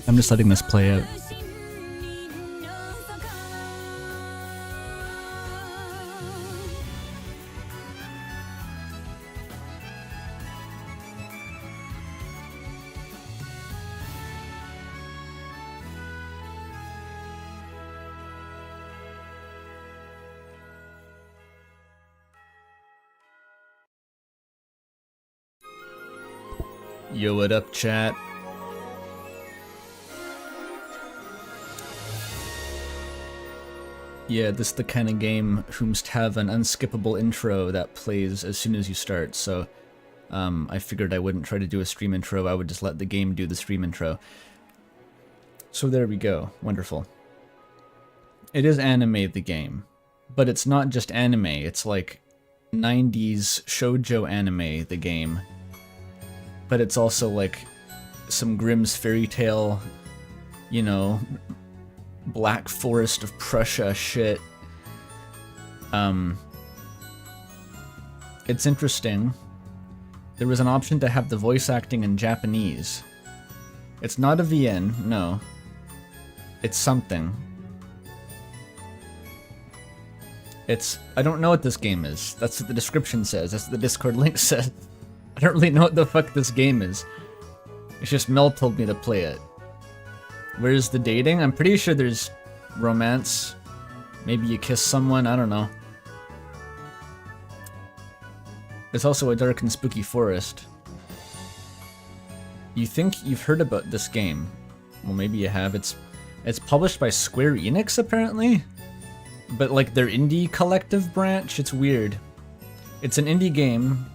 I'm just letting this play out. Yo, what up, chat? Yeah, this is the kind of game whomst have an unskippable intro that plays as soon as you start, so I figured I wouldn't try to do a stream intro, I would just let the game do the stream intro. So there we go, wonderful. It is anime, the game, but it's not just anime, it's like 90s shoujo anime, the game. But it's also like some Grimm's fairy tale, you know, Black Forest of Prussia shit. It's interesting. There was an option to have the voice acting in Japanese. It's not a VN, no. It's something. I don't know what this game is. That's what the description says. That's what the Discord link says. I don't really know what the fuck this game is. It's just Mel told me to play it. Where's the dating? I'm pretty sure there's romance. Maybe you kiss someone, I don't know. It's also a dark and spooky forest. You think you've heard about this game. Well, maybe you have. It's published by Square Enix, apparently? But like their indie collective branch? It's weird. It's an indie game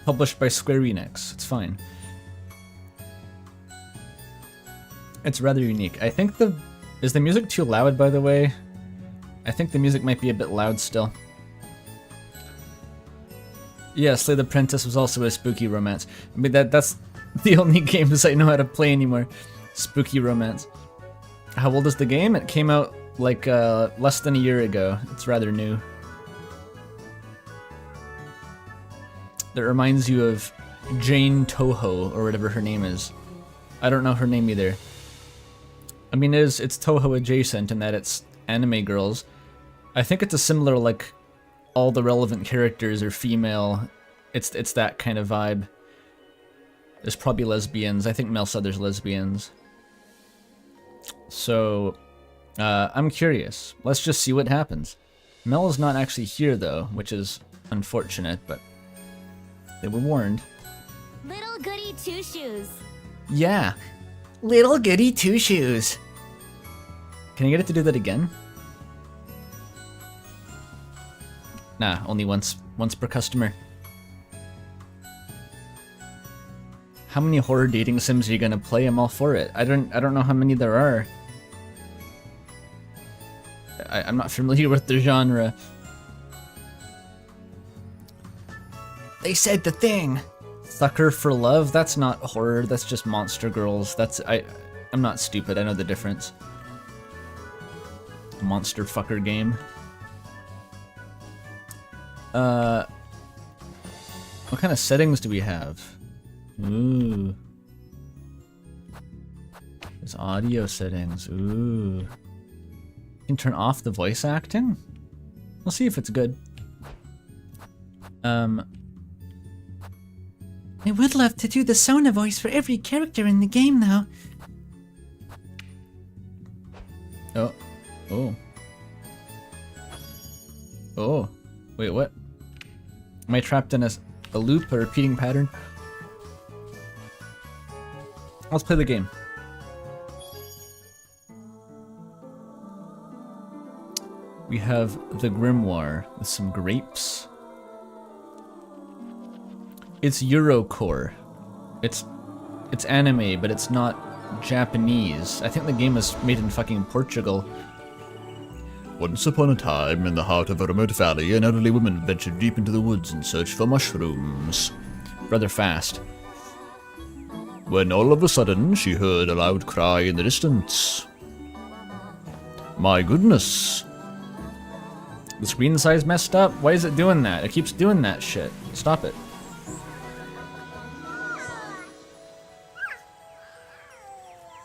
published by Square Enix. It's fine. It's rather unique. I think is the music too loud, by the way? I think the music might be a bit loud still. Yeah, Slay the Apprentice was also a spooky romance. I mean, that's the only games I know how to play anymore. Spooky romance. How old is the game? It came out like less than a year ago. It's rather new. That reminds you of Jane Toho, or whatever her name is. I don't know her name either. I mean, it's Toho adjacent in that it's anime girls. I think it's a similar, like, all the relevant characters are female. It's that kind of vibe. There's probably lesbians. I think Mel said there's lesbians. So, I'm curious. Let's just see what happens. Mel is not actually here, though, which is unfortunate, but they were warned. Little Goody Two Shoes. Yeah. Little Goody Two Shoes. Can I get it to do that again? Nah, only once per customer. How many horror dating sims are you gonna play? I'm all for it. I don't know how many there are. I'm not familiar with the genre. They said the thing. Sucker for Love? That's not horror, that's just Monster Girls. I'm not stupid, I know the difference. Monster fucker game. What kind of settings do we have? Ooh. There's audio settings, ooh. You can turn off the voice acting? We'll see if it's good. I would love to do the Sona voice for every character in the game, though. Oh. Oh. Oh. Wait, what? Am I trapped in a loop, a repeating pattern? Let's play the game. We have the Grimoire with some grapes. It's Eurocore. It's anime, but it's not Japanese. I think the game was made in fucking Portugal. Once upon a time, in the heart of a remote valley, an elderly woman ventured deep into the woods in search for mushrooms. Rather fast. When all of a sudden, she heard a loud cry in the distance. My goodness. The screen size messed up? Why is it doing that? It keeps doing that shit. Stop it.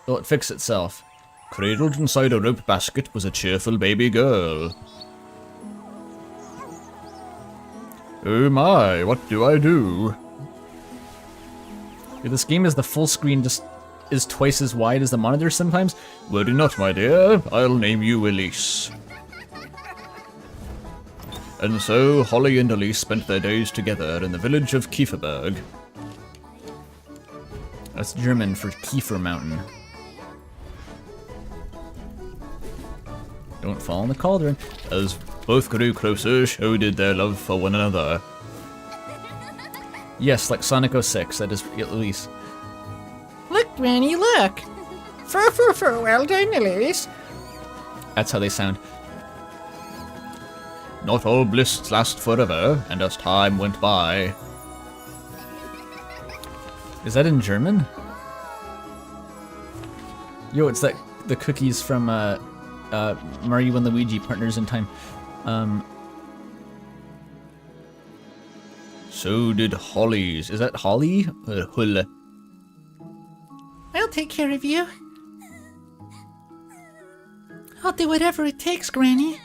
Will it fix itself? Cradled inside a rope basket was a cheerful baby girl. Oh my, what do I do? Yeah, this game is the full screen just is twice as wide as the monitor sometimes. Worry not, my dear. I'll name you Elise. And so, Holly and Elise spent their days together in the village of Kieferberg. That's German for Kiefer Mountain. Don't fall in the cauldron. As both grew closer, so did their love for one another. Yes, like Sonic 06, that is Elise. Look, Granny, look! Fur, well done, Elise. That's how they sound. Not all bliss last forever, and as time went by. Is that in German? Yo, it's that the cookies from Mario and Luigi Partners in Time. So did Holly's. Is that Holly? Hulle. I'll take care of you. I'll do whatever it takes, Granny.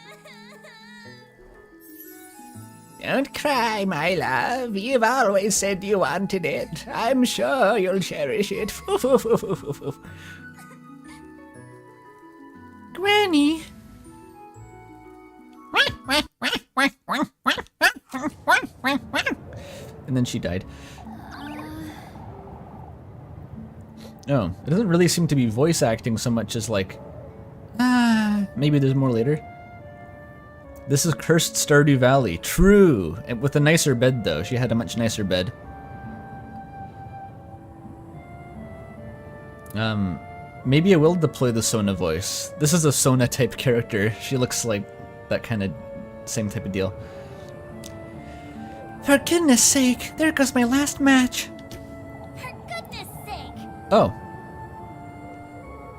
Don't cry, my love. You've always said you wanted it. I'm sure you'll cherish it. Granny. And then she died. Oh, it doesn't really seem to be voice acting so much as like... maybe there's more later. This is Cursed Stardew Valley. True! And with a nicer bed, though. She had a much nicer bed. Maybe I will deploy the Sona voice. This is a Sona-type character. She looks like that kind of same type of deal. For goodness sake, there goes my last match. For goodness sake. Oh.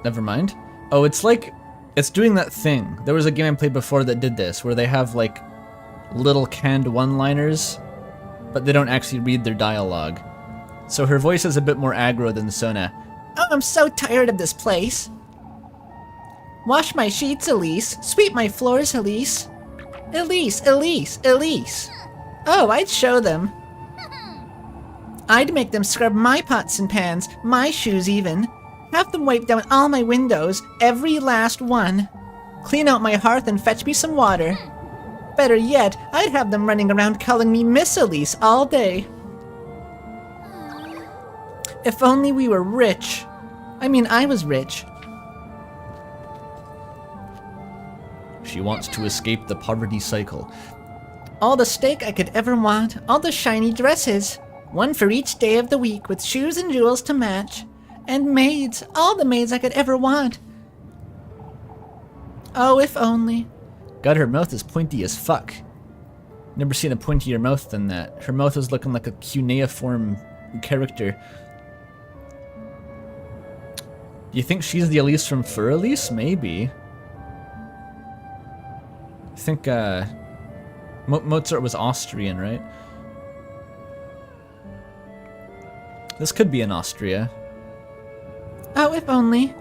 Never mind. Oh, it's like... It's doing that thing. There was a game I played before that did this, where they have, like, little canned one-liners, but they don't actually read their dialogue. So her voice is a bit more aggro than Sona. Oh, I'm so tired of this place. Wash my sheets, Elise. Sweep my floors, Elise. Elise, Elise, Elise. Oh, I'd show them. I'd make them scrub my pots and pans, my shoes even. Have them wipe down all my windows, every last one. Clean out my hearth and fetch me some water. Better yet, I'd have them running around calling me Miss Elise all day. If only we were rich. I mean, I was rich. She wants to escape the poverty cycle. All the steak I could ever want, all the shiny dresses. One for each day of the week with shoes and jewels to match. And maids, all the maids I could ever want. Oh, if only. God, her mouth is pointy as fuck. Never seen a pointier mouth than that. Her mouth is looking like a cuneiform character. Do you think she's the Elise from Fur Elise? Maybe. I think, Mozart was Austrian, right? This could be in Austria. Oh, if only.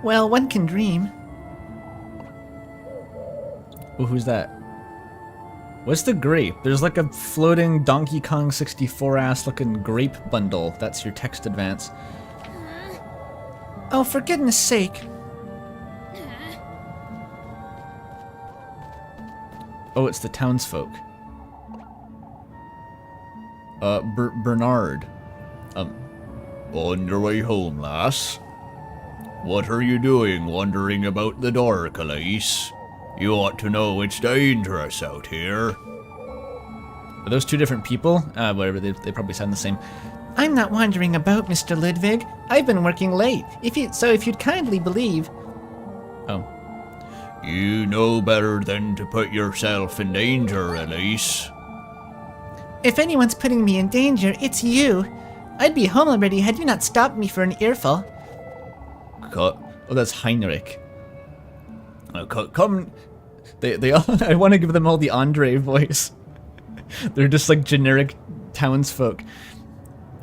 Well, one can dream. Oh, who's that? What's the grape? There's like a floating Donkey Kong 64 ass looking grape bundle. That's your text advance. Oh, for goodness sake. Oh, it's the townsfolk. Bernard. On your way home, lass? What are you doing wandering about the dark, Elise? You ought to know it's dangerous out here. Are those two different people? Whatever, they probably sound the same. I'm not wandering about, Mr. Ludwig. I've been working late. If you'd kindly believe. Oh. You know better than to put yourself in danger, Elise. If anyone's putting me in danger, it's you. I'd be home already had you not stopped me for an earful. Oh, that's Heinrich. Come. They all, I want to give them all the Andre voice. They're just like generic townsfolk.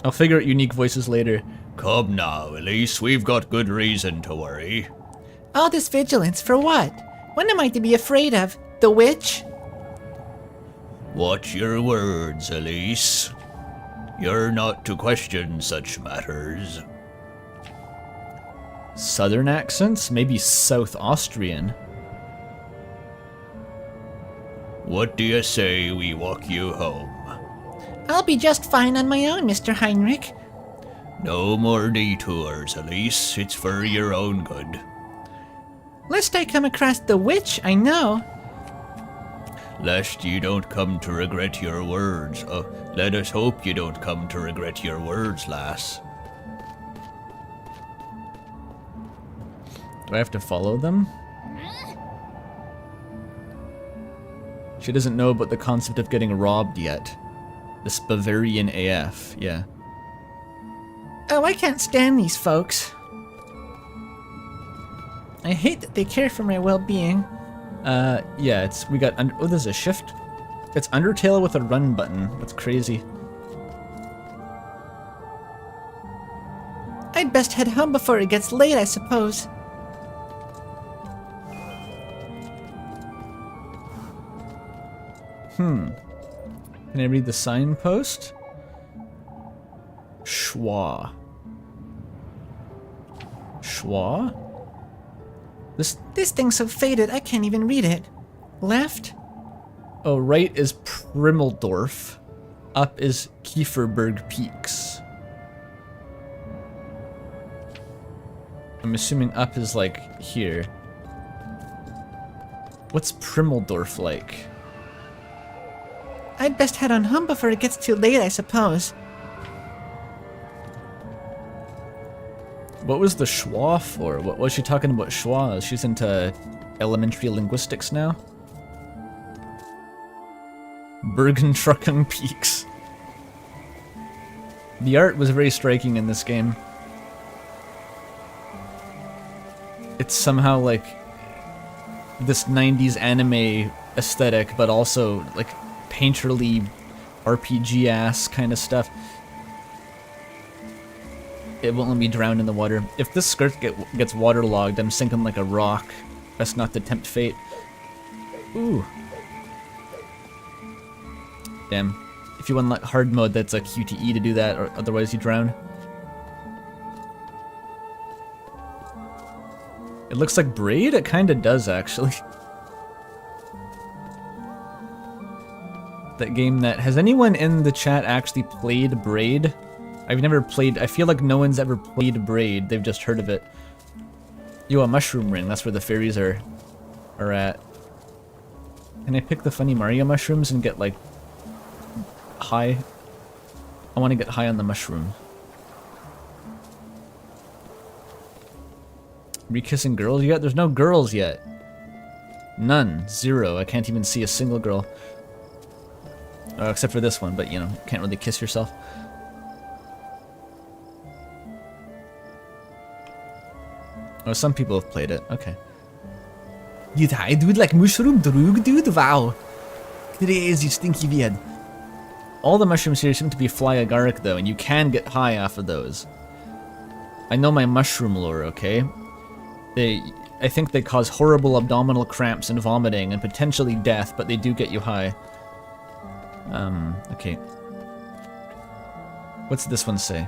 I'll figure out unique voices later. Come now, Elise, we've got good reason to worry. All this vigilance for what? What am I to be afraid of? The witch? Watch your words, Elise. You're not to question such matters. Southern accents? Maybe South Austrian. What do you say we walk you home? I'll be just fine on my own, Mr. Heinrich. No more detours, Elise. It's for your own good. Lest I come across the witch, I know. Lest you don't come to regret your words. Let us hope you don't come to regret your words, lass. Do I have to follow them? She doesn't know about the concept of getting robbed yet. This Bavarian AF, yeah. Oh, I can't stand these folks. I hate that they care for my well-being. Yeah, we got, oh, there's a shift. It's Undertale with a run button. That's crazy. I'd best head home before it gets late, I suppose. Can I read the signpost? Schwa. Schwa? This thing's so faded, I can't even read it. Left? Oh, right is Primmeldorf. Up is Kieferberg Peaks. I'm assuming up is like here. What's Primmeldorf like? I'd best head on home before it gets too late, I suppose. What was the schwa for? What was she talking about schwa? She's into elementary linguistics now? Bergentrucken Peaks. The art was very striking in this game. It's somehow like this 90s anime aesthetic, but also like painterly RPG-ass kind of stuff. It won't let me drown in the water. If this skirt gets waterlogged, I'm sinking like a rock. Best not to tempt fate. Ooh. Damn. If you unlock hard mode, that's a QTE to do that, or otherwise you drown. It looks like Braid? It kinda does, actually. That game that... Has anyone in the chat actually played Braid? I've never played... I feel like no one's ever played Braid. They've just heard of it. Yo, a mushroom ring. That's where the fairies are at. Can I pick the funny Mario mushrooms and get, like, high? I want to get high on the mushroom. Re-kissing girls yet? There's no girls yet. None. Zero. I can't even see a single girl. Oh, except for this one, but, you know, can't really kiss yourself. Oh, some people have played it. Okay. Dude, hi, dude, like mushroom drug, dude? Wow. Crazy stinky weird. All the mushrooms here seem to be fly agaric, though, and you can get high off of those. I know my mushroom lore, okay? I think they cause horrible abdominal cramps and vomiting and potentially death, but they do get you high. Okay. What's this one say?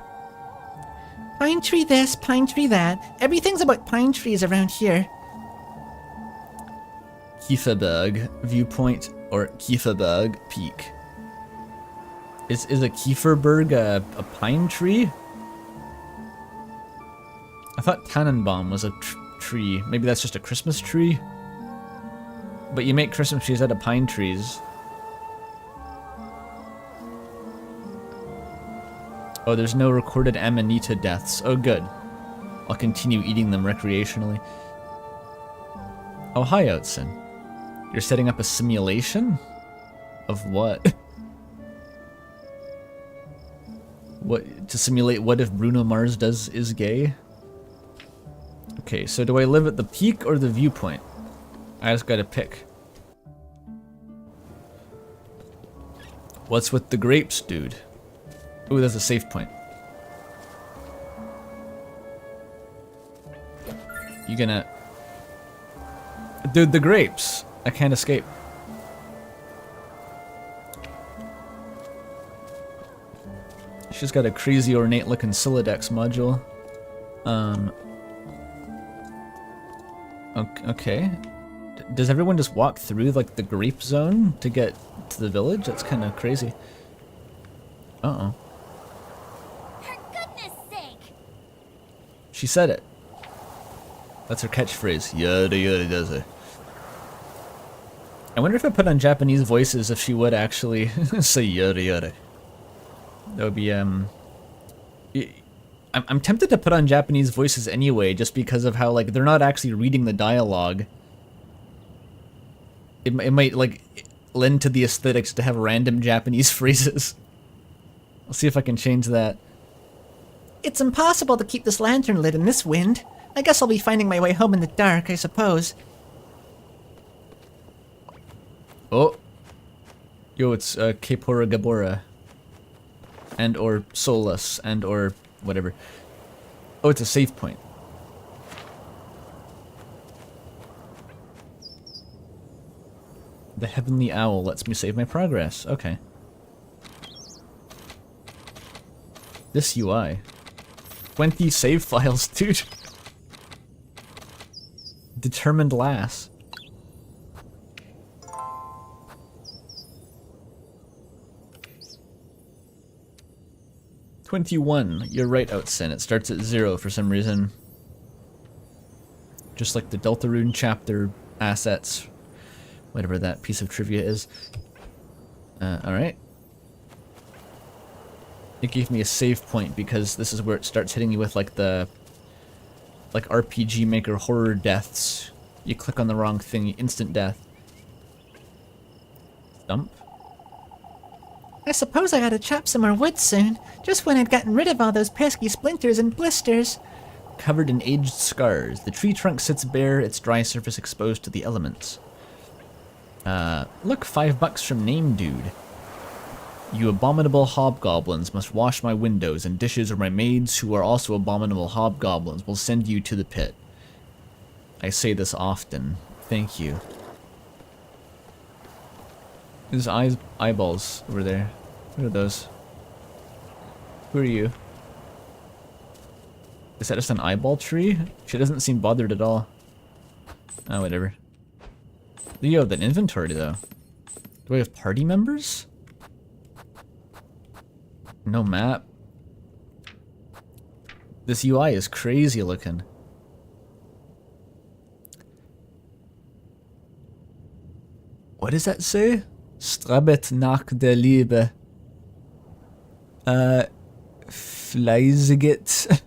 Pine tree this, pine tree that. Everything's about pine trees around here. Kieferberg viewpoint or Kieferberg peak. Is a Kieferberg a pine tree? I thought Tannenbaum was a tree. Maybe that's just a Christmas tree? But you make Christmas trees out of pine trees. Oh, there's no recorded Amanita deaths. Oh, good. I'll continue eating them recreationally. Oh, hi, Outson. You're setting up a simulation? Of what? What, to simulate what if Bruno Mars is gay? Okay, so do I live at the peak or the viewpoint? I just gotta pick. What's with the grapes, dude? Ooh, that's a safe point. You gonna... Dude, the grapes! I can't escape. She's got a crazy ornate looking Silodex module. Okay. Does everyone just walk through like the grape zone to get to the village? That's kind of crazy. Uh-oh. For goodness sake! She said it. That's her catchphrase. Yada yada does it. I wonder if I put on Japanese voices if she would actually say yada yada. That would be I'm tempted to put on Japanese voices anyway, just because of how like they're not actually reading the dialogue. It might like lend to the aesthetics to have random Japanese phrases. I'll see if I can change that. It's impossible to keep this lantern lit in this wind. I guess I'll be finding my way home in the dark, I suppose. Oh. Yo, it's Kepora Gabora. And or Solus, and or whatever. Oh, it's a save point. The Heavenly Owl lets me save my progress. Okay. This UI. 20 save files, dude. Determined lass. "21. You're right, Outsin. It starts at 0 for some reason. Just like the Deltarune chapter assets. Whatever that piece of trivia is. Alright. It gave me a save point because this is where it starts hitting you with like the... like RPG Maker horror deaths. You click on the wrong thing, instant death. Dump. I suppose I gotta chop some more wood soon, just when I'd gotten rid of all those pesky splinters and blisters. Covered in aged scars, the tree trunk sits bare, its dry surface exposed to the elements. Look, $5 from Name Dude. You abominable hobgoblins must wash my windows, and dishes or my maids, who are also abominable hobgoblins, will send you to the pit. I say this often. Thank you. There's eyeballs over there. What are those? Who are you? Is that just an eyeball tree? She doesn't seem bothered at all. Oh, whatever. You have that inventory, though. Do I have party members? No map. This UI is crazy looking. What does that say? Strabet nach der Liebe. Fleißiget.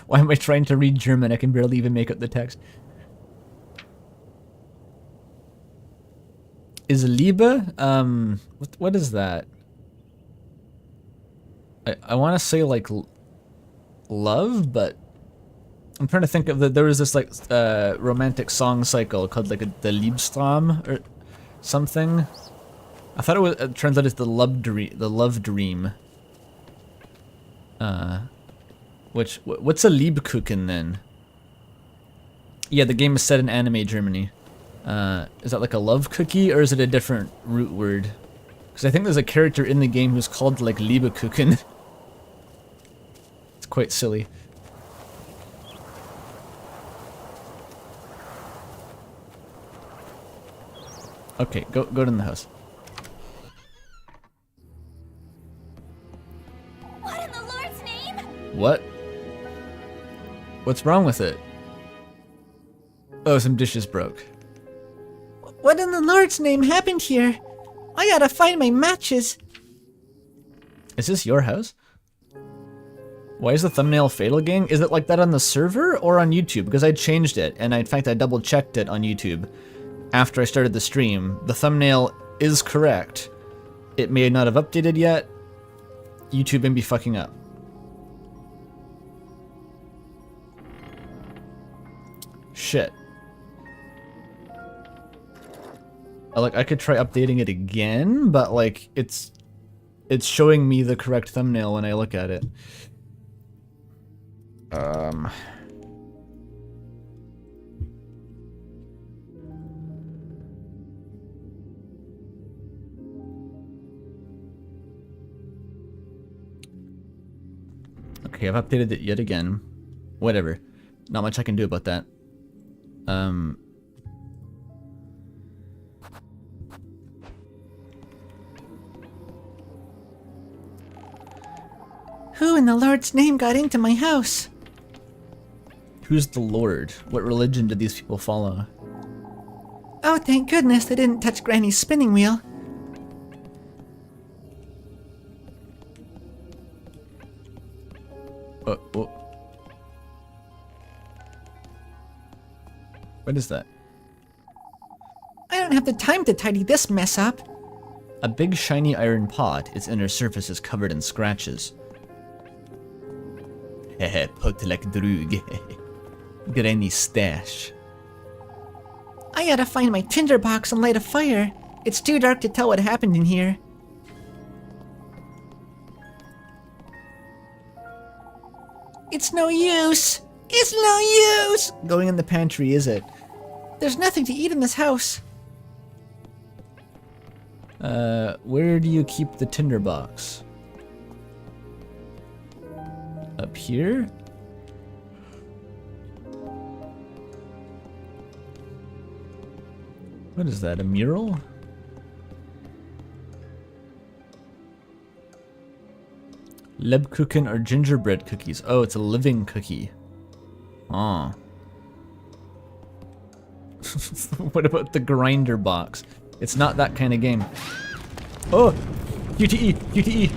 Why am I trying to read German? I can barely even make up the text. Is Liebe? What is that? I want to say like love, but I'm trying to think of there was this like romantic song cycle called like the Liebstraum or something. I thought it turns out it's the love dream. What's a Liebkuchen then? Yeah, the game is set in anime Germany. Is that like a love cookie or is it a different root word? Because I think there's a character in the game who's called like Liebekuchen. It's quite silly. Okay, go in the house. What in the Lord's name? What? What's wrong with it? Oh, some dishes broke. What in the Lord's name happened here? I gotta find my matches. Is this your house? Why is the thumbnail Fatal Gang? Is it like that on the server or on YouTube? Because I changed it, and in fact I double checked it on YouTube after I started the stream. The thumbnail is correct. It may not have updated yet. YouTube may be fucking up. Shit. I could try updating it again, but like it's showing me the correct thumbnail when I look at it. Okay, I've updated it yet again. Whatever. Not much I can do about that. Who in the Lord's name got into my house? Who's the Lord? What religion do these people follow? Oh, thank goodness they didn't touch Granny's spinning wheel. Oh. What is that? I don't have the time to tidy this mess up. A big shiny iron pot. Its inner surface is covered in scratches. Hehe, pot like drug. Granny's stash. I gotta find my tinderbox and light a fire. It's too dark to tell what happened in here. It's no use! It's no use! Going in the pantry, is it? There's nothing to eat in this house. Where do you keep the tinderbox? Up here? What is that, a mural? Lebkuchen or gingerbread cookies. Oh, it's a living cookie. Oh. What about the grinder box? It's not that kind of game. Oh! QTE! QTE!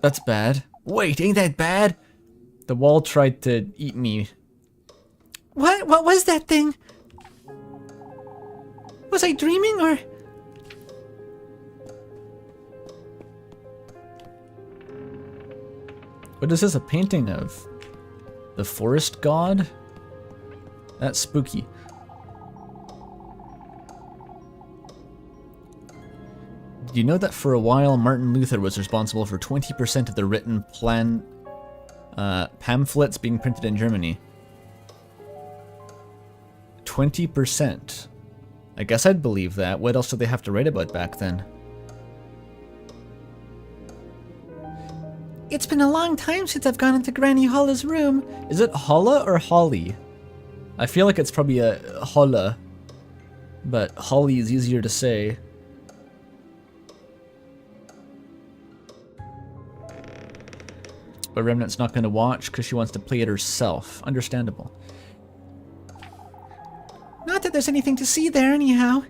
That's bad. Wait, ain't that bad? The wall tried to eat me. What? What was that thing? Was I dreaming or... What is this a painting of? The forest god? That's spooky. Do you know that for a while Martin Luther was responsible for 20% of the written pamphlets being printed in Germany? 20%. I guess I'd believe that. What else did they have to write about back then? It's been a long time since I've gone into Granny Holla's room. Is it Holla or Holly? I feel like it's probably a Holla, but Holly is easier to say. But Remnant's not going to watch because she wants to play it herself. Understandable. Not that there's anything to see there anyhow.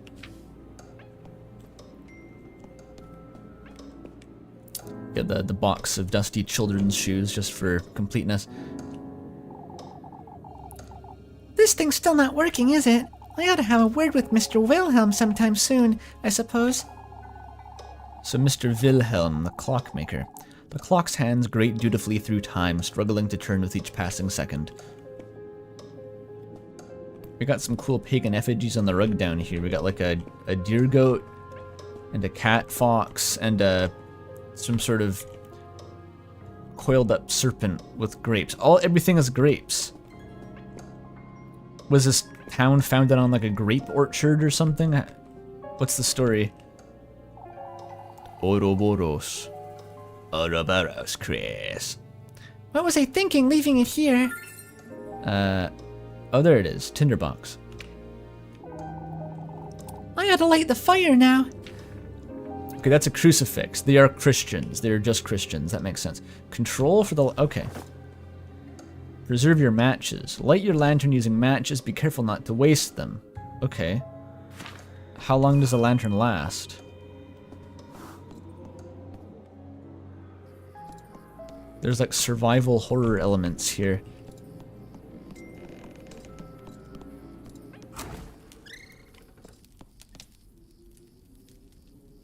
Get the box of dusty children's shoes just for completeness. This thing's still not working, is it? I ought to have a word with Mr. Wilhelm sometime soon, I suppose. So Mr. Wilhelm, the clockmaker. The clock's hands grate dutifully through time, struggling to turn with each passing second. We got some cool pagan effigies on the rug down here. We got like a deer goat, and a cat fox, and some sort of coiled up serpent with grapes. Everything is grapes. Was this town founded on like a grape orchard or something? What's the story? Ouroboros. Ouroboros, Chris. What was I thinking leaving it here? Oh, there it is. Tinderbox. I ought to light the fire now. Okay, that's a crucifix. They are Christians. They're just Christians. That makes sense. Control for the... Okay. Preserve your matches. Light your lantern using matches. Be careful not to waste them. Okay. How long does a lantern last? There's like survival horror elements here.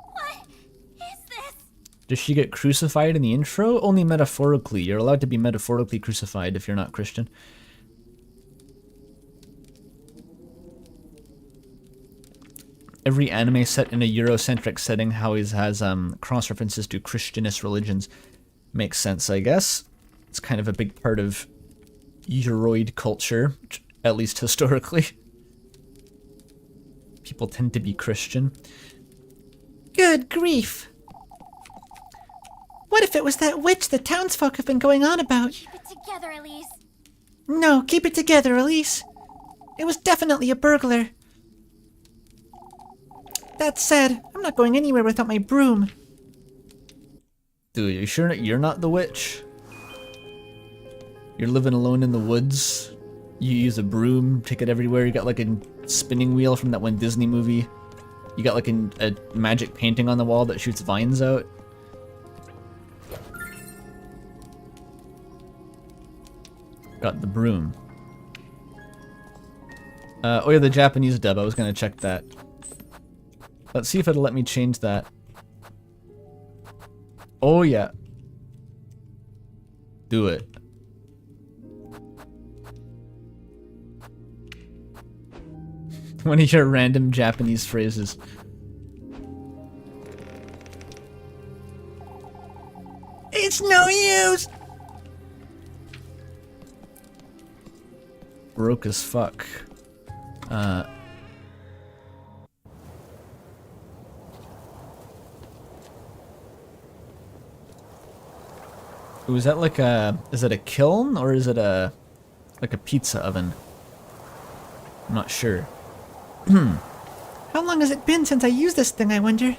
What is this? Does she get crucified in the intro? Only metaphorically. You're allowed to be metaphorically crucified if you're not Christian. Every anime set in a Eurocentric setting always has cross-references to Christianist religions. Makes sense, I guess. It's kind of a big part of Euroid culture, at least historically. People tend to be Christian. Good grief. What if it was that witch the townsfolk have been going on about? Keep it together, Elise. No, keep it together, Elise. It was definitely a burglar. That said, I'm not going anywhere without my broom. Dude, you sure you're not the witch? You're living alone in the woods. You use a broom, take it everywhere. You got like a spinning wheel from that one Disney movie. You got like a magic painting on the wall that shoots vines out. Got the broom. Oh yeah, the Japanese dub. I was gonna check that. Let's see if it'll let me change that. Oh yeah. Do it. One of your random Japanese phrases. It's no use! Broke as fuck. Ooh, is that like a... Is it a kiln or is it a... like a pizza oven? I'm not sure. How long has it been since I used this thing, I wonder?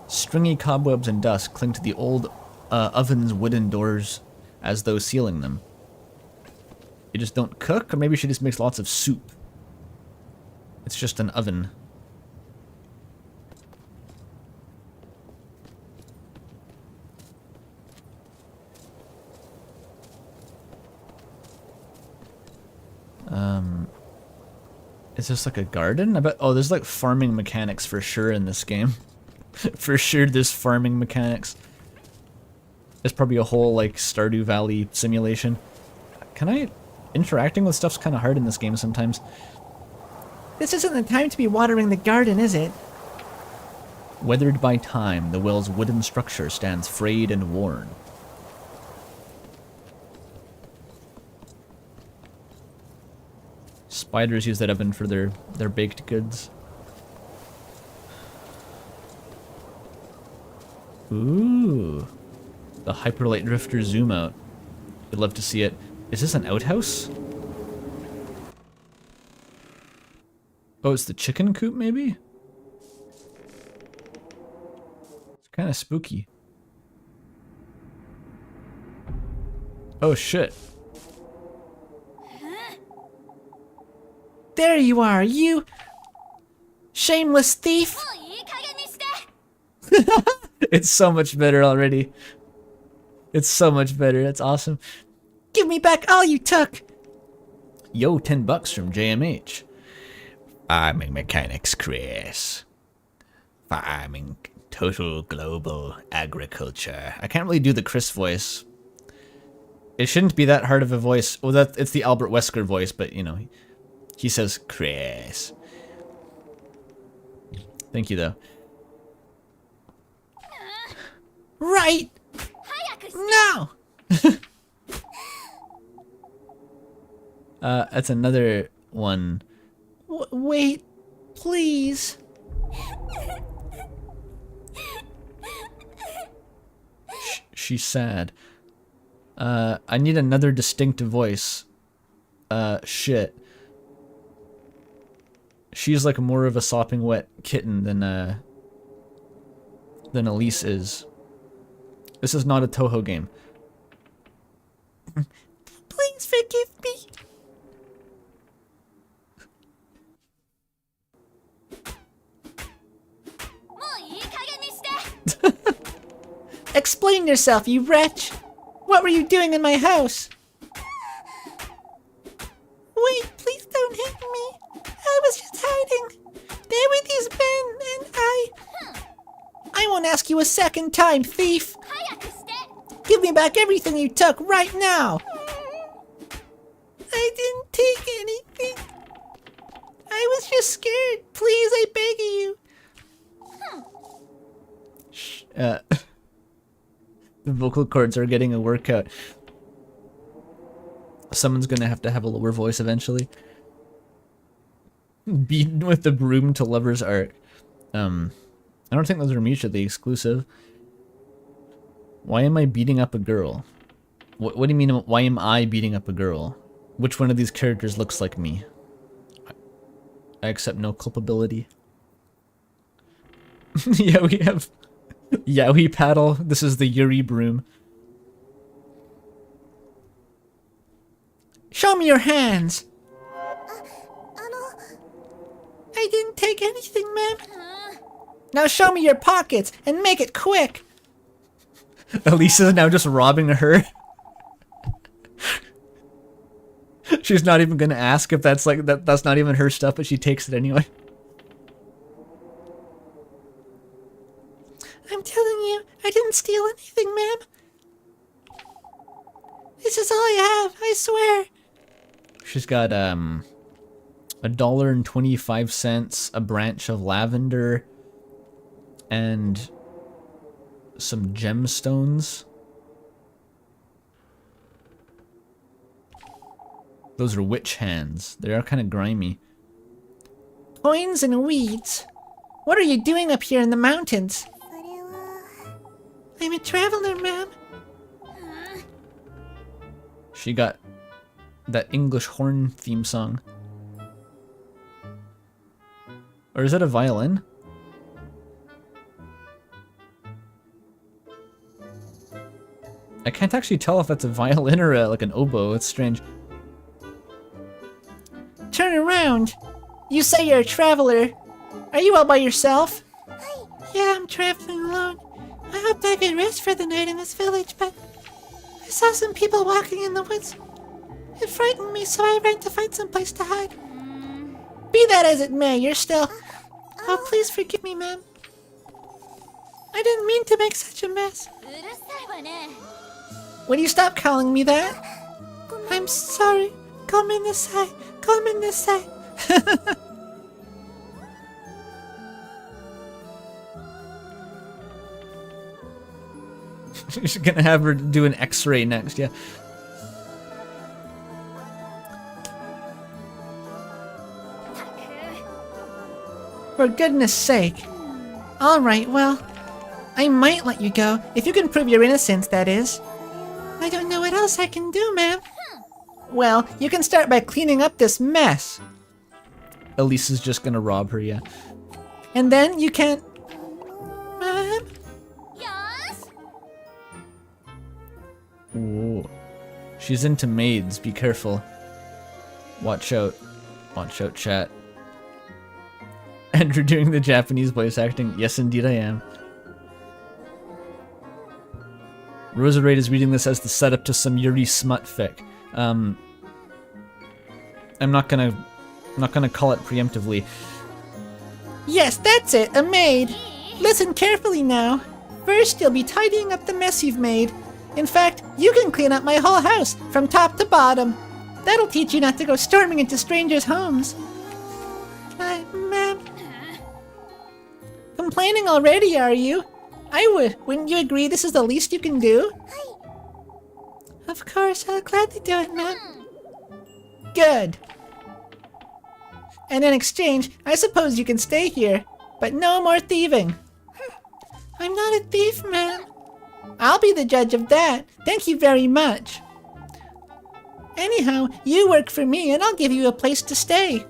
Stringy cobwebs and dust cling to the old oven's wooden doors as though sealing them. You just don't cook? Or maybe she just makes lots of soup. It's just an oven. Is this like a garden? I bet. Oh, there's like farming mechanics for sure in this game. For sure there's farming mechanics. There's probably a whole like Stardew Valley simulation. Can I... Interacting with stuff's kind of hard in this game sometimes. This isn't the time to be watering the garden, is it? Weathered by time, the well's wooden structure stands frayed and worn. Spiders use that oven for their baked goods. Ooh. The Hyperlight Drifter zoom out. You'd love to see it. Is this an outhouse? Oh, it's the chicken coop, maybe? It's kind of spooky. Oh, shit. There you are, you shameless thief! It's so much better already. It's so much better. That's awesome. Give me back all you took! Yo, $10 from JMH. Farming mechanics, Chris. Farming, total global agriculture. I can't really do the Chris voice. It shouldn't be that hard of a voice. Well, it's the Albert Wesker voice, but you know, he says Chris. Thank you, though. Right! No! That's another one. Wait, please. She's sad. I need another distinctive voice. Shit. She's like more of a sopping wet kitten than Elise is. This is not a Toho game. Please forgive me. Explain yourself, you wretch! What were you doing in my house? Wait, please don't hit me. I was just hiding. There were these men, and I won't ask you a second time, thief! Give me back everything you took right now! I didn't take anything. I was just scared. Please, I beg of you. The vocal cords are getting a workout. Someone's gonna have to have a lower voice eventually. Beaten with the broom to Lover's Art. I don't think those are mutually exclusive. Why am I beating up a girl? What do you mean, why am I beating up a girl? Which one of these characters looks like me? I accept no culpability. Yeah, we have Yaoi paddle. This is the Yuri broom. Show me your hands. I didn't take anything, ma'am. Now show me your pockets and make it quick. Elise is now just robbing her. She's not even gonna ask if that's like that's not even her stuff, but she takes it anyway. I'm telling you, I didn't steal anything, ma'am. This is all I have, I swear. She's got $1.25, a branch of lavender, and some gemstones. Those are witch hands. They are kind of grimy. Coins and weeds. What are you doing up here in the mountains? I'm a traveler, ma'am. She got that English horn theme song. Or is that a violin? I can't actually tell if that's a violin or like an oboe. It's strange. Turn around. You say you're a traveler. Are you all by yourself? Yeah, I'm traveling alone. I hoped I could rest for the night in this village, but I saw some people walking in the woods. It frightened me, so I ran to find some place to hide. Be that as it may, you're still... Oh, please forgive me, ma'am. I didn't mean to make such a mess. Will you stop calling me that? I'm sorry. Gomenasai. Gomenasai. She's gonna have her do an X-ray next, yeah. For goodness sake. Alright, well, I might let you go, if you can prove your innocence, that is. I don't know what else I can do, ma'am. Well, you can start by cleaning up this mess. Elise is just gonna rob her, yeah. And then you can... Ma'am? Ooh. She's into maids, be careful. Watch out. Watch out, chat. Andrew doing the Japanese voice acting. Yes, indeed I am. Roserade is reading this as the setup to some Yuri smut fic. I'm not gonna call it preemptively. Yes, that's it, a maid. Listen carefully now. First, you'll be tidying up the mess you've made. In fact, you can clean up my whole house, from top to bottom. That'll teach you not to go storming into strangers' homes. Ma'am. Complaining already, are you? Wouldn't you agree this is the least you can do? Of course, I'll gladly do it, ma'am. Good. And in exchange, I suppose you can stay here, but no more thieving. I'm not a thief, ma'am. I'll be the judge of that. Thank you very much. Anyhow, you work for me and I'll give you a place to stay.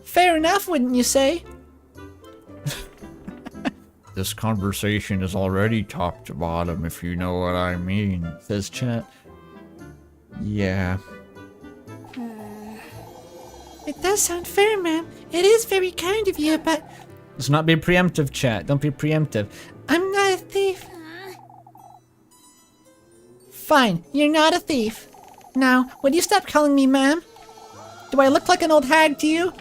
Fair enough, wouldn't you say? This conversation is already top to bottom, if you know what I mean, Says chat. Yeah. It does sound fair, ma'am. It is very kind of you, but Let's not be preemptive, chat. Don't be preemptive. I'm not a thief. Fine, you're not a thief. Now, would you stop calling me ma'am? Do I look like an old hag to you?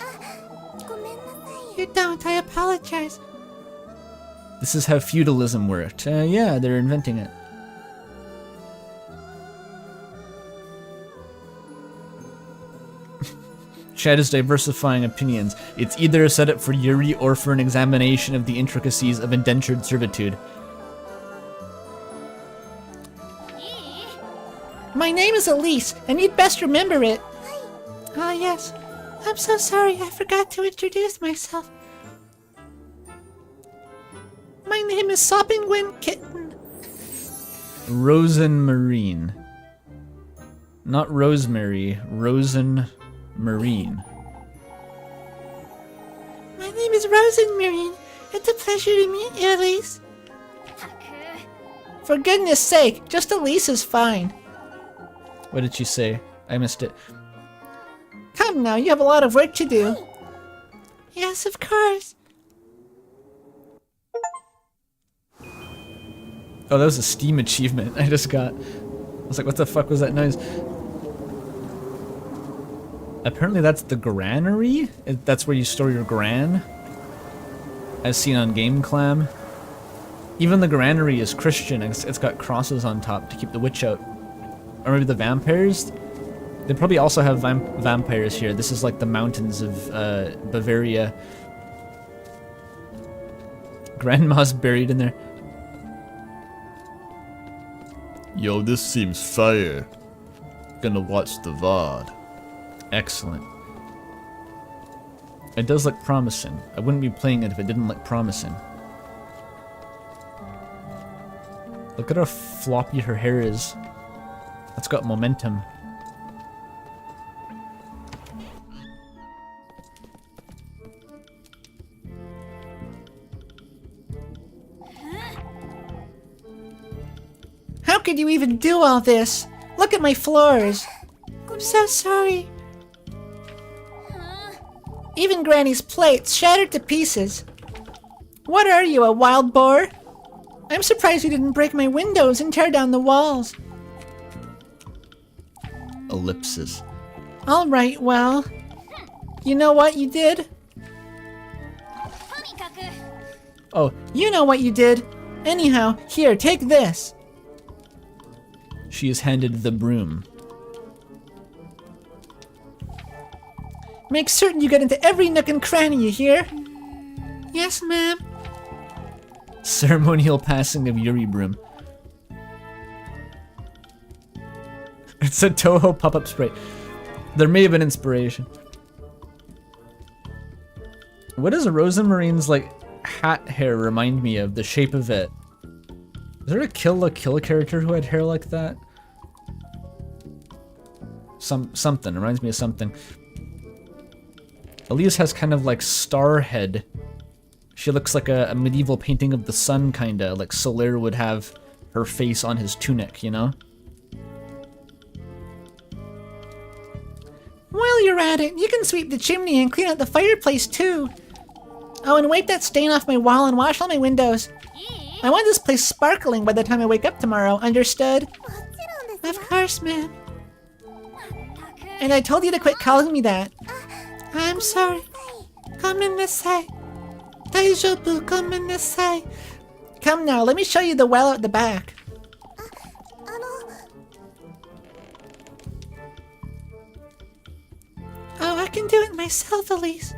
You don't, I apologize. This is how feudalism worked. Yeah, they're inventing it. Chat is diversifying opinions. It's either a setup for Yuri or for an examination of the intricacies of indentured servitude. My name is Elise, and you'd best remember it. Ah, yes. I'm so sorry, I forgot to introduce myself. My name is Soppingwin Kitten. Rosenmarine. Not Rosemary, Rosenmarine. My name is Rosenmarine. It's a pleasure to meet you, Elise. For goodness sake, just Elise is fine. What did she say? I missed it. Come now, you have a lot of work to do. Yes, of course. Oh, that was a Steam achievement I just got. I was like, what the fuck was that noise? Apparently that's the granary? That's where you store your gran? As seen on GameClam. Even the granary is Christian. It's got crosses on top to keep the witch out. Or maybe the vampires? They probably also have vampires here. This is like the mountains of Bavaria. Grandma's buried in there. Yo, this seems fire. Gonna watch the VOD. Excellent. It does look promising. I wouldn't be playing it if it didn't look promising. Look at how floppy her hair is. That's got momentum. How could you even do all this? Look at my floors. I'm so sorry. Even Granny's plates shattered to pieces. What are you, a wild boar? I'm surprised you didn't break my windows and tear down the walls. Ellipsis. Alright, well. You know what you did? Oh, you know what you did. Anyhow, here, take this. She is handed the broom. Make certain you get into every nook and cranny, you hear? Yes, ma'am. Ceremonial passing of Yuri broom. It's a Toho pop-up sprite. There may have been inspiration. What does Rosemarine's like hat hair remind me of? The shape of it. Is there a Kill la Kill character who had hair like that? Something reminds me of something. Elise has kind of like star head. She looks like a medieval painting of the sun, kinda like Soler would have her face on his tunic, you know? While you're at it, you can sweep the chimney and clean out the fireplace too. Oh, and wipe that stain off my wall and wash all my windows. I want this place sparkling by the time I wake up tomorrow, understood? Of course, ma'am. And I told you to quit calling me that. I'm sorry. Come in this side. Daijoubu, come in this side. Come now, let me show you the well at the back. Oh, I can do it myself, Elise.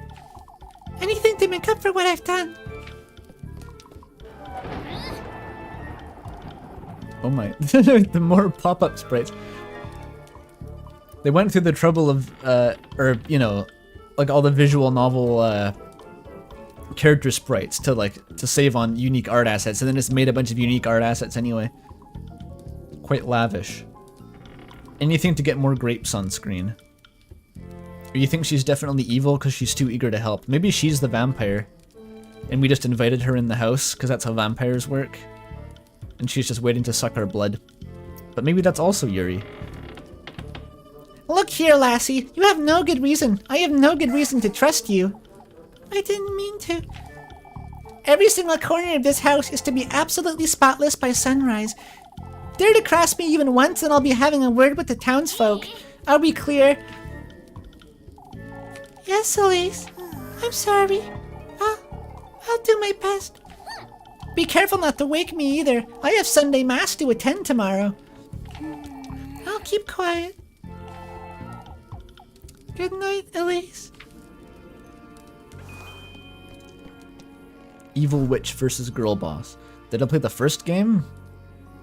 Anything to make up for what I've done. Oh my, the more pop-up sprites. They went through the trouble of, or, you know, like all the visual novel, character sprites to save on unique art assets, and then just made a bunch of unique art assets anyway. Quite lavish. Anything to get more grapes on screen. Or you think she's definitely evil because she's too eager to help. Maybe she's the vampire, and we just invited her in the house because that's how vampires work. And she's just waiting to suck our blood. But maybe that's also Yuri. Look here, lassie. You have no good reason. I have no good reason to trust you. I didn't mean to. Every single corner of this house is to be absolutely spotless by sunrise. Dare to cross me even once and I'll be having a word with the townsfolk. Are we clear? Yes, Elise. I'm sorry. I'll do my best. Be careful not to wake me either. I have Sunday Mass to attend tomorrow. I'll keep quiet. Good night, Elise. Evil Witch versus Girl Boss. Did I play the first game?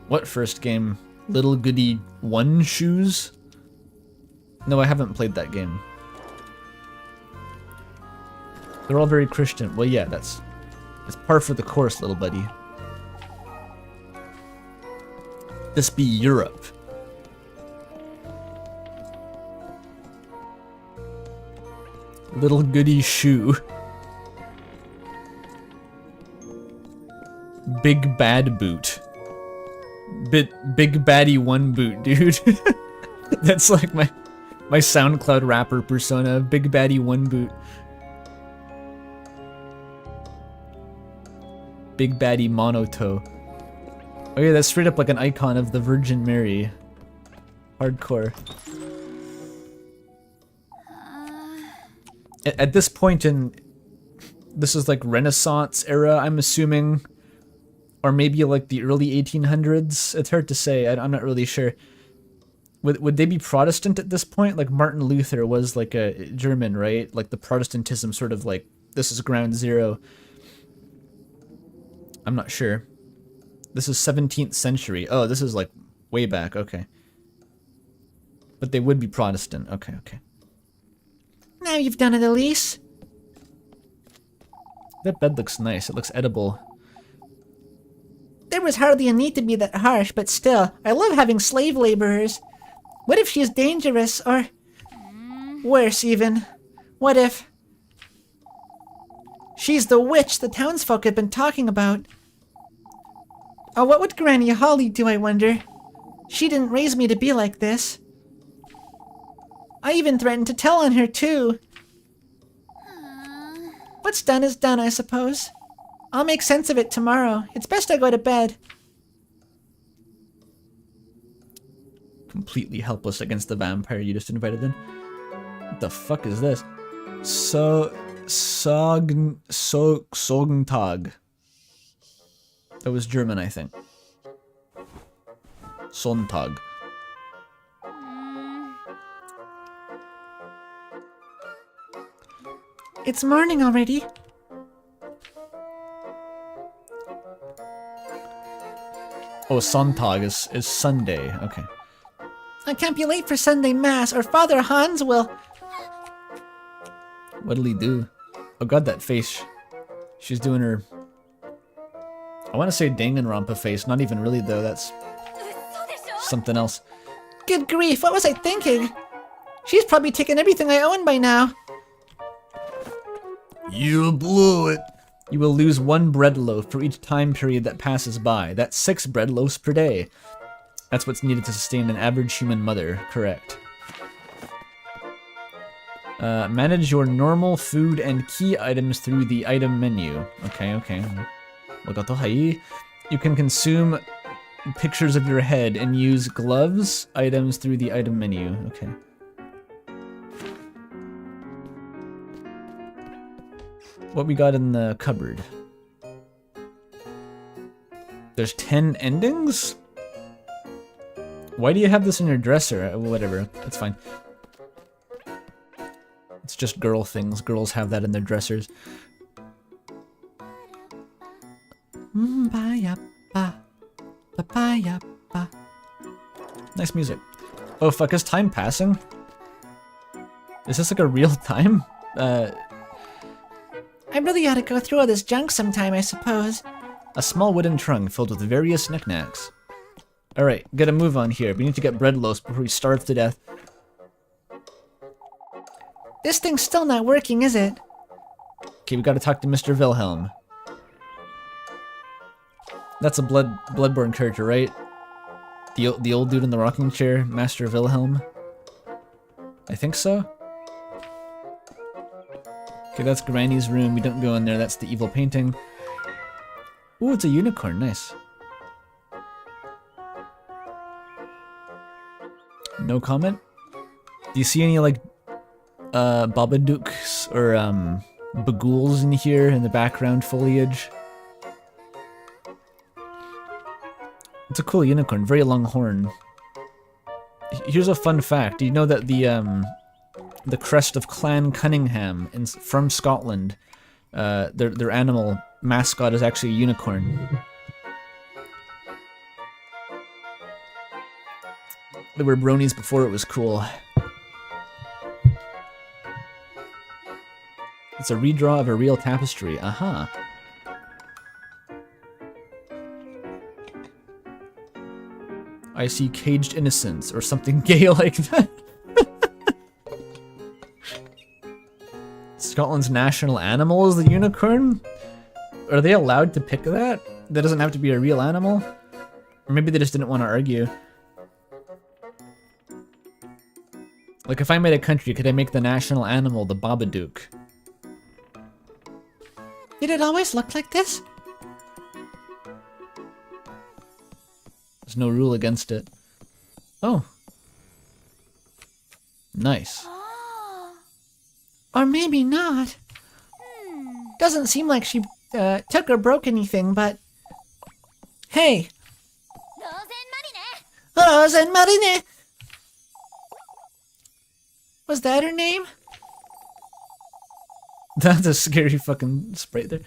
What first game? Little Goody 1 Shoes? No, I haven't played that game. They're all very Christian. Well, yeah, it's par for the course, little buddy. this be Europe? Little Goody shoe. Big bad boot. Big baddie one boot, dude. That's like my SoundCloud rapper persona. Big baddie one boot. Big baddie monotoe. Oh yeah, that's straight up like an icon of the Virgin Mary. Hardcore. At this point in... This is like Renaissance era, I'm assuming. Or maybe like the early 1800s. It's hard to say, I'm not really sure. Would they be Protestant at this point? Like Martin Luther was like a German, right? Like the Protestantism sort of like, this is ground zero. I'm not sure. This is 17th century. Oh, this is like way back, okay. But they would be Protestant, okay. Now you've done it, Elise. That bed looks nice, it looks edible. There was hardly a need to be that harsh, but still, I love having slave laborers. What if she's dangerous, or... worse even, what if... she's the witch the townsfolk have been talking about? Oh, what would Granny Holly do, I wonder? She didn't raise me to be like this. I even threatened to tell on her, too. What's done is done, I suppose. I'll make sense of it tomorrow. It's best I go to bed. Completely helpless against the vampire you just invited in. What the fuck is this? Sogntag. That was German, I think. Sonntag. It's morning already. Oh, Sonntag is Sunday. Okay. I can't be late for Sunday Mass, or Father Hans will... What'll he do? Oh god, that face. She's doing her... I want to say Danganronpa face, not even really though, that's... something else. Good grief, what was I thinking? She's probably taken everything I own by now. You blew it. You will lose 1 bread loaf for each time period that passes by. That's 6 bread loaves per day. That's what's needed to sustain an average human mother, correct. Manage your normal food and key items through the item menu. Okay. You can consume pictures of your head and use gloves items through the item menu. Okay. What we got in the cupboard? There's 10 endings? Why do you have this in your dresser? Whatever, that's fine. It's just girl things. Girls have that in their dressers. Nice music. Oh fuck, is time passing? Is this like a real time? I really ought to go through all this junk sometime, I suppose. A small wooden trunk filled with various knickknacks. Alright, gotta move on here. We need to get bread loaves before we starve to death. This thing's still not working, is it? Okay, we gotta talk to Mr. Wilhelm. That's a Bloodborne character, right? The old dude in the rocking chair, Master Wilhelm? I think so? Okay, that's Granny's room. We don't go in there. That's the evil painting. Ooh, it's a unicorn. Nice. No comment? Do you see any, like, Babadooks or, Bagools in here in the background foliage? It's a cool unicorn. Very long horn. Here's a fun fact. Do you know that the crest of Clan Cunningham from Scotland, their animal mascot is actually a unicorn. They were bronies before it was cool. It's a redraw of a real tapestry. Aha. I see caged innocence or something gay like that. Scotland's national animal is the unicorn? Are they allowed to pick that? That doesn't have to be a real animal? Or maybe they just didn't want to argue. Like if I made a country, could I make the national animal the Babadook? Did it always look like this? There's no rule against it. Oh. Nice. Or maybe not. Doesn't seem like she took or broke anything, but... Hey! Rose and Marine! Was that her name? That's a scary fucking sprite there.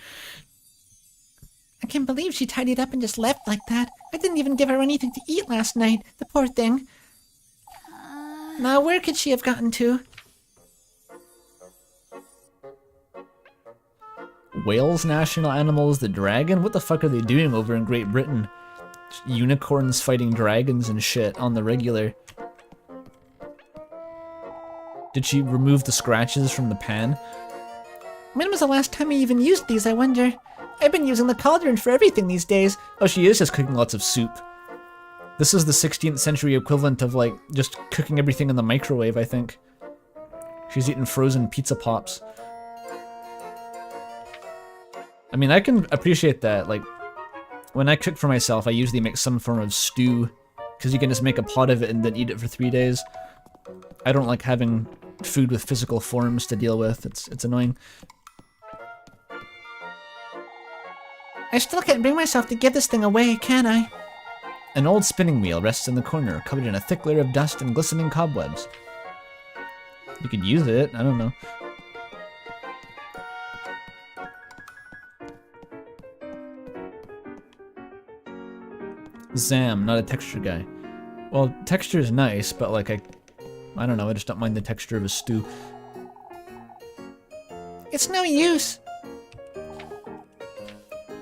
I can't believe she tidied up and just left like that. I didn't even give her anything to eat last night, the poor thing. Now where could she have gotten to? Wales' national animal is the dragon? What the fuck are they doing over in Great Britain? Unicorns fighting dragons and shit on the regular. Did she remove the scratches from the pan? When was the last time I even used these, I wonder? I've been using the cauldron for everything these days. Oh, she is just cooking lots of soup. This is the 16th century equivalent of, like, just cooking everything in the microwave, I think. She's eating frozen pizza pops. I mean, I can appreciate that. Like, when I cook for myself, I usually make some form of stew, because you can just make a pot of it and then eat it for 3 days. I don't like having food with physical forms to deal with. It's annoying. I still can't bring myself to give this thing away, can I? An old spinning wheel rests in the corner, covered in a thick layer of dust and glistening cobwebs. You could use it, I don't know. Zam, not a texture guy. Well, texture is nice, but like I don't know, I just don't mind the texture of a stew. It's no use.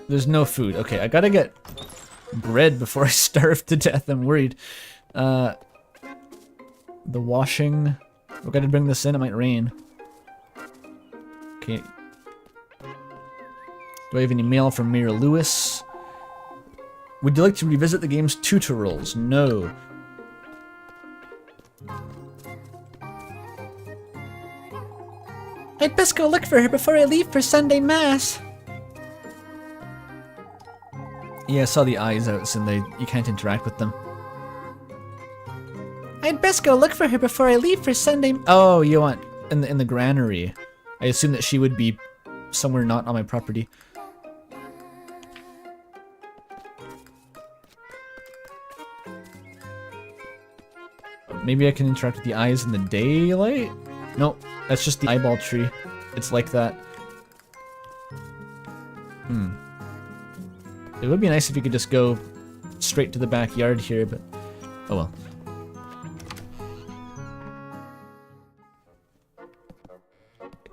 There's no food. Okay, I gotta get bread before I starve to death, I'm worried. The washing. We gotta bring this in, it might rain. Okay. Do I have any mail from Mayor Lewis? Would you like to revisit the game's tutorials? No. I'd best go look for her before I leave for Sunday Mass. Yeah, I saw the eyes outs and you can't interact with them. I'd best go look for her before I leave for Sunday. Oh, you want in the granary. I assume that she would be somewhere not on my property. Maybe I can interact with the eyes in the daylight? Nope, that's just the eyeball tree. It's like that. It would be nice if you could just go straight to the backyard here, but oh well.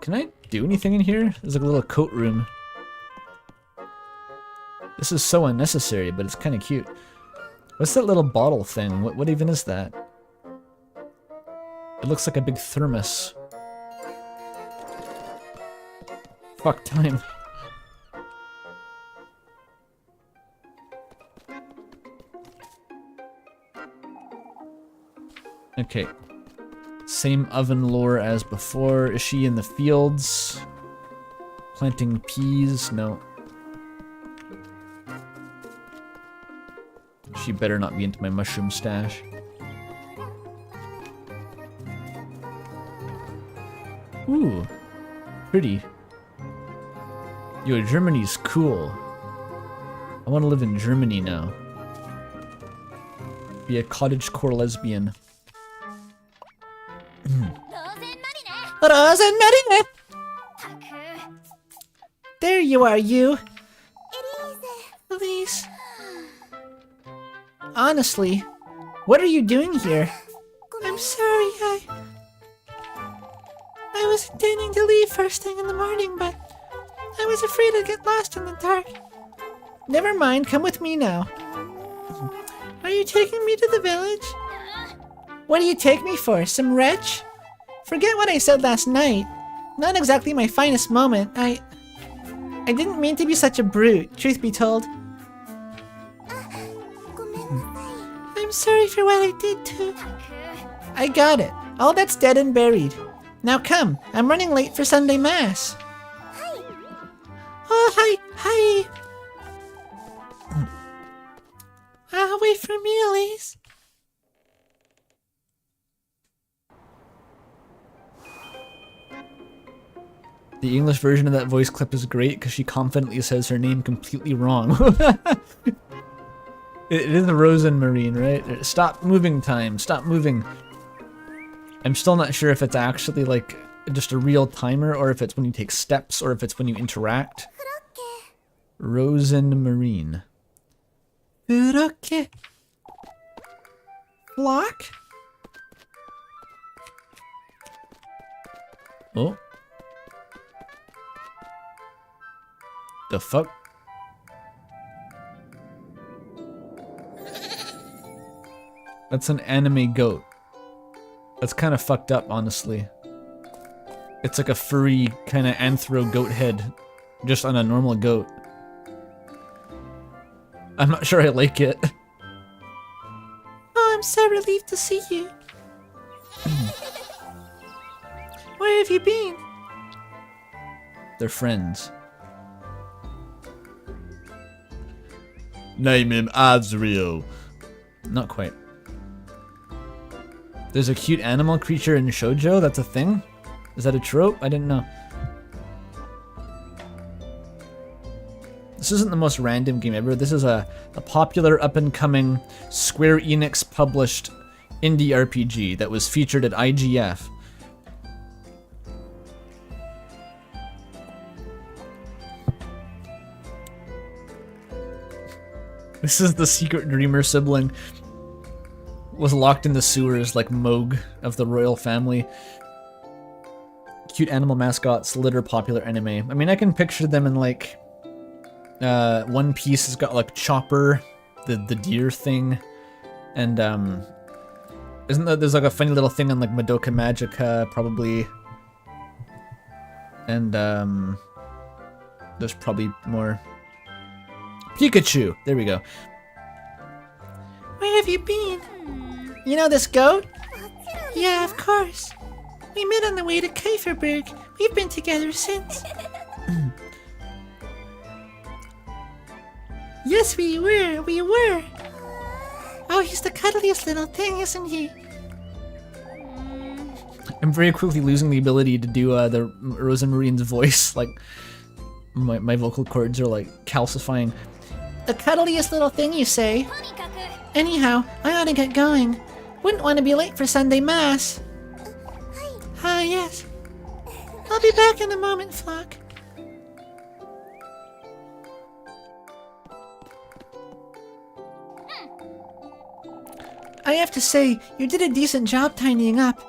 Can I do anything in here? There's like a little coat room. This is so unnecessary, but it's kind of cute. What's that little bottle thing? What even is that? It looks like a big thermos. Fuck time. Okay. Same oven lore as before. Is she in the fields? Planting peas? No. She better not be into my mushroom stash. Ooh. Pretty. Yo, Germany's cool. I want to live in Germany now. Be a cottagecore lesbian. Rose and Marine! There you are, you. Elise. Honestly, what are you doing here? I'm sorry, I was intending to leave first thing in the morning, but I was afraid I'd get lost in the dark. Never mind, come with me now. Are you taking me to the village? What do you take me for, some wretch? Forget what I said last night. Not exactly my finest moment. I didn't mean to be such a brute, truth be told. I'm sorry for what I did too. I got it. All that's dead and buried. Now come, I'm running late for Sunday Mass. Oh, hi. Wait for me, Elise. The English version of that voice clip is great because she confidently says her name completely wrong. It is a Rosenmarine, right? Stop moving time, stop moving. I'm still not sure if it's actually like just a real timer or if it's when you take steps or if it's when you interact. Rosenmarine. Furoke. Flock? Oh. The fuck? That's an anime goat. That's kind of fucked up, honestly. It's like a furry kind of anthro goat head, just on a normal goat. I'm not sure I like it. Oh, I'm so relieved to see you. Where have you been? They're friends. Name him Azrael. Not quite. There's a cute animal creature in shoujo? That's a thing? Is that a trope? I didn't know. This isn't the most random game ever. This is a popular up-and-coming Square Enix published indie RPG that was featured at IGF. This is the secret dreamer sibling. Was locked in the sewers like Moog of the royal family. Cute animal mascots, litter popular anime. I mean, I can picture them in like One Piece has got like Chopper, the deer thing, and isn't that there's like a funny little thing on like Madoka Magica probably, and there's probably more. Pikachu. There we go. Where have you been? You know this goat? Yeah, of course. We met on the way to Kieferberg. We've been together since. Yes, we were. Oh, he's the cuddliest little thing, isn't he? I'm very quickly losing the ability to do the Rosemarine's voice. Like, my vocal cords are like calcifying. The cuddliest little thing, you say? Anyhow, I ought to get going. Wouldn't want to be late for Sunday Mass. Ah, yes. I'll be back in a moment, Flock. I have to say, you did a decent job tidying up.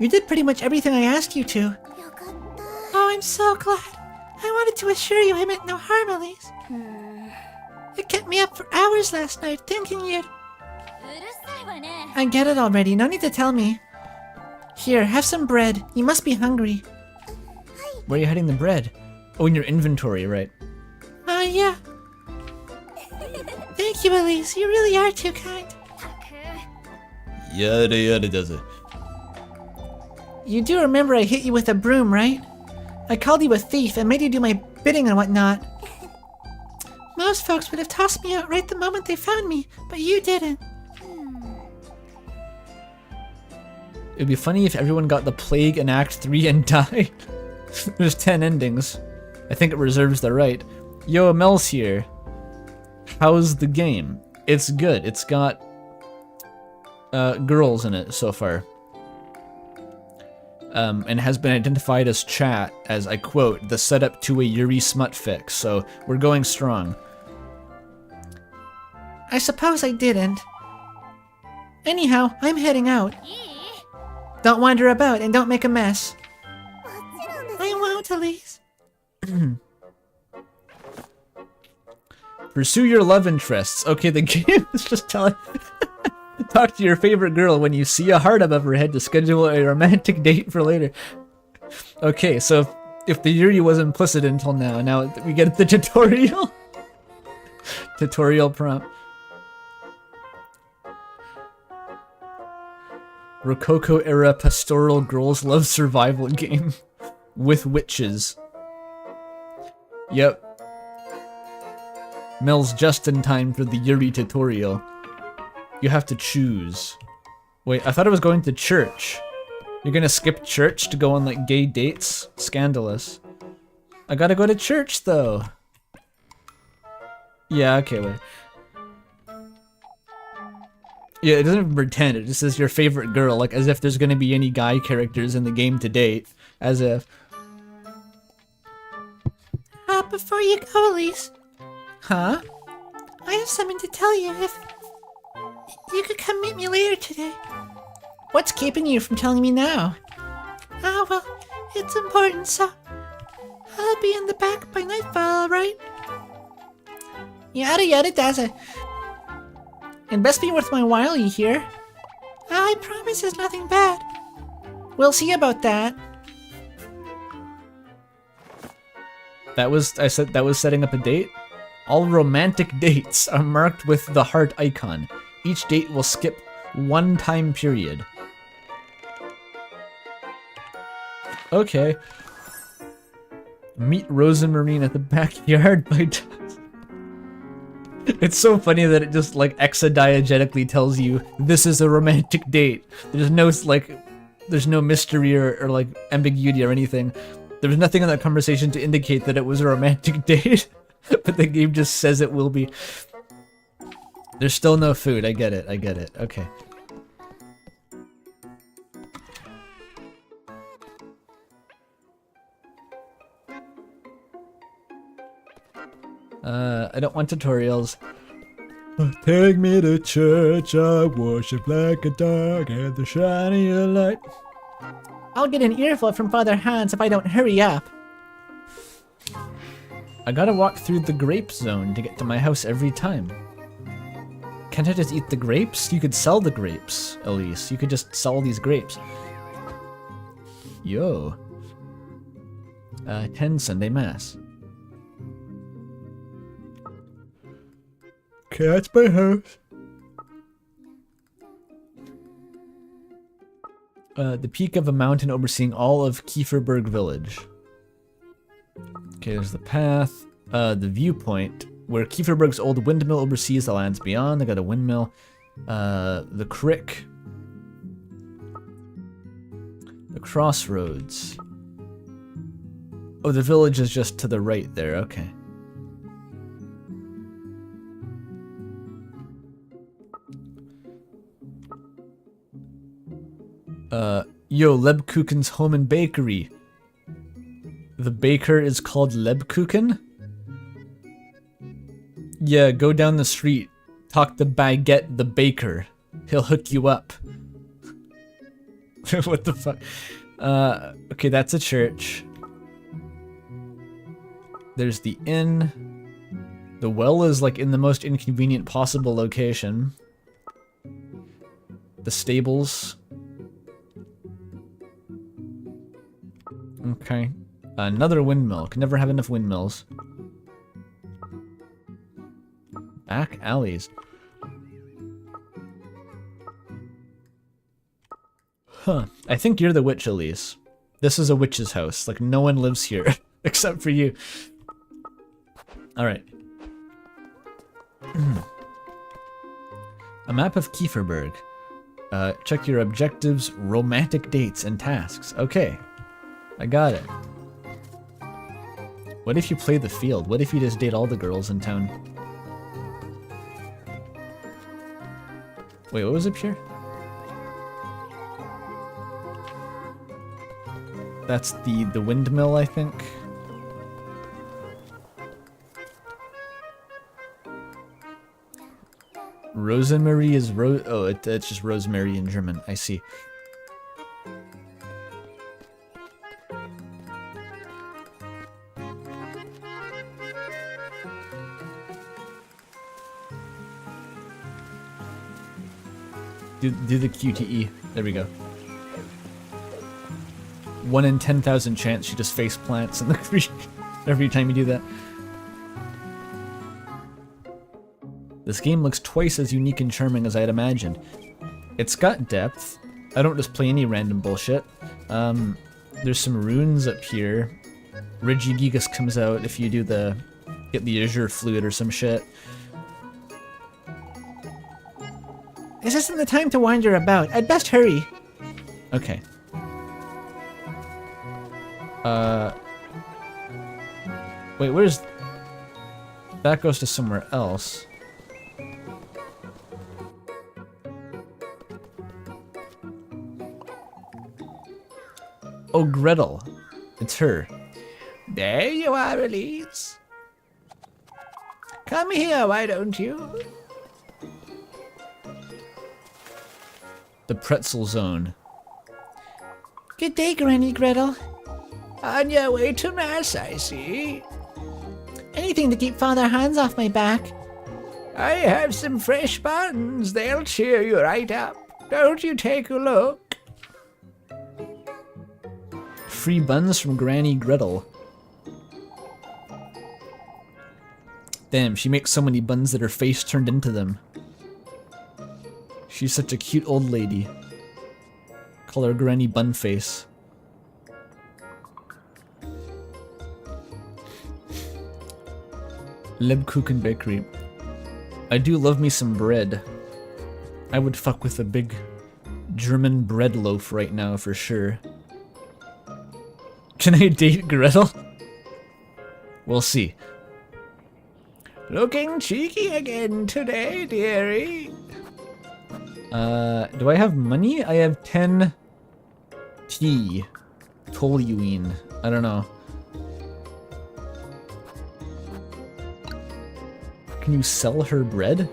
You did pretty much everything I asked you to. Oh, I'm so glad. I wanted to assure you I meant no harm, Elise. It kept me up for hours last night thinking you'd... I get it already, no need to tell me. Here, have some bread. You must be hungry. Where are you hiding the bread? Oh, in your inventory, right? Yeah. Thank you, Elise. You really are too kind. Yada yada does it. You do remember I hit you with a broom, right? I called you a thief and made you do my bidding and whatnot. Most folks would have tossed me out right the moment they found me, but you didn't. It'd be funny if everyone got the plague in Act 3 and died. There's 10 endings. I think it reserves the right. Yo, Mel's here. How's the game? It's good. It's got girls in it so far. And has been identified as chat as, I quote, the setup to a Yuri smut fix, so we're going strong. I suppose I didn't. Anyhow, I'm heading out. Don't wander about and don't make a mess. I won't, Elise. Pursue your love interests. Okay, the game is just telling... Talk to your favorite girl when you see a heart above her head to schedule a romantic date for later. Okay, so if the Yuri was implicit until now we get the tutorial. Tutorial prompt. Rococo era pastoral girls love survival game with witches. Yep. Mel's just in time for the Yuri tutorial. You have to choose. Wait, I thought I was going to church. You're gonna skip church to go on like gay dates? Scandalous. I gotta go to church though. Yeah, okay, wait. Yeah, it doesn't even pretend, it just says your favorite girl, like as if there's gonna be any guy characters in the game to date. As if. Before you go, Elise. Huh? I have something to tell you if you could come meet me later today. What's keeping you from telling me now? Ah, well, it's important, so I'll be in the back by nightfall, alright? Yada yada daza. It best be worth my while, you hear? I promise it's nothing bad. We'll see about that. I said that was setting up a date? All romantic dates are marked with the heart icon. Each date will skip one time period. Okay. Meet Rose and Marine at the backyard by It's so funny that it just like exadiegetically tells you this is a romantic date. There's no there's no mystery or like ambiguity or anything. There was nothing in that conversation to indicate that it was a romantic date, but the game just says it will be. There's still no food. I get it. Okay. I don't want tutorials. Take me to church, I worship like a dog at the shining light. I'll get an earful from Father Hans if I don't hurry up. I gotta walk through the grape zone to get to my house every time. Can't I just eat the grapes? You could sell the grapes, Elise. You could just sell these grapes. Yo. 10 Sunday Mass. Okay, that's my house. The peak of a mountain overseeing all of Kieferberg Village. Okay, there's the path. The viewpoint, where Kieferberg's old windmill oversees the lands beyond. I got a windmill. The crick. The crossroads. Oh, the village is just to the right there, okay. Yo, Lebkuchen's Home and Bakery. The baker is called Lebkuchen? Yeah, go down the street. Talk to Baguette the baker. He'll hook you up. What the fuck? Okay, that's a church. There's the inn. The well is like in the most inconvenient possible location. The stables. Okay. Another windmill. Can never have enough windmills. Back alleys. Huh. I think you're the witch, Elise. This is a witch's house. Like, no one lives here. Except for you. Alright. A map of Kieferberg. Check your objectives, romantic dates, and tasks. Okay. I got it. What if you play the field? What if you just date all the girls in town? Wait, what was up here? That's the windmill, I think. Rosemarie is oh, it's just Rosemary in German. I see. Do the QTE. There we go. 1 in 10,000 chance she just face plants in the creek every time you do that. This game looks twice as unique and charming as I had imagined. It's got depth. I don't just play any random bullshit. There's some runes up here. Regigigas comes out if you do get the Azure Fluid or some shit. This isn't the time to wander about. I'd best hurry. Okay. Wait, where's... That goes to somewhere else. Oh, Gretel. It's her. There you are, Elise. Come here, why don't you? The pretzel zone. Good day, Granny Gretel. On your way to Mass, I see. Anything to keep Father Hans off my back. I have some fresh buns. They'll cheer you right up. Don't you take a look? Free buns from Granny Gretel. Damn, she makes so many buns that her face turned into them. She's such a cute old lady. Call her Granny Bunface. Lebkuchen Bakery. I do love me some bread. I would fuck with a big German bread loaf right now for sure. Can I date Gretel? We'll see. Looking cheeky again today, dearie. Do I have money? I have 10 T. Toluene. I don't know. Can you sell her bread?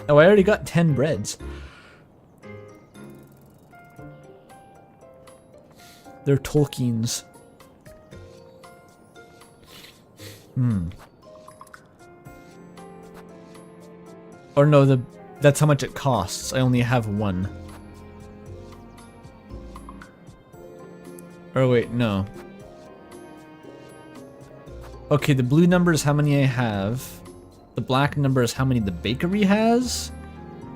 Oh, I already got 10 breads. They're Tolkien's. Or no, that's how much it costs. I only have one. Or wait, no. Okay, the blue number is how many I have. The black number is how many the bakery has.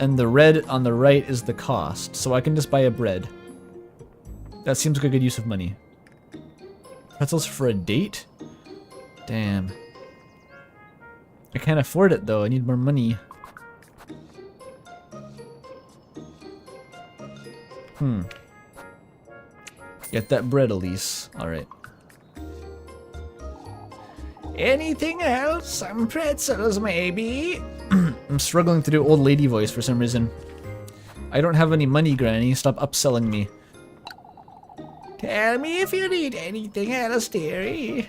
And the red on the right is the cost. So I can just buy a bread. That seems like a good use of money. Pretzels for a date? Damn. I can't afford it though, I need more money. Get that bread, Elise. Alright. Anything else? Some pretzels, maybe? I'm struggling to do old lady voice for some reason. I don't have any money, Granny. Stop upselling me. Tell me if you need anything else, dearie.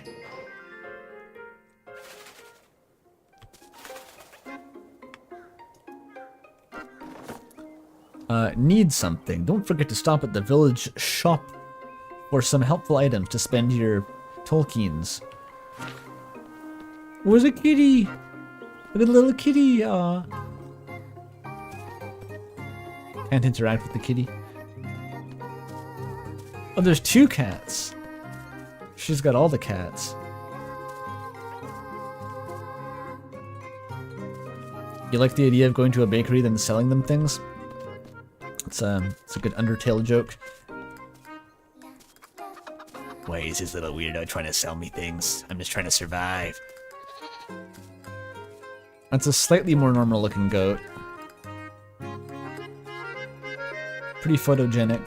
Need something. Don't forget to stop at the village shop for some helpful items to spend your Tolkien's. Where's a kitty? Look at the little kitty. Aw. Can't interact with the kitty. Oh, there's 2 cats. She's got all the cats. You like the idea of going to a bakery then selling them things? It's a good Undertale joke. Why is this little weirdo trying to sell me things? I'm just trying to survive. That's a slightly more normal looking goat. Pretty photogenic.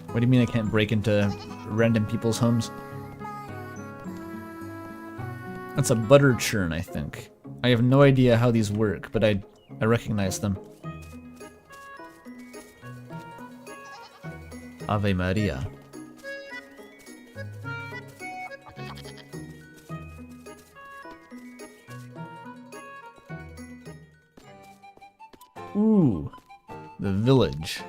What do you mean I can't break into random people's homes? That's a butter churn, I think. I have no idea how these work, but I recognize them. Ave Maria. Ooh, the village.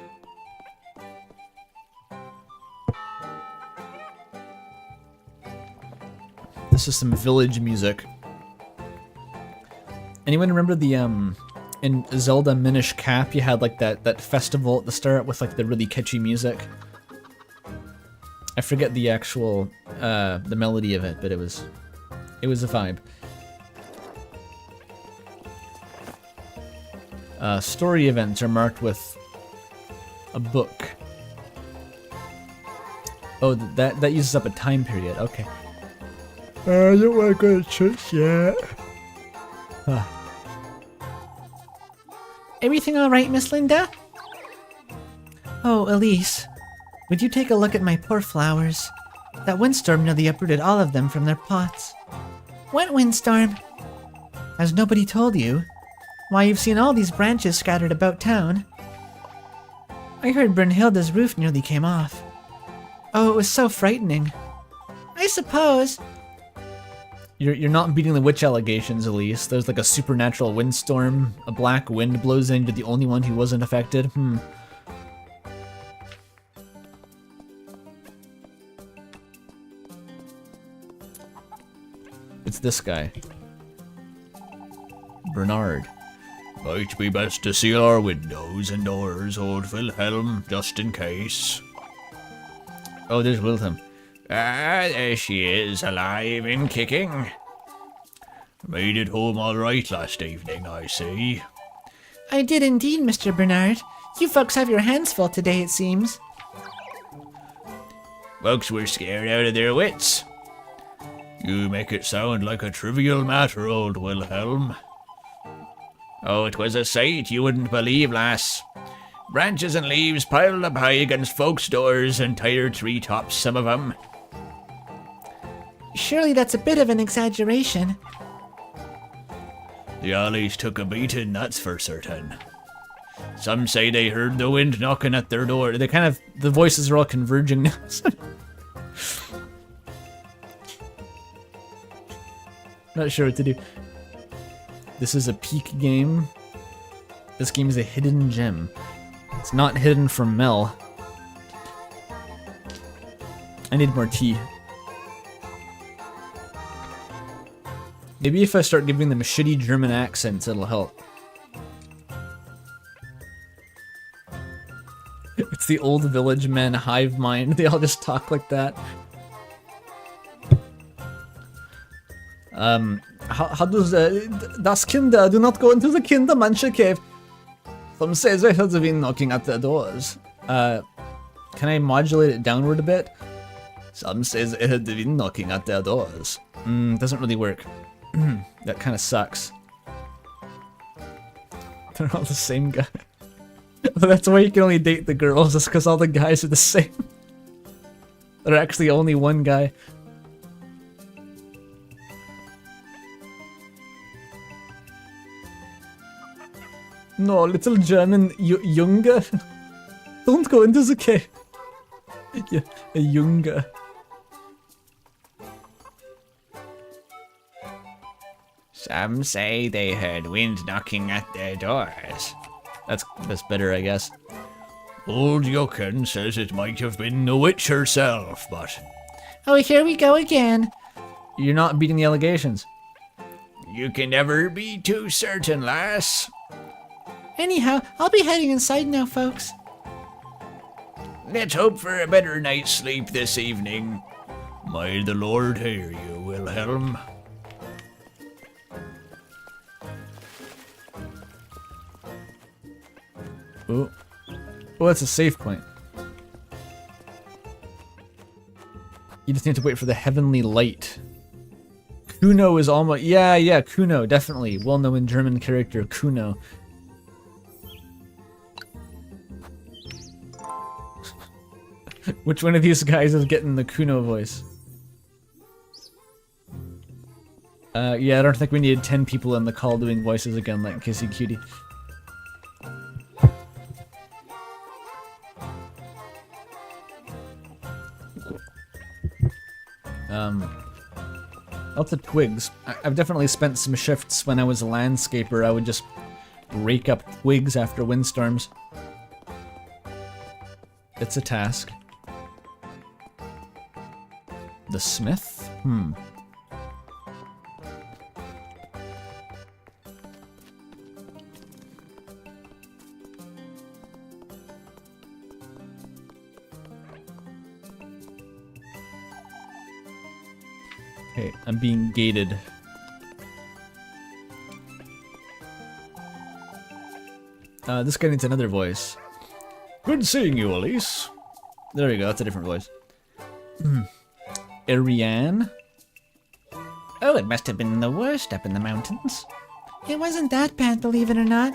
This is some village music. Anyone remember the in Zelda Minish Cap you had like that festival at the start with like the really catchy music? I forget the actual the melody of it, but it was a vibe. Story events are marked with a book. Oh, that uses up a time period. Okay. I don't want to go to church yet. Everything all right, Miss Linda? Oh, Elise, would you take a look at my poor flowers? That windstorm nearly uprooted all of them from their pots. What windstorm? Has nobody told you? Why, you've seen all these branches scattered about town. I heard Brunhilde's roof nearly came off. Oh, it was so frightening. I suppose. You're not beating the witch allegations, Elise. There's like a supernatural windstorm, a black wind blows in, you're the only one who wasn't affected. It's this guy. Bernard. Might be best to seal our windows and doors, old Wilhelm, just in case. Oh, there's Wilhelm. Ah, there she is, alive and kicking. Made it home all right last evening, I see. I did indeed, Mr. Bernard. You folks have your hands full today, it seems. Folks were scared out of their wits. You make it sound like a trivial matter, old Wilhelm. Oh, it was a sight you wouldn't believe, lass. Branches and leaves piled up high against folks' doors, entire treetops, some of 'em. Surely that's a bit of an exaggeration. The alleys took a beating, that's for certain. Some say they heard the wind knocking at their door. The voices are all converging now. Not sure what to do. This is a peak game. This game is a hidden gem. It's not hidden from Mel. I need more tea. Maybe if I start giving them shitty German accents, it'll help. It's the old village men hive mind. They all just talk like that. How does das Kinder do not go into the Kindermansion cave? Some say they have been knocking at their doors. Can I modulate it downward a bit? Some say they have been knocking at their doors. Doesn't really work. That kind of sucks. They're all the same guy. That's why you can only date the girls, just because all the guys are the same. They're actually only one guy. No, little German Junge. Don't go into the cave. Yeah, a Junge. Some say they heard wind knocking at their doors. That's better, I guess. Old Jochen says it might have been the witch herself, but... Oh, here we go again. You're not beating the allegations. You can never be too certain, lass. Anyhow, I'll be heading inside now, folks. Let's hope for a better night's sleep this evening. May the Lord hear you, Wilhelm. Oh, that's a save point. You just need to wait for the heavenly light. Kuno is almost... Yeah, Kuno, definitely. Well-known German character, Kuno. Which one of these guys is getting the Kuno voice? Yeah, I don't think we needed 10 people in the call doing voices again like Kissy Cutie. Lots of twigs. I've definitely spent some shifts when I was a landscaper. I would just rake up twigs after windstorms. It's a task. The smith? Okay, I'm being gated. This guy needs another voice. Good seeing you, Elise. There we go, that's a different voice. Ariane? Oh, it must have been the worst up in the mountains. It wasn't that bad, believe it or not.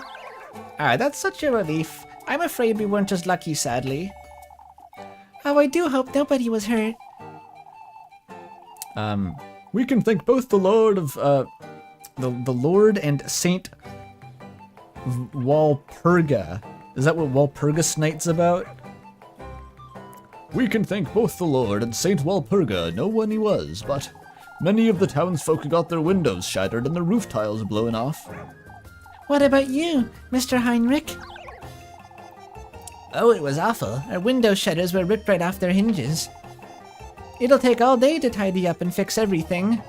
Ah, that's such a relief. I'm afraid we weren't as lucky, sadly. Oh, I do hope nobody was hurt. We can thank both the Lord of, the Lord and Saint Walpurga. Is that what Walpurgis Night's about? We can thank both the Lord and Saint Walpurga, know when he was, but many of the townsfolk got their windows shattered and their roof tiles blown off. What about you, Mr. Heinrich? Oh, it was awful. Our window shutters were ripped right off their hinges. It'll take all day to tidy up and fix everything.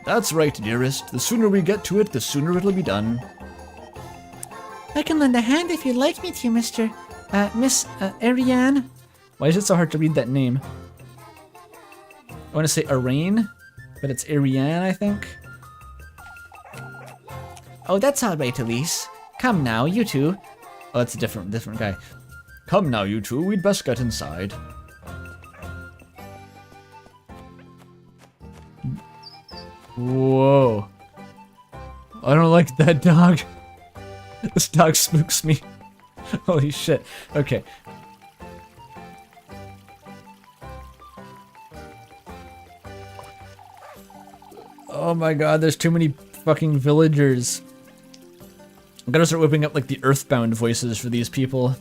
That's right, dearest. The sooner we get to it, the sooner it'll be done. I can lend a hand if you'd like me to, Miss Ariane. Why is it so hard to read that name? I want to say Araine, but it's Ariane, I think. Oh, that's all right, Elise. Come now, you two. Oh, that's a different guy. Come now, you two. We'd best get inside. Whoa. I don't like that dog. This dog spooks me. Holy shit. Okay. Oh my god, there's too many fucking villagers. I'm gonna start whipping up like the Earthbound voices for these people.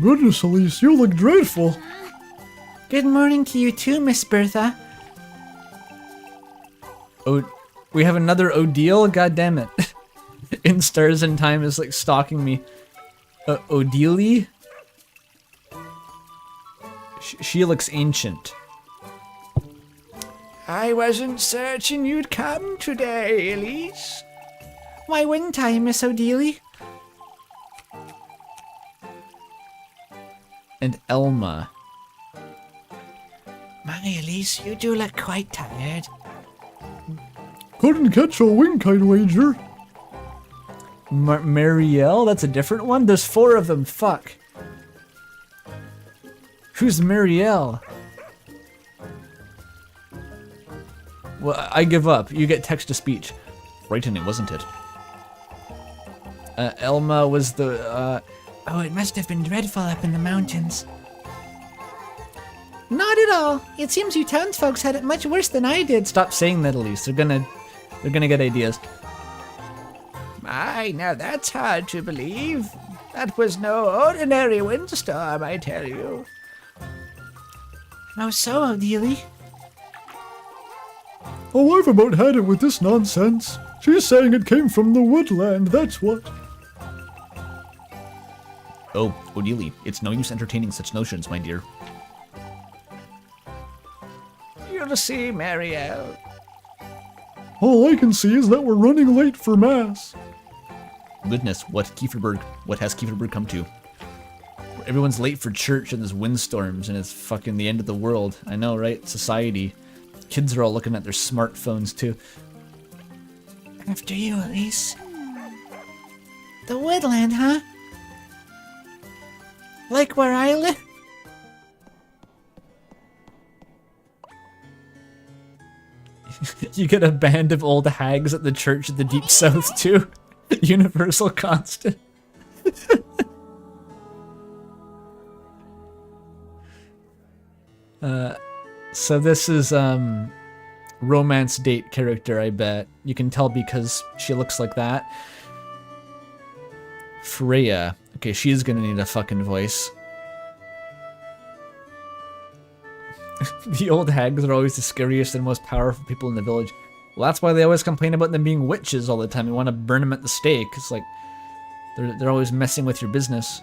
Goodness, Elise, you look dreadful. Good morning to you too, Miss Bertha. Oh, we have another Odile? God damn it. In Stars in Time is like stalking me. Odile? She looks ancient. I wasn't certain you'd come today, Elise. Why wouldn't I, Miss Odile? And Elma. My Elise, you do look quite tired. Couldn't catch a wink, I'd wager. Marielle? That's a different one? There's 4 of them, fuck. Who's Marielle? Well, I give up. You get text-to-speech. Frightening, wasn't it? Elma was the, Oh, it must have been dreadful up in the mountains. Not at all. It seems you townsfolk had it much worse than I did. Stop saying that, Elise. They're gonna get ideas. My, now that's hard to believe. That was no ordinary windstorm, I tell you. How so, Odile? Oh, I've about had it with this nonsense. She's saying it came from the woodland, that's what. Oh, Odile, it's no use entertaining such notions, my dear. You'll see, Marielle. All I can see is that we're running late for Mass. Goodness, what has Kieferberg come to? Everyone's late for church and there's windstorms and it's fucking the end of the world. I know, right? Society. Kids are all looking at their smartphones too. After you, Elise. The woodland, huh? Like where I live? You get a band of old hags at the church of the Deep South too. Universal constant. So this is romance date character, I bet. You can tell because she looks like that. Freya. Okay, she's gonna need a fucking voice. The old hags are always the scariest and most powerful people in the village. Well, that's why they always complain about them being witches all the time. You want to burn them at the stake. It's like they're always messing with your business.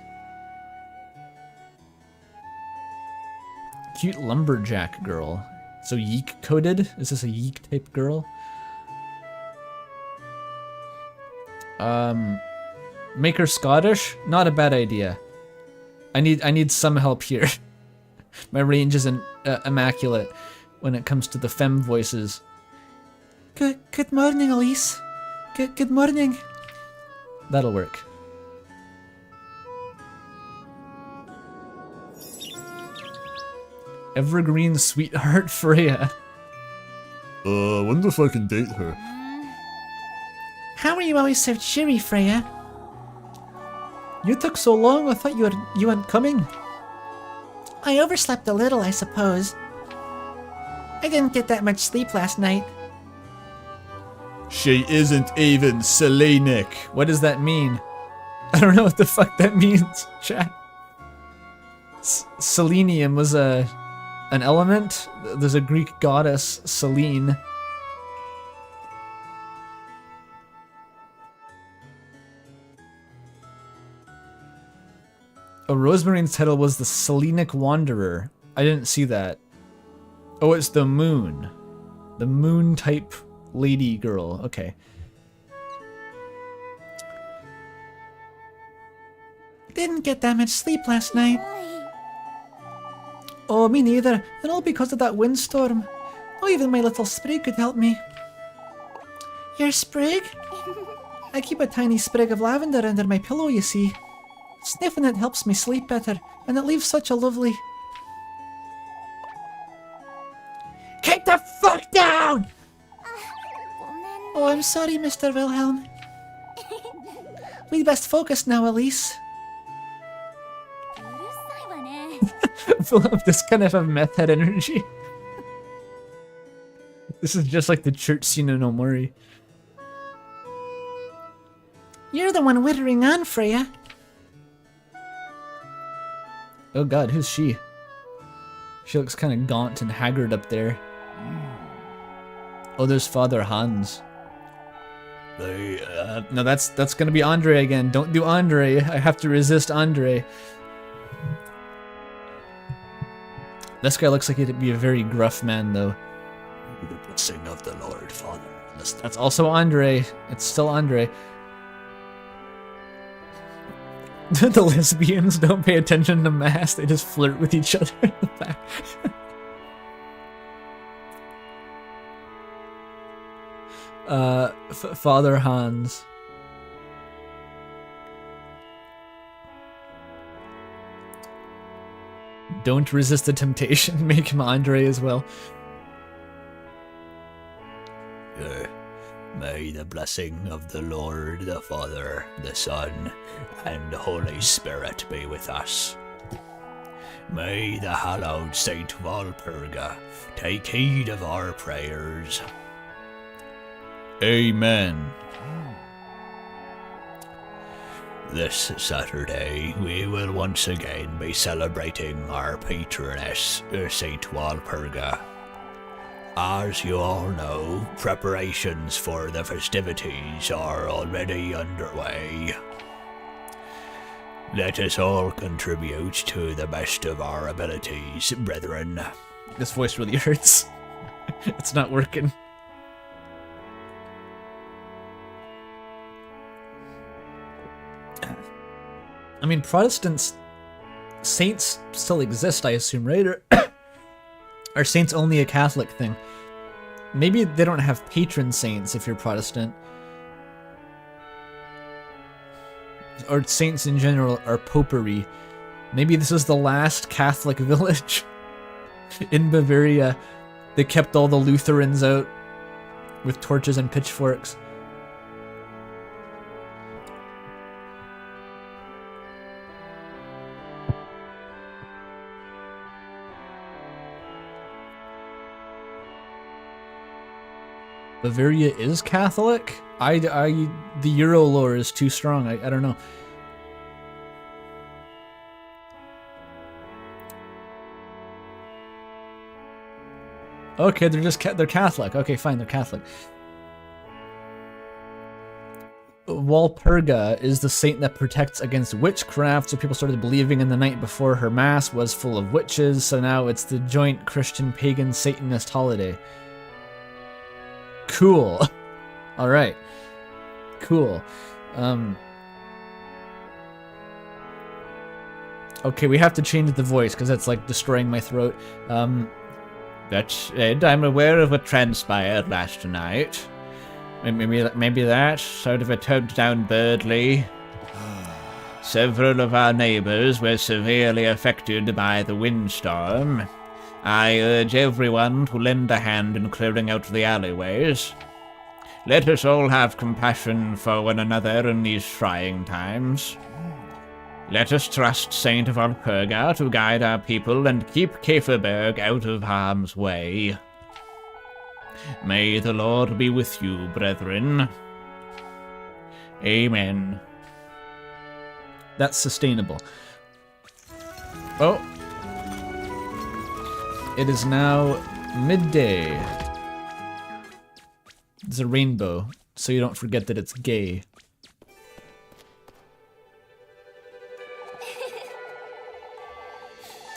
Cute lumberjack girl. So yeek coded? Is this a yeek type girl? Make her Scottish? Not a bad idea. I need some help here. My range isn't immaculate when it comes to the femme voices. Good morning, Elise. Good morning. That'll work. Evergreen sweetheart Freya. I wonder if I can date her. How are you always so cheery, Freya? You took so long, I thought you weren't coming. I overslept a little, I suppose. I didn't get that much sleep last night. She isn't even Selenic. What does that mean? I don't know what the fuck that means, chat. Selenium was an element? There's a Greek goddess, Selene. Oh, Rosemarine's title was the Selenic Wanderer. I didn't see that. Oh, it's the moon. The moon type lady girl. Okay. Didn't get that much sleep last night. Oh, me neither. And all because of that windstorm. Oh, even my little sprig could help me. Your sprig? I keep a tiny sprig of lavender under my pillow, you see. Sniffing it helps me sleep better, and it leaves such a lovely... Keep the fuck down! Oh, I'm sorry, Mr. Wilhelm. We'd best focus now, Elise. This kind of have meth head energy. This is just like the church scene in Omori. You're the one wittering on, Freya. Oh god, who's she? She looks kind of gaunt and haggard up there. Oh, there's Father Hans. No, that's gonna be Andre again. Don't do Andre. I have to resist Andre. This guy looks like he'd be a very gruff man, though. The blessing of the Lord, Father. That's also Andre. It's still Andre. The lesbians don't pay attention to mass, they just flirt with each other in the back. Father Hans. Don't resist the temptation, make him Andre as well. May the blessing of the Lord, the Father, the Son, and the Holy Spirit be with us. May the hallowed Saint Walpurga take heed of our prayers. Amen. This Saturday, we will once again be celebrating our patroness, Saint Walpurga. As you all know, preparations for the festivities are already underway. Let us all contribute to the best of our abilities, brethren. This voice really hurts. It's not working. I mean, Protestants, saints still exist, I assume, right? Or are saints only a Catholic thing? Maybe they don't have patron saints if you're Protestant. Or saints in general are popery. Maybe this is the last Catholic village in Bavaria. They kept all the Lutherans out with torches and pitchforks. Bavaria is Catholic? The Euro lore is too strong. I don't know. Okay, they're Catholic. Okay, fine, they're Catholic. Walpurga is the saint that protects against witchcraft, so people started believing in the night before her mass was full of witches, so now it's the joint Christian pagan Satanist holiday. Cool. Alright. Cool. Okay, we have to change the voice because that's like destroying my throat. That said, I'm aware of what transpired last night. Maybe that sort of a toned down Birdley. Several of our neighbors were severely affected by the windstorm. I urge everyone to lend a hand in clearing out the alleyways. Let us all have compassion for one another in these trying times. Let us trust Saint Valpurga to guide our people and keep Kaferberg out of harm's way. May the Lord be with you, brethren. Amen. That's sustainable. Oh. It is now midday. There's a rainbow, so you don't forget that it's gay.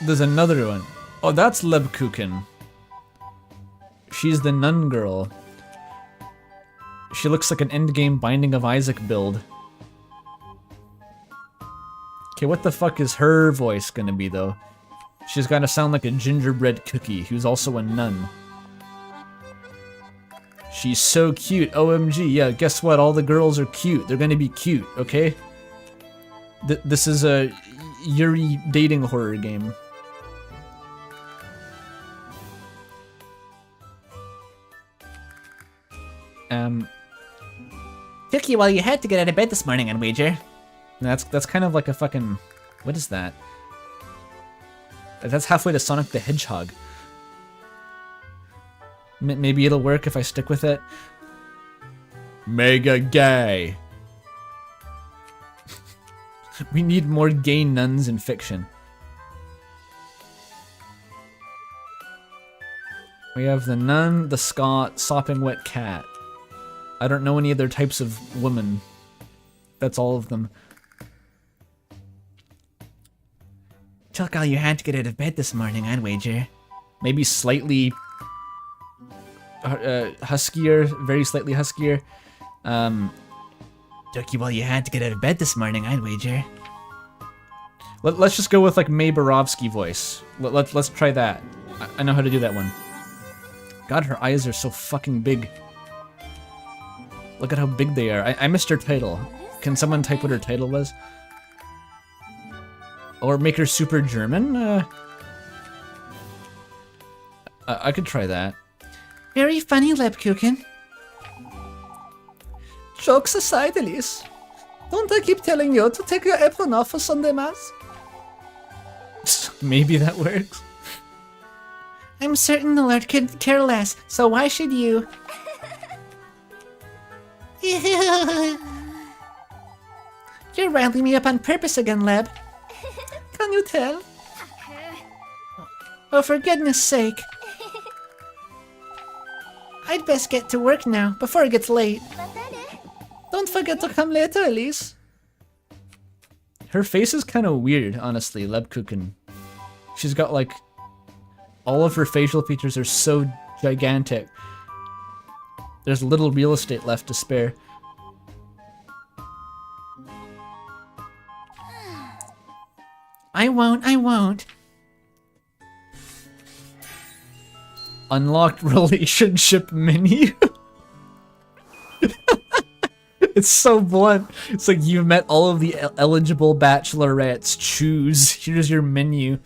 There's another one. Oh, that's Lebkuchen. She's the nun girl. She looks like an endgame Binding of Isaac build. Okay, what the fuck is her voice gonna be, though? She's gotta sound like a gingerbread cookie, who's also a nun. She's so cute, OMG. Yeah, guess what? All the girls are cute. They're gonna be cute, okay? This is a Yuri dating horror game. Took you while you had to get out of bed this morning, I'd wager. That's kind of like a fucking... What is that? That's halfway to Sonic the Hedgehog. Maybe it'll work if I stick with it. Mega gay. We need more gay nuns in fiction. We have the nun, the Scot, sopping wet cat. I don't know any other types of woman. That's all of them. Took all you had to get out of bed this morning, I'd wager. Maybe slightly huskier, very slightly huskier. Took you while you had to get out of bed this morning, I'd wager. Let's just go with like May Borowski voice. Let's try that. I know how to do that one. God, her eyes are so fucking big. Look at how big they are. I missed her title. Can someone type what her title was? Or make her super German? I could try that. Very funny, Lebkuchen. Jokes aside, Elise. Don't I keep telling you to take your apron off for Sunday Mass? Maybe that works. I'm certain the Lord could care less, so why should you? You're riling me up on purpose again, Leb. Can you tell? Oh, for goodness sake. I'd best get to work now, before it gets late. Don't forget to come later, Elise. Her face is kind of weird, honestly, Lebkuchen. She's got like... All of her facial features are so gigantic. There's little real estate left to spare. I won't. Unlocked relationship menu. It's so blunt. It's like you've met all of the eligible bachelorettes. Choose. Here's your menu.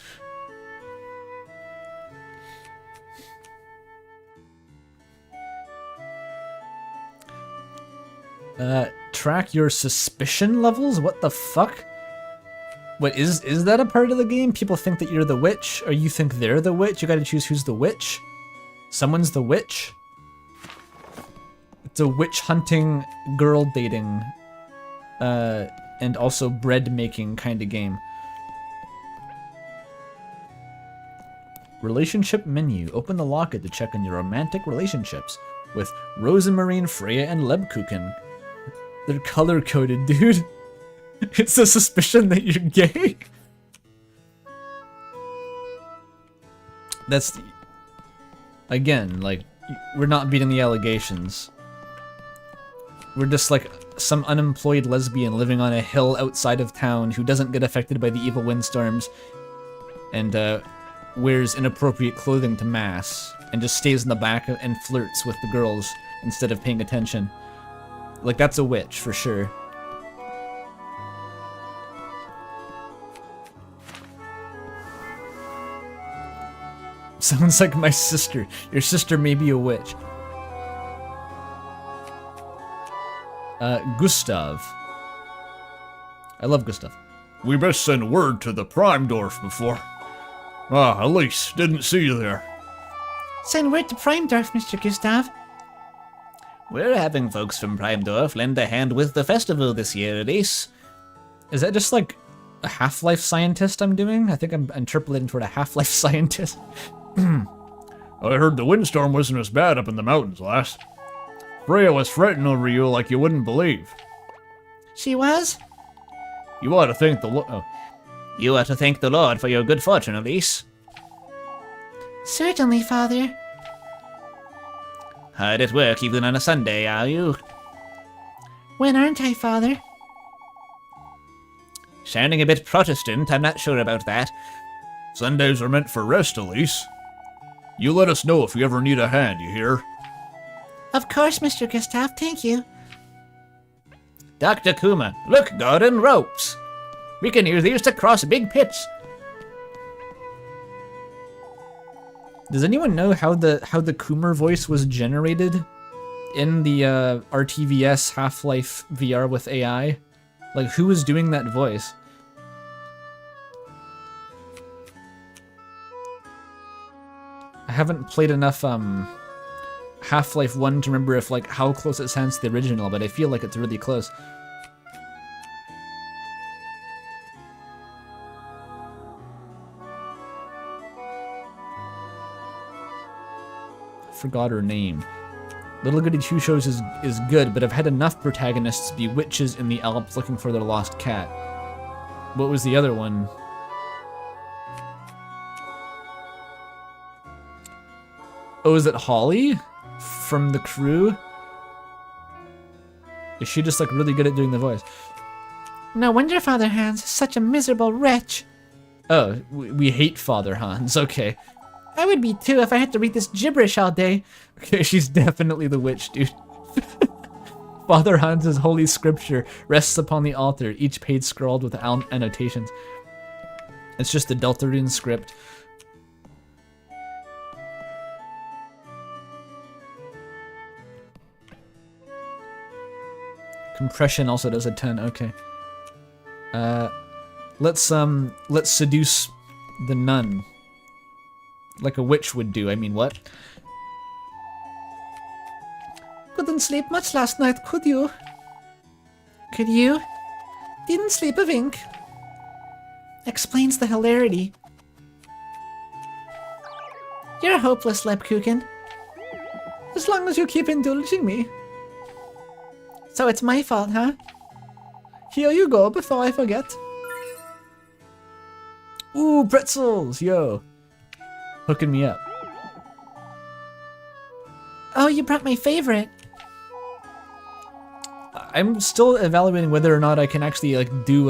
Track your suspicion levels? What the fuck? What, is that a part of the game? People think that you're the witch, or you think they're the witch? You gotta choose who's the witch? Someone's the witch? It's a witch hunting, girl dating, and also bread making kind of game. Relationship menu. Open the locket to check on your romantic relationships with Rosamarine, Freya, and Lebkuchen. They're color-coded, dude. It's a suspicion that you're gay. That's... Again, like, we're not beating the allegations. We're just like, some unemployed lesbian living on a hill outside of town who doesn't get affected by the evil windstorms and wears inappropriate clothing to mass and just stays in the back and flirts with the girls instead of paying attention. Like, that's a witch for sure. Sounds like my sister. Your sister may be a witch. Gustav. I love Gustav. We best send word to the Prime Dwarf before. Ah, Elise, didn't see you there. Send word to Primedorf, Mr. Gustav. We're having folks from Primedorf lend a hand with the festival this year, Elise. Is that just like a Half-Life scientist I'm doing? I think I'm interpolating toward a Half-Life scientist. I heard the windstorm wasn't as bad up in the mountains, lass. Freya was fretting over you like you wouldn't believe. She was? You ought to thank the Lord. Oh. You ought to thank the Lord for your good fortune, Elise. Certainly, Father. Hard at work even on a Sunday, are you? When aren't I, Father? Sounding a bit Protestant, I'm not sure about that. Sundays are meant for rest, Elise. You let us know if you ever need a hand, you hear? Of course, Mr. Gustav, thank you. Dr. Kuma, look, garden ropes. We can use these to cross big pits. Does anyone know how the Coomer voice was generated in the RTVS Half-Life VR with AI? Like, who was doing that voice? I haven't played enough Half-Life 1 to remember if like how close it sounds to the original, but I feel like it's really close. Forgot her name. Little Goody Two-Shows is good, but I've had enough protagonists be witches in the Alps looking for their lost cat. What was the other one? Oh, is it Holly? From The Crew? Is she just like really good at doing the voice? No wonder Father Hans is such a miserable wretch. Oh, we hate Father Hans, okay. I would be too if I had to read this gibberish all day. Okay, she's definitely the witch, dude. Father Hans's holy scripture rests upon the altar, each page scrawled with annotations. It's just the Deltarune script. Compression also does a 10, okay. Let's seduce the nun. Like a witch would do, I mean, what? Couldn't sleep much last night, could you? Could you? Didn't sleep a wink. Explains the hilarity. You're hopeless, Lebkuchen. As long as you keep indulging me. So it's my fault, huh? Here you go before I forget. Ooh, pretzels, yo. Hooking me up. Oh, you brought my favorite. I'm still evaluating whether or not I can actually like do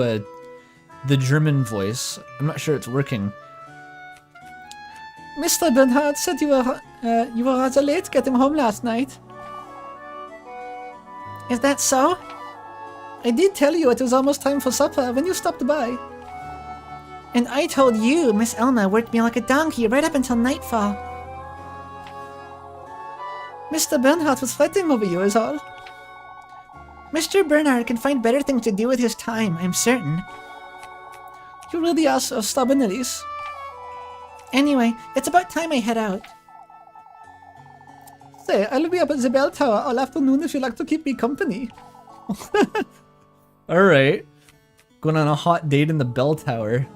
the German voice. I'm not sure it's working. Mr. Bernhard said you were rather late getting home last night. Is that so? I did tell you it was almost time for supper when you stopped by. And I told you Miss Elma worked me like a donkey right up until nightfall. Mr. Bernhard was fretting over you is all. Mr. Bernhard can find better things to do with his time, I'm certain. You really are so stubborn, Elise. Anyway, it's about time I head out. Say, I'll be up at the bell tower all afternoon if you'd like to keep me company. Alright. Going on a hot date in the bell tower.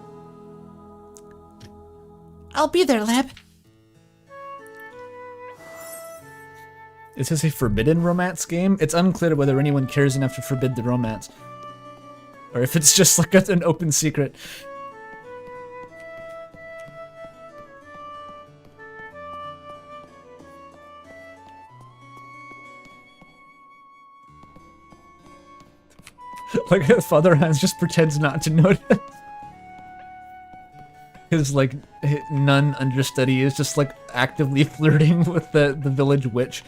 I'll be there, Leb. Is this a forbidden romance game? It's unclear whether anyone cares enough to forbid the romance. Or if it's just like an open secret. Like, Father Hans just pretends not to notice. His, like, nun understudy is just, like, actively flirting with the village witch.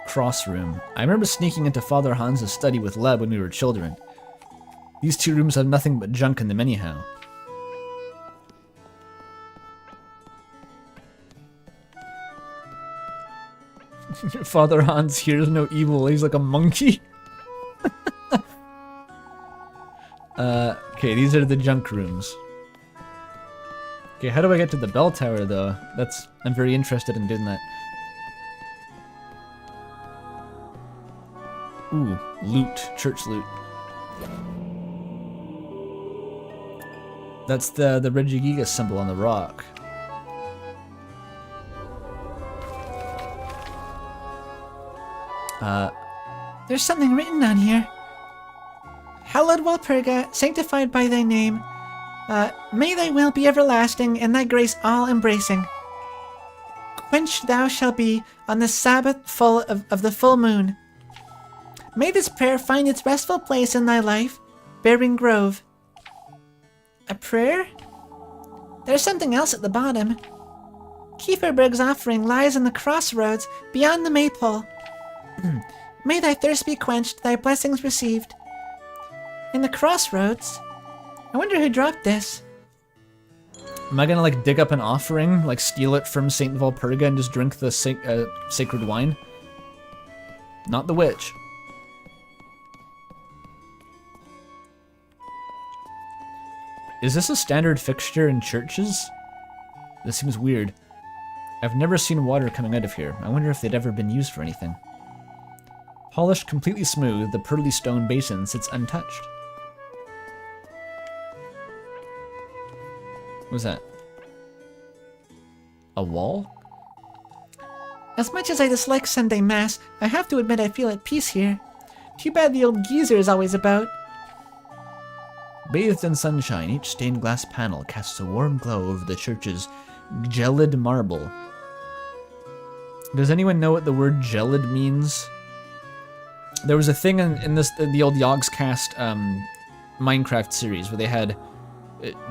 Cross room. I remember sneaking into Father Hans' study with Leb when we were children. These two rooms have nothing but junk in them anyhow. Father Hans hears no evil, he's like a monkey. Okay, these are the junk rooms. Okay, how do I get to the bell tower though? I'm very interested in doing that. Ooh, loot, church loot. That's the Regigigas symbol on the rock. There's something written on here. Hallowed Walpurga, sanctified by thy name. May thy will be everlasting, and thy grace all-embracing. Quenched thou shalt be on the Sabbath full of the full moon. May this prayer find its restful place in thy life, Bearing Grove. A prayer? There's something else at the bottom. Kieferberg's offering lies on the crossroads beyond the maypole. May thy thirst be quenched, thy blessings received. In the crossroads? I wonder who dropped this. Am I gonna like dig up an offering, like steal it from Saint Walpurga and just drink the sacred wine? Not the witch. Is this a standard fixture in churches? This seems weird. I've never seen water coming out of here. I wonder if they'd ever been used for anything. Polished completely smooth, the pearly stone basin sits untouched. What was that? A wall? As much as I dislike Sunday Mass, I have to admit I feel at peace here. Too bad the old geezer is always about. Bathed in sunshine, each stained glass panel casts a warm glow over the church's gelid marble. Does anyone know what the word gelid means? There was a thing in the old Yogscast Minecraft series where they had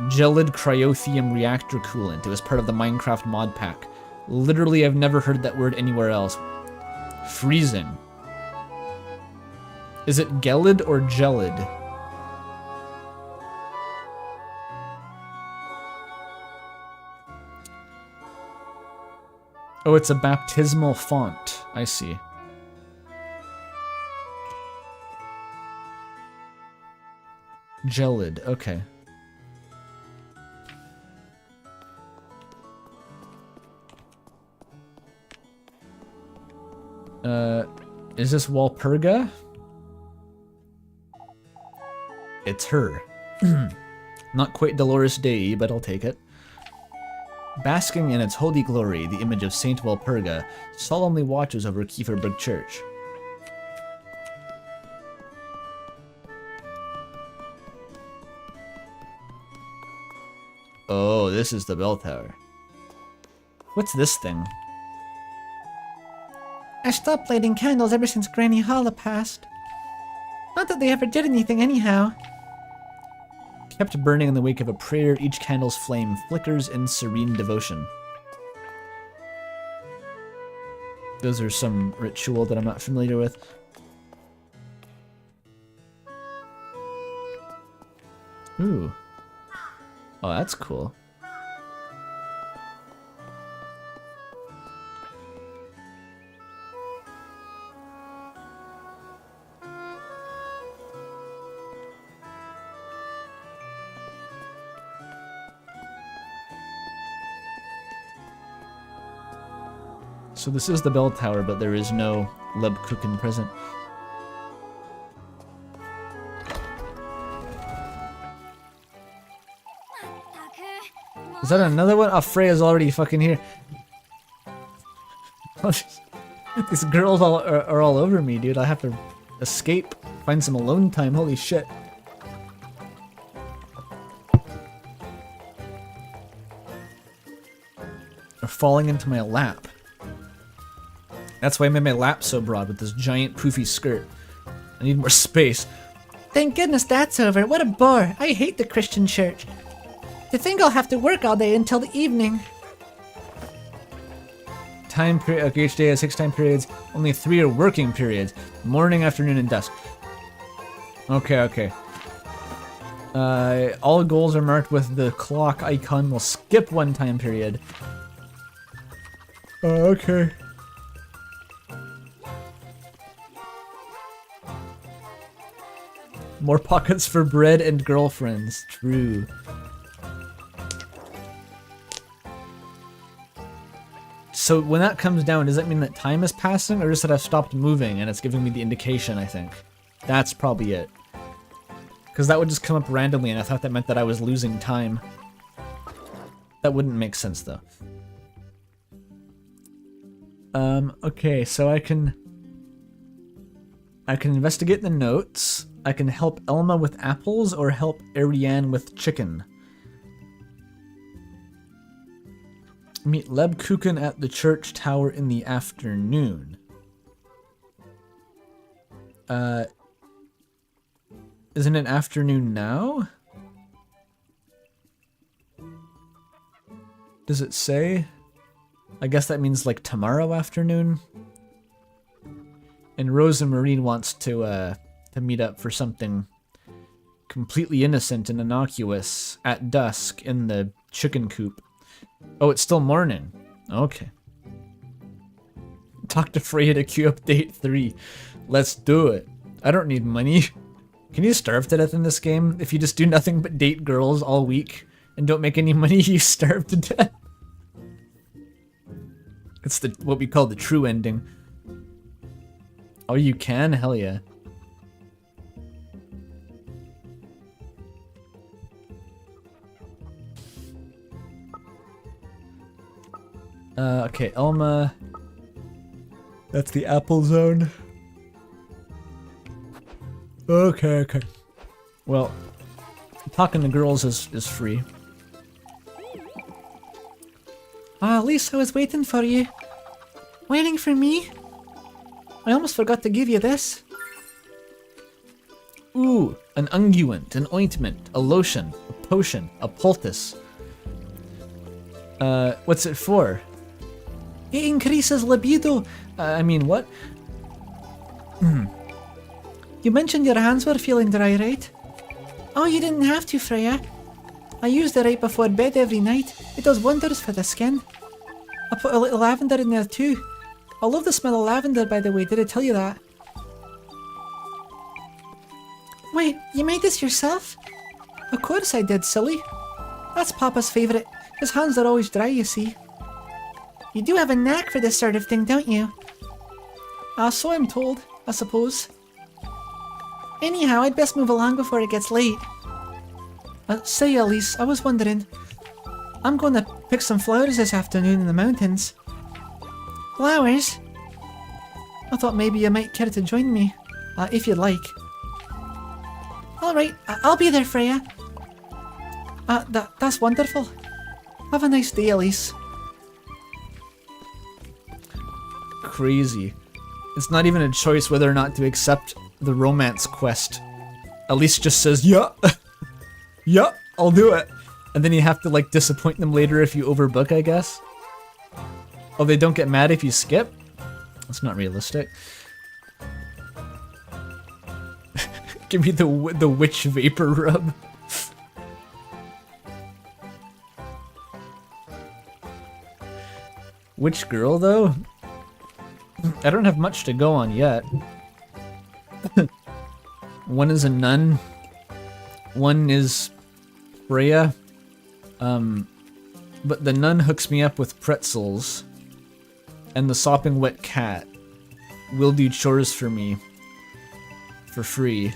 gelid cryothium reactor coolant. It was part of the Minecraft mod pack. Literally, I've never heard that word anywhere else. Freezing. Is it gelid or gelid? Oh, it's a baptismal font. I see. Gelid, okay. Is this Walpurga? It's her. Not quite Dolores Dei, but I'll take it. Basking in its holy glory, the image of Saint Walpurga solemnly watches over Kieferberg Church. Oh, this is the bell tower. What's this thing? I stopped lighting candles ever since Granny Holla passed. Not that they ever did anything anyhow. Kept burning in the wake of a prayer, each candle's flame flickers in serene devotion. Those are some ritual that I'm not familiar with. Ooh. Oh, that's cool. So this is the bell tower, but there is no Lebkuchen present. Is that another one? Oh, Freya's already fucking here. These girls are all over me, dude. I have to escape, find some alone time. Holy shit. They're falling into my lap. That's why I made my lap so broad with this giant poofy skirt. I need more space. Thank goodness that's over. What a bore. I hate the Christian church. To think I'll have to work all day until the evening. Time period. Okay, each day has 6 time periods. Only 3 are working periods. Morning, afternoon, and dusk. Okay, okay. All goals are marked with the clock icon. We'll skip 1 time period. Okay. More pockets for bread and girlfriends. True. So when that comes down, does that mean that time is passing, or just that I've stopped moving and it's giving me the indication, I think? That's probably it. Because that would just come up randomly, and I thought that meant that I was losing time. That wouldn't make sense, though. Okay, so I can investigate the notes. I can help Elma with apples, or help Ariane with chicken. Meet Lebkuchen at the church tower in the afternoon. Isn't it afternoon now? Does it say? I guess that means like tomorrow afternoon. And Rosa Marine wants to meet up for something completely innocent and innocuous at dusk in the chicken coop. Oh, it's still morning. Okay. Talk to Freya to queue up date 3. Let's do it. I don't need money. Can you starve to death in this game? If you just do nothing but date girls all week and don't make any money, you starve to death. It's what we call the true ending. Oh, you can? Hell yeah. Okay, Elma. That's the apple zone. Okay, okay. Well, talking to girls is free. Ah, Lisa, I was waiting for you. Waiting for me? I almost forgot to give you this. Ooh, an unguent, an ointment, a lotion, a potion, a poultice. What's it for? It increases libido. I mean, what? You mentioned your hands were feeling dry, right? Oh, you didn't have to, Freya. I use it right before bed every night. It does wonders for the skin. I put a little lavender in there too. I love the smell of lavender, by the way. Did I tell you that? Wait, you made this yourself? Of course I did, silly. That's Papa's favourite. His hands are always dry, you see. You do have a knack for this sort of thing, don't you? So I'm told, I suppose. Anyhow, I'd best move along before it gets late. Say, Elise, I was wondering. I'm going to pick some flowers this afternoon in the mountains. Flowers? I thought maybe you might care to join me, if you'd like. Alright, I'll be there, Freya. That's wonderful. Have a nice day, Elise. Crazy. It's not even a choice whether or not to accept the romance quest. Elise just says, yeah, yeah, I'll do it. And then you have to like disappoint them later if you overbook, I guess. Oh, they don't get mad if you skip? That's not realistic. Give me the witch vapor rub. Which girl, though? I don't have much to go on yet. One is a nun. One is Freya. But the nun hooks me up with pretzels. And the sopping wet cat will do chores for me. For free.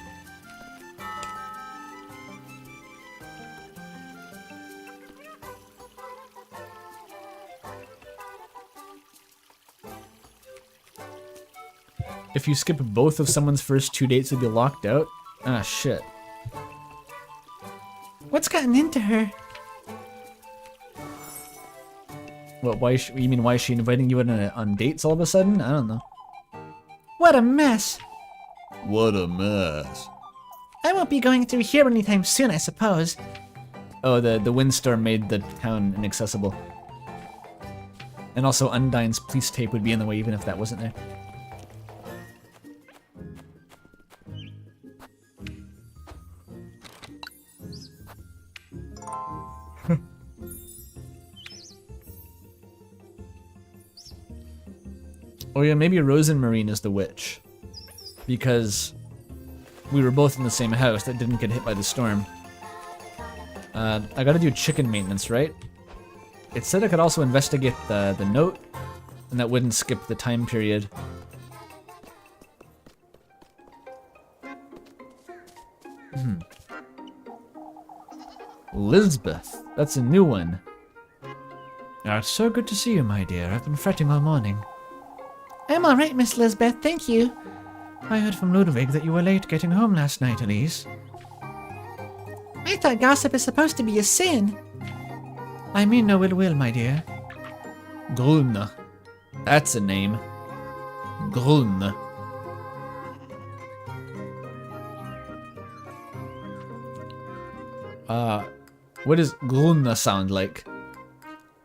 If you skip both of someone's first 2 dates, you'll be locked out? Ah, shit. What's gotten into her? What? Why? You mean why is she inviting you on dates all of a sudden? I don't know. What a mess. What a mess. I won't be going through here anytime soon, I suppose. Oh, the windstorm made the town inaccessible. And also Undyne's police tape would be in the way even if that wasn't there. Oh yeah, maybe Rosenmarine is the witch. Because we were both in the same house that didn't get hit by the storm. I gotta do chicken maintenance, right? It said I could also investigate the note, and that wouldn't skip the time period. Lisbeth, that's a new one. It's so good to see you, my dear. I've been fretting all morning. I'm alright, Miss Lisbeth, thank you. I heard from Ludwig that you were late getting home last night, Elise. I thought gossip is supposed to be a sin. I mean no ill will, my dear. Grun. That's a name. Grun. What does Grun sound like?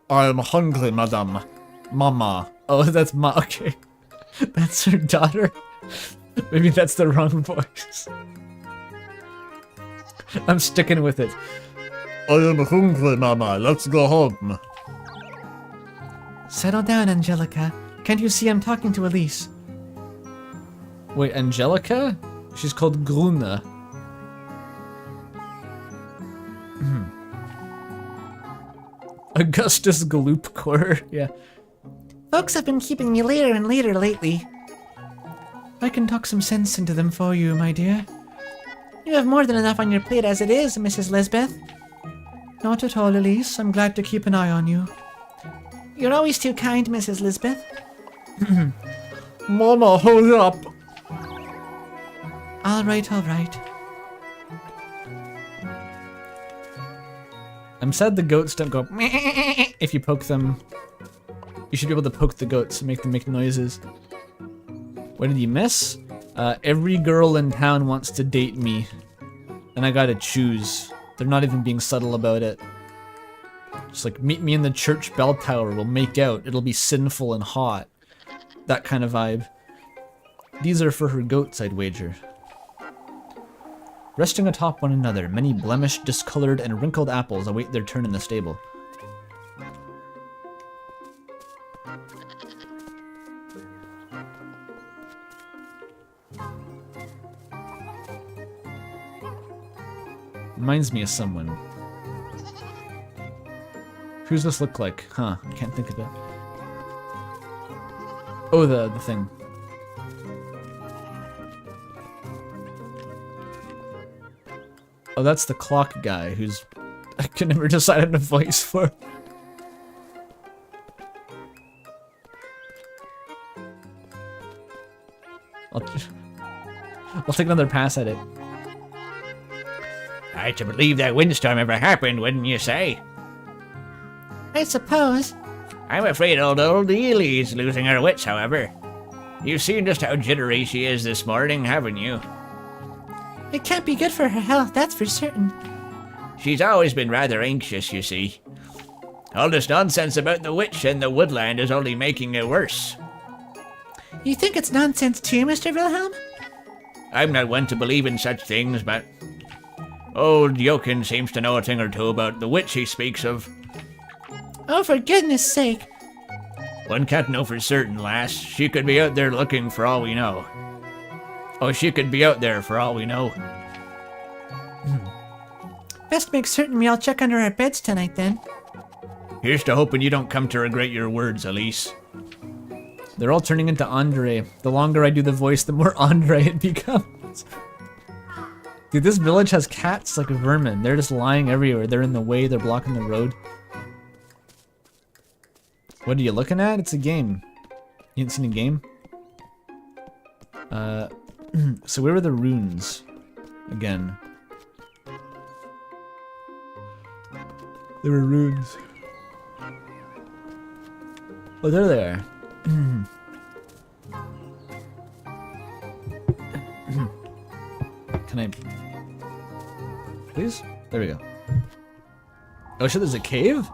I'm hungry, madame. Mama. Oh, that's Ma. Okay. That's her daughter. Maybe that's the wrong voice. I'm sticking with it. I am hungry, Mama. Let's go home. Settle down, Angelica. Can't you see I'm talking to Elise? Wait, Angelica? She's called Gruna. Augustus Gloopcore. Yeah. Folks have been keeping me later and later lately. I can talk some sense into them for you, my dear. You have more than enough on your plate as it is, Mrs. Lisbeth. Not at all, Elise. I'm glad to keep an eye on you. You're always too kind, Mrs. Lisbeth. Mama, hold up. All right, all right. I'm sad the goats don't go meh if you poke them. You should be able to poke the goats and make them make noises. What did you miss? Every girl in town wants to date me. And I gotta choose. They're not even being subtle about it. Just like, meet me in the church bell tower, we'll make out. It'll be sinful and hot. That kind of vibe. These are for her goats, I'd wager. Resting atop one another, many blemished, discolored, and wrinkled apples await their turn in the stable. Reminds me of someone. Who's this look like? Huh, I can't think of it. Oh, the thing. Oh, that's the clock guy who's... I can never decide on a voice for. I'll take another pass at it. Hard to believe that windstorm ever happened, wouldn't you say? I suppose. I'm afraid old Ely's losing her wits, however. You've seen just how jittery she is this morning, haven't you? It can't be good for her health, that's for certain. She's always been rather anxious, you see. All this nonsense about the witch and the woodland is only making it worse. You think it's nonsense too, Mr. Wilhelm? I'm not one to believe in such things, but old Jochen seems to know a thing or two about the witch he speaks of. Oh, for goodness sake. One can't know for certain, lass. She could be out there looking for all we know. Oh, she could be out there for all we know. Best make certain we all check under our beds tonight, then. Here's to hoping you don't come to regret your words, Elise. They're all turning into Andre. The longer I do the voice, the more Andre it becomes. Dude, this village has cats like vermin. They're just lying everywhere. They're in the way. They're blocking the road. What are you looking at? It's a game. You ain't seen a game? So where were the runes? Again. There were runes. Oh, there they are. Can I... Please? There we go. Oh shit, there's a cave?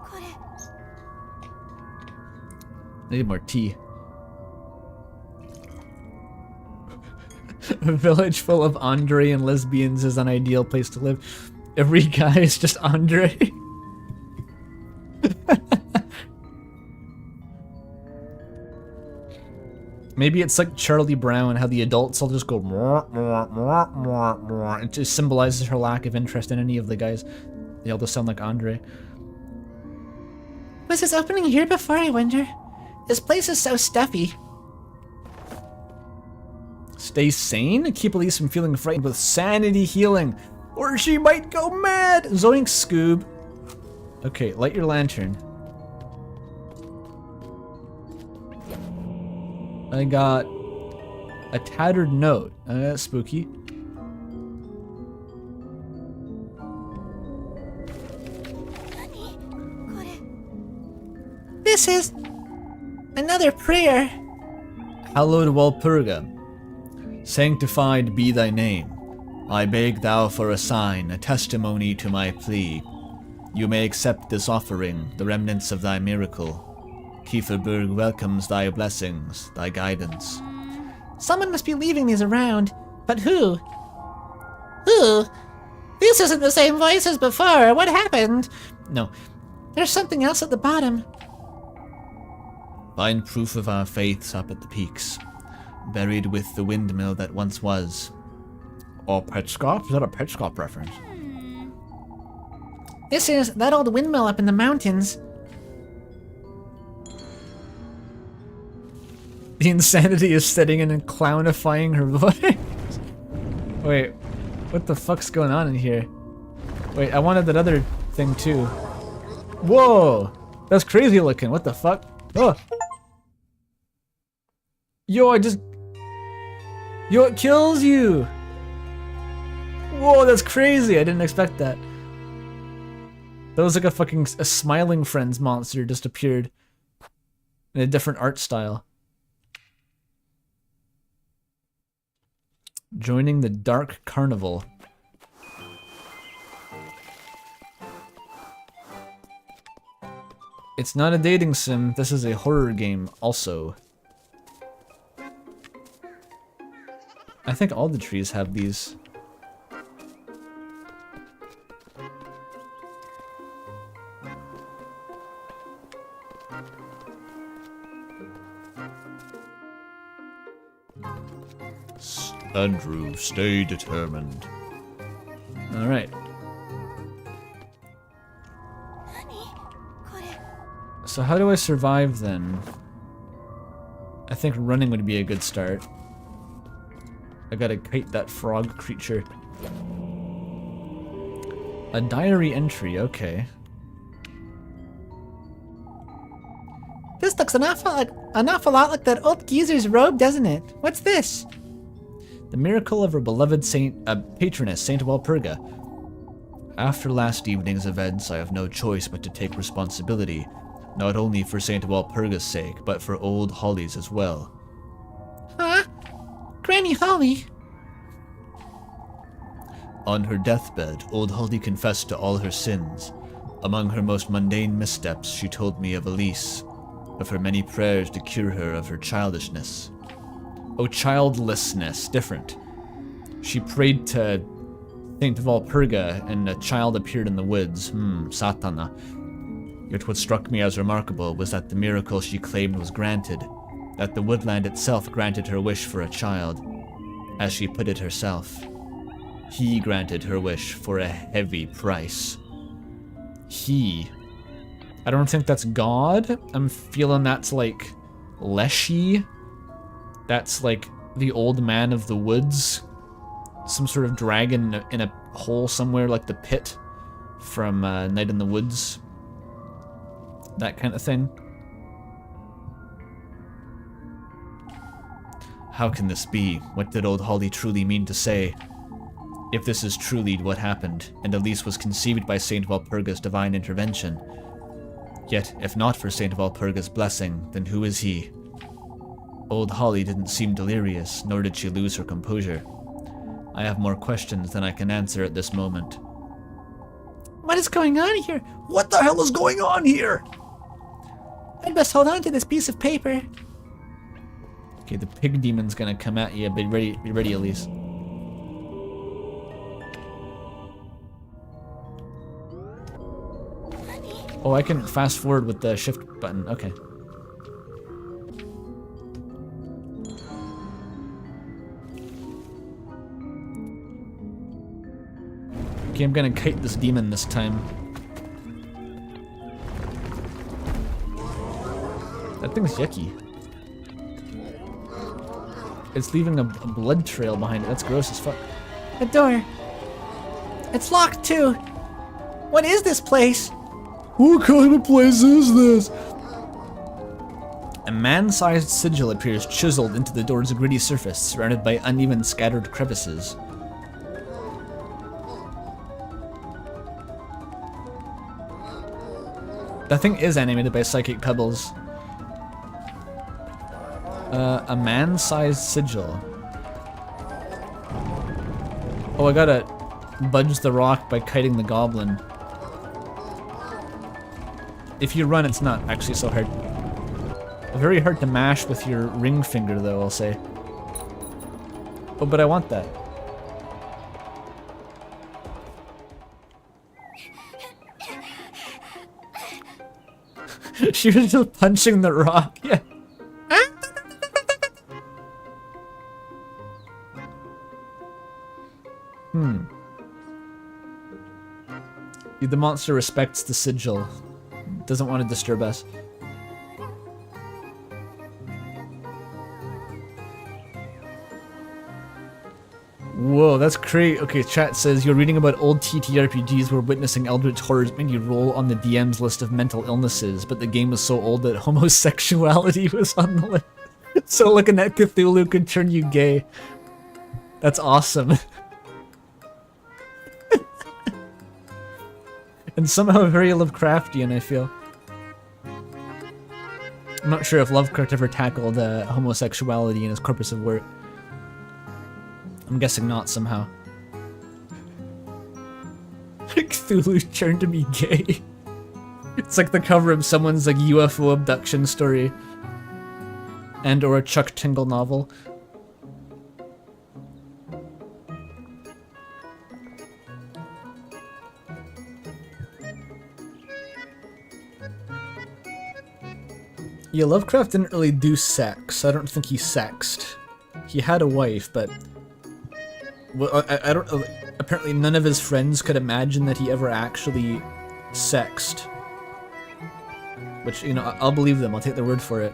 I need more tea. A village full of Andre and lesbians is an ideal place to live. Every guy is just Andre. Maybe it's like Charlie Brown, how the adults all just go it just symbolizes her lack of interest in any of the guys. They all just sound like Andre. Was this opening here before, I wonder? This place is so stuffy. Stay sane? Keep Elise from feeling frightened with sanity healing, or she might go mad! Zoink, Scoob. Okay, light your lantern. I got a tattered note. That's spooky. This is another prayer. Hallowed Walpurga. Sanctified be thy name. I beg thou for a sign, a testimony to my plea. You may accept this offering, the remnants of thy miracle. Kieferberg welcomes thy blessings, thy guidance. Someone must be leaving these around. But who? Who? This isn't the same voice as before. What happened? No. There's something else at the bottom. Find proof of our faiths up at the peaks, buried with the windmill that once was. Or Petskop? Is that a Petskop reference? This is that old windmill up in the mountains. The insanity is setting in and clownifying her voice. Wait, what the fuck's going on in here? Wait, I wanted that other thing too. Whoa! That's crazy looking, what the fuck? Oh! Yo, Yo, it kills you! Whoa, that's crazy! I didn't expect that. That was like a Smiling Friends monster just appeared. In a different art style. Joining the Dark Carnival. It's not a dating sim, this is a horror game also. I think all the trees have these. Andrew, stay determined. Alright. So how do I survive then? I think running would be a good start. I gotta kite that frog creature. A diary entry, okay. This looks an awful lot like that old geezer's robe, doesn't it? What's this? The miracle of her beloved patroness, Saint Walpurga. After last evening's events, I have no choice but to take responsibility, not only for Saint Walpurga's sake, but for old Holly's as well. Huh? Granny Holly? On her deathbed, old Holly confessed to all her sins. Among her most mundane missteps, she told me of Elise, of her many prayers to cure her of her childishness. Oh, childlessness, different. She prayed to Saint Walpurga, and a child appeared in the woods. Satana. Yet what struck me as remarkable was that the miracle she claimed was granted, that the woodland itself granted her wish for a child. As she put it herself, he granted her wish for a heavy price. He. I don't think that's God. I'm feeling that's like Leshy. That's like the old man of the woods. Some sort of dragon in a hole somewhere, like the pit from Night in the Woods. That kind of thing. How can this be? What did old Holly truly mean to say? If this is truly what happened, and Elise was conceived by Saint Walpurga's divine intervention, Yet, if not for Saint Walpurga's blessing, then who is he? Old Holly didn't seem delirious, nor did she lose her composure. I have more questions than I can answer at this moment. What is going on here? What the hell is going on here? I'd best hold on to this piece of paper. Okay, the pig demon's gonna come at you. Be ready, Elise. Oh, I can fast forward with the shift button. Okay. Okay, I'm gonna kite this demon this time. That thing's yucky. It's leaving a blood trail behind it. That's gross as fuck. The door. It's locked too. What is this place? What kind of place is this? A man-sized sigil appears chiseled into the door's gritty surface, surrounded by uneven, scattered crevices. That thing is animated by psychic pebbles. A man-sized sigil. Oh, I gotta budge the rock by kiting the goblin. If you run, it's not actually so hard. Very hard to mash with your ring finger, though, I'll say. Oh, but I want that. She was just punching the rock. Yeah. The monster respects the sigil. Doesn't want to disturb us. Whoa, that's great. Okay, chat says, you're reading about old TTRPGs where witnessing eldritch horrors made you roll on the DM's list of mental illnesses, but the game was so old that homosexuality was on the list. So looking at Cthulhu could turn you gay. That's awesome. And somehow very Lovecraftian, I feel. I'm not sure if Lovecraft ever tackled homosexuality in his corpus of work. I'm guessing not somehow. Cthulhu turned to be gay. It's like the cover of someone's like UFO abduction story. And or a Chuck Tingle novel. Yeah, Lovecraft didn't really do sex. I don't think he sexed. He had a wife, but... Well, I don't... Apparently none of his friends could imagine that he ever actually sexed. Which, you know, I'll believe them. I'll take their word for it.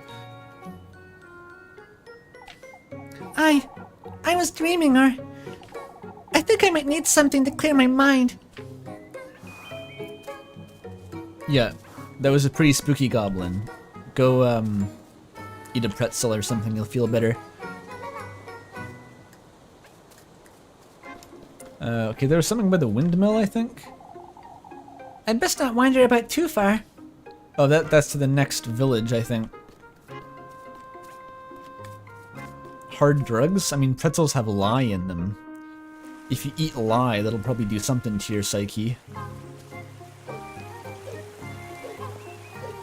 I was dreaming, or... I think I might need something to clear my mind. Yeah, that was a pretty spooky goblin. Go, eat a pretzel or something, you'll feel better. Okay, there was something by the windmill, I think? I'd best not wander about too far. Oh, that's to the next village, I think. Hard drugs? I mean, pretzels have lye in them. If you eat lye, that'll probably do something to your psyche.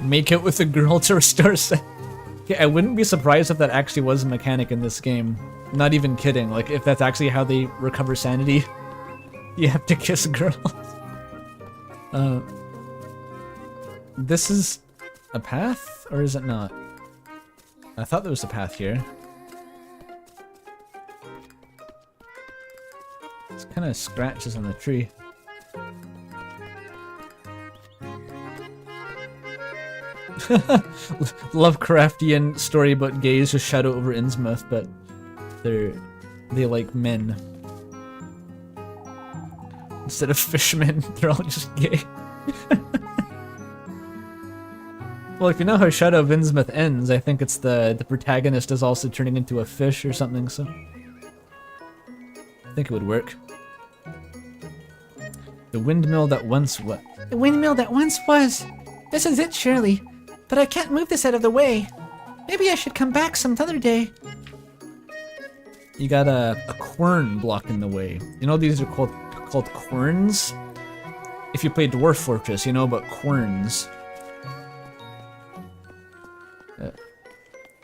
Make out with a girl to restore yeah, I wouldn't be surprised if that actually was a mechanic in this game. Not even kidding. Like, if that's actually how they recover sanity, you have to kiss girls. This is a path? Or is it not? I thought there was a path here. It's kind of scratches on the tree. Lovecraftian story about gays who shadow over Innsmouth, but they like men. Instead of fishmen, they're all just gay. Well, if you know how Shadow of Innsmouth ends, I think it's the protagonist is also turning into a fish or something, so... I think it would work. The windmill that once was. The windmill that once was. This is it, surely. But I can't move this out of the way. Maybe I should come back some other day. You got a quern blocking the way. You know these are called querns? If you play Dwarf Fortress, you know about querns.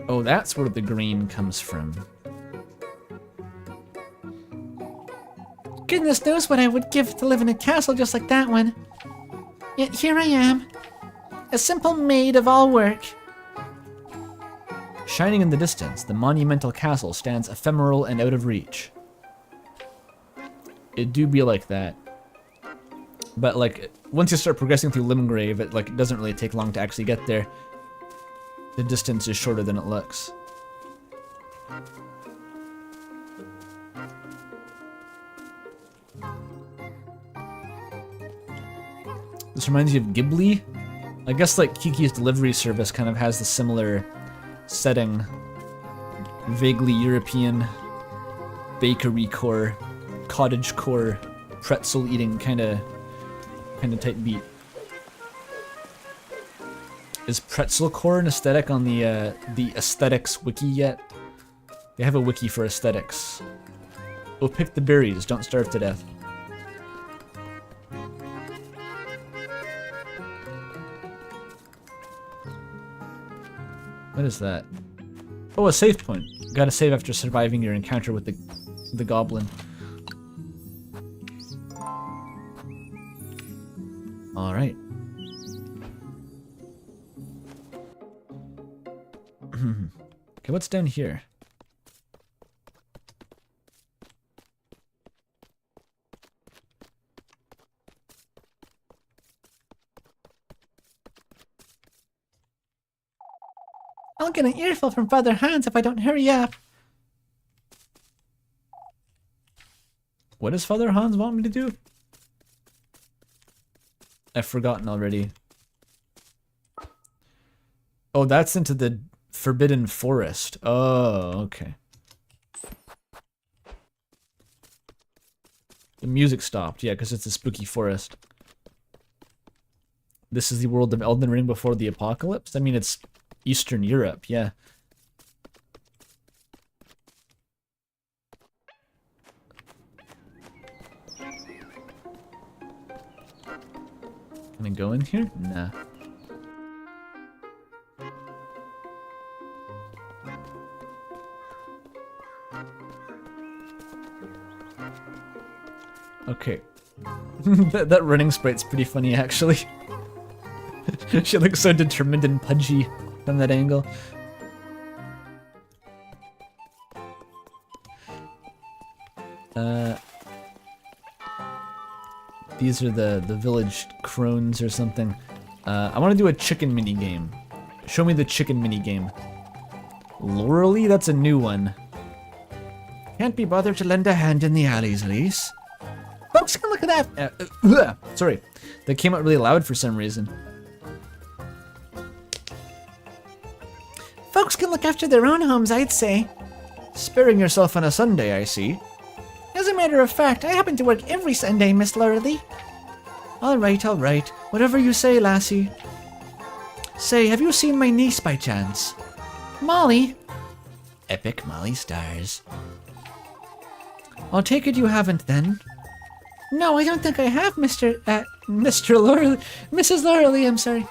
Oh, that's where the green comes from. Goodness knows what I would give to live in a castle just like that one. Yet here I am, a simple maid of all work. Shining in the distance, the monumental castle stands ephemeral and out of reach. It do be like that. But like, once you start progressing through Limgrave, it doesn't really take long to actually get there. The distance is shorter than it looks. This reminds you of Ghibli? I guess like Kiki's Delivery Service kind of has the similar setting. Vaguely European, bakery core, cottage core, pretzel eating kind of type beat. Is pretzel core an aesthetic on the aesthetics wiki yet? They have a wiki for aesthetics. Oh, pick the berries, don't starve to death. What is that? Oh, a save point. Gotta save after surviving your encounter with the goblin. Alright. Okay, what's down here? I'll get an earful from Father Hans if I don't hurry up. What does Father Hans want me to do? I've forgotten already. Oh, that's into the Forbidden Forest. Oh, okay. The music stopped, yeah, because it's a spooky forest. This is the world of Elden Ring before the apocalypse? I mean, it's Eastern Europe, yeah. Can I go in here? Nah. Okay. that running sprite's pretty funny, actually. She looks so determined and pudgy from that angle. These are the village crones or something. I want to do a chicken mini game. Show me the chicken mini game. Laurely? That's a new one. Can't be bothered to lend a hand in the alleys, Elise. Folks can look at that. Sorry, that came out really loud for some reason. Folks can look after their own homes, I'd say. Sparing yourself on a Sunday, I see. As a matter of fact, I happen to work every Sunday, Miss Laurely. All right, whatever you say, lassie. Say, have you seen my niece by chance? Molly? Epic Molly stars. I'll take it you haven't then. No, I don't think I have, Mr. Laurely. Mrs. Laurely, I'm sorry.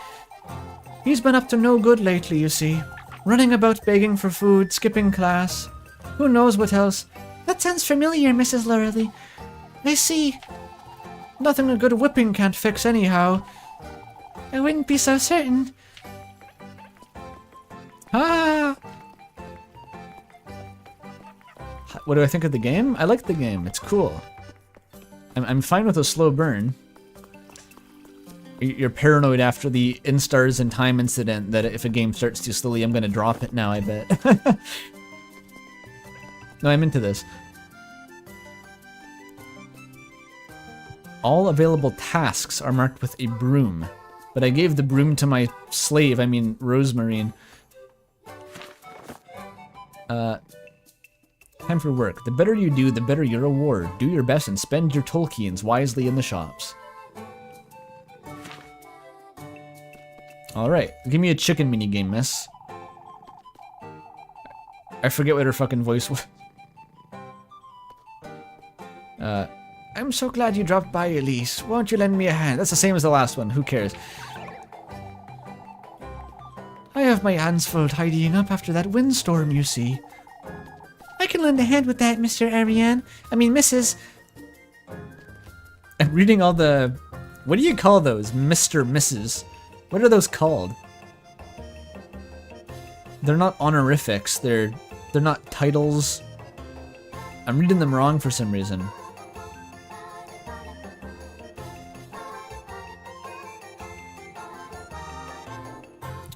He's been up to no good lately, you see. Running about begging for food, skipping class. Who knows what else? That sounds familiar, Mrs. Laurely. I see. Nothing a good whipping can't fix anyhow. I wouldn't be so certain. Ah! What do I think of the game? I like the game. It's cool. I'm fine with a slow burn. You're paranoid after the Instars in Time incident that if a game starts too slowly, I'm gonna drop it now, I bet. No, I'm into this. All available tasks are marked with a broom, but I gave the broom to my slave, I mean Rosemarine. Time for work. The better you do, the better your reward. Do your best and spend your Tolkiens wisely in the shops. Alright, give me a chicken minigame, miss. I forget what her fucking voice was. I'm so glad you dropped by, Elise. Won't you lend me a hand? That's the same as the last one, who cares? I have my hands full tidying up after that windstorm, you see. I can lend a hand with that, Mr. Ariane. I mean, Mrs. I'm reading all the... What do you call those? Mr. Mrs. What are those called? They're not honorifics, they're not titles. I'm reading them wrong for some reason.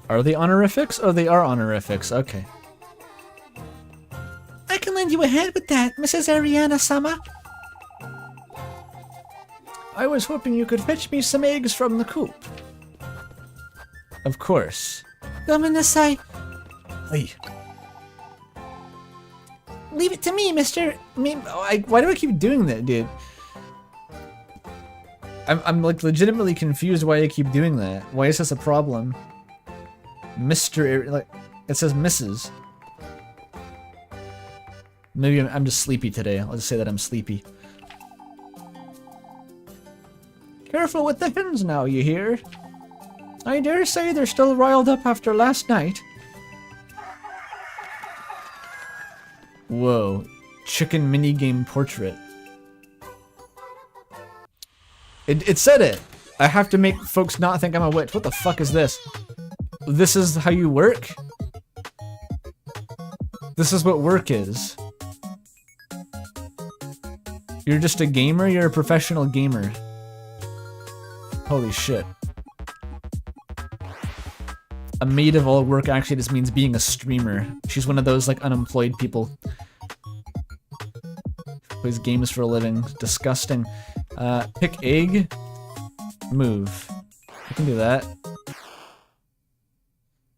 Are they honorifics? Oh, they are honorifics. Okay. I can lend you a hand with that, Mrs. Ariana-sama. I was hoping you could fetch me some eggs from the coop. Of course. Gomenasai. Hey. Leave it to me, Mr. Why do I keep doing that, dude? I'm like legitimately confused why I keep doing that. Why is this a problem? Mr. Like, it says Mrs. Maybe I'm just sleepy today. I'll just say that I'm sleepy. Careful with the hens now, you hear? I dare say they're still riled up after last night. Whoa. Chicken minigame portrait. It said it! I have to make folks not think I'm a witch. What the fuck is this? This is how you work? This is what work is. You're just a gamer? You're a professional gamer. Holy shit. A maid of all work actually just means being a streamer. She's one of those like unemployed people. Plays games for a living. Disgusting. Pick egg. Move. I can do that.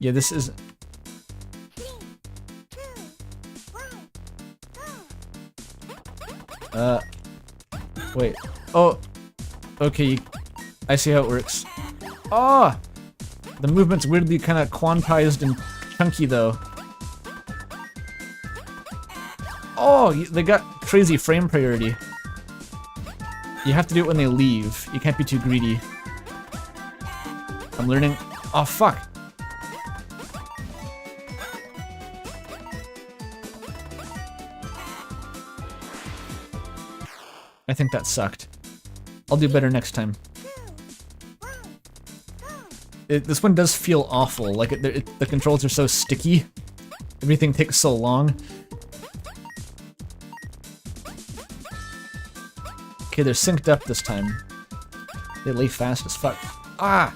Yeah, this is... Wait. Oh! Okay, I see how it works. Oh! The movement's weirdly kind of quantized and chunky, though. Oh! They got crazy frame priority. You have to do it when they leave. You can't be too greedy. I'm learning... Oh, fuck! I think that sucked. I'll do better next time. This one does feel awful. Like, the controls are so sticky. Everything takes so long. Okay, they're synced up this time. They lay fast as fuck. Ah!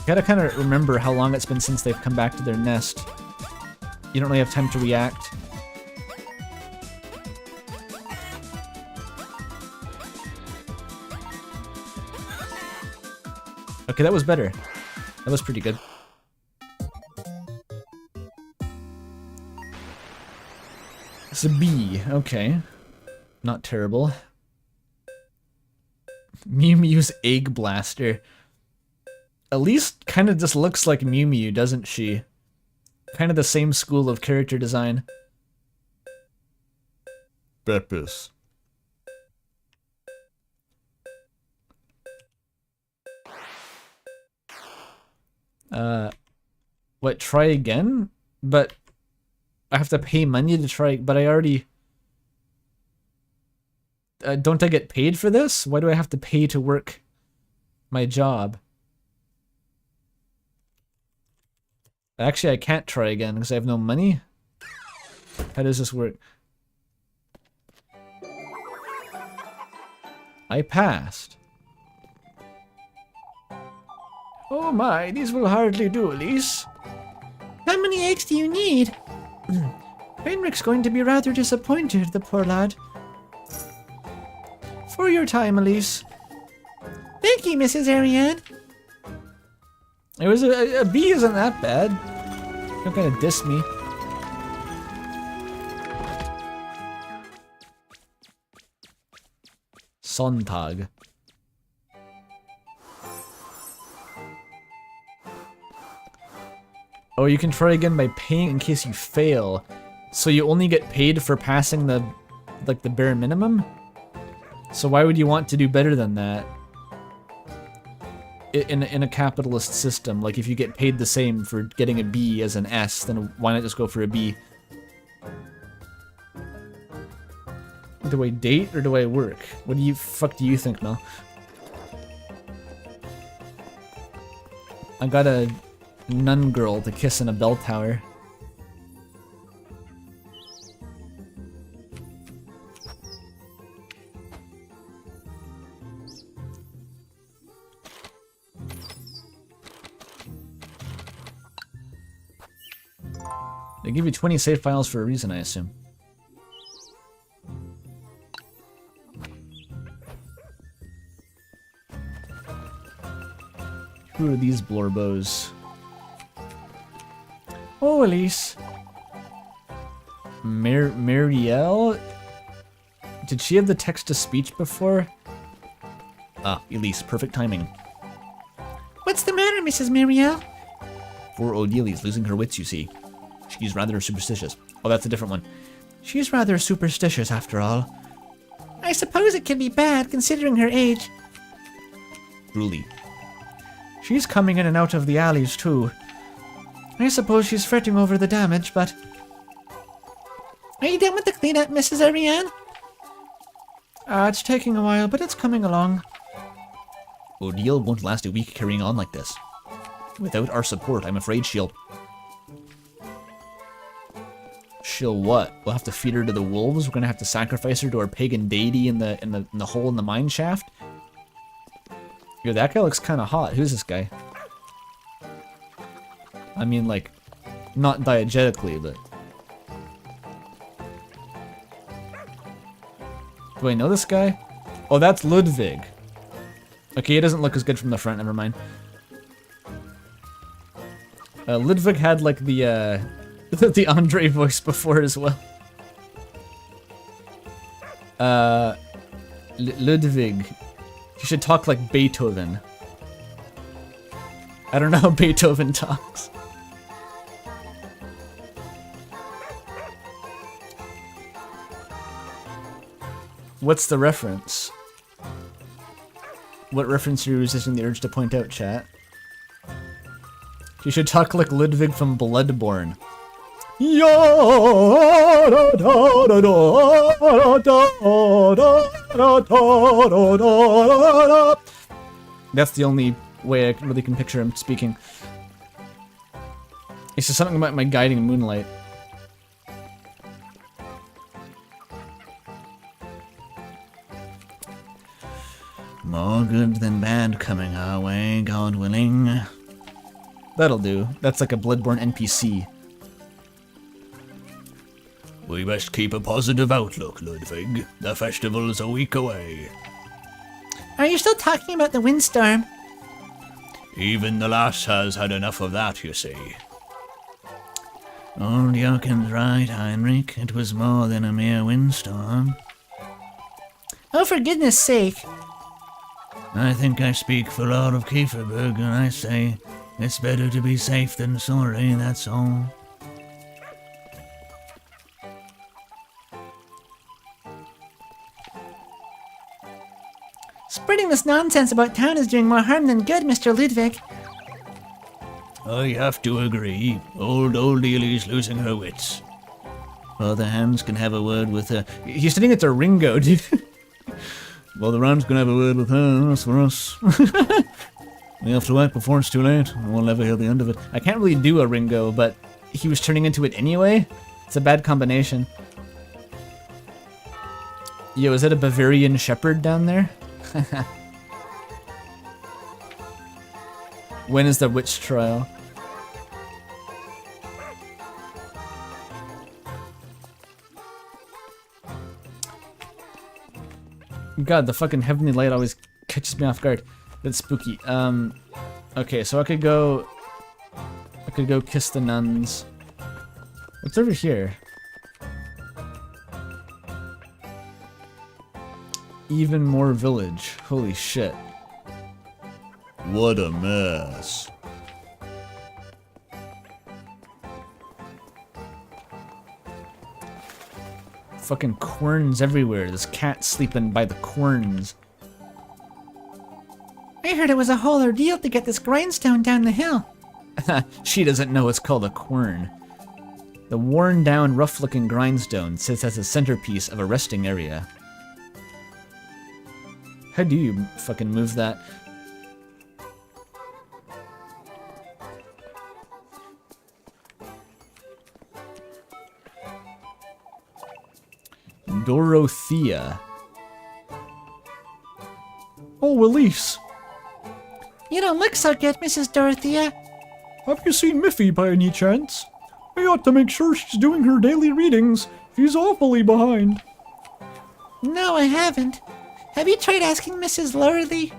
Gotta kind of remember how long it's been since they've come back to their nest. You don't really have time to react. Okay, that was better. That was pretty good. It's a bee. Okay. Not terrible. Mew Mew's Egg Blaster. Elise kind of just looks like Mew Mew, doesn't she? Kind of the same school of character design. Beppis. What, try again? But I have to pay money to try, but I already... don't I get paid for this? Why do I have to pay to work my job? Actually, I can't try again because I have no money. How does this work? I passed. Oh my, these will hardly do, Elise. How many eggs do you need? Heinrich's going to be rather disappointed, the poor lad. For your time, Elise. Thank you, Mrs. Ariane. It was a bee isn't that bad. Don't kind of diss me. Sontag. Oh, you can try again by paying in case you fail. So you only get paid for passing the, like, the bare minimum? So why would you want to do better than that? In a capitalist system, like if you get paid the same for getting a B as an S, then why not just go for a B? Do I date or do I work? What do you fuck do you think, Mel? I got a nun girl to kiss in a bell tower. They give you 20 save files for a reason, I assume. Who are these blorbos? Oh, Elise. Marielle? Did she have the text-to-speech before? Ah, Elise, perfect timing. What's the matter, Mrs. Marielle? Poor old Yili's losing her wits, you see. She's rather superstitious. Oh, that's a different one. She's rather superstitious, after all. I suppose it can be bad, considering her age. Truly. She's coming in and out of the alleys, too. I suppose she's fretting over the damage, but... Are you done with the cleanup, Mrs. Ariane? It's taking a while, but it's coming along. Odile won't last a week carrying on like this. Without our support, I'm afraid she'll... She'll what? We'll have to feed her to the wolves? We're gonna have to sacrifice her to our pagan deity in the hole in the mine shaft? Yo, that guy looks kinda hot. Who's this guy? I mean, like, not diegetically, but... Do I know this guy? Oh, that's Ludwig. Okay, he doesn't look as good from the front, never mind. Ludwig had, like, the the Andre voice before as well. Ludwig. You should talk like Beethoven. I don't know how Beethoven talks. What's the reference? What reference are you resisting the urge to point out, chat? You should talk like Ludwig from Bloodborne. That's the only way I really can picture him speaking. It's just something about my guiding moonlight. More good than bad coming our way, God willing. That'll do. That's like a Bloodborne NPC. We must keep a positive outlook, Ludwig. The festival's a week away. Are you still talking about the windstorm? Even the lass has had enough of that, you see. Old Joachim's right, Heinrich. It was more than a mere windstorm. Oh, for goodness sake. I think I speak for all of Kieferberg when I say it's better to be safe than sorry, that's all. Spreading this nonsense about town is doing more harm than good, Mr. Ludwig. I have to agree. Old Ely's losing her wits. Well, the hands can have a word with her. He's saying it's a Ringo, dude. Well, the Rams can have a word with her. That's for us. We have to act before it's too late. We'll never hear the end of it. I can't really do a Ringo, but he was turning into it anyway. It's a bad combination. Yo, is that a Bavarian Shepherd down there? When is the witch trial? God, the fucking heavenly light always catches me off guard. That's spooky. Okay, so I could go kiss the nuns. What's over here? Even more village. Holy shit. What a mess. Fucking querns everywhere. This cat sleeping by the querns. I heard it was a whole ordeal to get this grindstone down the hill. She doesn't know it's called a quern. The worn down, rough looking grindstone sits as a centerpiece of a resting area. How do you fucking move that? Dorothea. Oh, Elise, You don't look so good, Mrs. Dorothea. have you seen Miffy by any chance? I ought to make sure she's doing her daily readings. She's awfully behind. No, I haven't. Have you tried asking Mrs. Lurley?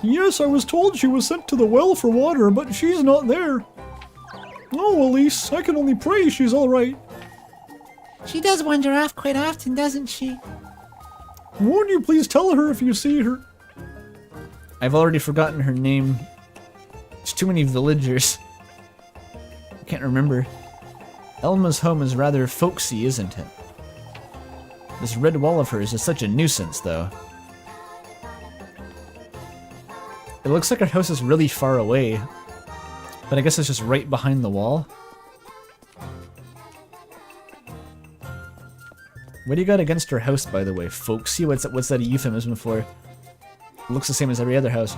Yes, I was told she was sent to the well for water, but she's not there. Oh, Elise, I can only pray she's all right. She does wander off quite often, doesn't she? Won't you please tell her if you see her? I've already forgotten her name. There's too many villagers. I can't remember. Elma's home is rather folksy, isn't it? This red wall of hers is such a nuisance, though. It looks like her house is really far away, but I guess it's just right behind the wall. What do you got against her house, by the way? Folksy? What's that a euphemism for? It looks the same as every other house.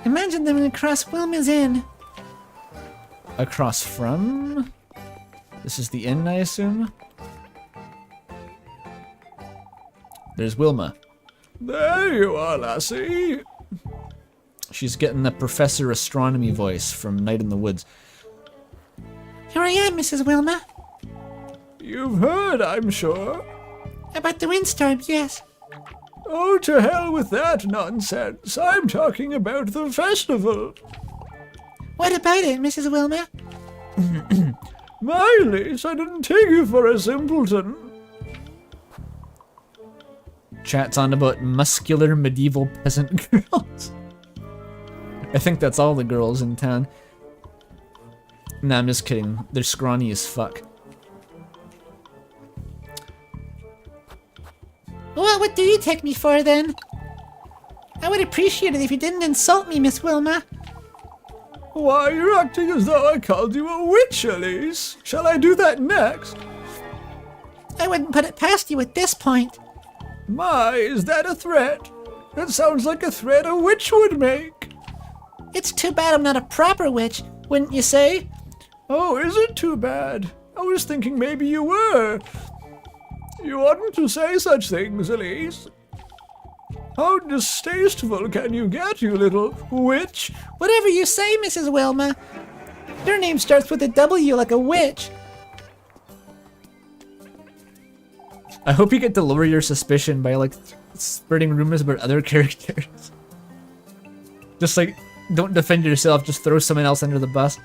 Imagine them across Wilma's Inn. Across from? This is the inn, I assume? There's Wilma. There you are, lassie. She's getting the Professor Astronomy voice from Night in the Woods. Here I am, Mrs. Wilma. You've heard, I'm sure. About the windstorm, yes. Oh, to hell with that nonsense. I'm talking about the festival. What about it, Mrs. Wilma? My Elise, I didn't take you for a simpleton. Chat's on about muscular medieval peasant girls. I think that's all the girls in town. Nah, I'm just kidding. They're scrawny as fuck. Well, what do you take me for, then? I would appreciate it if you didn't insult me, Miss Wilma. Why, you're acting as though I called you a witch, Elise. Shall I do that next? I wouldn't put it past you at this point. My, is that a threat? That sounds like a threat a witch would make. It's too bad I'm not a proper witch, wouldn't you say? Oh, is it too bad? I was thinking maybe you were. You oughtn't to say such things, Elise. How distasteful can you get, you little witch? Whatever you say, Mrs. Wilma. Your name starts with a W like a witch. I hope you get to lower your suspicion by, like, spreading rumors about other characters. Just, like, don't defend yourself, just throw someone else under the bus.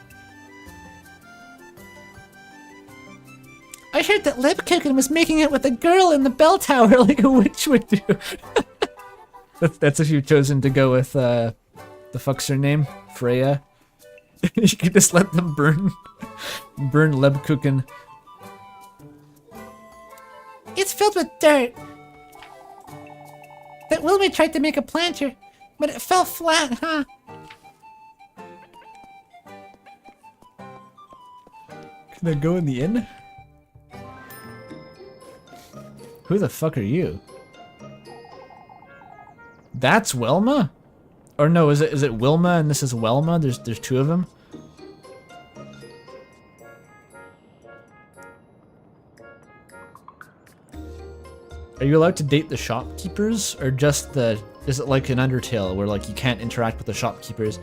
I heard that Lebkuchen was making it with a girl in the bell tower like a witch would do. That's if you've chosen to go with, the fuck's her name? Freya? You could just let them burn Lebkuchen. It's filled with dirt. That Wilma tried to make a planter, but it fell flat, huh? Can I go in the inn? Who the fuck are you? That's Wilma? Or no, is it Wilma and this is Welma? There's two of them. Are you allowed to date the shopkeepers or just the? Is it like an Undertale where like you can't interact with the shopkeepers?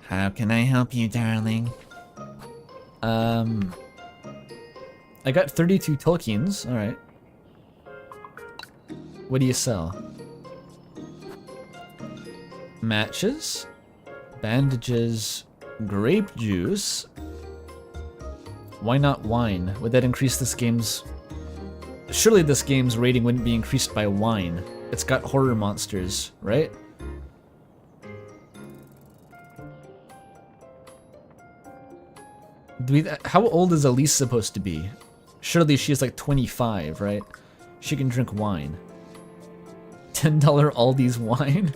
How can I help you, darling? I got 32 Tolkiens. All right. What do you sell? Matches, bandages, grape juice. Why not wine? Would that increase this game's Surely this game's rating wouldn't be increased by wine. It's got horror monsters, right? How old is Elise supposed to be? Surely she's like 25, right? She can drink wine. $10 Aldi's wine?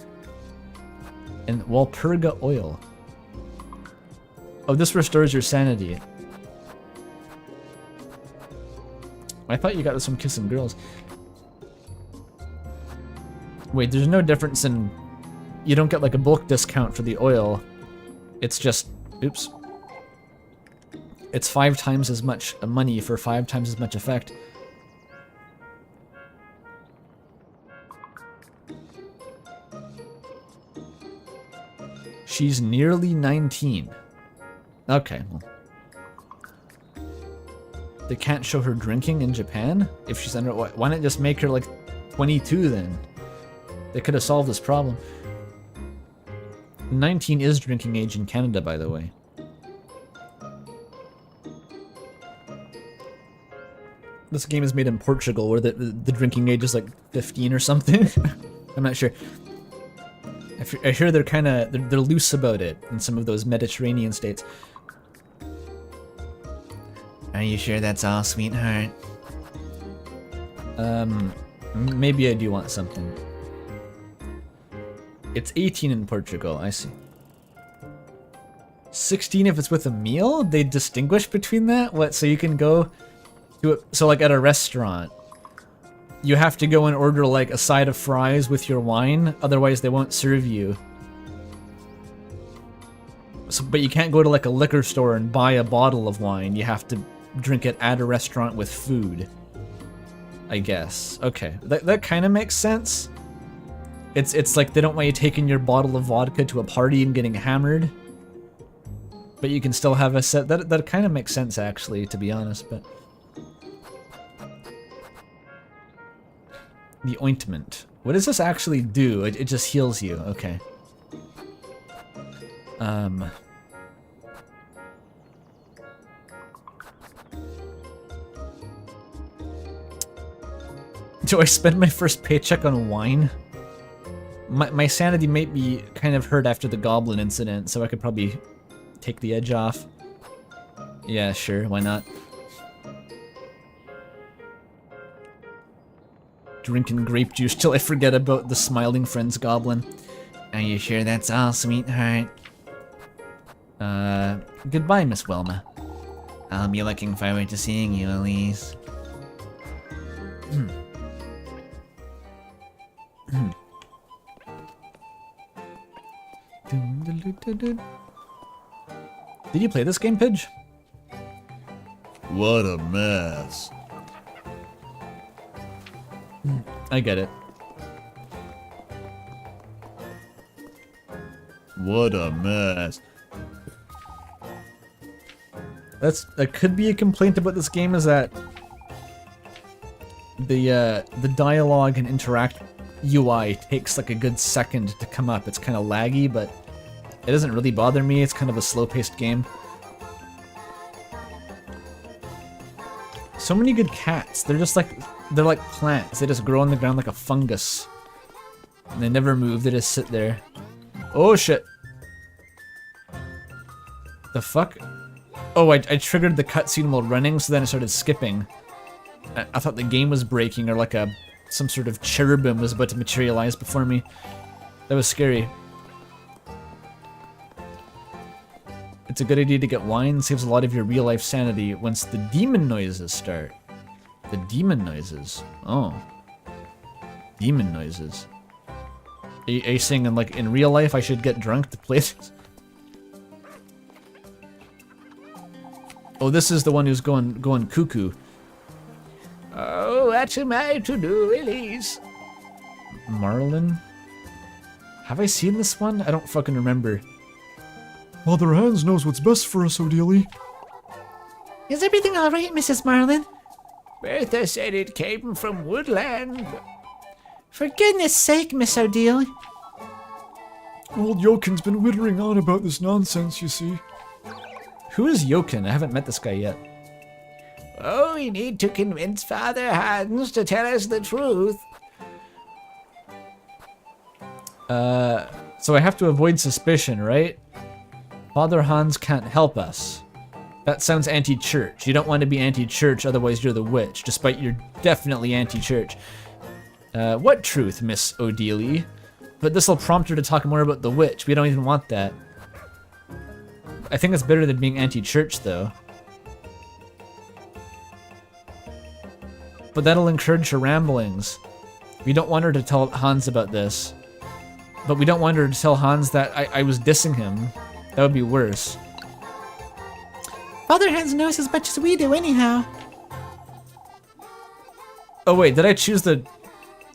And Walpurga oil. Oh, this restores your sanity. I thought you got this from Kissing Girls. Wait, there's no difference in... You don't get like a bulk discount for the oil. It's just... Oops. It's 5 times as much money for 5 times as much effect. She's nearly 19. Okay, well. They can't show her drinking in Japan? If she's under... Why not just make her like 22 then? They could have solved this problem. 19 is drinking age in Canada, by the way. This game is made in Portugal, where the drinking age is like 15 or something. I'm not sure. I hear they're kind of they're loose about it in some of those Mediterranean states. Are you sure that's all, sweetheart? Maybe I do want something. It's 18 in Portugal, I see. 16 if it's with a meal? They distinguish between that? What, so you can go to it, so like at a restaurant, you have to go and order like a side of fries with your wine, otherwise they won't serve you. So, but you can't go to like a liquor store and buy a bottle of wine, you have to drink it at a restaurant with food. I guess. Okay, that kind of makes sense. It's like they don't want you taking your bottle of vodka to a party and getting hammered. But you can still have a set. That kind of makes sense actually, to be honest, but... The ointment. What does this actually do? It just heals you. Okay. Do I spend my first paycheck on wine? My sanity might be kind of hurt after the goblin incident, so I could probably take the edge off. Yeah, sure, why not? Drinking grape juice till I forget about the smiling friends goblin. Are you sure that's all, sweetheart? Goodbye, Miss Wilma. I'll be looking forward to seeing you, Elise. Did you play this game, Pidge? What a mess. I get it. What a mess. That could be a complaint about this game, is that the dialogue and interact UI takes like a good second to come up. It's kind of laggy, but it doesn't really bother me. It's kind of a slow-paced game. So many good cats. They're like plants. They just grow on the ground like a fungus. And they never move. They just sit there. Oh shit. The fuck? Oh, I triggered the cutscene while running, so then it started skipping. I thought the game was breaking, or like some sort of cherubim was about to materialize before me. That was scary. It's a good idea to get wine, saves a lot of your real life sanity once the demon noises start. The demon noises. Oh. Demon noises. Are you saying in real life I should get drunk to play this? Oh, this is the one who's going cuckoo. Oh, what am I to do, Elise? Marlin? Have I seen this one? I don't fucking remember. Mother Hans knows what's best for us, Odelie. Is everything alright, Mrs. Marlin? Bertha said it came from Woodland. For goodness sake, Miss Odile. Old Jokin's been whittering on about this nonsense, you see. Who is Jokin? I haven't met this guy yet. Oh, we need to convince Father Hans to tell us the truth. So I have to avoid suspicion, right? Father Hans can't help us. That sounds anti-church. You don't want to be anti-church, otherwise you're the witch, despite you're definitely anti-church. What truth, Miss O'Dealy? But this'll prompt her to talk more about the witch. We don't even want that. I think it's better than being anti-church, though. But that'll encourage her ramblings. We don't want her to tell Hans about this. But we don't want her to tell Hans that I was dissing him. That would be worse. Father Hans knows as much as we do anyhow. Oh wait, did I choose the...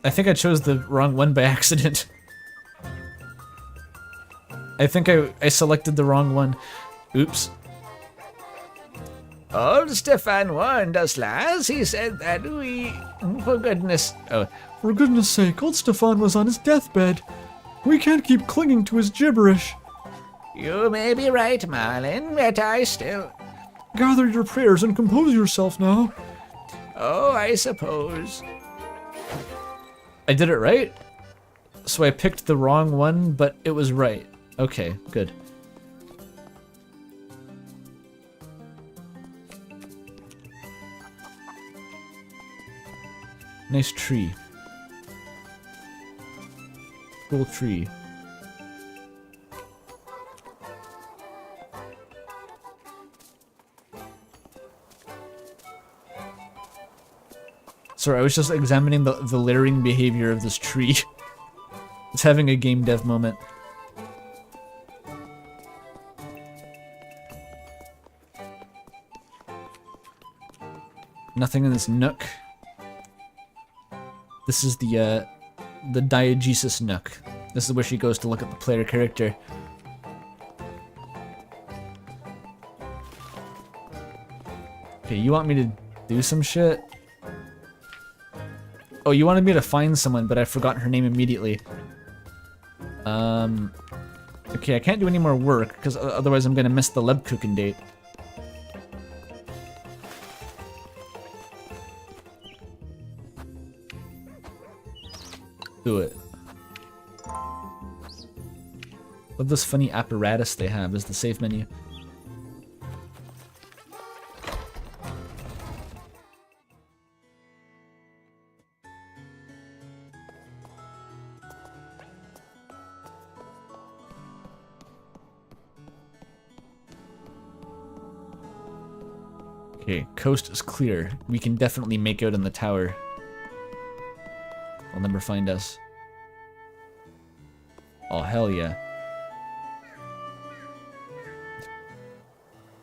I think I chose the wrong one by accident. I think I selected the wrong one. Oops. Old Stefan warned us, lass. He said that we... For goodness... Oh, For goodness sake, old Stefan was on his deathbed. We can't keep clinging to his gibberish. You may be right, Marlin, but I still... Gather your prayers and compose yourself now. Oh, I suppose. I did it right? So I picked the wrong one, but it was right. Okay, good. Nice tree. Cool tree. Sorry, I was just examining the layering behavior of this tree. It's having a game dev moment. Nothing in this nook. This is the diegesis nook. This is where she goes to look at the player character. Okay, you want me to do some shit? Oh, you wanted me to find someone, but I forgot her name immediately. Okay, I can't do any more work, because otherwise I'm gonna miss the Lebkuchen date. Do it. Love this funny apparatus they have as the save menu. Okay, coast is clear. We can definitely make out in the tower. They'll never find us. Oh, hell yeah.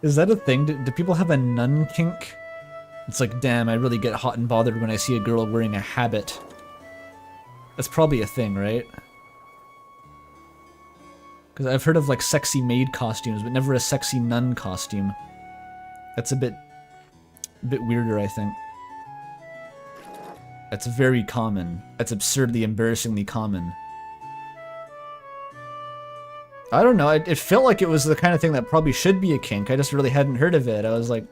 Is that a thing? Do people have a nun kink? It's like, damn, I really get hot and bothered when I see a girl wearing a habit. That's probably a thing, right? Because I've heard of like sexy maid costumes, but never a sexy nun costume. That's a bit weirder, I think. That's very common. That's absurdly, embarrassingly common. I don't know, it felt like it was the kind of thing that probably should be a kink. I just really hadn't heard of it. I was like...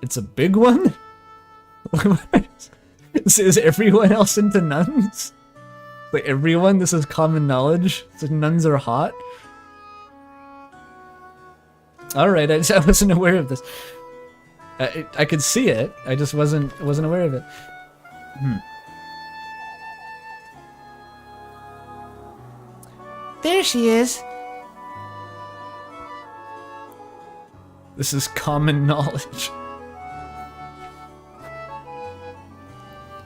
It's a big one? Is everyone else into nuns? Like everyone? This is common knowledge? So nuns are hot? Alright, I wasn't aware of this. I could see it, I just wasn't aware of it. There she is. This is common knowledge.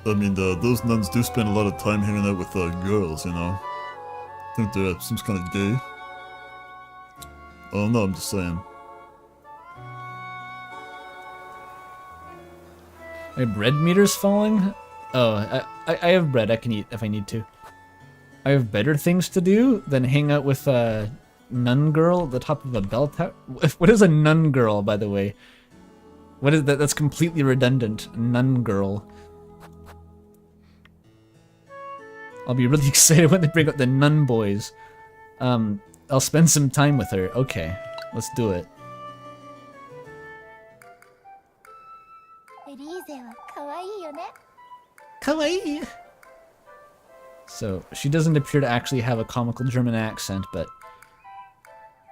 I mean, those nuns do spend a lot of time hanging out with girls, you know? I think that seems kind of gay. Oh no, I'm just saying. My bread meter's falling? Oh, I have bread I can eat if I need to. I have better things to do than hang out with a nun girl at the top of a bell tower. What is a nun girl, by the way? What is that? That's completely redundant. Nun girl. I'll be really excited when they bring up the nun boys. I'll spend some time with her. Okay. Let's do it. エリーゼは可愛いよね。 Kawaii. So, she doesn't appear to actually have a comical German accent, but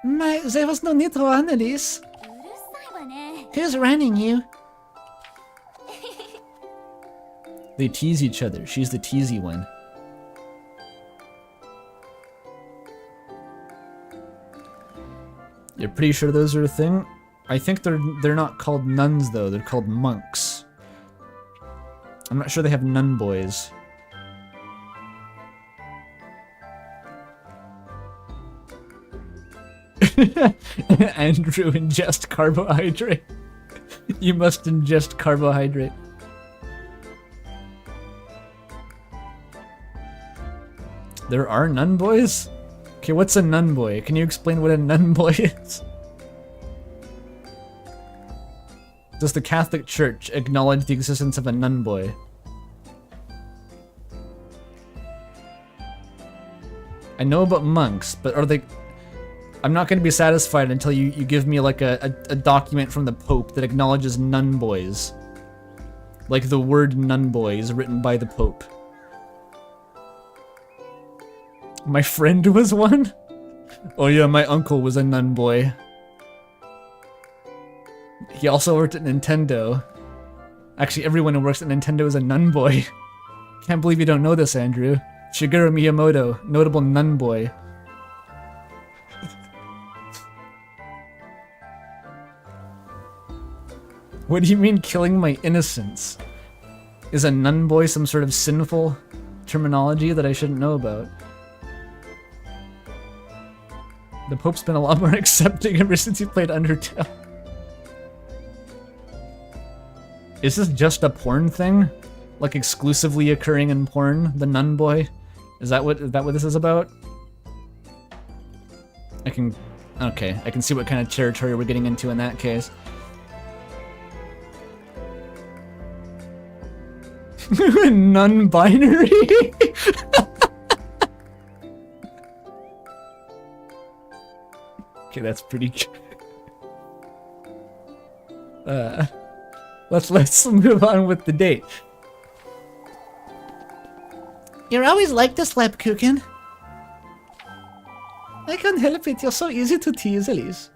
My, there was no need to run, Elise. うるさいわね。 Who's running you? they tease each other. She's the teasy one. You're pretty sure those are a thing? I think they're not called nuns though, they're called monks. I'm not sure they have nun boys. Andrew, ingest carbohydrate. You must ingest carbohydrate. There are nun boys? Okay, what's a nun boy? Can you explain what a nun boy is? Does the Catholic Church acknowledge the existence of a nun boy? I know about monks, but are they... I'm not going to be satisfied until you give me like a document from the Pope that acknowledges nun boys. Like the word nun boy is written by the Pope. My friend was one? Oh yeah, my uncle was a nun boy. He also worked at Nintendo. Actually, everyone who works at Nintendo is a nun boy. Can't believe you don't know this, Andrew. Shigeru Miyamoto, notable nun boy. What do you mean killing my innocence? Is a nun boy some sort of sinful terminology that I shouldn't know about? The Pope's been a lot more accepting ever since he played Undertale. Is this just a porn thing? Like exclusively occurring in porn? The nun boy? Is that what this is about? I can see what kind of territory we're getting into in that case. Non-binary? Okay, that's pretty good. Let's move on with the date. You're always like this, Lebkuchen. I can't help it, you're so easy to tease, Elise.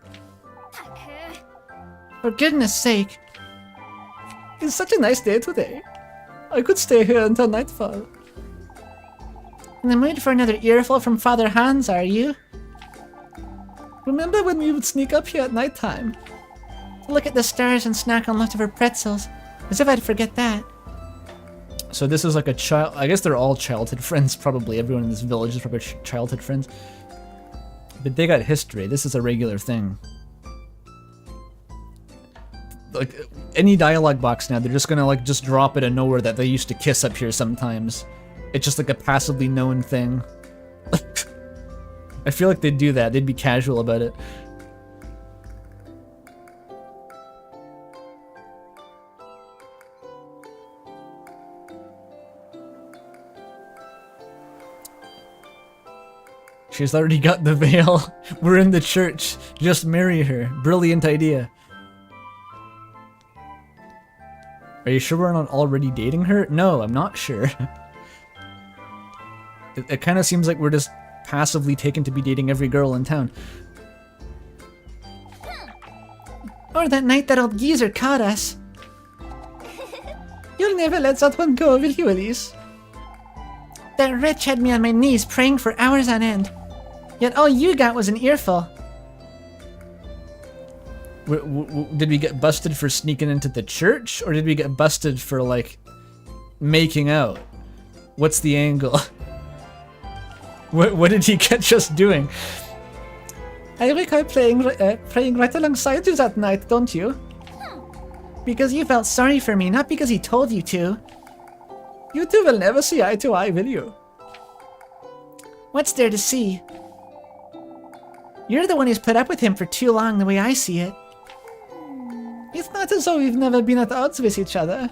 For goodness sake. It's such a nice day today. I could stay here until nightfall. In the mood for another earful from Father Hans, are you? Remember when we would sneak up here at nighttime? To look at the stars and snack on leftover pretzels. As if I'd forget that. So this is like a child... I guess they're all childhood friends, probably. Everyone in this village is probably childhood friends. But they got history. This is a regular thing. Like, any dialogue box now, they're just gonna, like, just drop it in nowhere that they used to kiss up here sometimes. It's just like a passively known thing. I feel like they'd do that. They'd be casual about it. She's already got the veil. We're in the church. Just marry her. Brilliant idea. Are you sure we're not already dating her? No, I'm not sure. It kind of seems like we're just passively taken to be dating every girl in town. Or that night that old geezer caught us. You'll never let that one go, will you, Elise? That wretch had me on my knees praying for hours on end. Yet all you got was an earful. Did we get busted for sneaking into the church? Or did we get busted for, like, making out? What's the angle? What did he catch us doing? I recall praying right alongside you that night, don't you? Because you felt sorry for me, not because he told you to. You two will never see eye to eye, will you? What's there to see? You're the one who's put up with him for too long, the way I see it. It's not as though we've never been at odds with each other.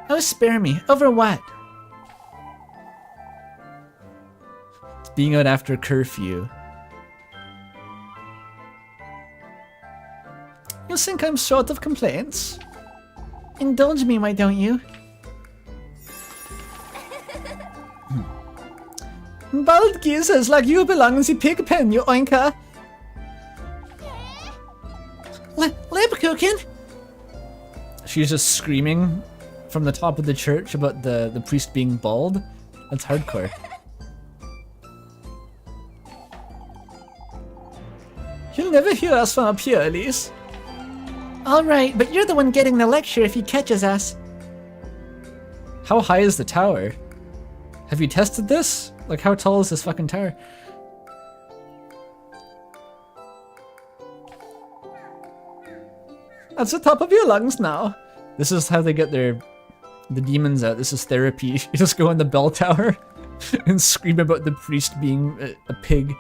Oh, spare me. Over what? Being out after curfew. think I'm short of complaints? Indulge me, why don't you? Bald geezers like you belong in the pig pen, you oinker. Lebkuchen? She's just screaming from the top of the church about the priest being bald. That's hardcore. You'll never hear us from up here, Elise. Alright, but you're the one getting the lecture if he catches us. How high is the tower? Have you tested this? Like, how tall is this fucking tower? At the top of your lungs now. This is how they get the demons out. This is therapy. You just go in the bell tower and scream about the priest being a pig.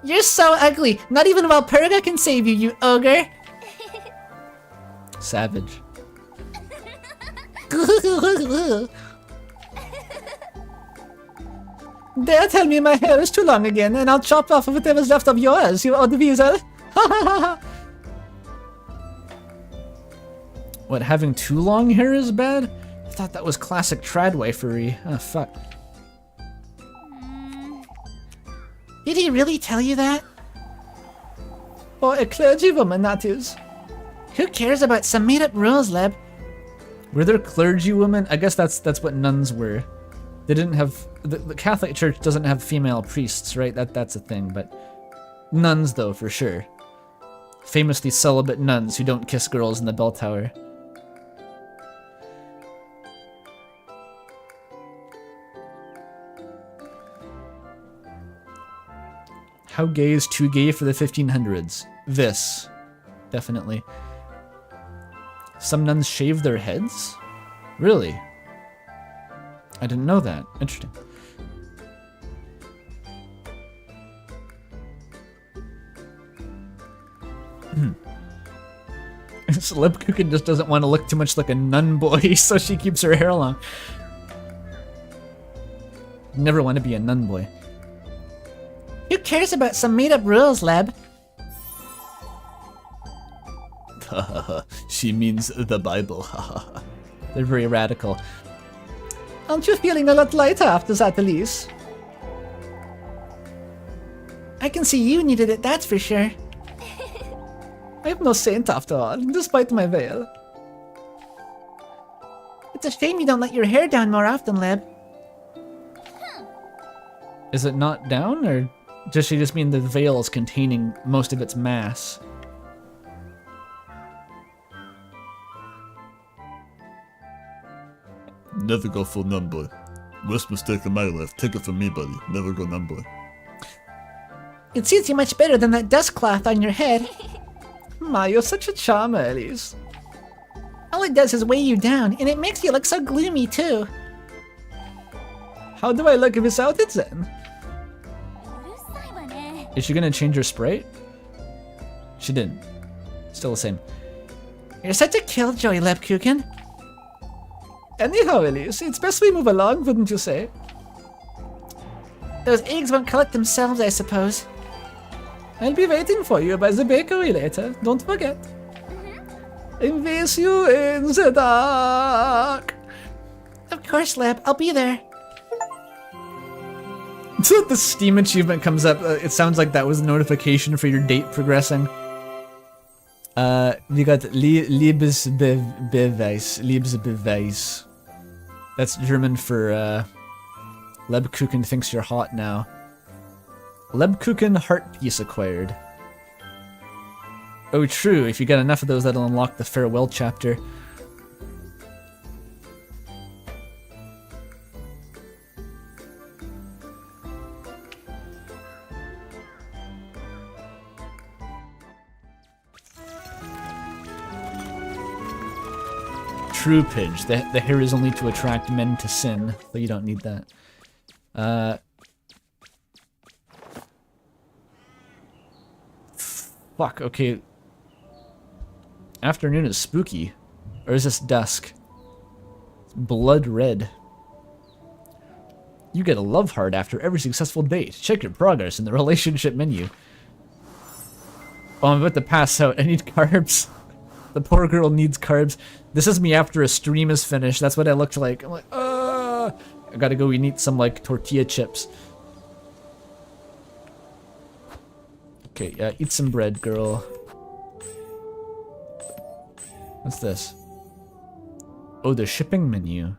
You're so ugly. Not even Walpurga can save you, you ogre. Savage. Dare tell me my hair is too long again, and I'll chop off whatever's left of yours, you old weasel. What, having too long hair is bad? I thought that was classic tradwifery. Oh, fuck. Did he really tell you that? For a clergywoman, that is. Who cares about some made-up rules, Leb? Were there clergywomen? I guess that's what nuns were. They didn't have... The Catholic Church doesn't have female priests, right? That's a thing, but... Nuns, though, for sure. Famously celibate nuns who don't kiss girls in the bell tower. How gay is too gay for the 1500s? This. Definitely. Some nuns shave their heads? Really? I didn't know that. Interesting. Lebkuchen just doesn't want to look too much like a nun boy, so she keeps her hair long. Never want to be a nun boy. Who cares about some made-up rules, Leb? She means the Bible. They're very radical. Aren't you feeling a lot lighter after that, Elise? I can see you needed it, that's for sure. I'm no saint after all, despite my veil. It's a shame you don't let your hair down more often, Leb. Is it not down, or does she just mean the veil is containing most of its mass? Never go full nun boy. Worst mistake in my life. Take it from me, buddy. Never go nun boy. It suits you much better than that dust cloth on your head. Ma, you're such a charmer, Elise. All it does is weigh you down, and it makes you look so gloomy, too. How do I look without it, then? Is she gonna change her sprite? She didn't. Still the same. You're such a killjoy, Lebkuchen. Anyhow, Elise, it's best we move along, wouldn't you say? Those eggs won't collect themselves, I suppose. I'll be waiting for you by the bakery later, don't forget. Embrace you in the dark. Of course, Leb, I'll be there. The Steam achievement comes up. It sounds like that was a notification for your date progressing. We got Liebesbeweis. That's German for Lebkuchen thinks you're hot now. Lebkuchen heart piece acquired. Oh, true. If you get enough of those, that'll unlock the farewell chapter. True, Pidge. The hair is only to attract men to sin, so you don't need that. Fuck, okay. Afternoon is spooky. Or is this dusk? It's blood red. You get a love heart after every successful date. Check your progress in the relationship menu. Oh, I'm about to pass out. I need carbs. The poor girl needs carbs. This is me after a stream is finished. That's what I looked like. I'm like, I gotta go and eat some, like, tortilla chips. Okay, eat some bread, girl. What's this? Oh, the shipping menu.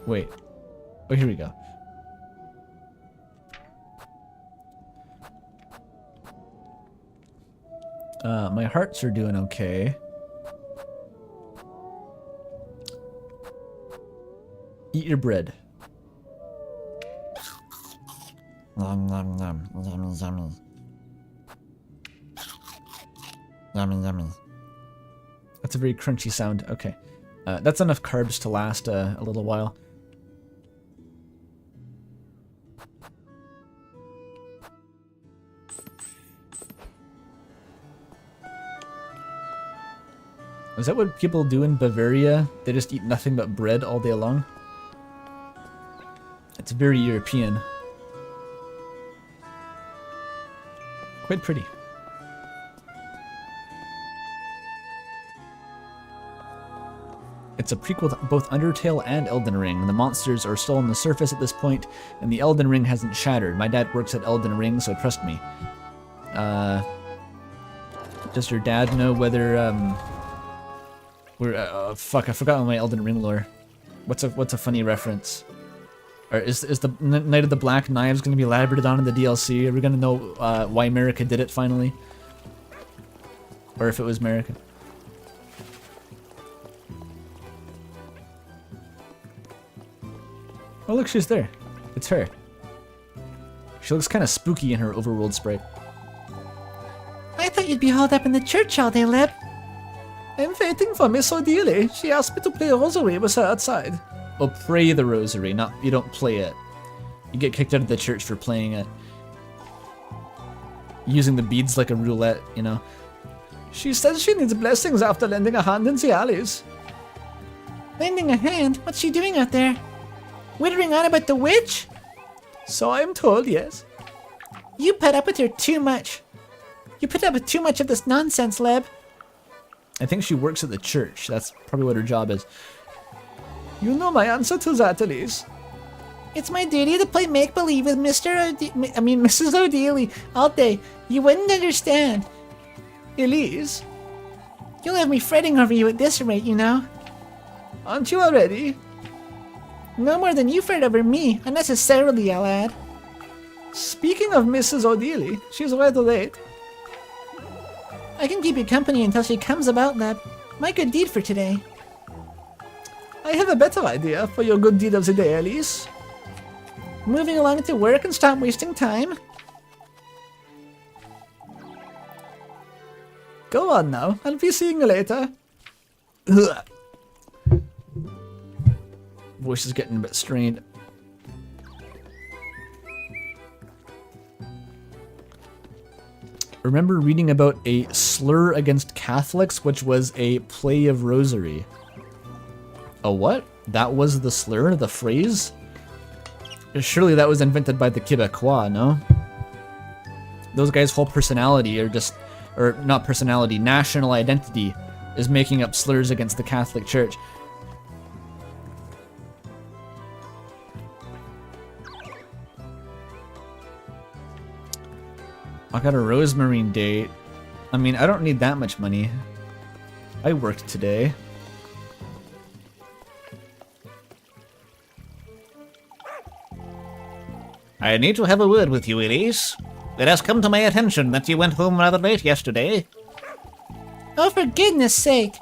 Wait. Oh, here we go. My hearts are doing okay. Eat your bread. Nom nom nom. Yummy yummy. Yummy yummy. That's a very crunchy sound. Okay. That's enough carbs to last a little while. Is that what people do in Bavaria? They just eat nothing but bread all day long? It's very European. Quite pretty. It's a prequel to both Undertale and Elden Ring. The monsters are still on the surface at this point, and the Elden Ring hasn't shattered. My dad works at Elden Ring, so trust me. Does your dad know whether, fuck, I forgot my Elden Ring lore. What's a funny reference? Or is the Night of the Black Knives going to be elaborated on in the DLC? Are we going to know why America did it finally? Or if it was America? Oh look, she's there. It's her. She looks kind of spooky in her overworld sprite. I thought you'd be hauled up in the church all day, Leb. I'm waiting for Miss O'Dealy. She asked me to play Rosary with her outside. Oh, pray the rosary, not you don't play it. You get kicked out of the church for playing it. Using the beads like a roulette, you know. She says she needs blessings after lending a hand in the alleys. Lending a hand? What's she doing out there? Wittering on about the witch? So I'm told, yes. You put up with her too much. You put up with too much of this nonsense, Leb. I think she works at the church. That's probably what her job is. You know my answer to that, Elise. It's my duty to play make-believe with Mrs. O'Dealy all day. You wouldn't understand. Elise? You'll have me fretting over you at this rate, you know. Aren't you already? No more than you fret over me, unnecessarily, I'll add. Speaking of Mrs. O'Dealy, she's rather late. I can keep you company until she comes about, Leb. My good deed for today. I have a better idea for your good deed of the day, Elise. Moving along to work and stop wasting time. Go on now, I'll be seeing you later. Ugh. Voice is getting a bit strained. Remember reading about a slur against Catholics, which was a play of Rosary. A what? That was the slur? The phrase? Surely that was invented by the Quebecois, no? Those guys' whole personality are just... Or not personality, national identity is making up slurs against the Catholic Church. I got a Rosemarine date. I mean, I don't need that much money. I worked today. I need to have a word with you, Elise. It has come to my attention that you went home rather late yesterday. Oh, for goodness sake.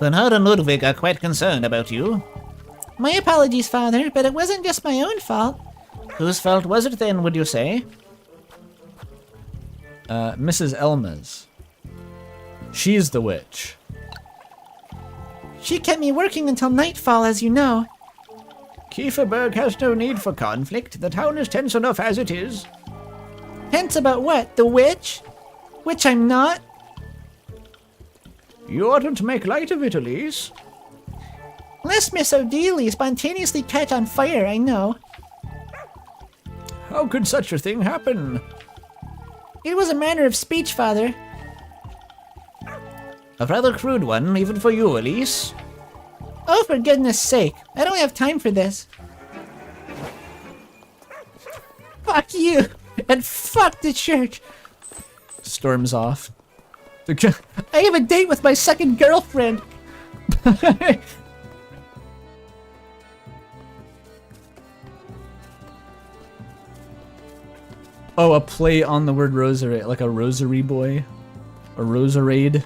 Bernhard and Ludwig are quite concerned about you. My apologies, Father, but it wasn't just my own fault. Whose fault was it then, would you say? Mrs. Elma's. She's the witch. She kept me working until nightfall, as you know. Kieferberg has no need for conflict. The town is tense enough as it is. Tense about what? The witch? Which I'm not. You oughtn't to make light of it, Elise. Lest Miss O'Dealy spontaneously catch on fire, I know. How could such a thing happen? It was a manner of speech, Father. A rather crude one, even for you, Elise. Oh, for goodness sake. I don't have time for this. Fuck you! And fuck the church! Storms off. I have a date with my second girlfriend! Oh, a play on the word rosary, like a rosary boy. A rosarade.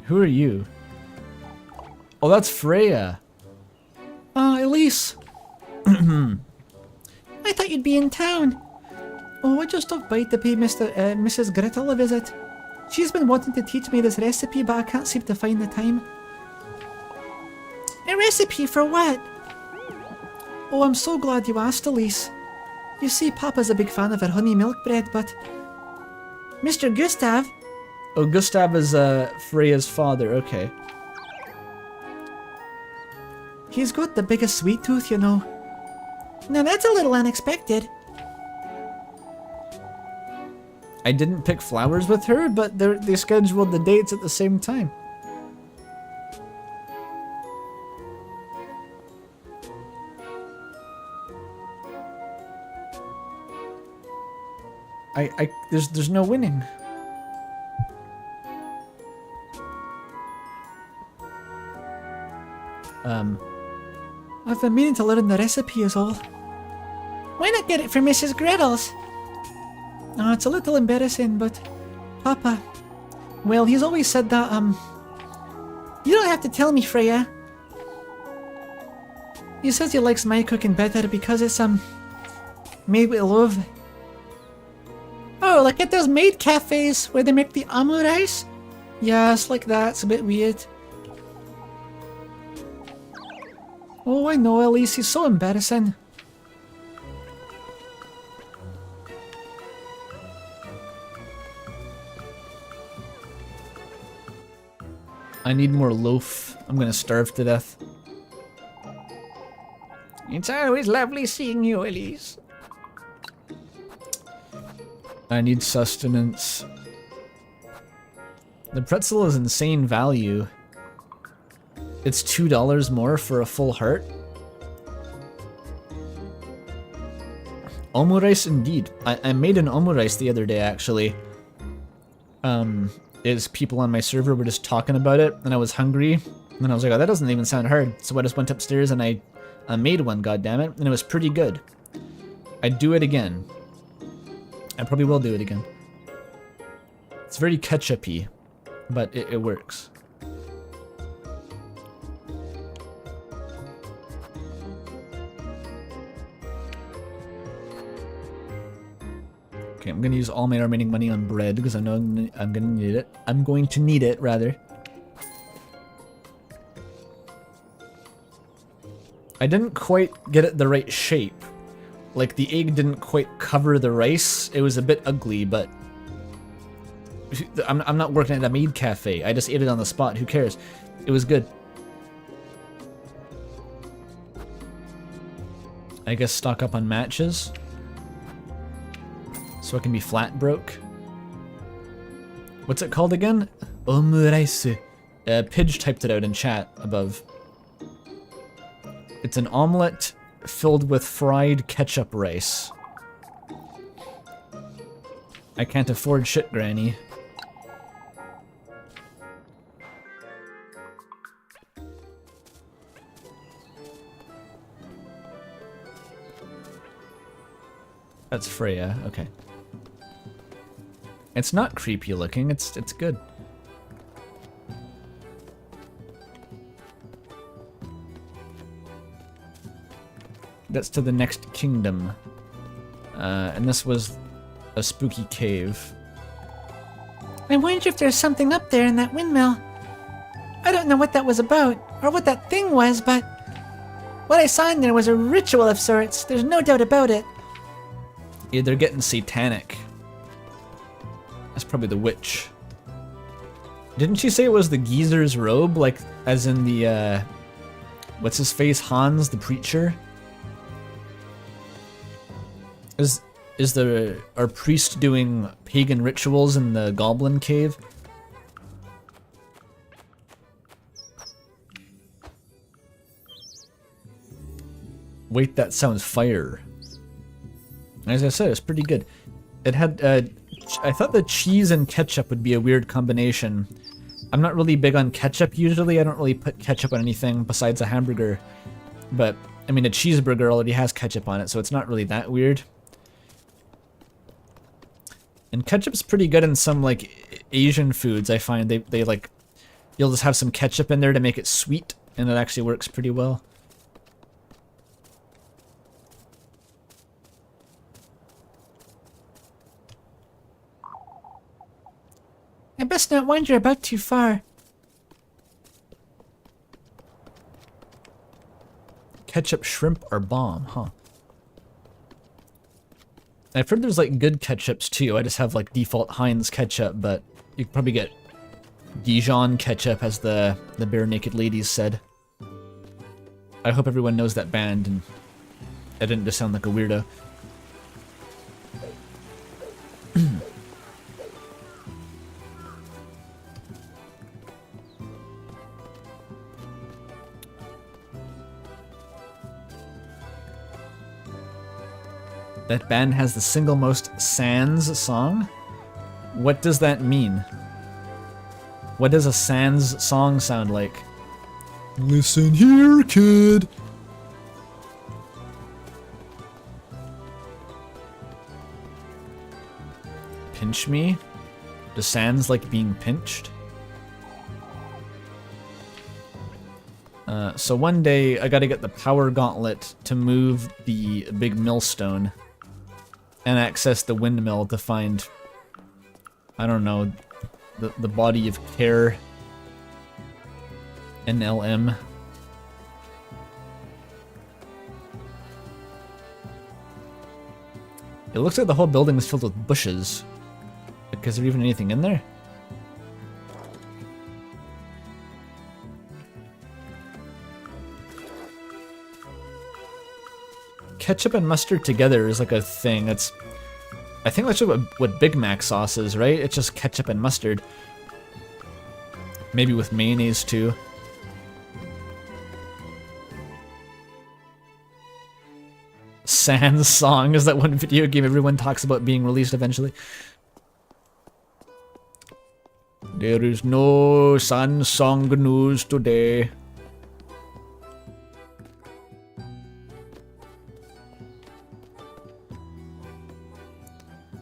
Who are you? Oh, that's Freya. Elise. I thought you'd be in town. Oh, I just stopped by to pay Mrs. Gretel a visit. She's been wanting to teach me this recipe, but I can't seem to find the time. A recipe for what? Oh, I'm so glad you asked, Elise. You see, Papa's a big fan of her honey milk bread, but... Mr. Gustav... Oh, Gustav is Freya's father, okay. He's got the biggest sweet tooth, you know. Now that's a little unexpected. I didn't pick flowers with her, but they scheduled the dates at the same time. There's no winning. I've been meaning to learn the recipe is all. Why not get it for Mrs. Gretel's? Oh, it's a little embarrassing, but... Papa... Well, he's always said that, You don't have to tell me, Freya. He says he likes my cooking better because it's, made with love. Oh, like at those maid cafes where they make the omurice? Yes, like that. It's a bit weird. Oh, I know, Elise. He's so embarrassing. I need more loaf. I'm gonna starve to death. It's always lovely seeing you, Elise. I need sustenance. The pretzel is insane value. It's $2 more for a full heart. Omurice indeed. I made an omurice the other day actually. Is people on my server were just talking about it and I was hungry. And then I was like, oh, that doesn't even sound hard. So I just went upstairs and I made one, goddammit, and it was pretty good. I'd do it again. I probably will do it again. It's very ketchup-y, but it works. Okay, I'm gonna use all my remaining money on bread because I know I'm gonna need it. I'm going to need it, rather. I didn't quite get it the right shape. Like, the egg didn't quite cover the rice. It was a bit ugly, but... I'm not working at a maid cafe. I just ate it on the spot. Who cares? It was good. I guess stock up on matches. So I can be flat broke. What's it called again? Omurice. Pidge typed it out in chat above. It's an omelette filled with fried ketchup rice. I can't afford shit, Granny. That's Freya, okay. It's not creepy looking, it's good. That's to the next kingdom. And this was a spooky cave. I wonder if there's something up there in that windmill. I don't know what that was about, or what that thing was, but... what I saw in there was a ritual of sorts, there's no doubt about it. Yeah, they're getting satanic. That's probably the witch. Didn't she say it was the geezer's robe? Like, as in the, what's his face? Hans, the preacher? Is our priest doing pagan rituals in the goblin cave? Wait, that sounds fire. As I said, it's pretty good. It had, I thought the cheese and ketchup would be a weird combination. I'm not really big on ketchup usually. I don't really put ketchup on anything besides a hamburger. But, I mean, a cheeseburger already has ketchup on it, so it's not really that weird. And ketchup's pretty good in some, like, Asian foods, I find. They like, you'll just have some ketchup in there to make it sweet, and it actually works pretty well. I best not wander about too far. Ketchup, shrimp, or bomb, huh? I've heard there's like good ketchups too. I just have like default Heinz ketchup, but you could probably get Dijon ketchup, as the Bare Naked Ladies said. I hope everyone knows that band and I didn't just sound like a weirdo. That band has the single most Sans song? What does that mean? What does a Sans song sound like? Listen here, kid. Pinch me? Does Sans like being pinched? So one day I gotta get the power gauntlet to move the big millstone and access the windmill to find, I don't know, the body of Care NLM. It looks like the whole building is filled with bushes. Like, is there even anything in there? Ketchup and mustard together is like a thing. That's, I think that's what Big Mac sauce is, right? It's just ketchup and mustard. Maybe with mayonnaise too. Sans song is that one video game everyone talks about being released eventually. There is no Sans song news today.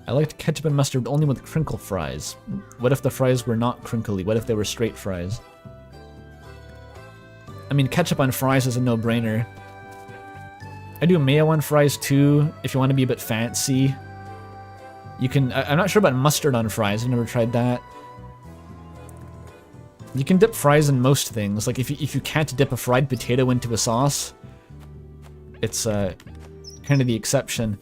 I liked ketchup and mustard only with crinkle fries. What if the fries were not crinkly? What if they were straight fries? I mean, ketchup on fries is a no-brainer. I do mayo on fries too, if you want to be a bit fancy. You can, I'm not sure about mustard on fries, I've never tried that. You can dip fries in most things. Like if you can't dip a fried potato into a sauce, it's kind of the exception.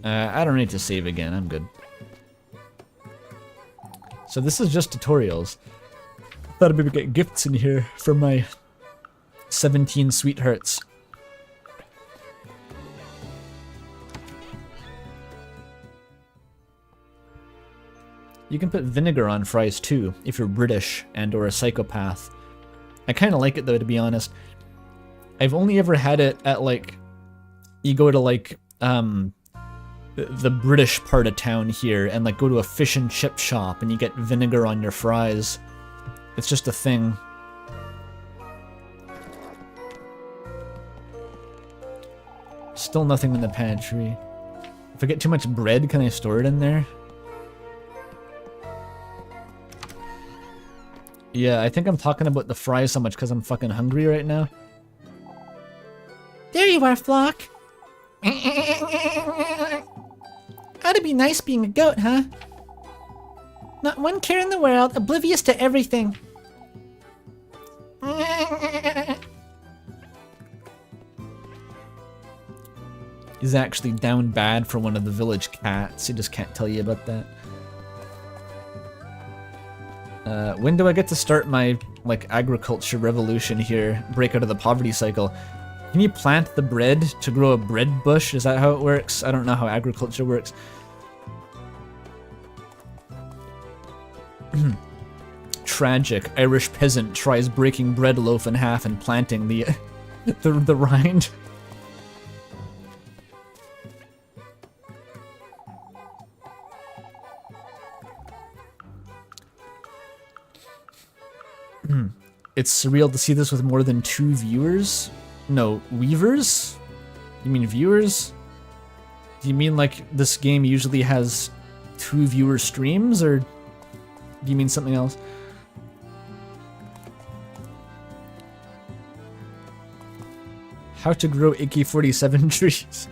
I don't need to save again, I'm good. So this is just tutorials. Thought I'd maybe get gifts in here for my 17 sweethearts. You can put vinegar on fries too, if you're British and or a psychopath. I kind of like it though, to be honest. I've only ever had it at like, you go to like, the British part of town here and like go to a fish and chip shop and you get vinegar on your fries. It's just a thing. Still nothing in the pantry. If I get too much bread, can I store it in there? Yeah, I think I'm talking about the fries so much because I'm fucking hungry right now. There you are, Flock. Ought to be nice being a goat, huh? Not one care in the world, oblivious to everything. He's actually down bad for one of the village cats. He just can't tell you about that. When do I get to start my, like, agriculture revolution here? Break out of the poverty cycle. Can you plant the bread to grow a bread bush? Is that how it works? I don't know how agriculture works. Tragic. Irish peasant tries breaking bread loaf in half and planting the the rind. It's surreal to see this with more than 2 viewers. No, weavers? You mean viewers? Do you mean like this game usually has 2 viewer streams, or do you mean something else? How to grow AK-47 trees.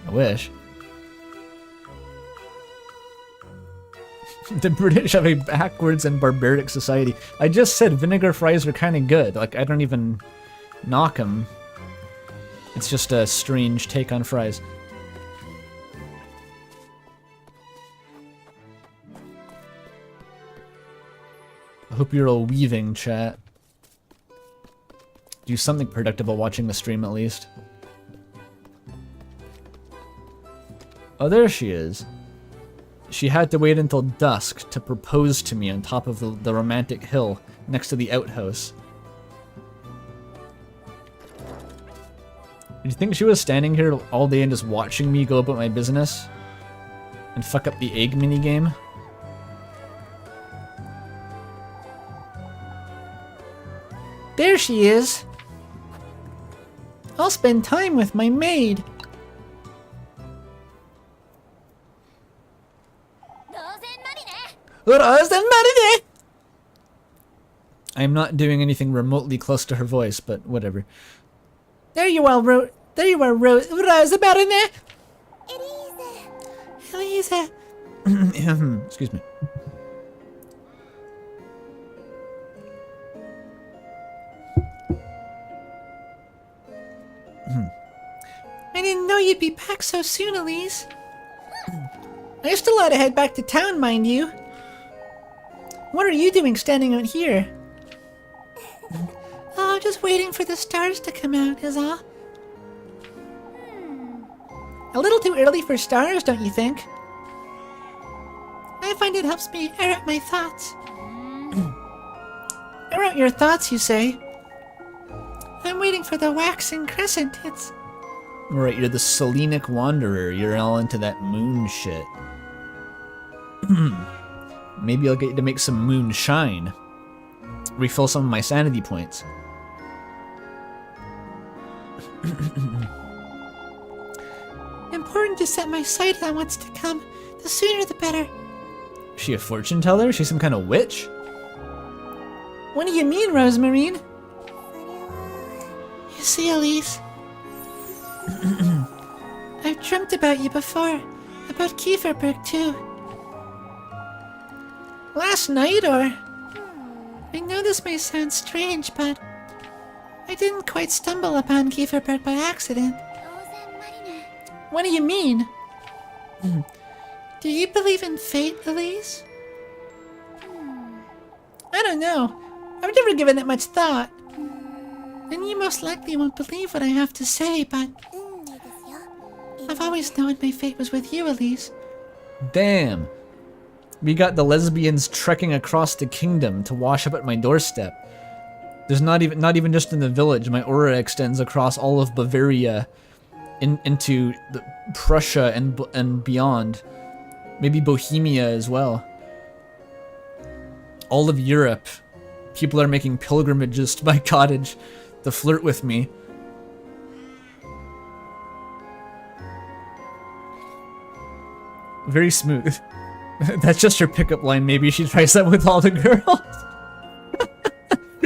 I wish. The British have a backwards and barbaric society. I just said vinegar fries are kind of good. Like, I don't even knock them. It's just a strange take on fries. I hope you're all weaving, chat. Do something productive while watching the stream, at least. Oh, there she is. She had to wait until dusk to propose to me on top of the romantic hill next to the outhouse. Do you think she was standing here all day and just watching me go about my business? And fuck up the egg minigame? There she is. I'll spend time with my maid. I am not doing anything remotely close to her voice, but whatever. There you are, Rosemarine. Elisa. Excuse me. I didn't know you'd be back so soon, Elise. I still ought to head back to town, mind you. What are you doing standing out here? Oh, just waiting for the stars to come out, is all. A little too early for stars, don't you think? I find it helps me air out my thoughts. Air out your thoughts, you say? I'm waiting for the waxing crescent. It's... Right, you're the Selenic Wanderer. You're all into that moon shit. Maybe I'll get you to make some moonshine. Refill some of my sanity points. Important to set my sight on what's to come. The sooner the better. Is she a fortune teller? Is she some kind of witch? What do you mean, Rosemarine? You see, Elise, I've dreamt about you before. About Kieferberg, too. Last night, or... I know this may sound strange, but... I didn't quite stumble upon Kieferberg by accident. What do you mean? Do you believe in fate, Elise? I don't know. I've never given it much thought. And you most likely won't believe what I have to say, but... I've always known my fate was with you, Elise. Damn. We got the lesbians trekking across the kingdom to wash up at my doorstep. There's not even just in the village. My aura extends across all of Bavaria, into Prussia and beyond. Maybe Bohemia as well. All of Europe. People are making pilgrimages to my cottage to flirt with me. Very smooth. That's just her pickup line. Maybe she tries that with all the girls.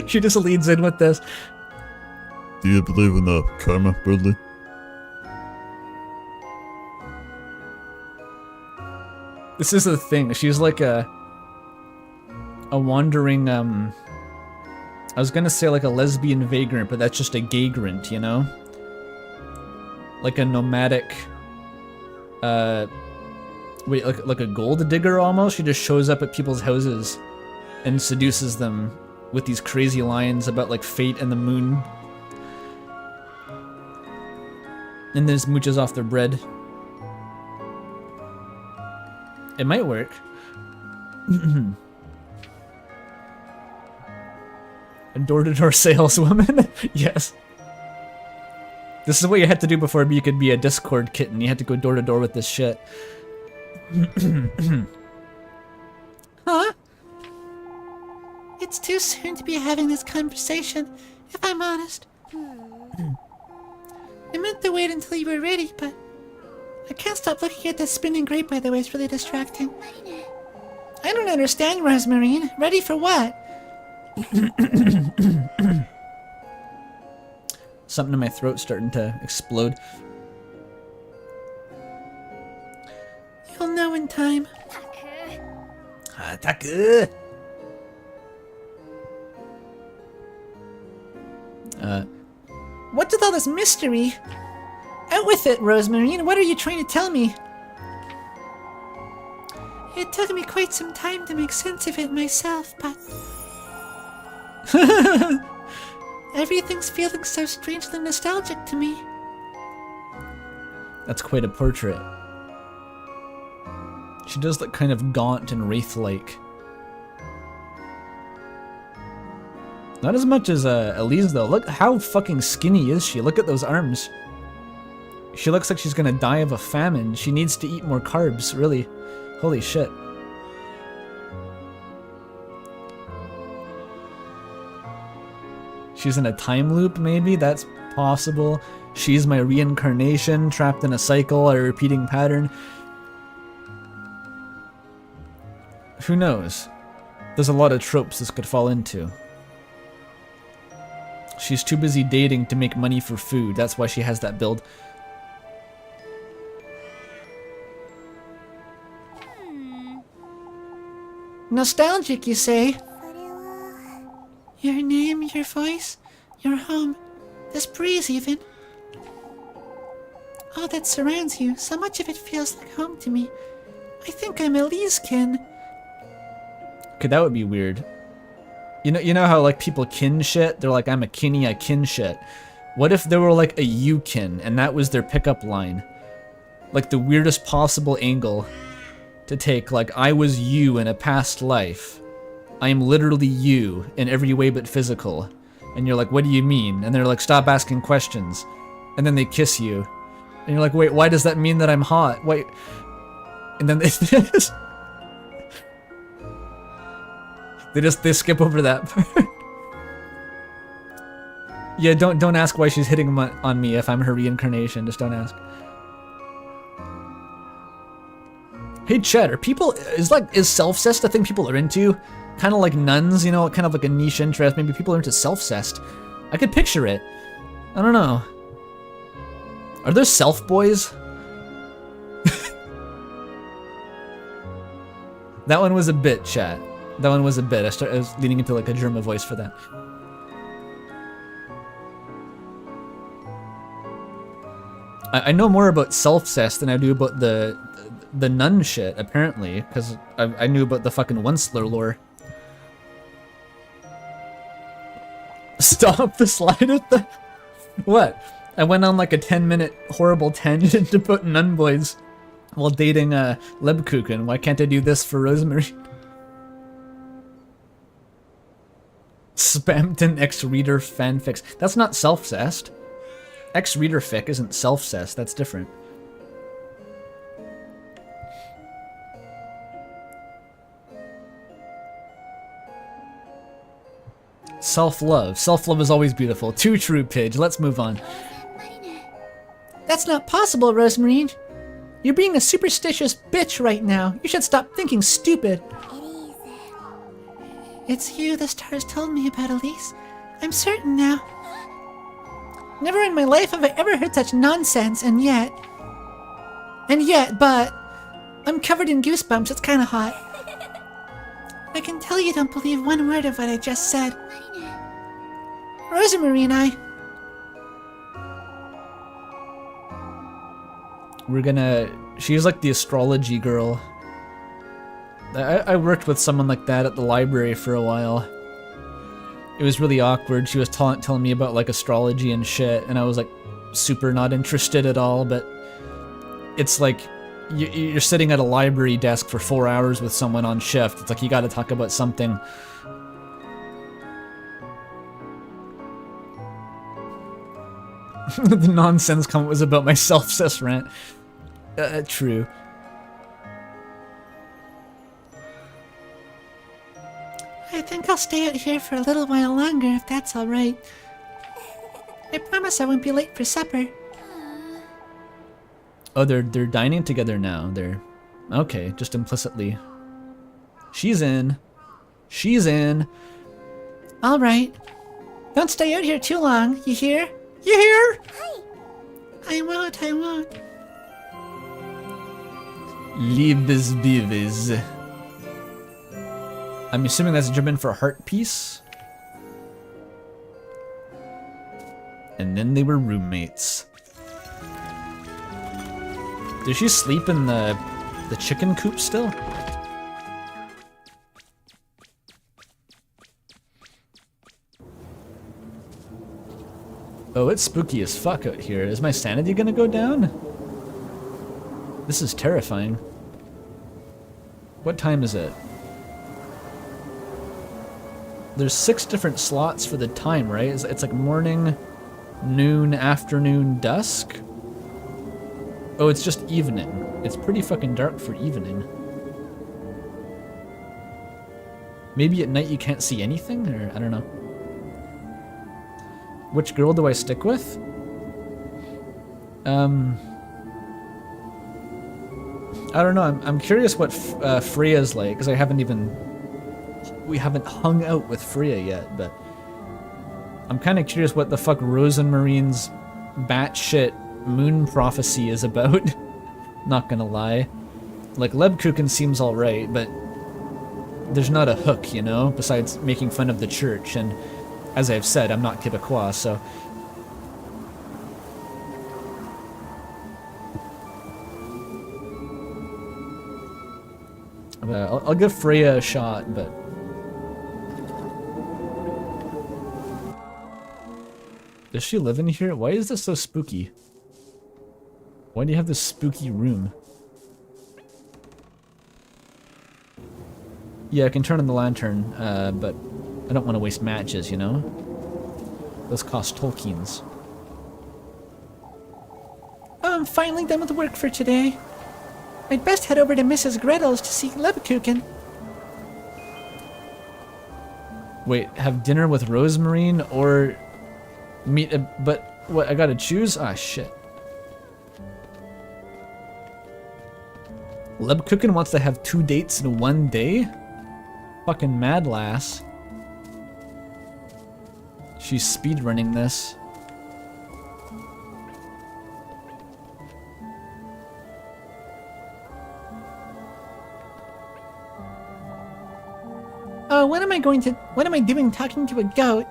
She just leads in with this. Do you believe in karma, Bradley? This is the thing. She's like a wandering, I was gonna say like a lesbian vagrant, but that's just a gagrant, you know? Like a nomadic wait, like a gold digger almost? She just shows up at people's houses and seduces them with these crazy lines about like fate and the moon. And then smooches off their bread. It might work. A door-to-door saleswoman? Yes. This is what you had to do before you could be a Discord kitten. You had to go door-to-door with this shit. Huh? It's too soon to be having this conversation, if I'm honest. I meant to wait until you were ready, but I can't stop looking at that spinning grape, by the way. It's really distracting. I don't understand, Rosemarine. Ready for what? Something in my throat's starting to explode. You'll know in time. Taku! What's with all this mystery? Out with it, Rosemarine. What are you trying to tell me? It took me quite some time to make sense of it myself, but... everything's feeling so strangely nostalgic to me. That's quite a portrait. She does look kind of gaunt and wraith-like. Not as much as Elise though. Look how fucking skinny is she. Look at those arms. She looks like she's gonna die of a famine. She needs to eat more carbs, really. Holy shit. She's in a time loop, maybe? That's possible. She's my reincarnation, trapped in a cycle, a repeating pattern. Who knows? There's a lot of tropes this could fall into. She's too busy dating to make money for food. That's why she has that build. Nostalgic, you say? Your name, your voice, your home, this breeze even. All that surrounds you, so much of it feels like home to me. I think I'm Elisekin. Okay, that would be weird. You know how like people kin shit? They're like, I'm a kinny, I kin shit. What if there were like a you kin and that was their pickup line? Like the weirdest possible angle to take, like I was you in a past life. I am literally you in every way but physical. And you're like, what do you mean? And they're like, stop asking questions. And then they kiss you. And you're like, wait, why does that mean that I'm hot? Wait. And then they they skip over that part. Yeah, don't ask why she's hitting on me if I'm her reincarnation. Just don't ask. Hey, Chet, are people is self-cest a thing people are into? Kind of like nuns, you know, kind of like a niche interest. Maybe people are into self-cest. I could picture it. I don't know. Are there self boys? That one was a bit, chat. That one was a bit. I was leaning into like a German voice for that. I know more about self-cest than I do about the nun shit, apparently, because I knew about the fucking Onceler lore. Stop the slide at the... What? I went on like a 10-minute horrible tangent about nun boys while dating Lebkuchen. Why can't I do this for Rosemary? Spamton X-Reader fanfics. That's not self-cest. X-Reader fic isn't self-cest. That's different. Self-love. Self-love is always beautiful. Too true, Pidge. Let's move on. That's not possible, Rosemarine. You're being a superstitious bitch right now. You should stop thinking stupid. It's you the stars told me about, Elise. I'm certain now. Never in my life have I ever heard such nonsense, and yet, but I'm covered in goosebumps. It's kind of hot. I can tell you don't believe one word of what I just said. Rosemary and I... We're gonna She's like the astrology girl. I worked with someone like that at the library for a while. It was really awkward. She was telling me about like astrology and shit, and I was like super not interested at all, but it's like you're sitting at a library desk for 4 hours with someone on shift. It's like you gotta talk about something. The nonsense comment was about my self-cess rant. True. I think I'll stay out here for a little while longer if that's alright. I promise I won't be late for supper. Oh, they're dining together now. They're okay, just implicitly. She's in. She's in. Alright. Don't stay out here too long, you hear? You hear? I won't, I won't. Liebesbevis. I'm assuming that's German for heart piece. And then they were roommates. Does she sleep in the chicken coop still? Oh, it's spooky as fuck out here. Is my sanity gonna go down? This is terrifying. What time is it? There's 6 different slots for the time, right? It's like morning, noon, afternoon, dusk? Oh, it's just evening. It's pretty fucking dark for evening. Maybe at night you can't see anything? Or, I don't know. Which girl do I stick with? I don't know. I'm curious what Freya's like, because we haven't hung out with Freya yet, but I'm kind of curious what the fuck Rosemarine's batshit moon prophecy is about. Not gonna lie. Like, Lebkuchen seems alright, but there's not a hook, you know, besides making fun of the church, and as I've said, I'm not Quebecois, so... I'll give Freya a shot, but... Does she live in here? Why is this so spooky? Why do you have this spooky room? Yeah, I can turn on the lantern, but I don't want to waste matches, you know? Those cost Tolkien's. Oh, I'm finally done with work for today. I'd best head over to Mrs. Gretel's to see Lebkuchen. Wait, have dinner with Rosemarine or meet a... But, what, I gotta choose? Ah, shit. Lebkuchen wants to have 2 dates in 1 day? Fucking mad lass. She's speedrunning this. Oh, what am I doing talking to a goat?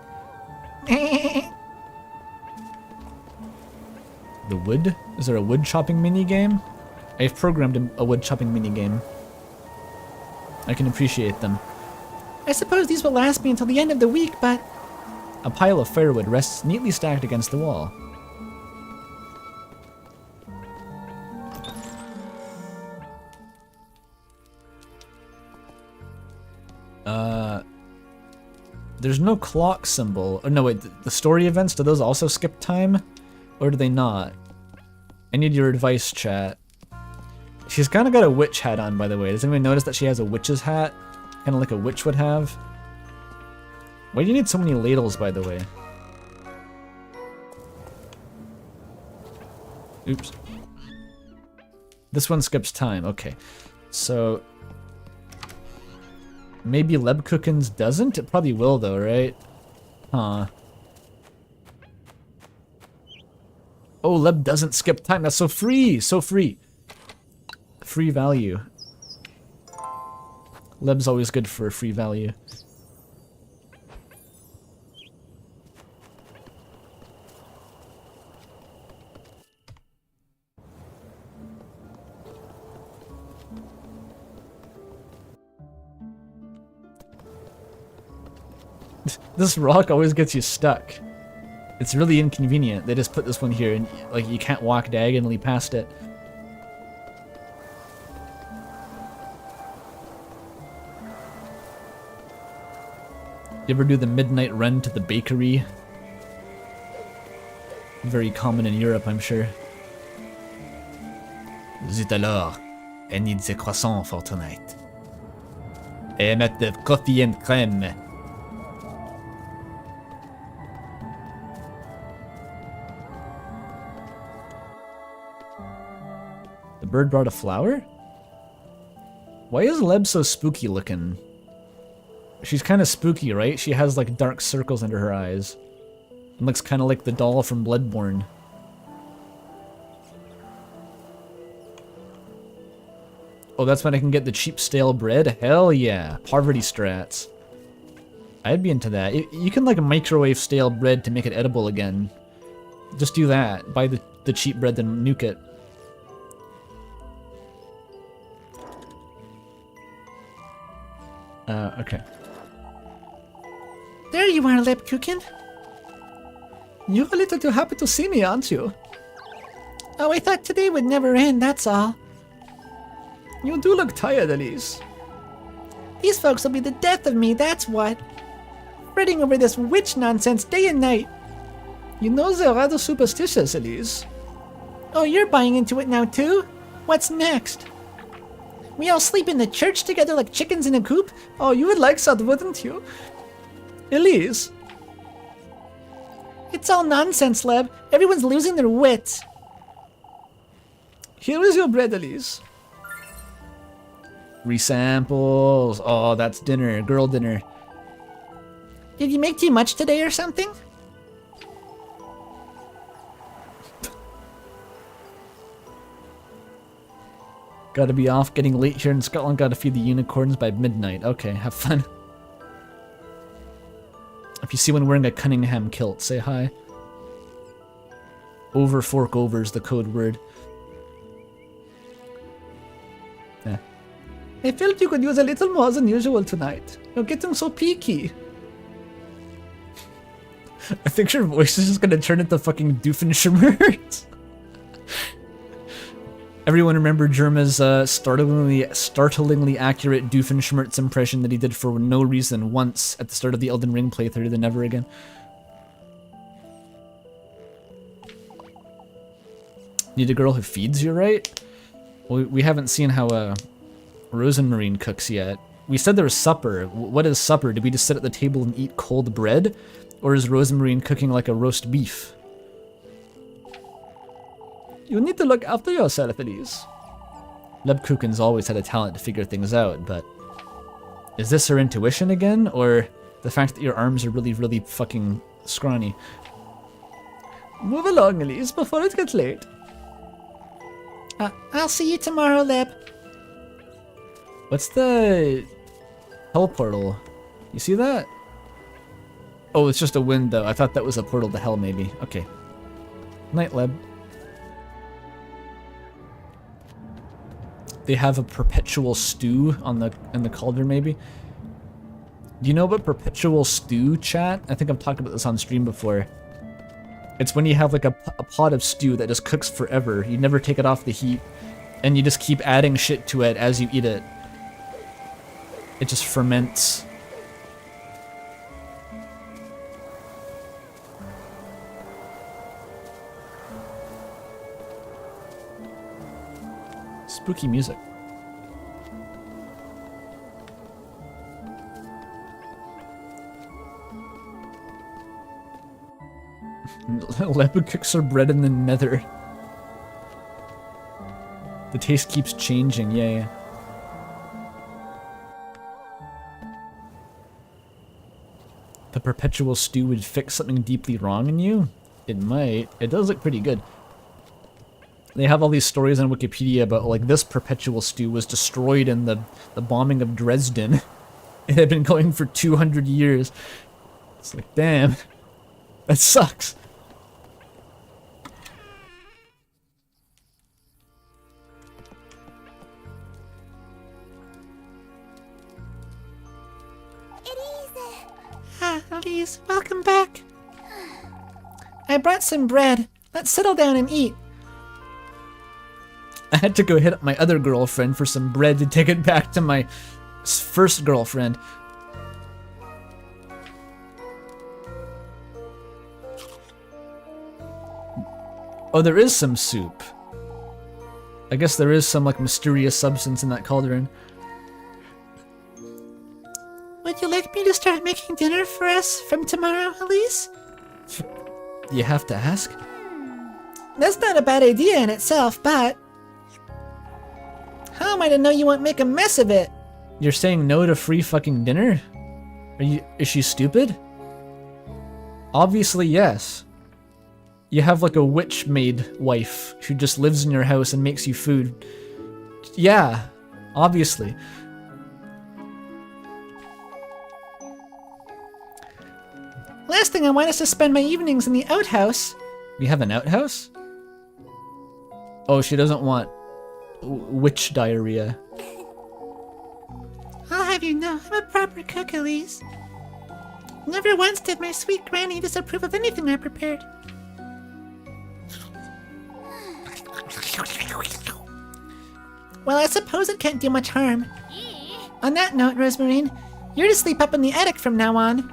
The wood? Is there a wood chopping mini game? I've programmed a wood chopping mini game. I can appreciate them. I suppose these will last me until the end of the week, but... A pile of firewood rests neatly stacked against the wall. There's no clock symbol. Oh, no, wait, the story events, do those also skip time? Or do they not? I need your advice, chat. She's kind of got a witch hat on, by the way. Does anyone notice that she has a witch's hat? Kind of like a witch would have. Why do you need so many ladles, by the way? Oops. This one skips time. Okay. So... maybe Lebkuchen's doesn't? It probably will, though, right? Huh. Oh, Leb doesn't skip time. That's so free! So free. Free value. Leb's always good for free value. This rock always gets you stuck. It's really inconvenient. They just put this one here and like you can't walk diagonally past it. You ever do the midnight run to the bakery? Very common in Europe, I'm sure. Zut alors, I need the croissant for tonight. I'm at the coffee and crème. The bird brought a flower? Why is Leb so spooky looking? She's kind of spooky, right? She has like dark circles under her eyes. It looks kind of like the doll from Bloodborne. Oh, that's when I can get the cheap stale bread? Hell yeah. Poverty strats. I'd be into that. You can like microwave stale bread to make it edible again. Just do that. Buy the cheap bread, then nuke it. Okay. There you are, Lebkuchen. You're a little too happy to see me, aren't you? Oh, I thought today would never end, that's all. You do look tired, Elise. These folks will be the death of me, that's what. Fretting over this witch nonsense day and night. You know they're rather superstitious, Elise. Oh, you're buying into it now too? What's next? We all sleep in the church together like chickens in a coop? Oh, you would like that, wouldn't you? Elise. It's all nonsense, Leb. Everyone's losing their wits. Here is your bread, Elise. Resamples. Oh, that's dinner. Girl dinner. Did you make too much today or something? Gotta be off, getting late here in Scotland, gotta feed the unicorns by midnight. Okay, have fun. If you see one wearing a Cunningham kilt, say hi. Over fork over is the code word. Yeah. I felt you could use a little more than usual tonight. You're getting so peaky. I think your voice is just gonna turn into fucking Doofenshmirtz. Everyone remember Germa's startlingly accurate Doofenshmirtz impression that he did for no reason once at the start of the Elden Ring playthrough, then never again. Need a girl who feeds you, right? Well, we haven't seen how Rosemarine cooks yet. We said there was supper. What is supper? Did we just sit at the table and eat cold bread? Or is Rosemarine cooking like a roast beef? You need to look after yourself, Elise. Lebkuchen's always had a talent to figure things out, but... Is this her intuition again? Or the fact that your arms are really, really fucking scrawny? Move along, Elise, before it gets late. I'll see you tomorrow, Leb. What's the... hell portal? You see that? Oh, it's just a window. I thought that was a portal to hell, maybe. Okay. Night, Leb. They have a perpetual stew on in the cauldron, maybe. Do you know about perpetual stew, chat? I think I've talked about this on stream before. It's when you have like a pot of stew that just cooks forever. You never take it off the heat, and you just keep adding shit to it as you eat it. It just ferments. Spooky music. Leopard cooks her bread in the nether. The taste keeps changing, yeah. The perpetual stew would fix something deeply wrong in you? It might. It does look pretty good. They have all these stories on Wikipedia about like this perpetual stew was destroyed in the bombing of Dresden. It had been going for 200 years. It's like, damn, that sucks. Ah, Elise, welcome back. I brought some bread. Let's settle down and eat. I had to go hit up my other girlfriend for some bread to take it back to my first girlfriend. Oh, there is some soup. I guess there is some like mysterious substance in that cauldron. Would you like me to start making dinner for us from tomorrow, Elise? You have to ask? That's not a bad idea in itself, but... How am I to know you won't make a mess of it? You're saying no to free fucking dinner? Is she stupid? Obviously, yes. You have like a witch maid wife who just lives in your house and makes you food. Yeah, obviously. Last thing I want is to spend my evenings in the outhouse. We have an outhouse? Oh, she doesn't want witch diarrhea. I'll have you know, I'm a proper cook, Elise. Never once did my sweet granny disapprove of anything I prepared. Well, I suppose it can't do much harm. On that note, Rosemarine, you're to sleep up in the attic from now on.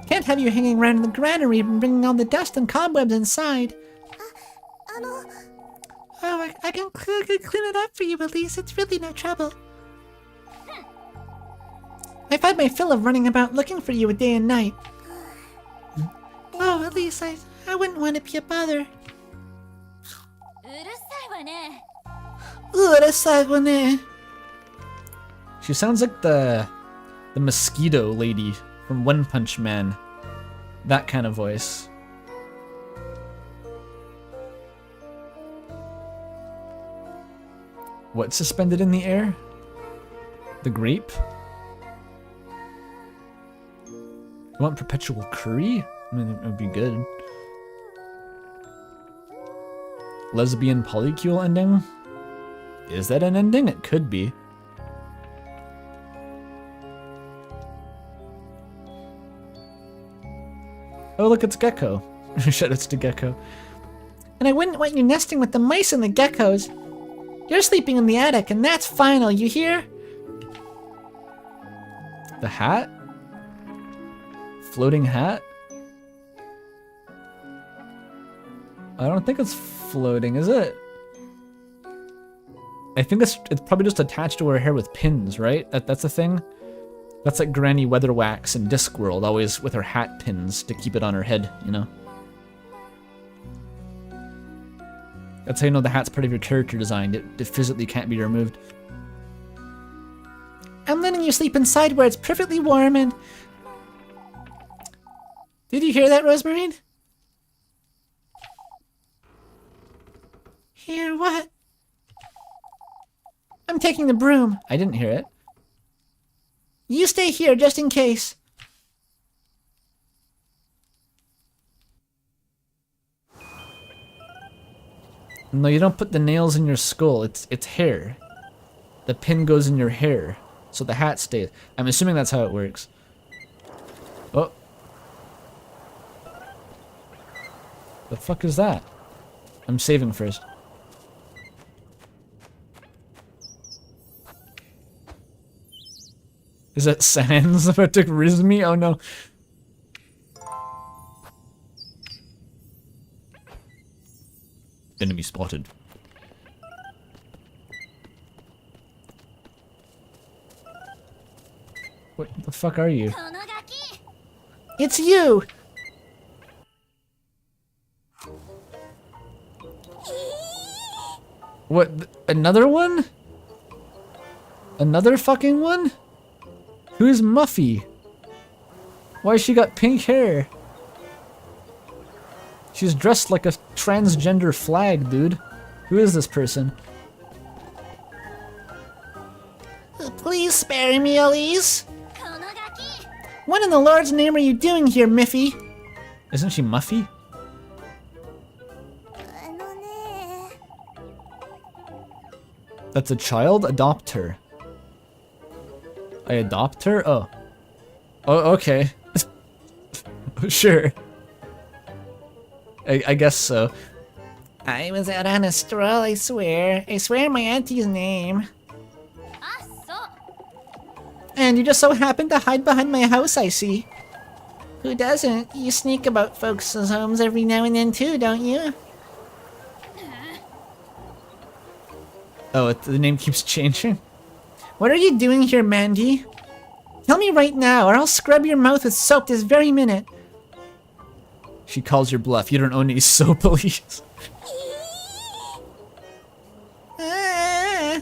Can't have you hanging around in the granary and bringing all the dust and cobwebs inside. Oh, I can clean it up for you, Elise. It's really no trouble. I've had my fill of running about looking for you a day and night. Oh, Elise, I wouldn't want to be a bother. She sounds like the mosquito lady from One Punch Man. That kind of voice. What's suspended in the air? The grape? You want perpetual curry? I mean, it would be good. Lesbian polycule ending? Is that an ending? It could be. Oh, look, it's Gecko. Shut it's to Gecko. And I wouldn't want you nesting with the mice and the geckos. You're sleeping in the attic, and that's final, you hear? The hat? Floating hat? I don't think it's floating, is it? I think it's probably just attached to her hair with pins, right? That's a thing? That's like Granny Weatherwax in Discworld, always with her hat pins to keep it on her head, you know? That's how you know the hat's part of your character design. It physically can't be removed. I'm letting you sleep inside where it's perfectly warm and... Did you hear that, Rosemarine? Hear what? I'm taking the broom. I didn't hear it. You stay here just in case. No, you don't put the nails in your skull. It's hair. The pin goes in your hair, so the hat stays. I'm assuming that's how it works. Oh. The fuck is that? I'm saving first. Is that Sans about to riz me? Oh no. Enemy spotted. What the fuck are you? It's you! What? Another one? Another fucking one? Who's Muffy? Why she got pink hair? She's dressed like a transgender flag, dude. Who is this person? Please spare me, Elise. What in the Lord's name are you doing here, Miffy? Isn't she Muffy? That's a child? Adopt her. I adopt her? Oh. Oh, okay. Sure. I guess so. I was out on a stroll, I swear. I swear my auntie's name. And you just so happened to hide behind my house, I see. Who doesn't? You sneak about folks' homes every now and then too, don't you? Oh, the name keeps changing? What are you doing here, Mandy? Tell me right now, or I'll scrub your mouth with soap this very minute. She calls your bluff. You don't own any soap, Elise. Ah.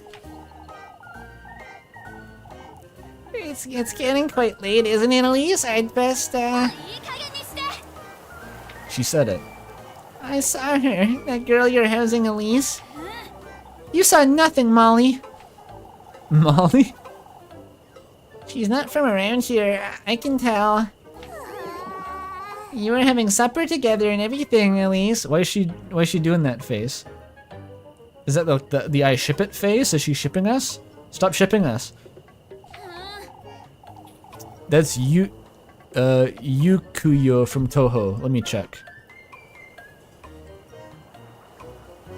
It's getting quite late, isn't it, Elise? I'd best, She said it. I saw her. That girl you're housing, Elise. You saw nothing, Molly. Molly? She's not from around here. I can tell. You were having supper together and everything, Elise. Why is she doing that face? Is that the I ship it face? Is she shipping us? Stop shipping us. That's Yukuyo from Toho. Let me check.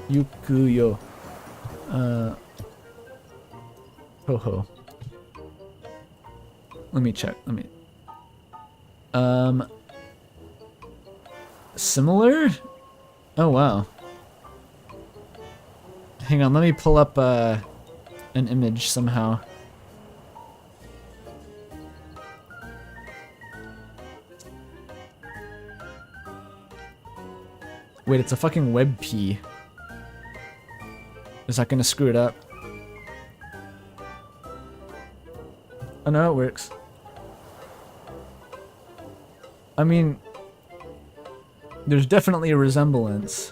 Yukuyo. Toho. Let me check. Similar? Oh wow. Hang on, let me pull up an image somehow. Wait, it's a fucking WebP. Is that gonna screw it up? Oh no, it works. I mean, there's definitely a resemblance.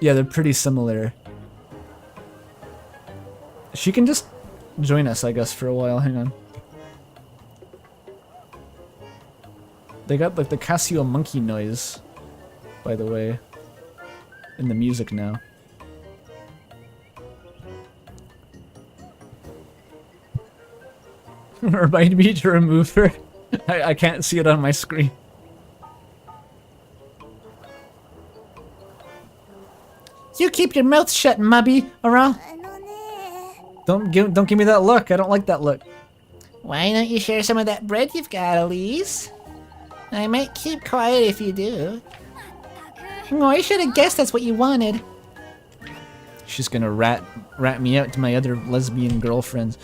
They're pretty similar. She can just join us, I guess, for a while. Hang on. They got like the Casio monkey noise, by the way, in the music now. Remind me to remove her. I can't see it on my screen. You keep your mouth shut, Mubby, or I'll... Don't give me that look. I don't like that look. Why don't you share some of that bread you've got, Elise? I might keep quiet if you do. Oh, I should have guessed that's what you wanted. She's gonna rat me out to my other lesbian girlfriends.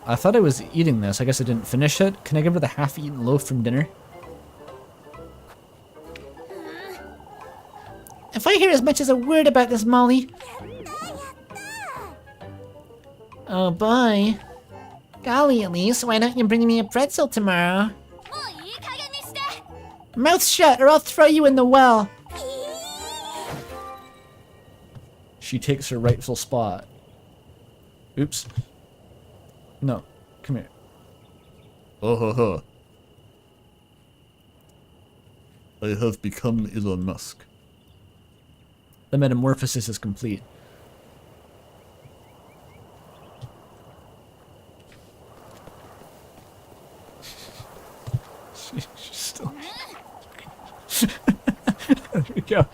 I thought I was eating this. I guess I didn't finish it. Can I give her the half-eaten loaf from dinner? If I hear as much as a word about this, Molly... Oh boy. Golly, Elise, why don't you bring me a pretzel tomorrow? Mouth shut, or I'll throw you in the well. She takes her rightful spot. Oops. No, come here. Oh ha ha. I have become Elon Musk. The metamorphosis is complete. She's still... There we go.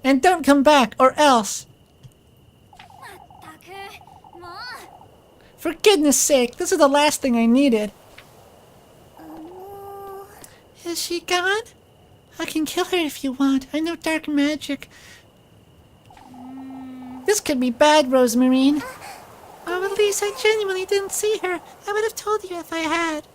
And don't come back, or else. For goodness sake, this is the last thing I needed. Is she gone? I can kill her if you want. I know dark magic. This could be bad, Rosemarine. Oh, at least I genuinely didn't see her. I would have told you if I had.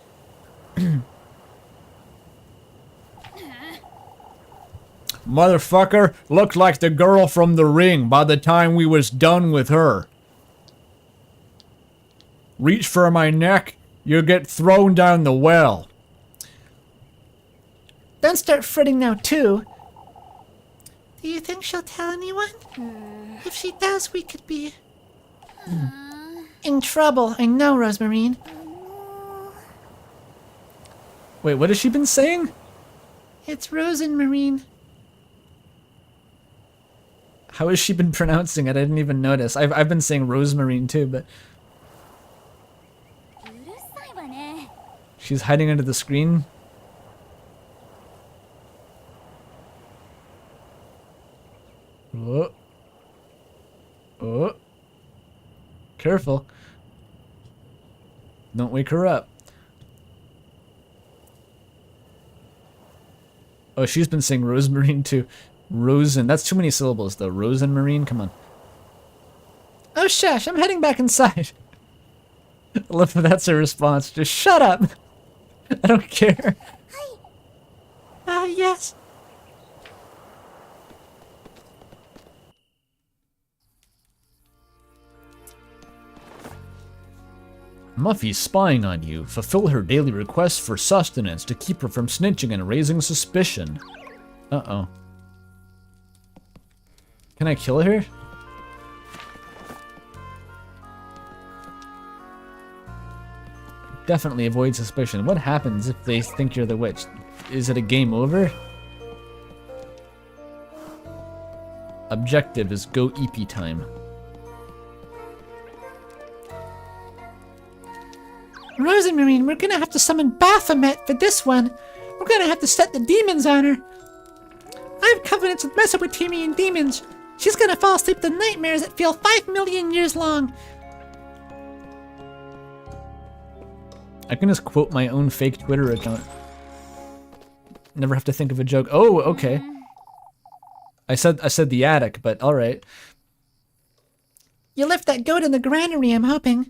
Motherfucker, looked like the girl from The Ring by the time we was done with her. Reach for my neck, you get thrown down the well. Don't start fretting now, too. Do you think she'll tell anyone? If she does, we could be... in trouble, I know, Rosemarine. Wait, what has she been saying? It's Rosemarine. How has she been pronouncing it? I didn't even notice. I've been saying Rosemarine too, but うるさいわね。 she's hiding under the screen. Oh. Oh. Careful. Don't wake her up. Oh, she's been saying Rosemarine too. Rosen. That's too many syllables though. Rosenmarine, come on. Oh shush, I'm heading back inside. I love that that's her response. Just shut up. I don't care. Yes. Muffy's spying on you. Fulfill her daily requests for sustenance to keep her from snitching and raising suspicion. Uh-oh. Can I kill her? Definitely avoid suspicion. What happens if they think you're the witch? Is it a game over? Objective is go EP time. Rosemarine, we're gonna have to summon Baphomet for this one. We're gonna have to set the demons on her. I have covenants with Mesopotamian demons. She's gonna fall asleep to nightmares that feel 5 million years long. I can just quote my own fake Twitter account. Never have to think of a joke. Oh, okay. I said the attic, but all right. You left that goat in the granary, I'm hoping. も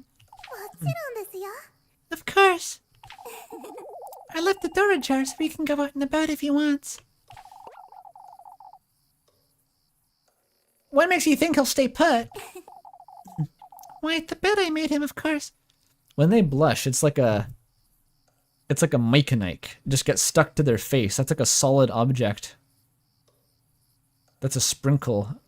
ちろんですよ。 Of course. I left the door ajar so he can go out and about if he wants. What makes you think he'll stay put? Why, the bed I made him, of course. When they blush, it's like a myconite. It just gets stuck to their face. That's like a solid object. That's a sprinkle.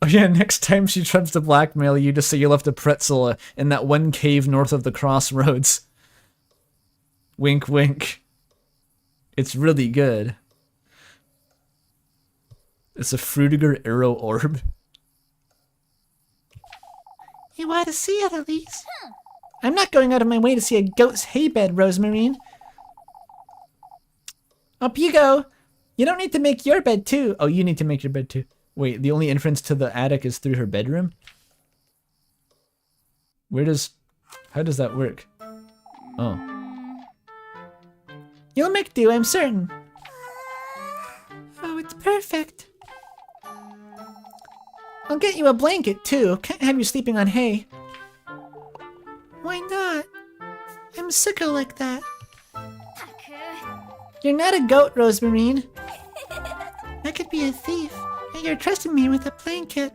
Oh yeah, next time she tries to blackmail you, just say you left a pretzel in that one cave north of the crossroads. Wink, wink. It's really good. It's a Fruitiger Arrow Orb. You ought to see it, Elise. I'm not going out of my way to see a goat's hay bed, Rosemarine. Up you go. You don't need to make your bed, too. Oh, you need to make your bed too. Wait, the only entrance to the attic is through her bedroom? How does that work? Oh. You'll make do, I'm certain. Oh, it's perfect. I'll get you a blanket, too. Can't have you sleeping on hay. Why not? I'm sicko like that. You're not a goat, Rosemarine. I could be a thief, and you're trusting me with a blanket.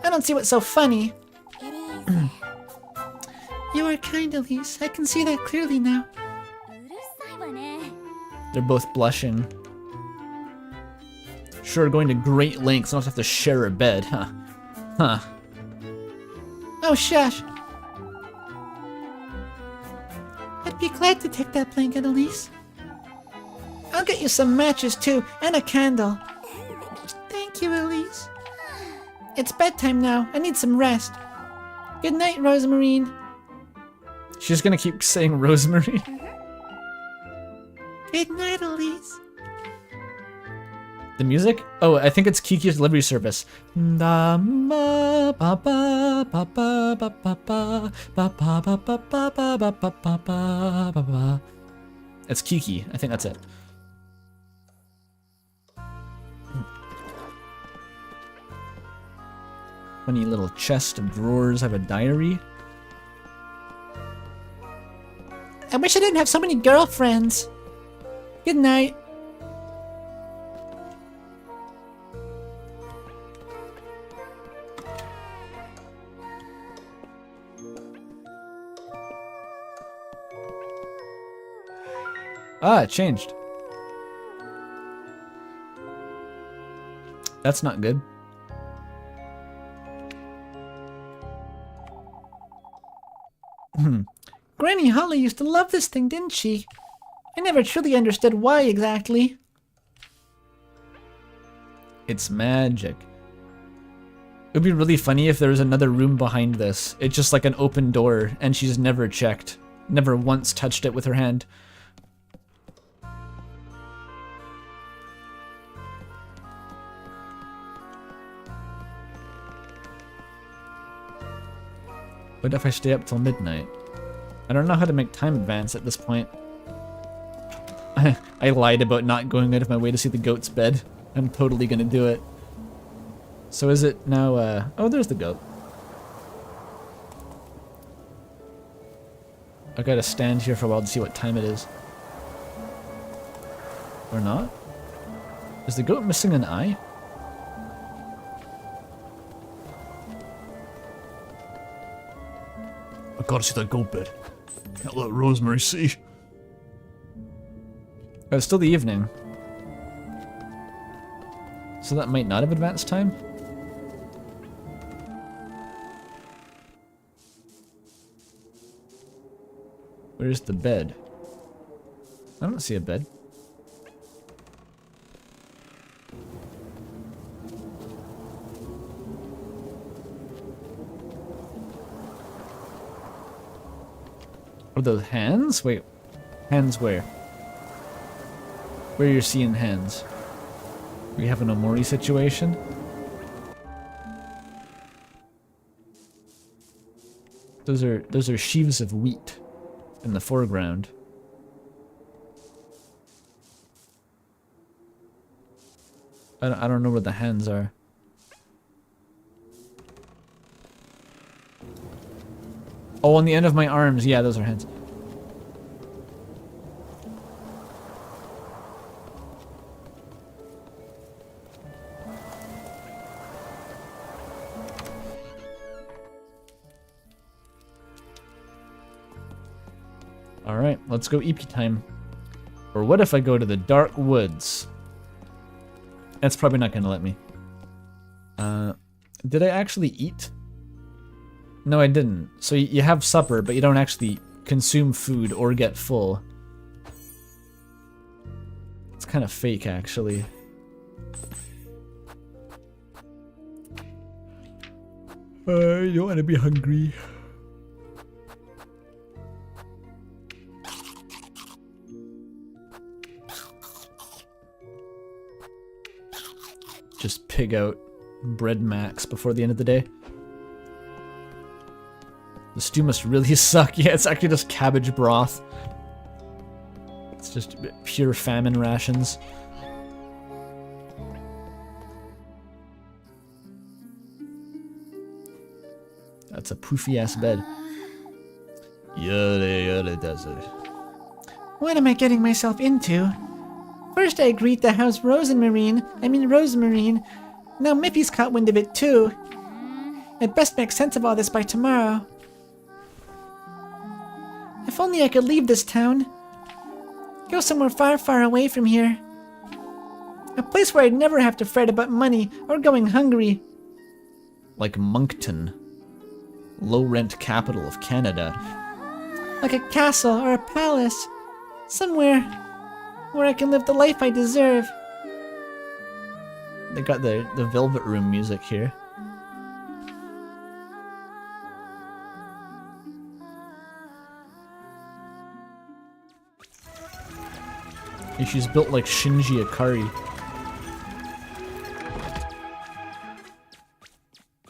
I don't see what's so funny. You are kind, Elise. I can see that clearly now. うるさいわね。 They're both blushing. Sure, going to great lengths not to have to share a bed, huh? Huh. Oh, shush. I'd be glad to take that blanket, Elise. I'll get you some matches, too, and a candle. Thank you, Elise. It's bedtime now. I need some rest. Good night, Rosemarine. She's gonna keep saying Rosemary. Good night, Elise. The music? Oh, I think it's Kiki's delivery service. It's Kiki. I think that's it. Funny little chest of drawers. I have a diary. I wish I didn't have so many girlfriends. Good night. Ah, it changed. That's not good. Granny Holly used to love this thing, didn't she? I never truly understood why exactly. It's magic. It would be really funny if there was another room behind this. It's just like an open door, and she's never checked. Never once touched it with her hand. What if I stay up till midnight? I don't know how to make time advance at this point. I lied about not going out of my way to see the goat's bed. I'm totally gonna do it. So is it now, oh, there's the goat. I gotta stand here for a while to see what time it is. Or not? Is the goat missing an eye? I gotta see that goat bed. Can't let Rosemary see. Oh, it's still the evening. So that might not have advanced time? Where's the bed? I don't see a bed. Are those hands? Wait, hands where? Where you're seeing hands? We have an Omori situation? Those are sheaves of wheat in the foreground. I don't know where the hands are. Oh, on the end of my arms. Yeah, those are hands. Alright, let's go EP time. Or what if I go to the dark woods? That's probably not gonna let me. Did I actually eat? No, I didn't. So you have supper, but you don't actually consume food or get full. It's kind of fake, actually. You don't want to be hungry. Just pig out bread max before the end of the day. The stew must really suck. Yeah, it's actually just cabbage broth. It's just pure famine rations. That's a poofy ass bed. Yada yada does it. What am I getting myself into? First I agreed to house Rosemarine. Now Miffy's caught wind of it too. I'd best make sense of all this by tomorrow. If only I could leave this town. Go somewhere far, far away from here. A place where I'd never have to fret about money or going hungry. Like Moncton. Low-rent capital of Canada. Like a castle or a palace. Somewhere where I can live the life I deserve. They got the Velvet Room music here. Yeah, she's built like Shinji Ikari.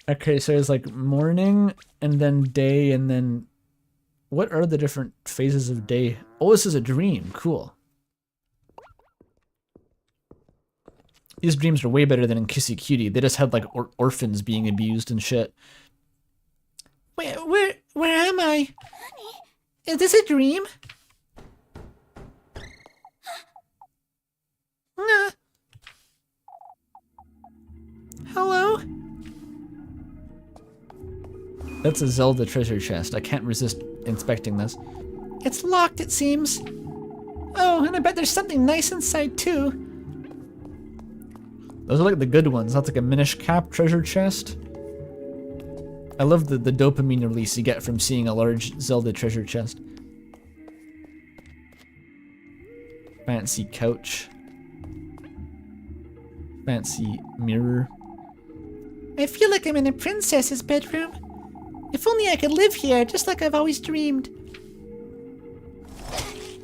Okay, so it's like morning, and then day, and then... What are the different phases of day? Oh, this is a dream. Cool. These dreams are way better than in Kissy Cutie. They just had like orphans being abused and shit. Where am I? Is this a dream? Hello? That's a Zelda treasure chest. I can't resist inspecting this. It's locked, it seems. Oh, and I bet there's something nice inside too. Those are like the good ones. That's like a Minish Cap treasure chest. I love the dopamine release you get from seeing a large Zelda treasure chest. Fancy couch. Fancy mirror. I feel like I'm in a princess's bedroom. If only I could live here, just like I've always dreamed.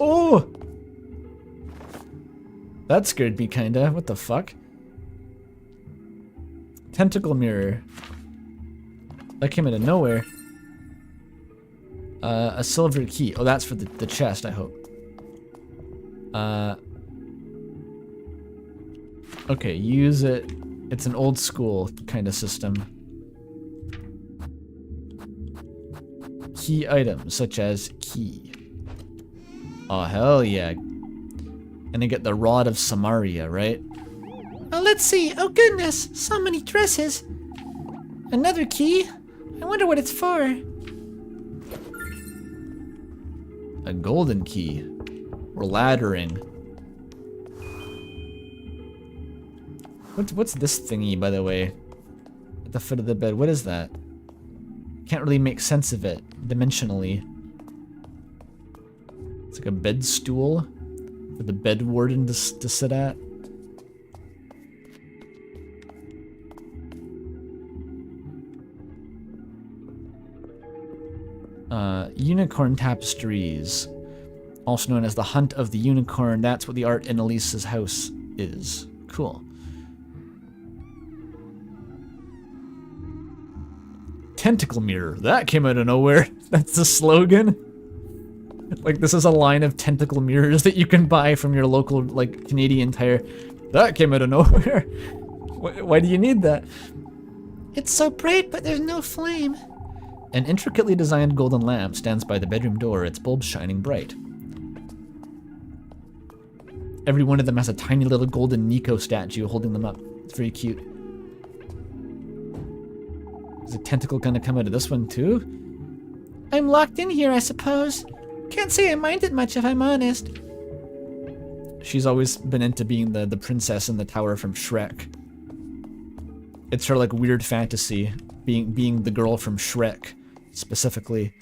Oh! That scared me kinda. What the fuck? Tentacle mirror. That came out of nowhere. A silver key. Oh, that's for the chest, I hope. Okay, use it. It's an old school kind of system. Key items, such as key. Oh, hell yeah. And I get the Rod of Samaria, right? Oh, let's see. Oh, goodness. So many dresses. Another key? I wonder what it's for. A golden key. We're laddering. What's this thingy, by the way? At the foot of the bed. What is that? Can't really make sense of it dimensionally. It's like a bed stool for the bed warden to sit at. Unicorn tapestries, also known as the Hunt of the Unicorn. That's what the art in Elise's house is. Cool. Tentacle mirror. That came out of nowhere. That's the slogan. Like, this is a line of tentacle mirrors that you can buy from your local, like, Canadian Tire. That came out of nowhere. Why do you need that? It's so bright, but there's no flame. An intricately designed golden lamp stands by the bedroom door, its bulbs shining bright. Every one of them has a tiny little golden Nico statue holding them up. It's very cute. Is a tentacle gonna come out of this one too? I'm locked in here, I suppose. Can't say I mind it much if I'm honest. She's always been into being the princess in the tower from Shrek. It's her like weird fantasy, being the girl from Shrek, specifically.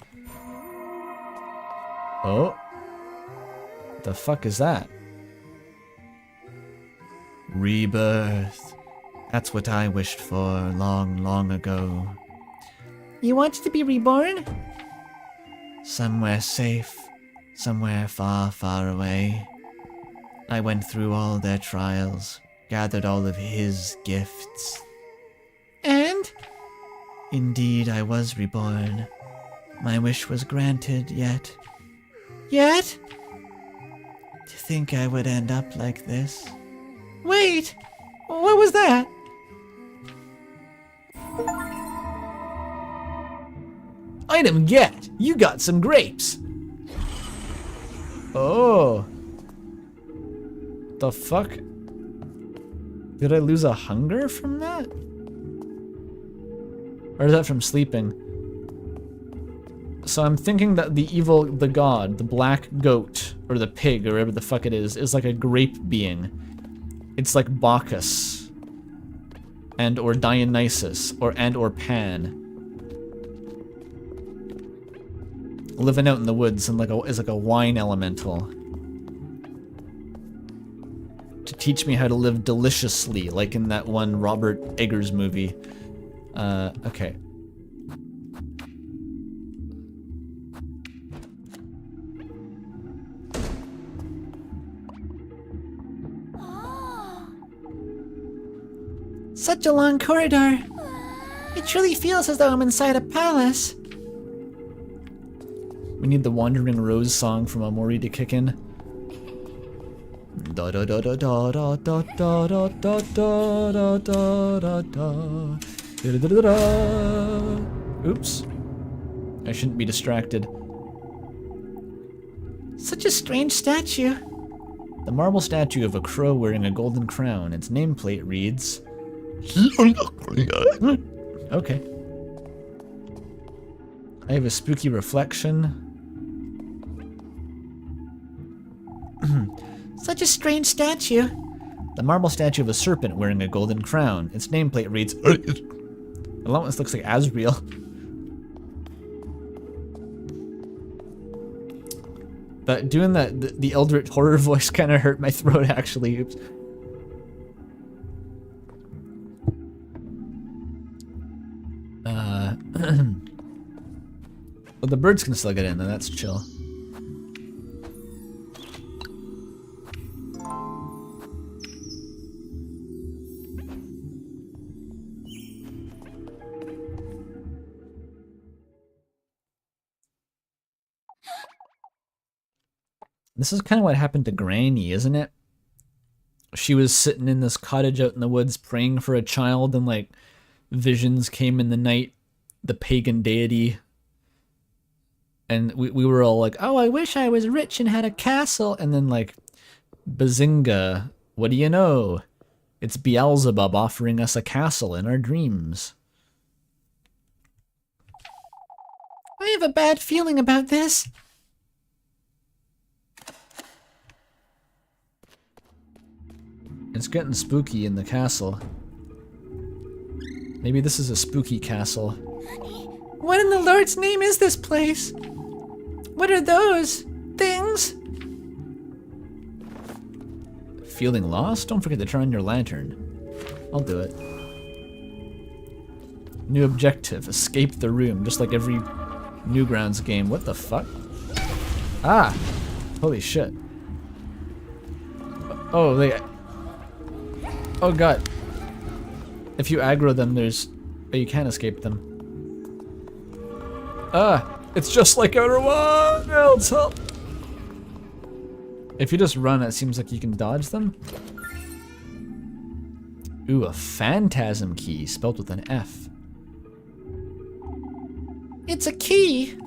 Oh. The fuck is that? Rebirth. That's what I wished for long, long ago. You wanted to be reborn? Somewhere safe, somewhere far, far away. I went through all their trials, gathered all of his gifts. And? Indeed, I was reborn. My wish was granted, yet Yet? to think I would end up like this. Wait! What was that? Item get! You got some grapes! Oh. The fuck? Did I lose a hunger from that? Or is that from sleeping? So I'm thinking that the god, the black goat, or the pig, or whatever the fuck it is like a grape being. It's like Bacchus. And or Dionysus, or Pan. Living out in the woods and is like a wine elemental. To teach me how to live deliciously, like in that one Robert Eggers movie. Okay. Such a long corridor. It truly feels as though I'm inside a palace. We need the Wandering Rose song from Amori to kick in. Da da da da da da da da da da da da da da. Oops. I shouldn't be distracted. Such a strange statue. The marble statue of a crow wearing a golden crown. Its nameplate reads... Okay. I have a spooky reflection. Such a strange statue. The marble statue of a serpent wearing a golden crown. Its nameplate reads... Well, this looks like Asriel. Doing the Eldritch horror voice kind of hurt my throat actually. Oops. Well, the birds can still get in, though. That's chill. This is kind of what happened to Granny, isn't it? She was sitting in this cottage out in the woods praying for a child, and like visions came in the night, the pagan deity. And we were all like, oh, I wish I was rich and had a castle. And then like, bazinga, what do you know? It's Beelzebub offering us a castle in our dreams. I have a bad feeling about this. It's getting spooky in the castle. Maybe this is a spooky castle. What in the Lord's name is this place? What are those things? Feeling lost? Don't forget to turn on your lantern. I'll do it. New objective, escape the room, just like every Newgrounds game. What the fuck? Ah! Holy shit. Oh, they... Oh god. If you aggro them, there's... Oh, you can't escape them. Ah! It's just like Outer Wilds! Help! If you just run, it seems like you can dodge them. Ooh, a phantasm key, spelled with an F. It's a key.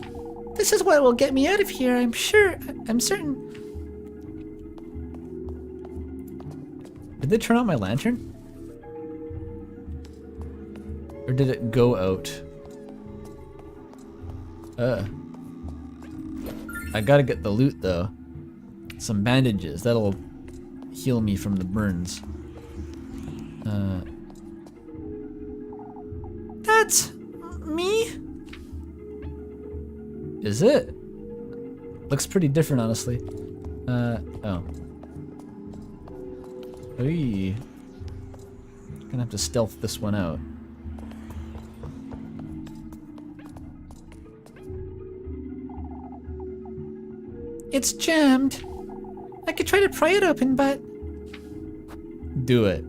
This is what will get me out of here, I'm sure. I'm certain. Did they turn on my lantern? Or did it go out? I gotta get the loot though. Some bandages, that'll heal me from the burns. That's me? Is it? Looks pretty different, honestly. Oh. Oy. Gonna have to stealth this one out. It's jammed. I could try to pry it open, but... Do it.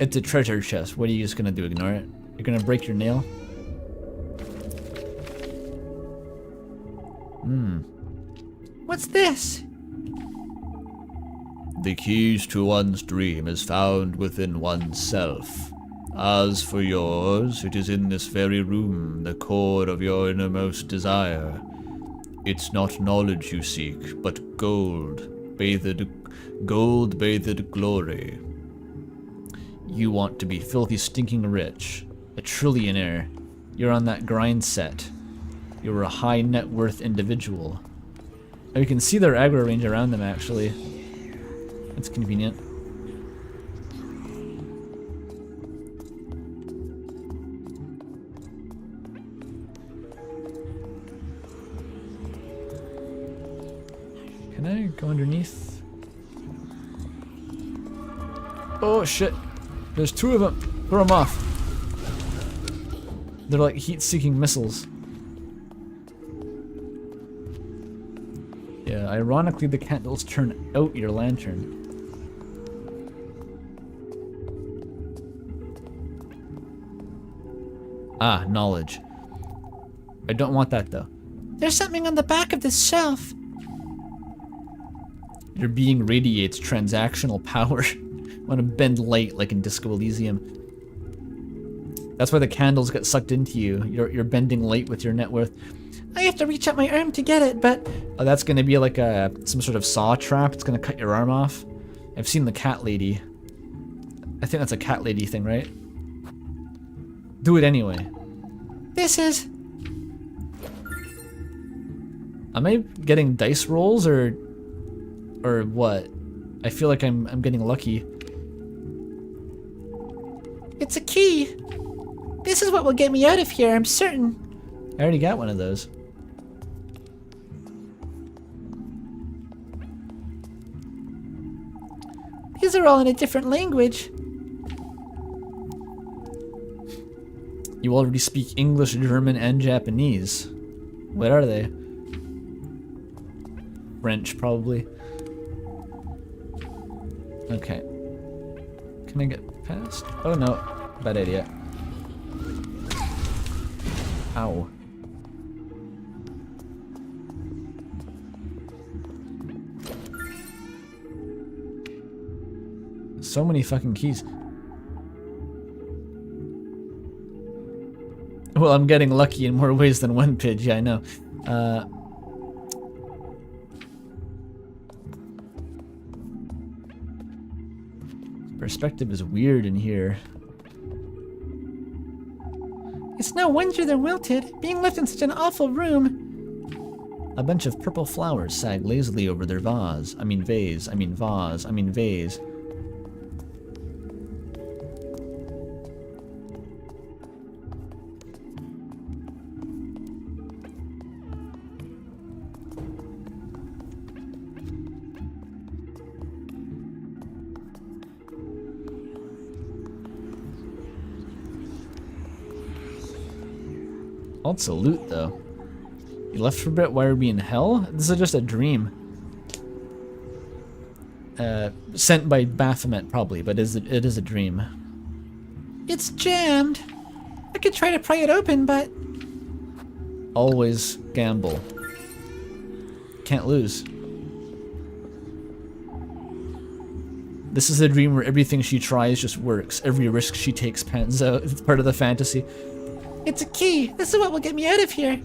It's a treasure chest. What are you just gonna do? Ignore it? You're gonna break your nail? What's this? The keys to one's dream is found within oneself. As for yours, it is in this very room, the core of your innermost desire. It's not knowledge you seek, but gold bathed glory. You want to be filthy stinking rich, a trillionaire. You're on that grind set. You're a high net worth individual. Oh, you can see their aggro range around them actually. That's convenient. Can I go underneath? Oh shit! There's two of them! Throw them off! They're like heat-seeking missiles. Yeah, ironically the candles turn out your lantern. Ah, knowledge. I don't want that though. There's something on the back of this shelf. Your being radiates transactional power. Want to bend light like in Disco Elysium. That's why the candles get sucked into you. You're bending light with your net worth. I have to reach out my arm to get it, but... Oh, that's gonna be like some sort of saw trap. It's gonna cut your arm off. I've seen the cat lady. I think that's a cat lady thing, right? Do it anyway. This is... Am I getting dice rolls or what? I feel like I'm getting lucky. It's a key. This is what will get me out of here, I'm certain. I already got one of those. These are all in a different language. You already speak English, German, and Japanese. What are they? French, probably. Okay. Can I get past? Oh no, bad idea. Ow. So many fucking keys. Well, I'm getting lucky in more ways than one, Pidge, yeah, I know. Perspective is weird in here. It's no wonder they're wilted, being left in such an awful room. A bunch of purple flowers sag lazily over their vase. I mean vase. Lots of loot, though. You left for a bit? Why are we in hell? This is just a dream. Sent by Baphomet, probably, but it is a dream. It's jammed. I could try to pry it open, but... Always gamble. Can't lose. This is a dream where everything she tries just works. Every risk she takes pans out. It's part of the fantasy. It's a key. This is what will get me out of here.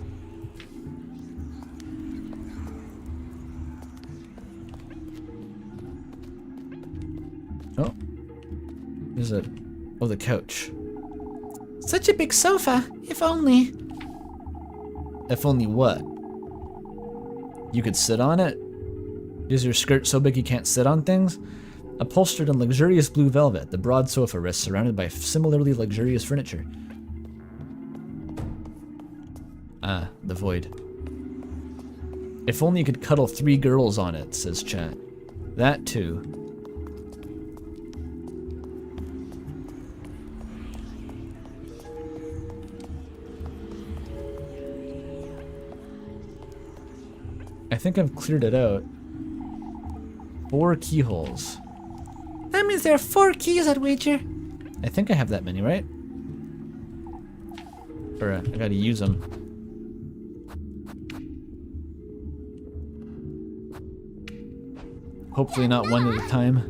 Oh. There's a... Oh, the couch. Such a big sofa. If only. If only what? You could sit on it? Is your skirt so big you can't sit on things? Upholstered in luxurious blue velvet, the broad sofa rests surrounded by similarly luxurious furniture. Ah, the void. If only you could cuddle 3 girls on it, says chat. That too. I think I've cleared it out. 4 keyholes. That means there are 4 keys, I'd wager. I think I have that many, right? Or I gotta use them. Hopefully not one at a time.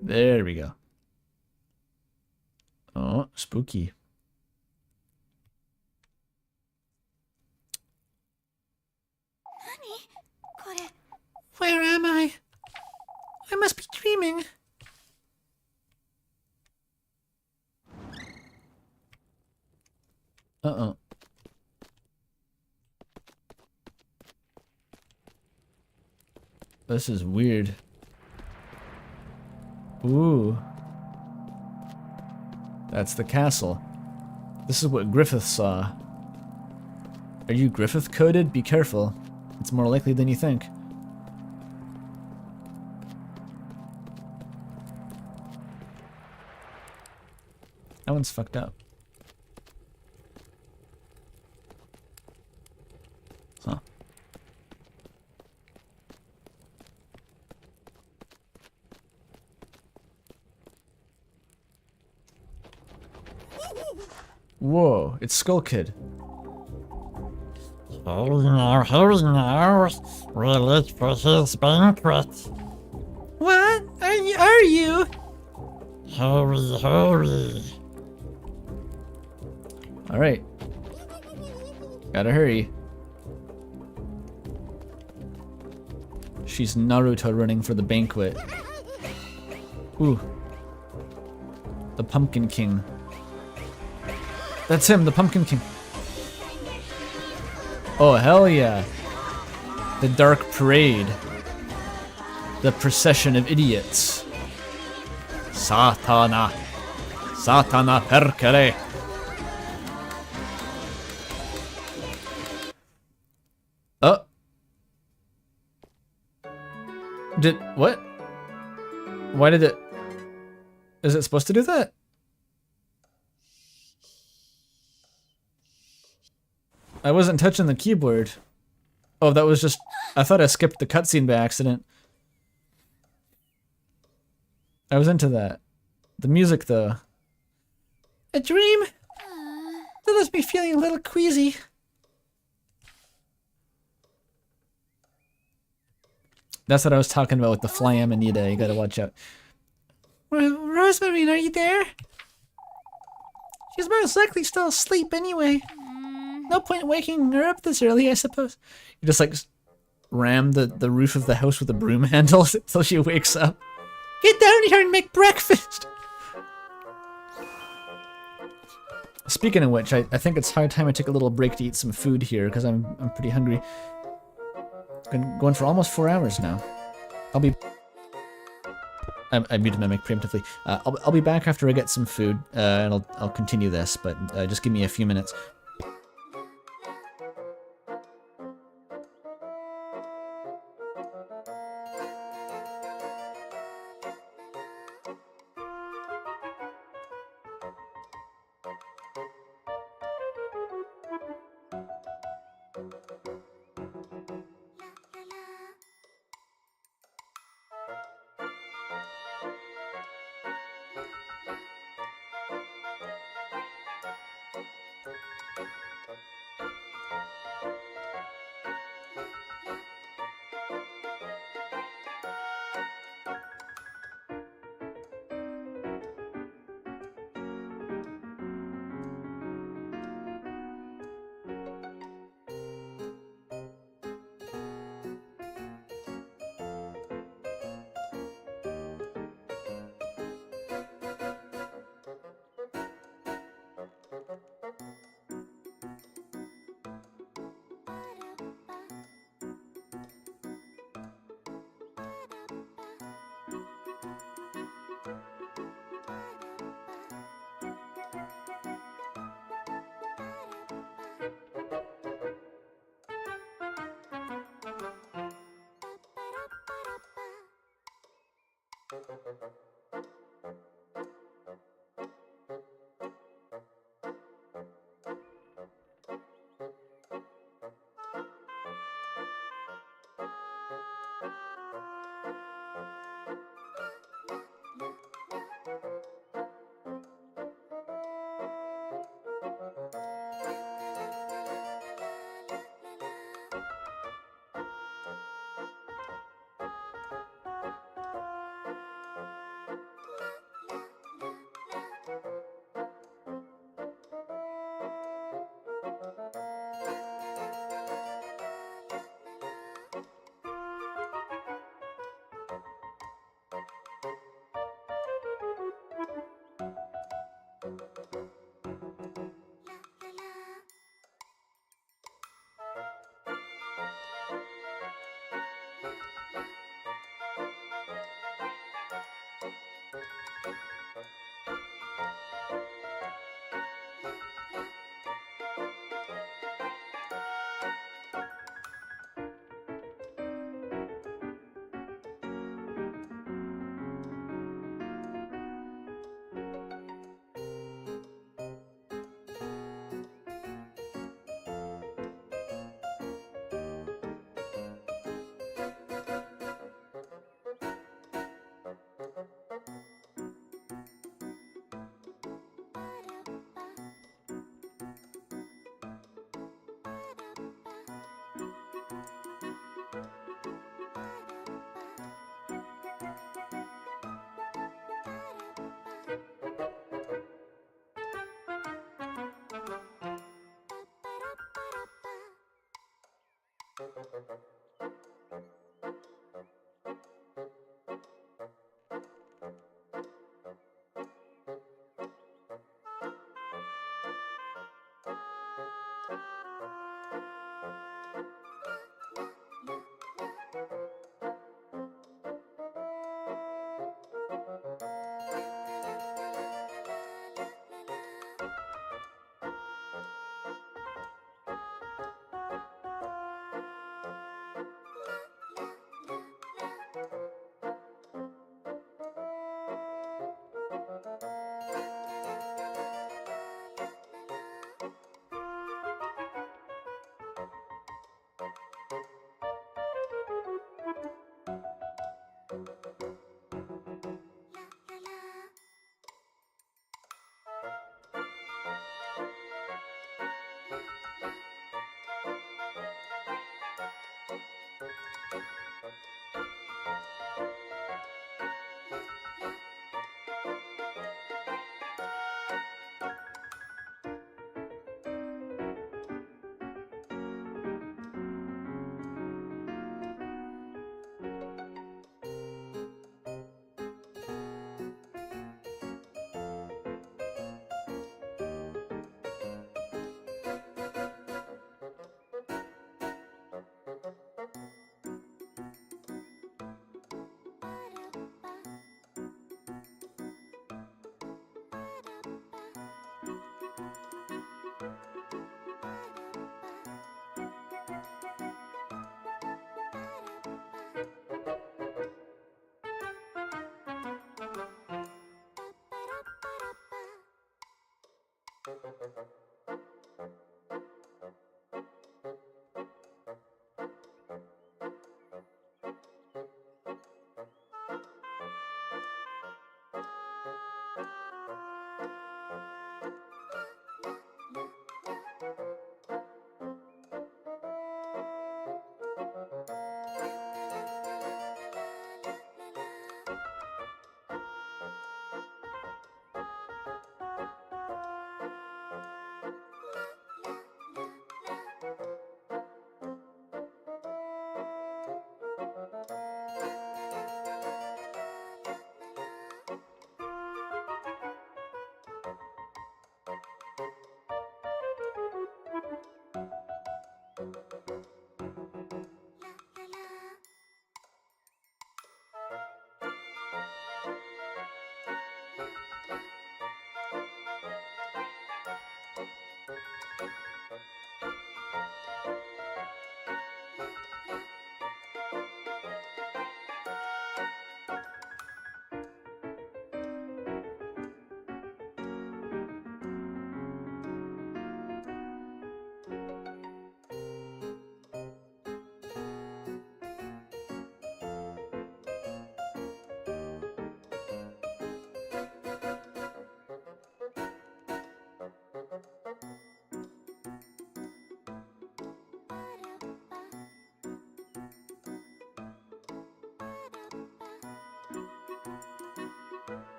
There we go. Oh, spooky. Where am I? I must be dreaming. Uh-oh. This is weird. Ooh. That's the castle. This is what Griffith saw. Are you Griffith coded? Be careful. It's more likely than you think. That one's fucked up. Huh. Whoa, it's Skull Kid. Hurry now, we're late for his banquet. What? Are you? Hurry. Alright. Gotta hurry. She's Naruto running for the banquet. Ooh. The Pumpkin King. That's him, the Pumpkin King. Oh, hell yeah. The Dark Parade. The procession of idiots. Satana. Satana perkele. Did what? Why did it? Is it supposed to do that? I wasn't touching the keyboard. Oh, that was just... I thought I skipped the cutscene by accident. I was into that. The music, though. A dream? That left me feeling a little queasy. That's what I was talking about with the fly amanita. You gotta watch out. Rosemary, are you there? She's most likely still asleep anyway. No point waking her up this early, I suppose. You just like ram the roof of the house with a broom handle until she wakes up. Get down here and make breakfast. Speaking of which, I think it's high time I took a little break to eat some food here because I'm pretty hungry. Been going for almost 4 hours now. I'll be... I muted my mic preemptively. I'll be back after I get some food, and I'll continue this, but just give me a few minutes.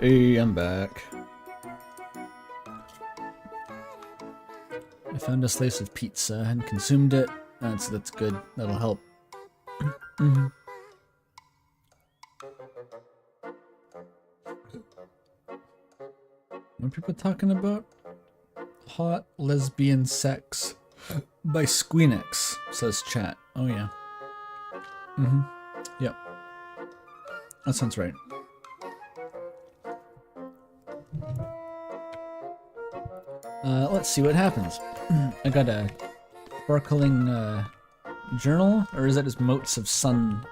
Hey, I'm back. I found a slice of pizza and consumed it. That's good. That'll help. What are people talking about? Hot lesbian sex by Squeenix, says chat. Oh yeah. Yep. That sounds right. Let's see what happens. I got a sparkling journal, or is that just motes of sun?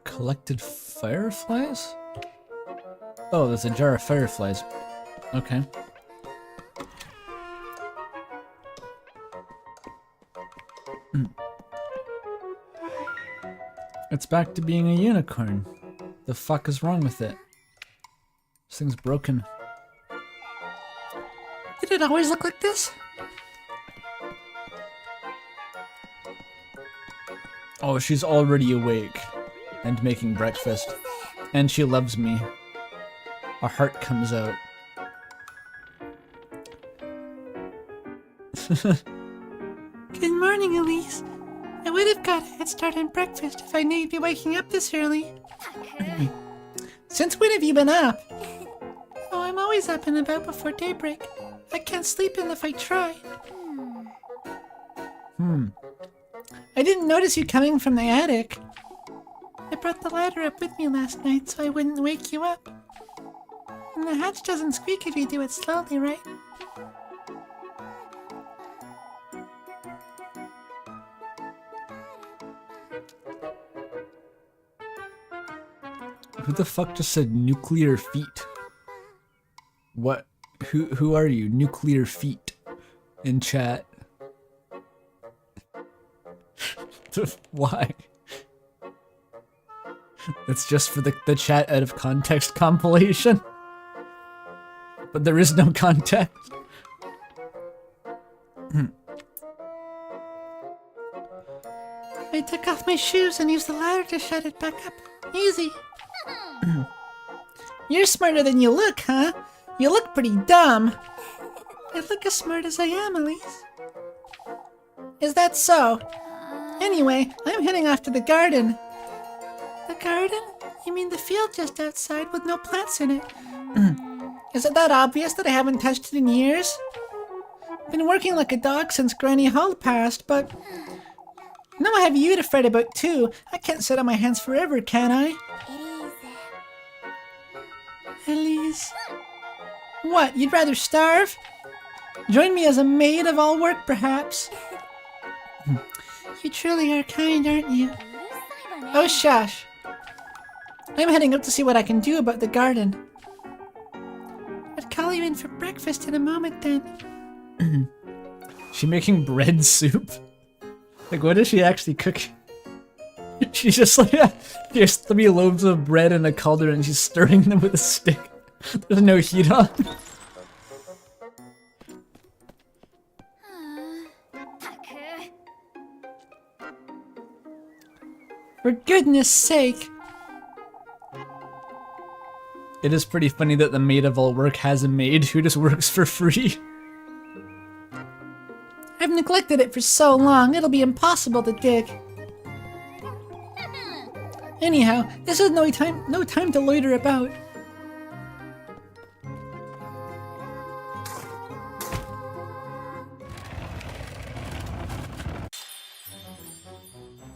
Collected fireflies? Oh, there's a jar of fireflies. Okay. It's back to being a unicorn. The fuck is wrong with it? This thing's broken. Did it always look like this? Oh, she's already awake and making breakfast. And she loves me. A heart comes out. Good morning, Elise. I would have got a head start on breakfast if I knew you'd be waking up this early. Since when have you been up? Oh, I'm always up and about before daybreak. I can't sleep in if I try. I didn't notice you coming from the attic. I brought the ladder up with me last night so I wouldn't wake you up. And the hatch doesn't squeak if you do it slowly, right? Who the fuck just said nuclear feet? What? Who are you? Nuclear feet in chat. Why? It's just for the chat out of context compilation. But there is no context. I took off my shoes and used the ladder to shut it back up. Easy. You're smarter than you look, huh? You look pretty dumb. I look as smart as I am, Elise. Is that so? Anyway, I'm heading off to the garden. The garden? You mean the field just outside with no plants in it? Is it that obvious that I haven't touched it in years? Been working like a dog since Granny Hall passed, but... Now I have you to fret about too. I can't sit on my hands forever, can I? Elise. What, you'd rather starve? Join me as a maid of all work, perhaps? You truly are kind, aren't you? Oh, shush. I'm heading up to see what I can do about the garden. I'd call you in for breakfast in a moment then. She making bread soup? Like, what is she actually cooking? She's just like, there's 3 loaves of bread in a cauldron and she's stirring them with a stick. There's no heat on. For goodness sake. It is pretty funny that the maid of all work has a maid who just works for free. I've neglected it for so long, it'll be impossible to dig. Anyhow, this is no time to loiter about.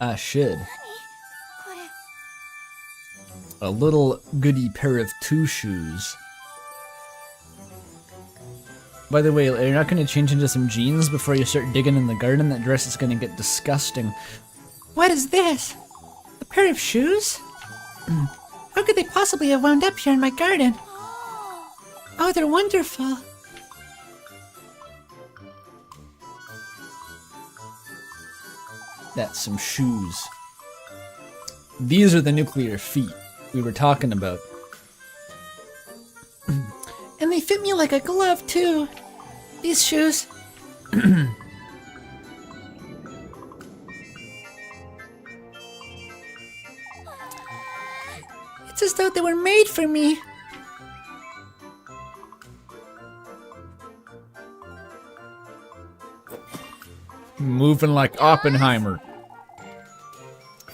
I should. A little goody pair of 2 shoes. By the way, you're not going to change into some jeans before you start digging in the garden? That dress is going to get disgusting. What is this? A pair of shoes? How could they possibly have wound up here in my garden? Oh, they're wonderful. That's some shoes. These are the nuclear feet we were talking about. And they fit me like a glove, too. These shoes. It's as though they were made for me. Moving like Oppenheimer.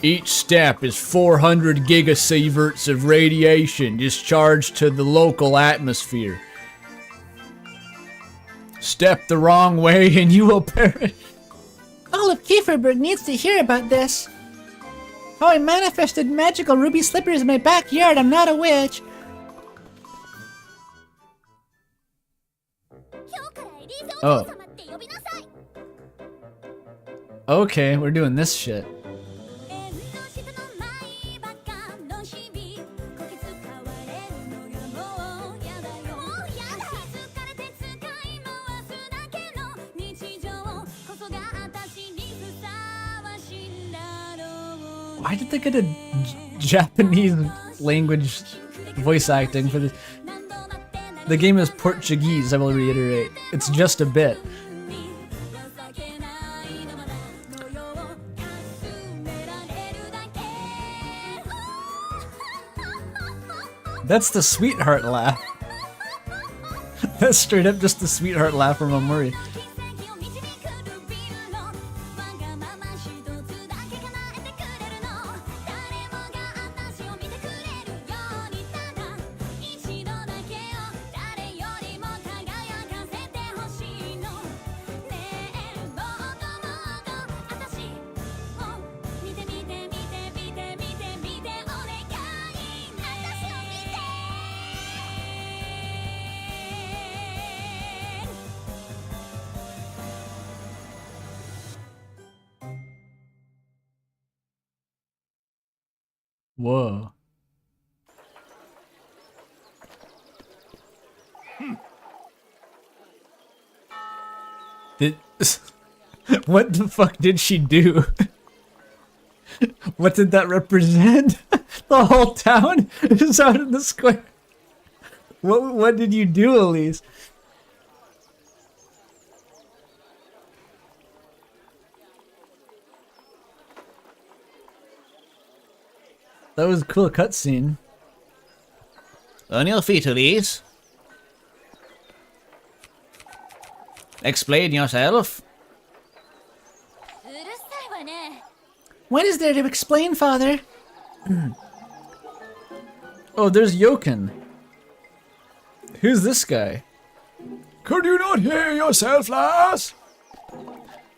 Each step is 400 gigasieverts of radiation discharged to the local atmosphere. Step the wrong way and you will perish. All of Kieferberg needs to hear about this. Oh, I manifested magical ruby slippers in my backyard. I'm not a witch. Oh. Okay, we're doing this shit. Why did they get a Japanese language voice acting for this? The game is Portuguese, I will reiterate. It's just a bit. That's the sweetheart laugh. That's straight up just the sweetheart laugh from Omori. Whoa. What the fuck did she do? What did that represent? The whole town is out in the square. What did you do, Elise? That was a cool cutscene. On your feet, Elise. Explain yourself. What is there to explain, Father? Oh, there's Yoken. Who's this guy? Could you not hear yourself, lass?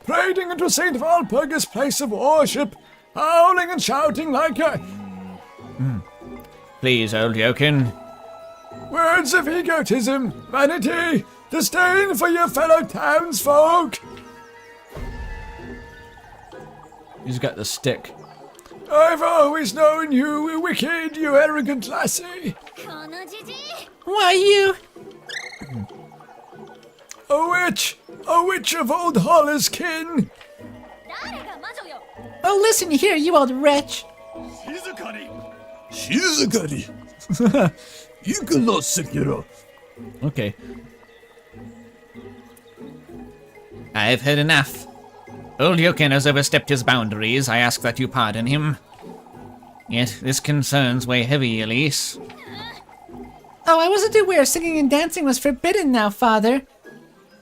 Parading into St. Walpurgis' place of worship, howling and shouting like a... Please, old Yokin. Words of egotism, vanity, disdain for your fellow townsfolk. He's got the stick. I've always known you wicked, you arrogant lassie. このじじい Why you? A witch of old Hollis kin. 誰が魔女よ Oh, listen here, you old wretch. Shizukari! You can not Sekiro. Okay. I've had enough. Old Yoken has overstepped his boundaries. I ask that you pardon him. Yet this concerns weigh heavy, Elise. Oh, I wasn't aware singing and dancing was forbidden now, Father.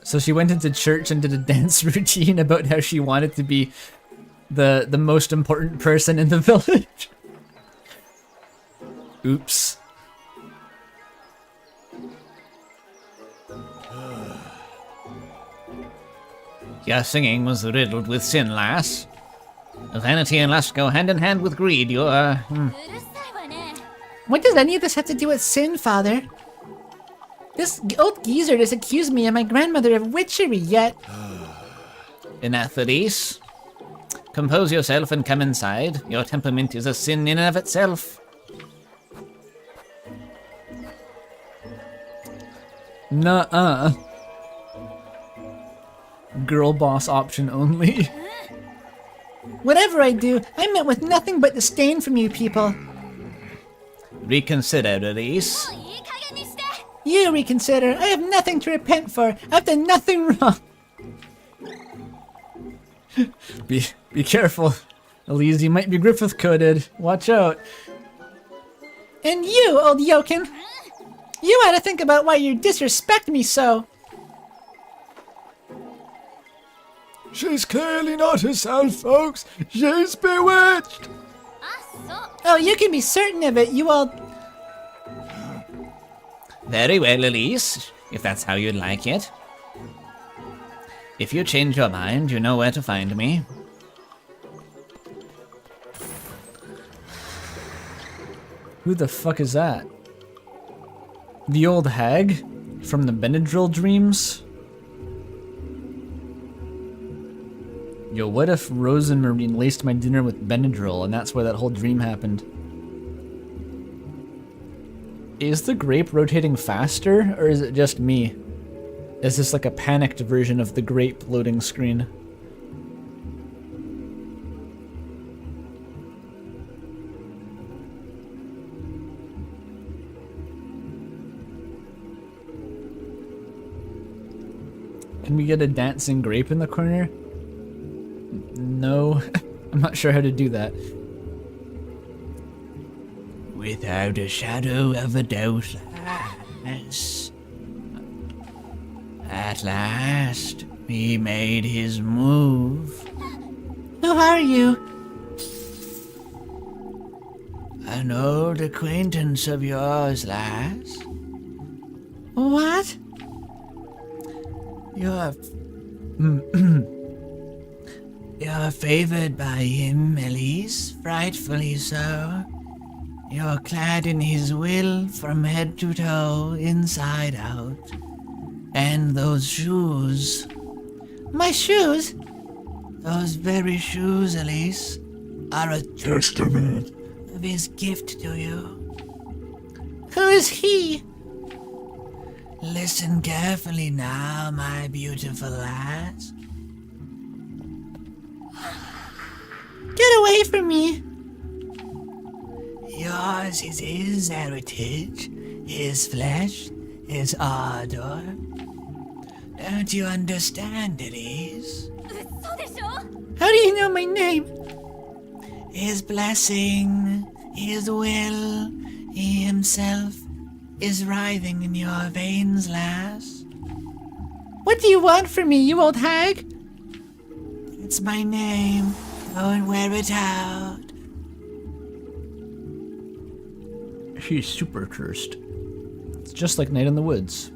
So she went into church and did a dance routine about how she wanted to be the most important person in the village. Oops. Your singing was riddled with sin, lass. Vanity and lust go hand in hand with greed. You're, うるさいわね What does any of this have to do with sin, Father? This old geezer just accused me and my grandmother of witchery, yet... enough, Elise. Compose yourself and come inside. Your temperament is a sin in and of itself. Nuh-uh. Girl boss option only. Whatever I do, I'm met with nothing but disdain from you people. Reconsider, Elise. いい加減にして You reconsider. I have nothing to repent for. I've done nothing wrong. Be careful. Elise, you might be Griffith coded. Watch out. And you, old yokin. You ought to think about why you disrespect me so. She's clearly not herself, folks. She's bewitched. あ Oh, you can be certain of it, you old... Very well, Elise, if that's how you'd like it. If you change your mind, you know where to find me. Who the fuck is that? The old hag? From the Benadryl dreams? Yo, what if Rose and Marine laced my dinner with Benadryl and that's why that whole dream happened? Is the grape rotating faster, or is it just me? Is this like a panicked version of the grape loading screen? Can we get a dancing grape in the corner? No, I'm not sure how to do that. Without a shadow of a doubt, lass. At last, he made his move. Who are you? An old acquaintance of yours, lass. What? You're... You're favored by him, Elise, frightfully so. You're clad in his will from head to toe, inside out. And those shoes, My shoes? those very shoes, Elise, are a testament of his gift to you. Who is he? Listen carefully now, my beautiful lass. Get away from me. Yours is his heritage, his flesh, his ardor. Don't you understand, Elise? 嘘でしょ How do you know my name? His blessing, his will, he himself is writhing in your veins, lass. What do you want from me, you old hag? It's my name. Go and wear it out. She's super cursed. It's just like Night in the Woods.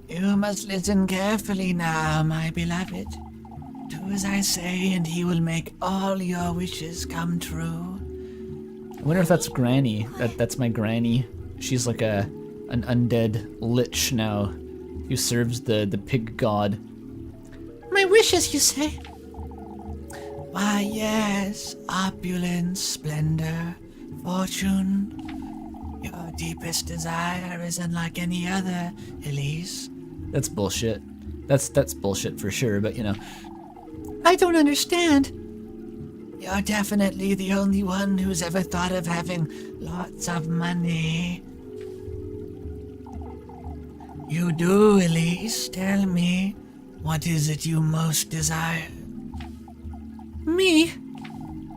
You must listen carefully now, my beloved. Do as I say, and he will make all your wishes come true. I wonder if that's Granny. That's my granny. She's like an undead lich now, who serves the pig god. My wishes, you say? Why, yes, opulence, splendor, fortune. Your deepest desire is unlike any other, Elise. That's bullshit. That's bullshit for sure, but you know. I don't understand. You're definitely the only one who's ever thought of having lots of money. You do, Elise. Tell me, what is it you most desire? Me?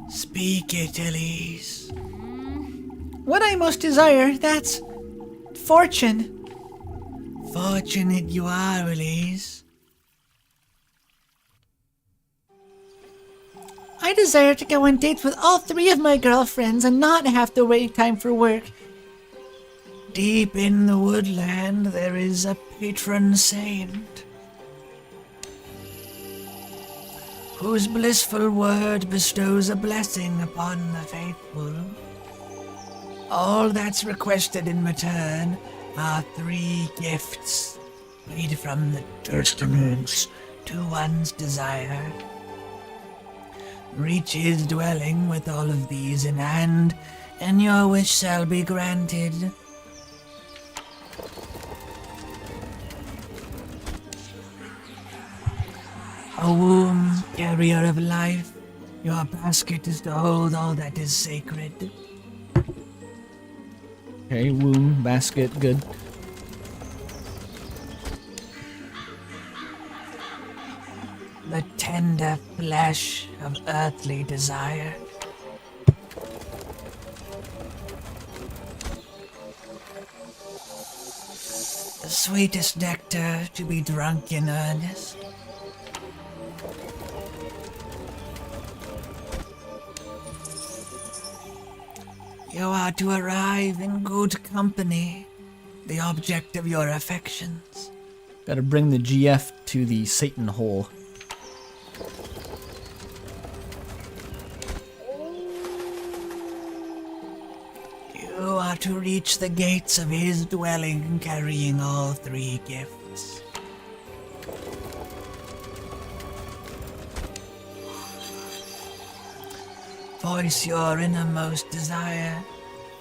Speak it, Elise. What I most desire, that's fortune. Fortunate you are, Elise. I desire to go on dates with all 3 of my girlfriends and not have to wait time for work. Deep in the woodland, there is a patron saint whose blissful word bestows a blessing upon the faithful. All that's requested in return are 3 gifts made from the testaments to one's desire. Reach his dwelling with all of these in hand, and your wish shall be granted. A womb, carrier of life, your basket is to hold all that is sacred. Okay, womb, basket, good. The tender flesh of earthly desire. The sweetest nectar to be drunk in earnest. You are to arrive in good company, the object of your affections. Gotta bring the GF to the Satan hole. You are to reach the gates of his dwelling carrying all 3 gifts. Voice your innermost desire,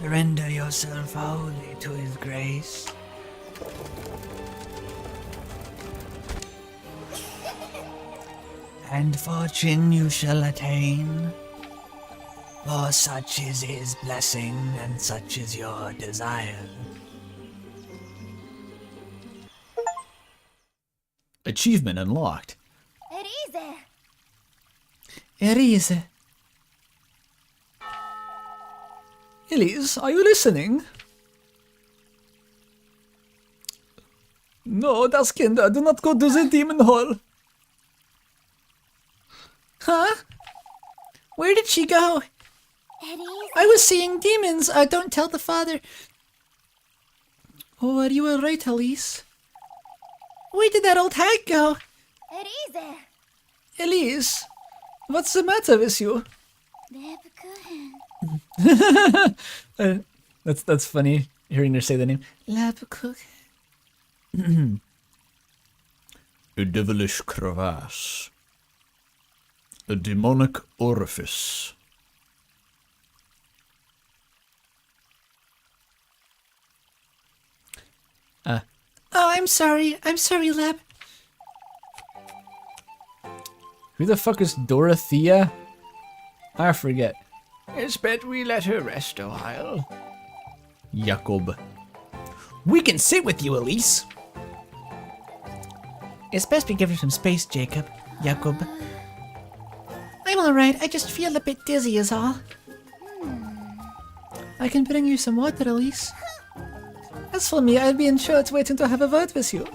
render yourself wholly to his grace. And fortune you shall attain, for such is his blessing and such is your desire. Achievement unlocked. Elise! Elise, Elise, are you listening? No, das Kinder, do not go to the demon hall. huh? Where did she go? Elise! I was seeing demons. Don't tell the father. Oh, are you alright, Elise? Where did that old hag go? Elise! Elise, what's the matter with you? Lebkuchen. That's funny hearing her say the name. Lebkuchen. A devilish crevasse. A demonic orifice. Oh, I'm sorry, Leb. Who the fuck is Dorothea? I forget. It's better we let her rest a while. Jakob. We can sit with you, Elise. It's best we give her some space, Jacob. I'm alright, I just feel a bit dizzy is all. I can bring you some water, Elise. As for me, I'll be in church waiting to have a word with you.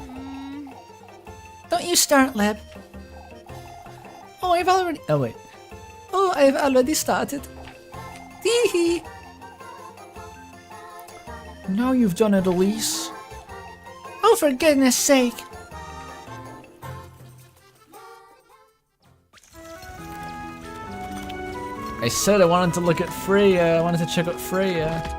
Don't you start, Leb. Oh, I've already started. Tee-hee. Now you've done it, Elise. Oh, for goodness sake. I said I wanted to look at Freya. I wanted to check out Freya.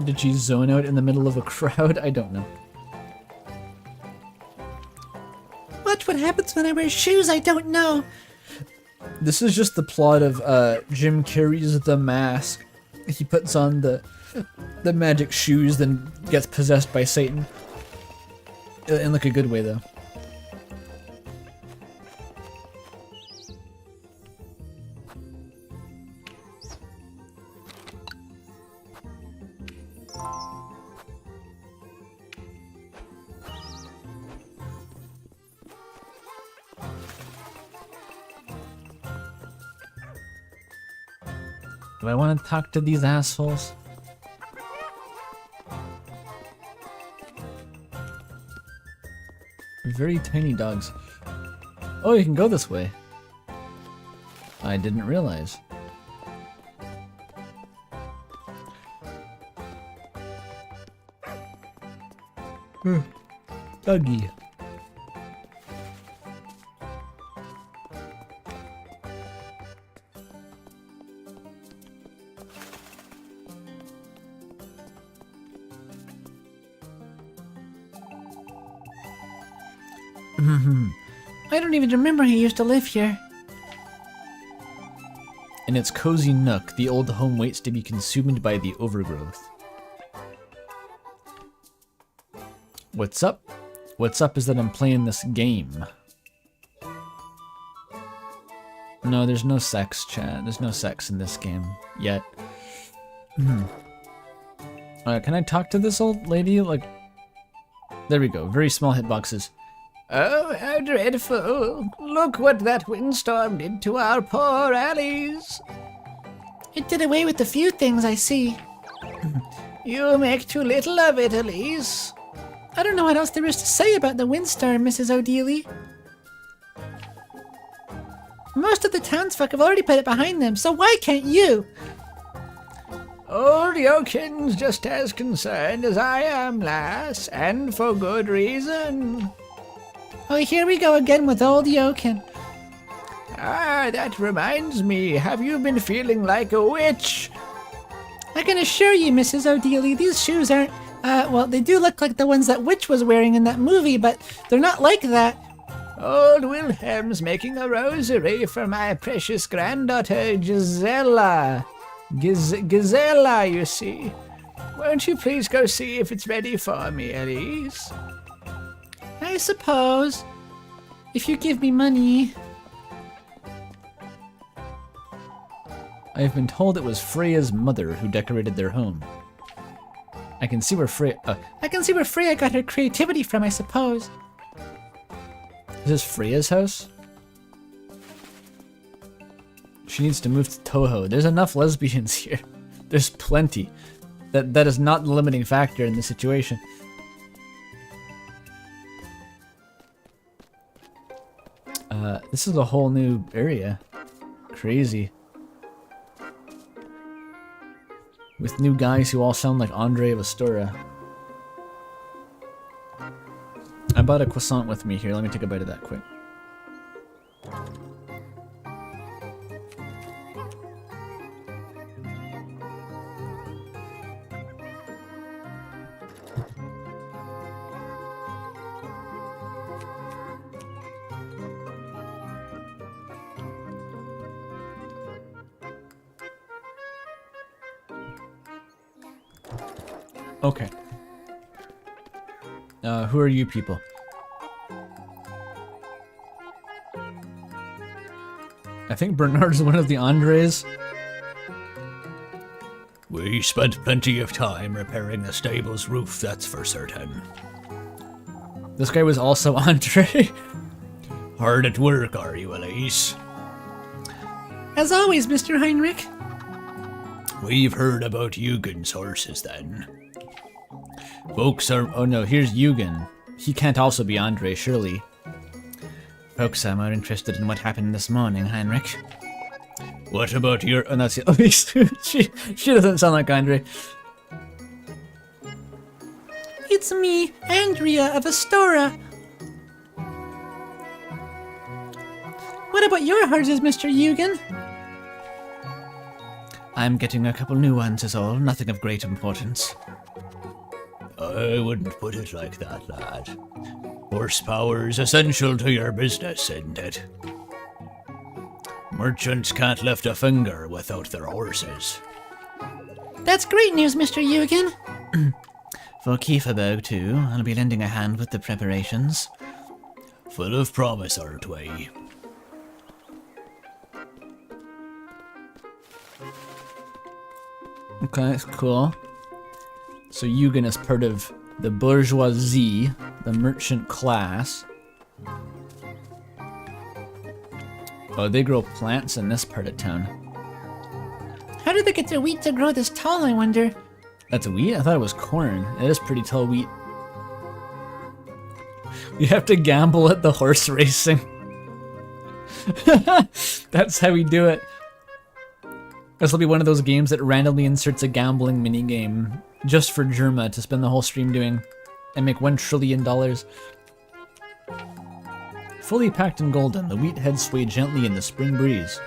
Did she zone out in the middle of a crowd? I don't know. Watch what happens when I wear shoes I don't know. This is just the plot of Jim Carrey's The Mask. He puts on the magic shoes, then gets possessed by Satan. In like a good way, though. Do I want to talk to these assholes? Very tiny dogs. Oh, you can go this way. I didn't realize. Doggy. I don't even remember who used to live here. In its cozy nook, the old home waits to be consumed by the overgrowth. What's up? What's up is that I'm playing this game. No, there's no sex, chat. There's no sex in this game yet. Can I talk to this old lady? Like, there we go. Very small hitboxes. Oh, how dreadful. Look what that windstorm did to our poor alleys. It did away with the few things I see. You make too little of it, Elise. I don't know what else there is to say about the windstorm, Mrs. O'Dealy. Most of the townsfolk have already put it behind them, so why can't you? Old Yokin's just as concerned as I am, lass, and for good reason. Oh, here we go again with old Yokin. Ah, that reminds me, have you been feeling like a witch? I can assure you, Mrs. O'Dealy, these shoes aren't, well, they do look like the ones that Witch was wearing in that movie, but they're not like that. Old Wilhelm's making a rosary for my precious granddaughter, Gisela. Gisela, you see. Won't you please go see if it's ready for me, Elise? I suppose. If you give me money. I have been told it was Freya's mother who decorated their home. I can see where Freya got her creativity from, I suppose. Is this Freya's house? She needs to move to Toho. There's enough lesbians here. There's plenty. That is not the limiting factor in this situation. This is a whole new area. Crazy. With new guys who all sound like Andre of Astoria. I bought a croissant with me here. Let me take a bite of that quick. Okay. Who are you people? I think Bernard's one of the Andres. We spent plenty of time repairing the stable's roof, that's for certain. This guy was also Andre. Hard at work, are you, Elise? As always, Mr. Heinrich. We've heard about Eugen's horses, then. Folks are... Oh no, here's Eugen. He can't also be Andre, surely. Folks are more interested in what happened this morning, Heinrich. What about your... Oh, that's it. she doesn't sound like Andre. It's me, Andrea of Astoria. What about your horses, Mr. Eugen? I'm getting a couple new ones is all, nothing of great importance. I wouldn't put it like that, lad. Horsepower is essential to your business, isn't it? Merchants can't lift a finger without their horses. That's great news, Mr. Eugen. For Kieferberg, too, I'll be lending a hand with the preparations. Full of promise, aren't we? Okay, that's cool. So Eugen is part of the bourgeoisie, the merchant class. Oh, they grow plants in this part of town. How did they get their wheat to grow this tall, I wonder? That's wheat? I thought it was corn. It is pretty tall wheat. You have to gamble at the horse racing. That's how we do it. This will be one of those games that randomly inserts a gambling minigame just for Germa to spend the whole stream doing and make $1 trillion. Fully packed and golden, the wheat heads sway gently in the spring breeze.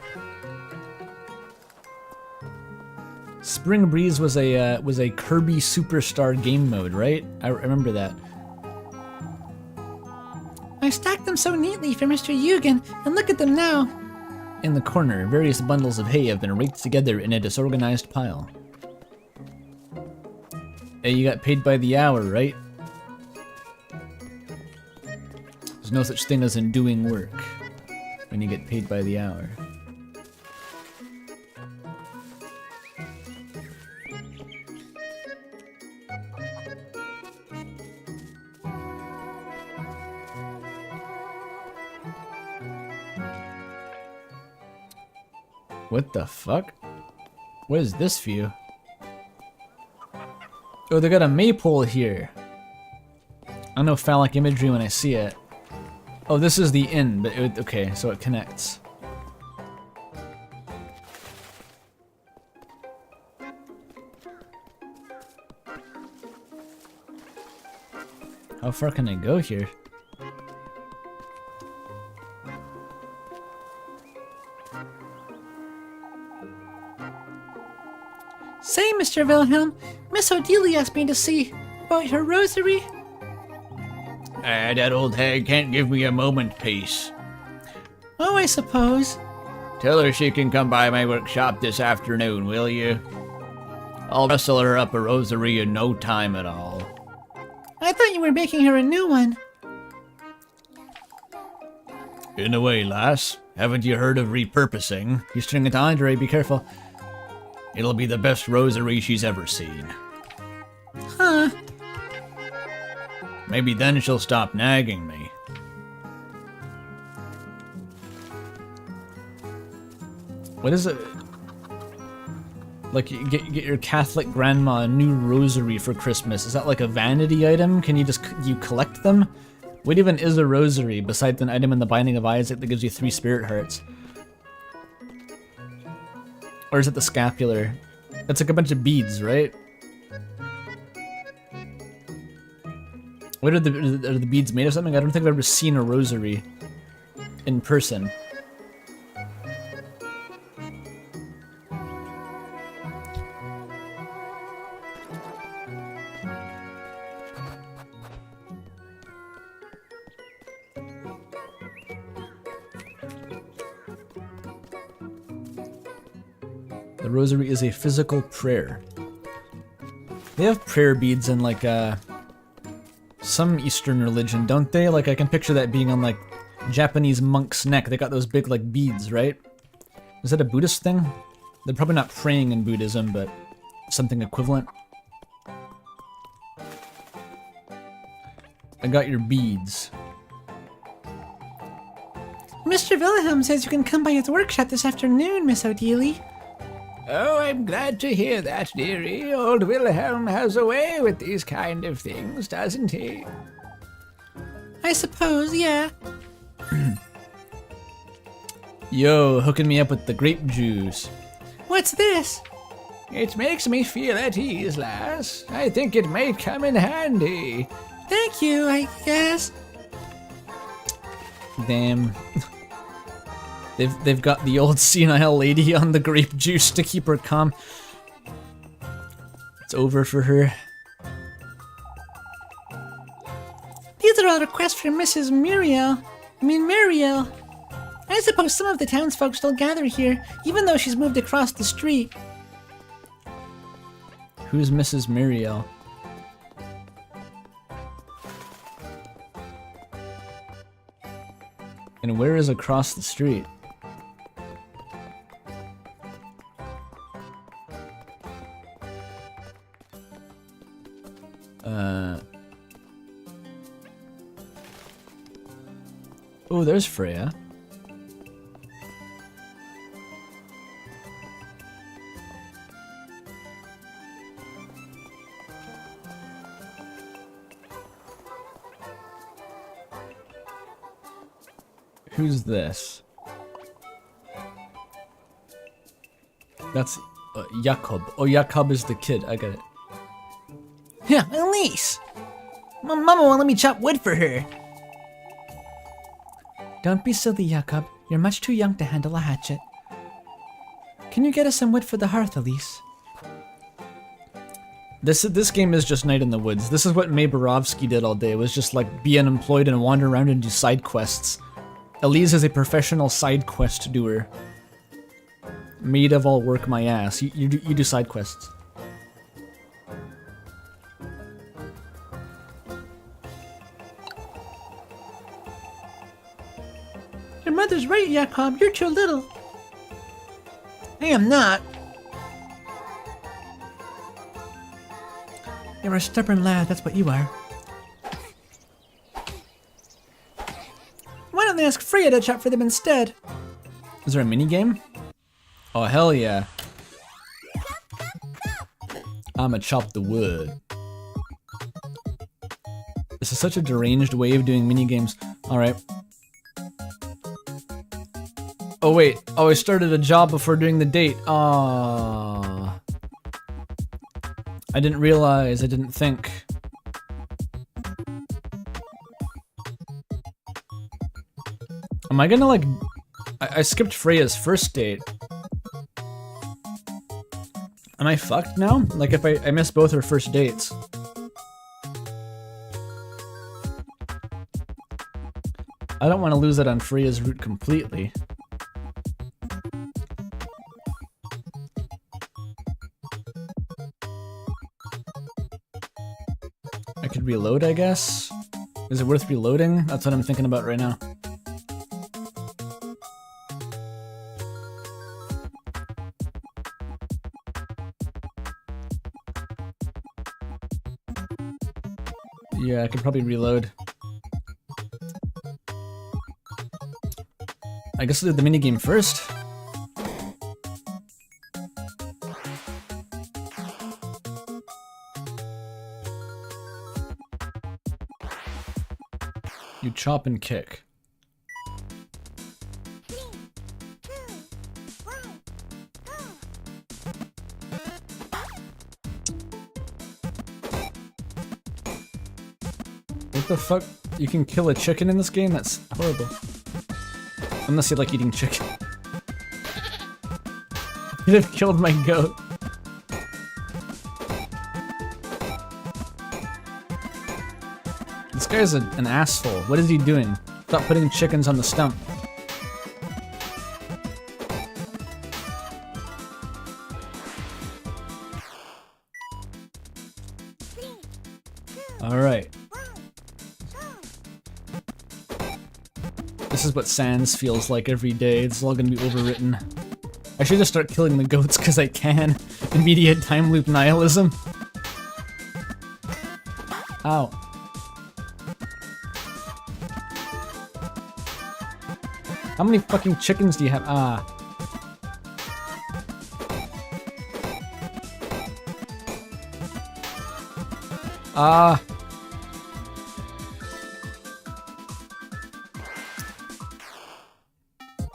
Spring Breeze was a Kirby Superstar game mode, right? I remember that. I stacked them so neatly for Mr. Eugen, and look at them now. In the corner, various bundles of hay have been raked together in a disorganized pile. Hey, you got paid by the hour, right? There's no such thing as undoing work when you get paid by the hour. What the fuck? What is this view? Oh, they got a maypole here. I know phallic imagery when I see it. Oh, this is the inn, but okay, so it connects. How far can I go here? Say, Mr. Wilhelm, Miss Odelia asked me to see about her rosary. That old hag can't give me a moment peace. Oh, I suppose. Tell her she can come by my workshop this afternoon, will you? I'll rustle her up a rosary in no time at all. I thought you were making her a new one. In a way, lass. Haven't you heard of repurposing? You string it to Andre, be careful. It'll be the best rosary she's ever seen. Huh. Maybe then she'll stop nagging me. What is it? Like, you get your Catholic grandma a new rosary for Christmas. Is that like a vanity item? Can you just, you collect them? What even is a rosary besides an item in the Binding of Isaac that gives you 3 spirit hearts? Or is it the scapular? It's like a bunch of beads, right? What are the beads made of something? I don't think I've ever seen a rosary in person. The rosary is a physical prayer. They have prayer beads in like some Eastern religion, don't they? Like I can picture that being on like Japanese monk's neck. They got those big like beads, right? Is that a Buddhist thing? They're probably not praying in Buddhism, but something equivalent. I got your beads. Mr. Wilhelm says you can come by his workshop this afternoon, Miss Odelia. Oh, I'm glad to hear that, dearie. Old Wilhelm has a way with these kind of things, doesn't he? I suppose, yeah. Yo, hooking me up with the grape juice. What's this? It makes me feel at ease, lass. I think it might come in handy. Thank you, I guess. Damn. They've got the old senile lady on the grape juice to keep her calm. It's over for her. These are all requests from Mrs. Muriel. I suppose some of the townsfolk still gather here, even though she's moved across the street. Who's Mrs. Muriel? And where is across the street? Oh, there's Freya. Who's this? That's Jakob. Oh, Jakob is the kid. I got it. Yeah, Elise! Mama won't let me chop wood for her. Don't be silly, Jakob. You're much too young to handle a hatchet. Can you get us some wood for the hearth, Elise? This game is just Night in the Woods. This is what May Borowski did all day. It was just like be unemployed and wander around and do side quests. Elise is a professional side quest doer. Maid of all work my ass. You do side quests. Your mother's right, Jakob. You're too little. I am not. You're a stubborn lad, that's what you are. Why don't they ask Freya to chop for them instead? Is there a mini game? Oh hell yeah! I'ma chop the wood. This is such a deranged way of doing mini games. All right. Oh wait. Oh, I started a job before doing the date. Ah. I didn't realize. I didn't think. Am I gonna like... I skipped Freya's first date. Am I fucked now? Like if I miss both her first dates. I don't want to lose it on Freya's route completely. I could reload, I guess? Is it worth reloading? That's what I'm thinking about right now. Yeah, I could probably reload. I guess I'll do the minigame first. You chop and kick. What the fuck? You can kill a chicken in this game? That's horrible. Unless you like eating chicken. You'd have killed my goat. This guy's an asshole. What is he doing? Stop putting chickens on the stump. Alright. This is what Sans feels like every day. It's all gonna be overwritten. I should just start killing the goats because I can. Immediate time loop nihilism. Ow. How many fucking chickens do you have? Ah. Ah.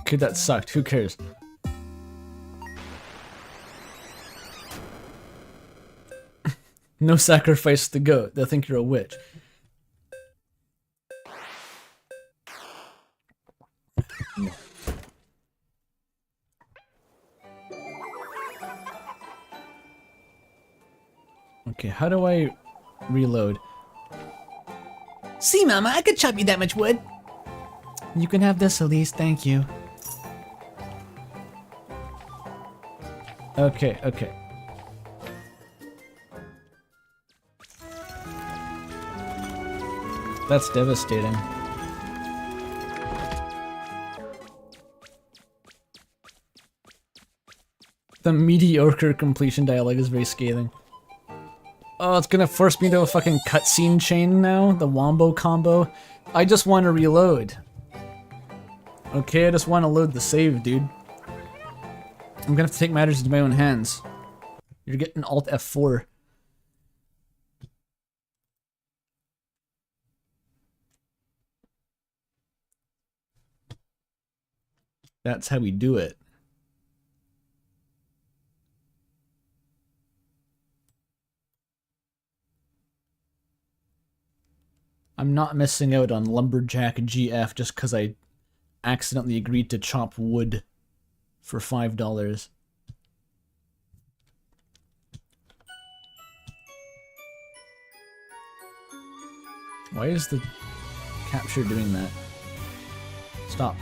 Okay, that sucked. Who cares? No sacrifice the goat. They'll think you're a witch. Okay, how do I reload? See, Mama, I could chop you that much wood. You can have this, Elise, thank you. Okay, okay. That's devastating. The mediocre completion dialogue is very scathing. Oh, it's gonna force me to a fucking cutscene chain now? The wombo combo? I just want to reload. Okay, I just want to load the save, dude. I'm gonna have to take matters into my own hands. You're getting Alt F4. That's how we do it. I'm not missing out on Lumberjack GF just because I accidentally agreed to chop wood for $5. Why is the capture doing that? Stop.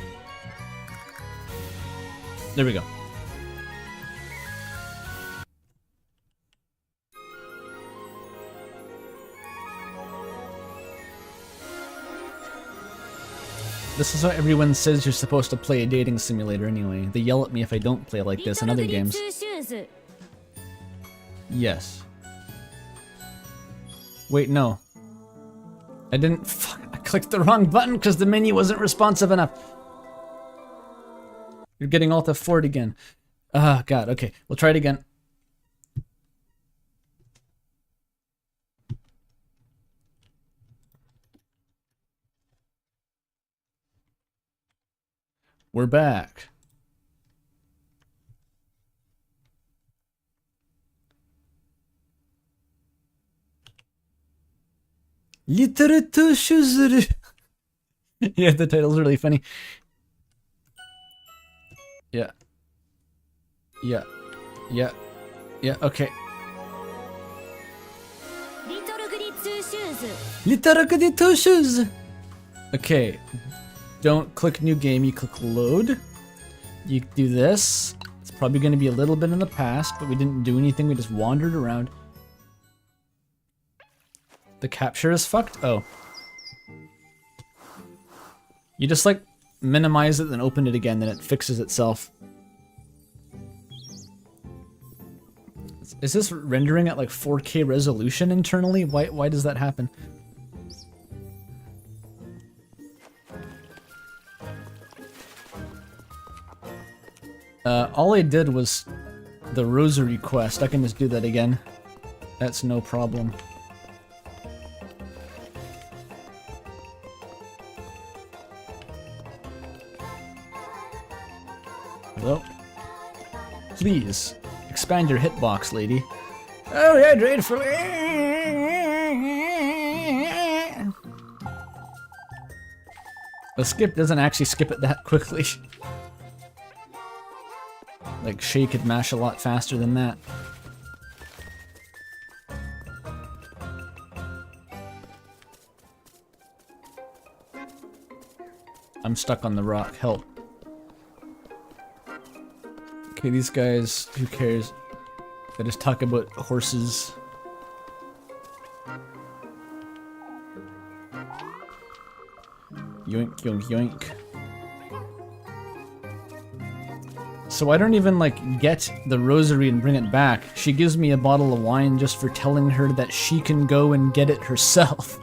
There we go. This is what everyone says you're supposed to play a dating simulator anyway. They yell at me if I don't play like this in other games. Yes. Wait, no. I didn't. Fuck, I clicked the wrong button because the menu wasn't responsive enough. You're getting Alt F4 again. Ah, God. Okay, we'll try it again. We're back. Literature. Yeah, the title's really funny. Yeah. Yeah. Yeah. Yeah, okay. Little goody two shoes. Okay. Don't click new game, you click load. You do this. It's probably going to be a little bit in the past, but we didn't do anything, we just wandered around. The capture is fucked? Oh. You just like minimize it, then open it again, then it fixes itself. Is this rendering at like 4K resolution internally? Why does that happen? All I did was the rosary quest. I can just do that again. That's no problem. Hello? Please, expand your hitbox, lady. Oh yeah, dreadfully. The skip doesn't actually skip it that quickly. Like, Shay could mash a lot faster than that. I'm stuck on the rock, help. Okay, these guys, who cares? They just talk about horses. Yoink, yoink, yoink. So I don't even, like, get the rosary and bring it back. She gives me a bottle of wine just for telling her that she can go and get it herself.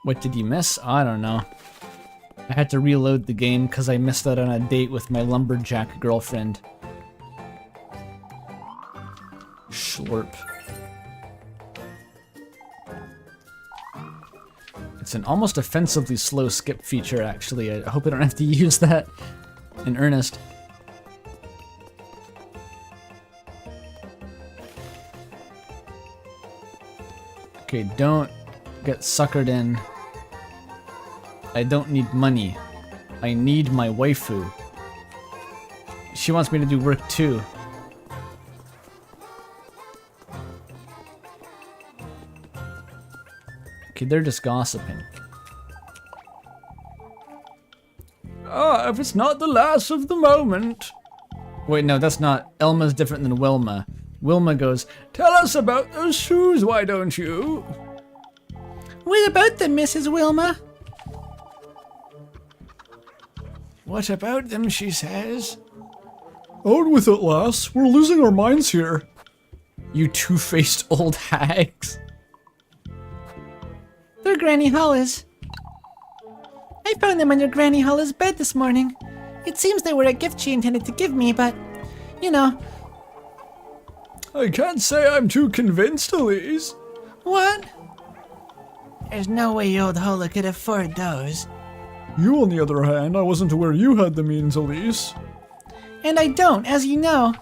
What did you miss? I don't know. I had to reload the game because I missed out on a date with my lumberjack girlfriend. Slurp. It's an almost offensively slow skip feature, actually. I hope I don't have to use that in earnest. Okay, don't get suckered in. I don't need money. I need my waifu. She wants me to do work too. Okay, they're just gossiping. Ah, if it's not the lass of the moment. Wait, no, that's not. Elma's different than Wilma. Wilma goes, Tell us about those shoes, why don't you? What about them, Mrs. Wilma? What about them, she says. Out with it, lass. We're losing our minds here. you two-faced old hags. They're Granny Holla's. I found them under Granny Holla's bed this morning. It seems they were a gift she intended to give me, but, you know. I can't say I'm too convinced, Elise. What? There's no way old Holla could afford those. You, on the other hand, I wasn't aware you had the means, Elise. And I don't, as you know.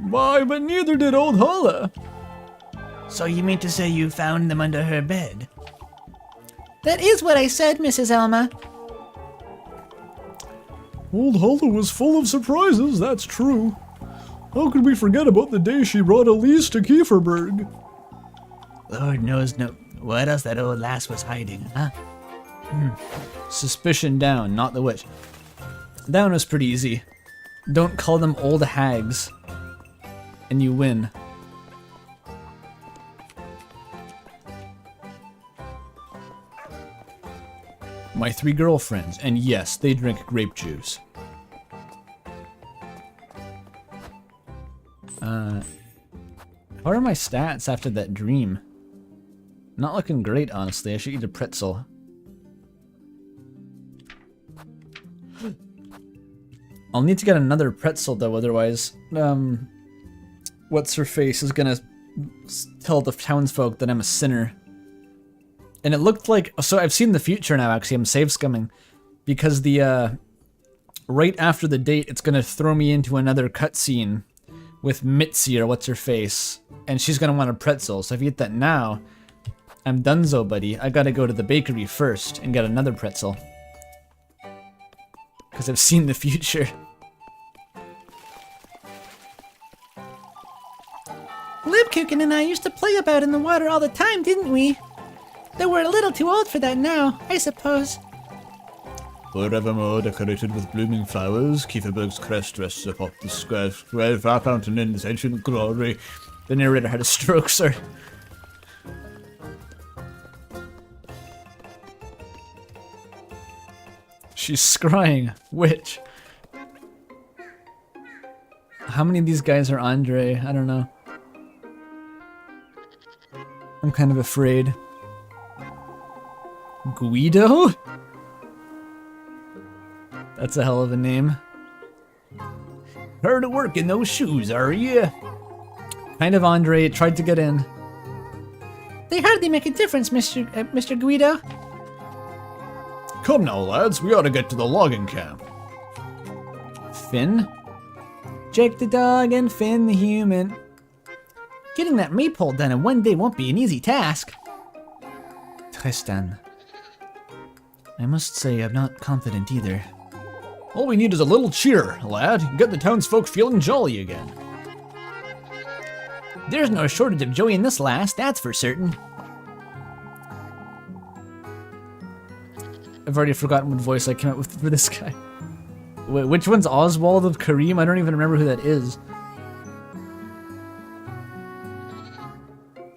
Why, but neither did old Holla. So you mean to say you found them under her bed? That is what I said, Mrs. Elma. Old Holla was full of surprises, that's true. How could we forget about the day she brought Elise to Kieferberg? Lord knows what else that old lass was hiding, huh? Suspicion down, not the witch. That one was pretty easy. Don't call them old hags. And you win. My 3 girlfriends, and yes, they drink grape juice. How are my stats after that dream? Not looking great, honestly. I should eat a pretzel. I'll need to get another pretzel, though, otherwise, what's-her-face is gonna tell the townsfolk that I'm a sinner. And it looked like... So I've seen the future now, actually. I'm save scumming. Because the, right after the date, it's gonna throw me into another cutscene with Mitzi, or what's-her-face. And she's gonna want a pretzel. So if you eat that now, I'm donezo, buddy. I gotta go to the bakery first and get another pretzel. Because I've seen the future. Libkuchen and I used to play about in the water all the time, didn't we? Though we're a little too old for that now, I suppose. Forevermore decorated with blooming flowers, Kieferberg's crest rests atop the square fountain in its ancient glory. The narrator had a stroke, sir. She's scrying. Which? How many of these guys are Andre? I don't know. I'm kind of afraid. Guido? That's a hell of a name. Hard at work in those shoes, are you? Kind of Andre, tried to get in. They hardly make a difference, Mr. Guido. Come now, lads, we ought to get to the logging camp. Finn? Jake the dog and Finn the human. Getting that maypole done in one day won't be an easy task. Tristan. I must say I'm not confident either. All we need is a little cheer, lad. Get the townsfolk feeling jolly again. There's no shortage of joy in this lass, that's for certain. I've already forgotten what voice I came up with for this guy. Wait, which one's Oswald of Kareem? I don't even remember who that is.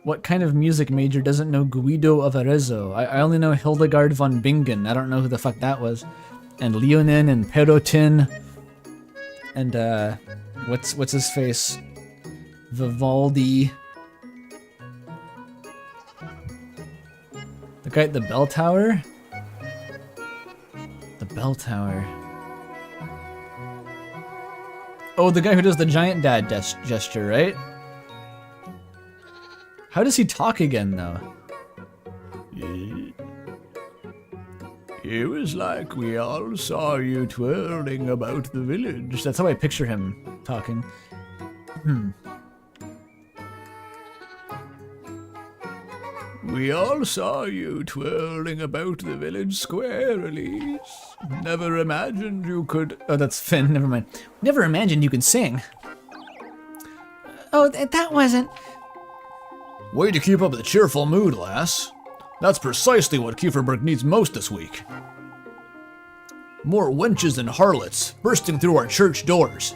What kind of music major doesn't know Guido of Arezzo? I only know Hildegard von Bingen. I don't know who the fuck that was. And Leonin and Perotin. And, what's his face? Vivaldi. The guy at the bell tower? The bell tower. Oh, the guy who does the giant dad gesture, right? How does he talk again, though? It was like we all saw you twirling about the village. That's how I picture him talking. We all saw you twirling about the village square, Elise. Never imagined you could... Oh, that's Finn. Never mind. Never imagined you could sing. Oh, that wasn't... Way to keep up the cheerful mood, lass. That's precisely what Kieferberg needs most this week. More wenches and harlots bursting through our church doors.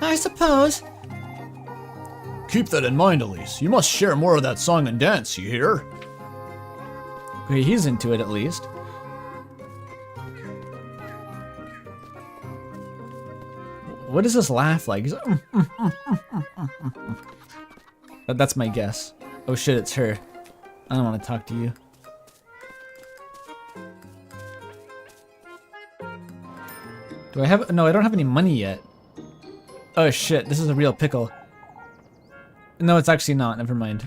I suppose. Keep that in mind, Elise. You must share more of that song and dance, you hear? Okay, he's into it at least. What does this laugh like? He's like, That's my guess. Oh shit, it's her. I don't want to talk to you. Do I have... No, I don't have any money yet. Oh shit, this is a real pickle. No, it's actually not. Never mind.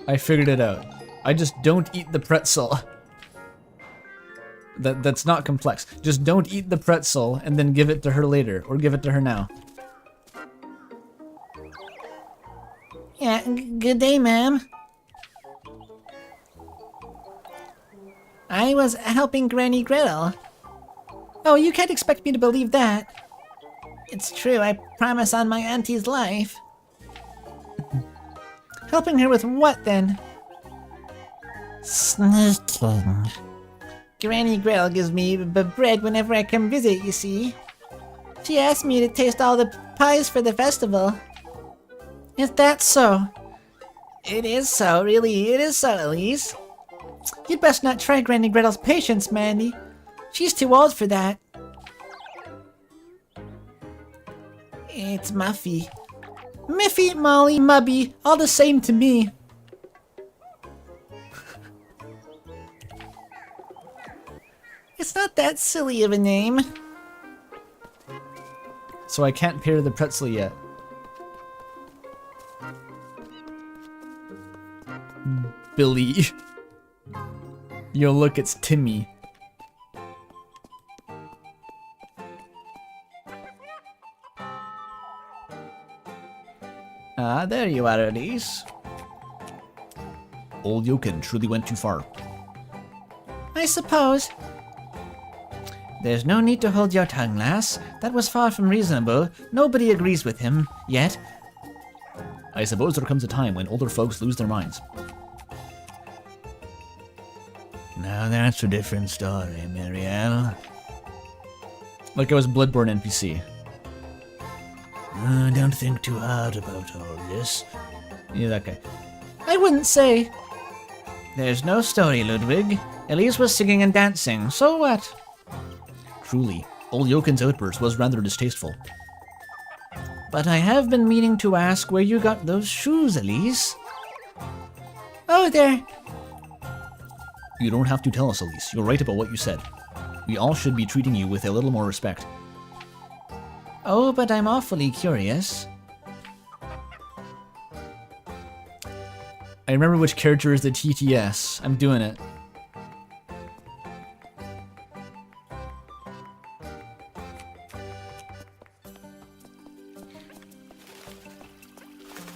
I figured it out. I just don't eat the pretzel. That's not complex. Just don't eat the pretzel and then give it to her later. Or give it to her now. Yeah, good day, ma'am. I was helping Granny Gretel. Oh, you can't expect me to believe that. It's true, I promise on my auntie's life. Helping her with what, then? Sneaking. Granny Gretel gives me bread whenever I come visit, you see. She asked me to taste all the pies for the festival. Is that so? It is so, really, it is so, Elise. You'd best not try Granny Gretel's patience, Mandy. She's too old for that. It's Muffy. Miffy, Molly, Mubby, all the same to me. It's not that silly of a name. So I can't pair the pretzel yet. Billy. Yo, look, it's Timmy. Ah, there you are, Elise. Old Yokin truly went too far. I suppose. There's no need to hold your tongue, lass. That was far from reasonable. Nobody agrees with him, yet. I suppose there comes a time when older folks lose their minds. Now that's a different story, Marielle. Like I was Bloodborne NPC. Don't think too hard about all this. Yeah, that guy. I wouldn't say. There's no story, Ludwig. Elise was singing and dancing, so what? Truly, old Jokin's outburst was rather distasteful. But I have been meaning to ask where you got those shoes, Elise. Oh, there. You don't have to tell us, Elise. You're right about what you said. We all should be treating you with a little more respect. Oh, but I'm awfully curious. I remember which character is the TTS. I'm doing it.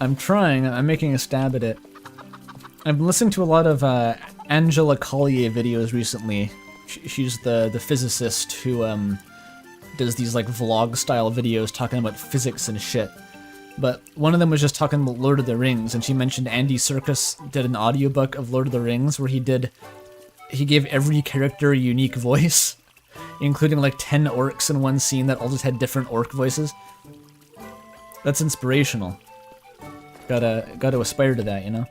I'm trying. I'm making a stab at it. I've been listening to a lot of Angela Collier videos recently. She's the physicist who does these like vlog style videos talking about physics and shit. But one of them was just talking about Lord of the Rings, and she mentioned Andy Serkis did an audiobook of Lord of the Rings where he gave every character a unique voice, including like 10 orcs in one scene that all just had different orc voices. That's inspirational. Gotta aspire to that, you know?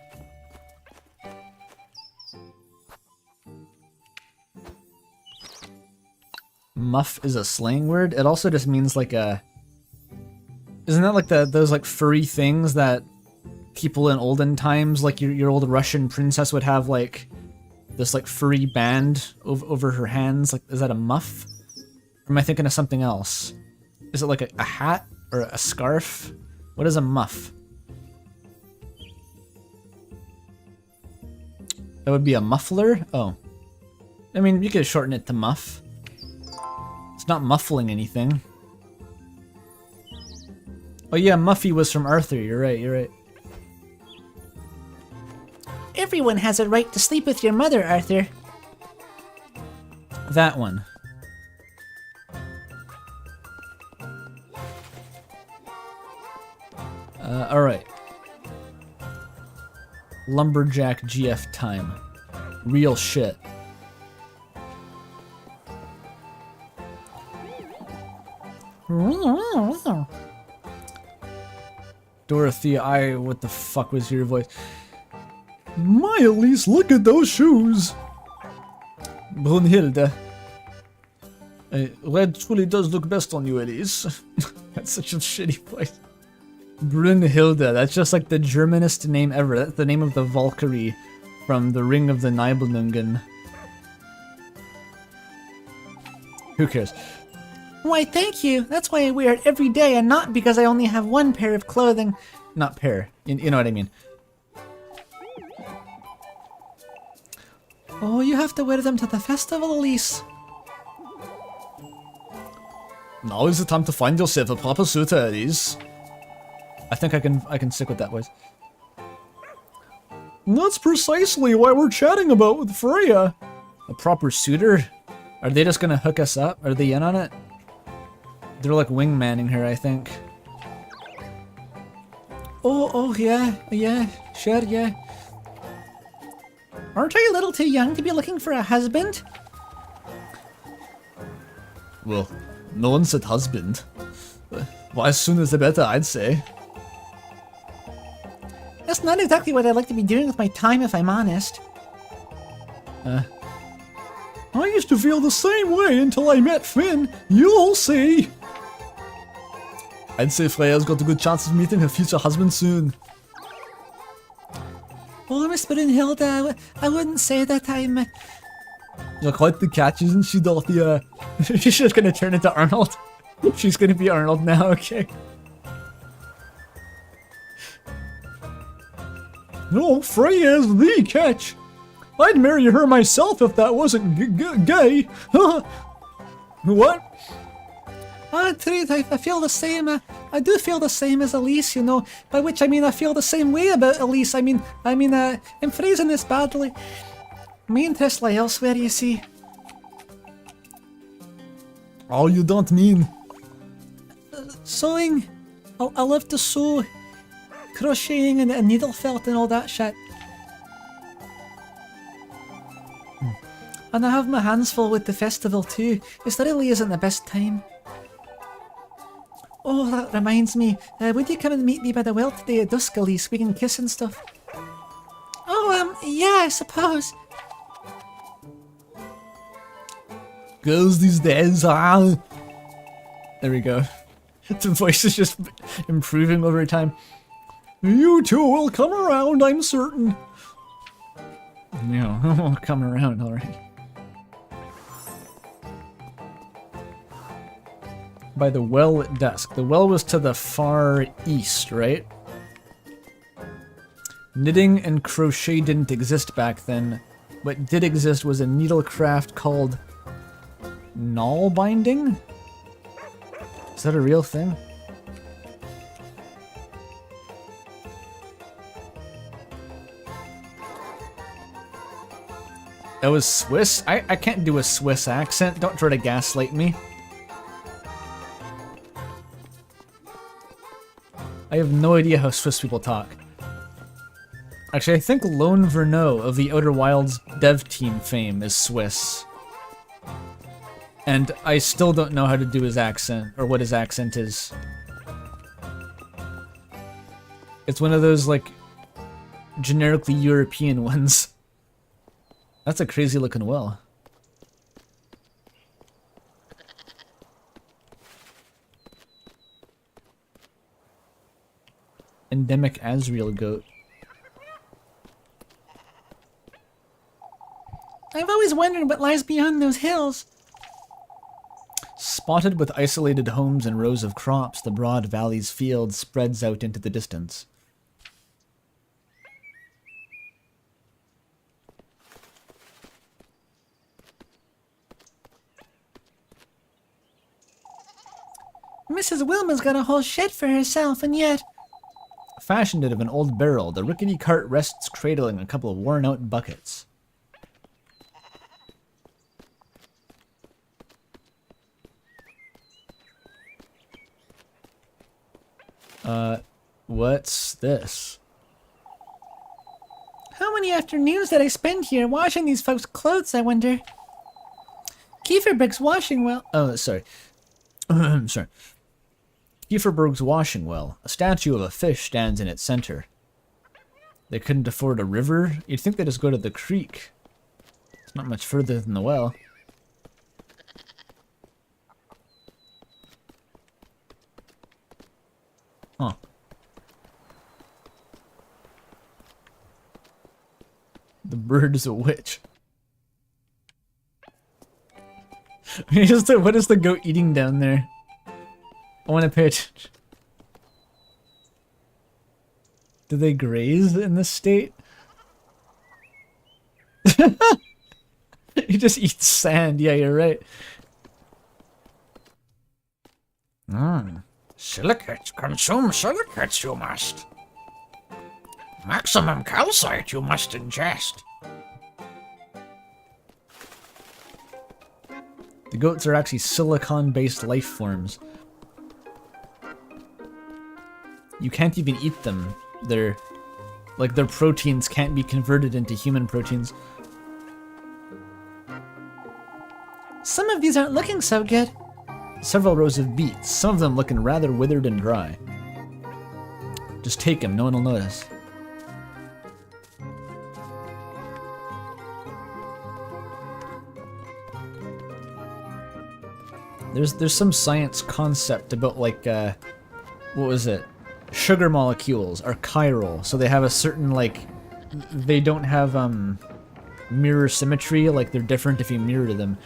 Muff is a slang word. It also just means like a... Isn't that like those like furry things that people in olden times, like your old Russian princess would have like this like furry band over her hands? Like, is that a muff? Or am I thinking of something else? Is it like a hat or a scarf? What is a muff? That would be a muffler? Oh. I mean, you could shorten it to muff. It's not muffling anything. Oh yeah, Muffy was from Arthur, you're right, you're right. Everyone has a right to sleep with your mother, Arthur. That one. Alright. Lumberjack GF time. Real shit. Dorothy, what the fuck was your voice? My Elise, look at those shoes! Brunhilde. Red truly does look best on you, Elise. That's such a shitty voice. Brunhilde, that's just like the Germanest name ever. That's the name of the Valkyrie from the Ring of the Nibelungen. Who cares? Why, thank you. That's why I wear it every day and not because I only have one pair of clothing. Not pair. You know what I mean. Oh, you have to wear them to the festival, Elise. Now is the time to find yourself a proper suitor, Elise. I think I can stick with that voice. That's precisely why we're chatting about with Freya. A proper suitor? Are they just gonna hook us up? Are they in on it? They're like wingmanning her, I think. Oh, yeah, sure, yeah. Aren't I a little too young to be looking for a husband? Well, no one said husband. Well, as soon as the better, I'd say. That's not exactly what I'd like to be doing with my time, if I'm honest. I used to feel the same way until I met Finn. You'll see. I'd say Freya's got a good chance of meeting her future husband soon. Oh, Miss Brunhilde, I wouldn't say that I'm... You're quite the catch, isn't she, Dorothea? She's just gonna turn into Arnold. She's gonna be Arnold now, okay. No, Freya's the catch. I'd marry her myself if that wasn't gay. What? Truth, I feel the same. I do feel the same as Elise, you know. By which I mean I feel the same way about Elise. I'm phrasing this badly. My interests lie elsewhere, you see. Oh, you don't mean? Sewing. I love to sew. Crocheting and needle felt and all that shit. And I have my hands full with the festival too. This really isn't the best time. Oh, that reminds me. Would you come and meet me by the well today at dusk, Elise? We can kiss and stuff. Oh, yeah, I suppose. Girls these days, There we go. The voice is just improving over time. You two will come around, I'm certain. Yeah, we'll come around, alright. By the well at dusk. The well was to the far east, right? Knitting and crochet didn't exist back then. What did exist was a needlecraft called knoll binding? Is that a real thing? That was Swiss? I can't do a Swiss accent. Don't try to gaslight me. I have no idea how Swiss people talk. Actually, I think Lone Verneau of the Outer Wilds dev team fame is Swiss. And I still don't know how to do his accent, or what his accent is. It's one of those, like, generically European ones. That's a crazy looking well. Endemic Azrael goat. I've always wondered what lies beyond those hills. Spotted with isolated homes and rows of crops, the broad valley's field spreads out into the distance. Mrs. Wilma's got a whole shed for herself, and yet... fashioned out of an old barrel. The rickety cart rests cradling a couple of worn-out buckets. What's this? How many afternoons did I spend here washing these folks' clothes, I wonder? Kieferberg's washing well. Oh, sorry. Sorry. Kieferberg's washing well. A statue of a fish stands in its center. They couldn't afford a river? You'd think they'd just go to the creek. It's not much further than the well. Huh. The bird is a witch. What is the goat eating down there? I want to pay attention. Do they graze in this state? He just eats sand. Yeah, you're right. Silicates. Consume silicates, you must. Maximum calcite you must ingest. The goats are actually silicon-based life forms. You can't even eat them. Their proteins can't be converted into human proteins. Some of these aren't looking so good. Several rows of beets, some of them looking rather withered and dry. Just take them, no one will notice. There's some science concept about like what was it? Sugar molecules are chiral, so they have a certain like they don't have mirror symmetry, like they're different if you mirror them,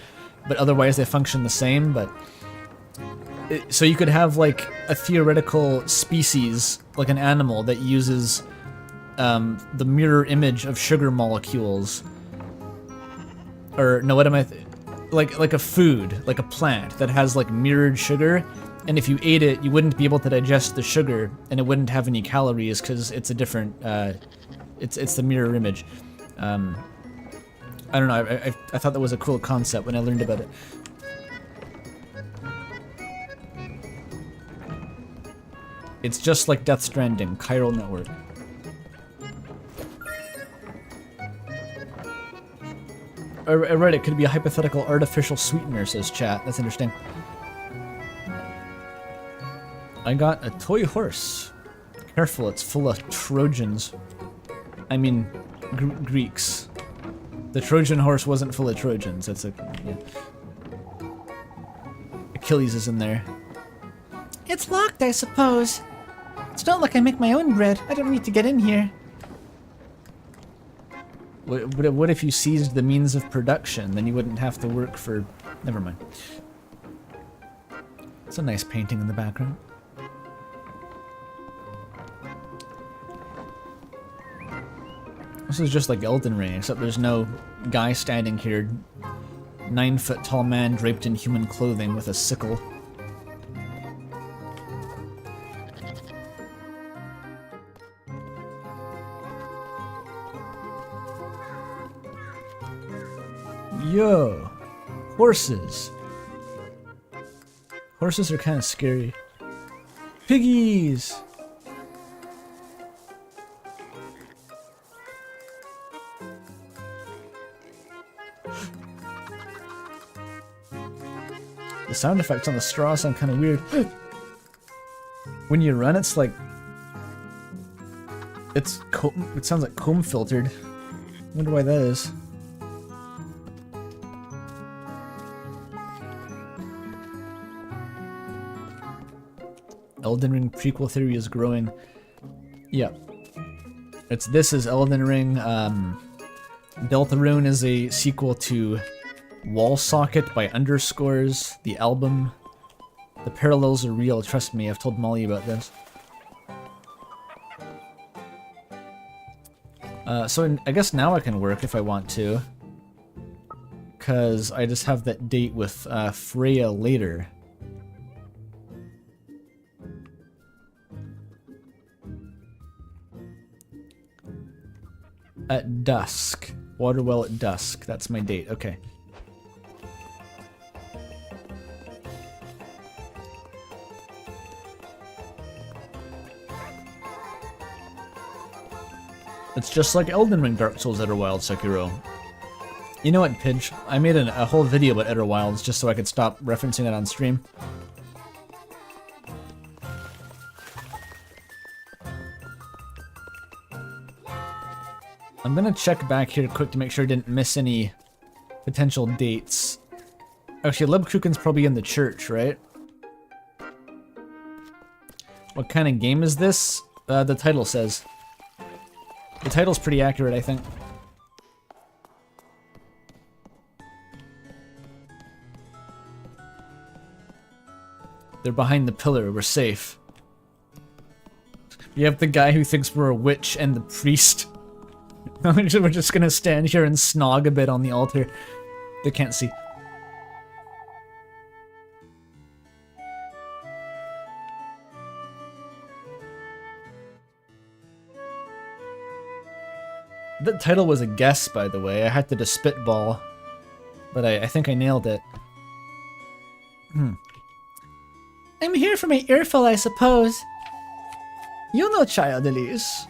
but otherwise they function the same. But so you could have like a theoretical species, like an animal that uses the mirror image of sugar molecules, or no, what am I? Like a food, like a plant that has like mirrored sugar, and if you ate it, you wouldn't be able to digest the sugar, and it wouldn't have any calories because it's a different, it's the mirror image. I don't know. I thought that was a cool concept when I learned about it. It's just like Death Stranding, chiral network. Right, it could be a hypothetical artificial sweetener, says chat. That's interesting. I got a toy horse. Careful, it's full of Trojans. I mean, Greeks. The Trojan horse wasn't full of Trojans. That's a... yeah. Achilles is in there. It's locked, I suppose. It's not like I make my own bread. I don't need to get in here. What if you seized the means of production? Then you wouldn't have to work for... Never mind. It's a nice painting in the background. This is just like Elden Ring, except there's no guy standing here, 9-foot tall man draped in human clothing with a sickle. Yo, horses. Horses are kind of scary. Piggies. The sound effects on the straw sound kind of weird. When you run, it's like it sounds like comb filtered. Wonder why that is. Elden Ring prequel theory is growing. Yeah. This is Elden Ring. Deltarune is a sequel to Wall Socket by Underscores, the album. The parallels are real, trust me, I've told Molly about this. So I guess now I can work if I want to. Because I just have that date with Freya later. at dusk. Water well at dusk. That's my date. Okay. It's just like Elden Ring, Dark Souls, Outer Wilds, Sekiro. You know what, Pidge? I made a whole video about Outer Wilds just so I could stop referencing it on stream. I'm gonna check back here quick to make sure I didn't miss any potential dates. Actually, Lebkuchen's probably in the church, right? What kind of game is this? The title says. The title's pretty accurate, I think. They're behind the pillar. We're safe. You have the guy who thinks we're a witch and the priest. We're just gonna stand here and snog a bit on the altar. They can't see. That title was a guess, by the way. I had to just spitball. But I think I nailed it. I'm here for my earful, I suppose. You know, child Elise.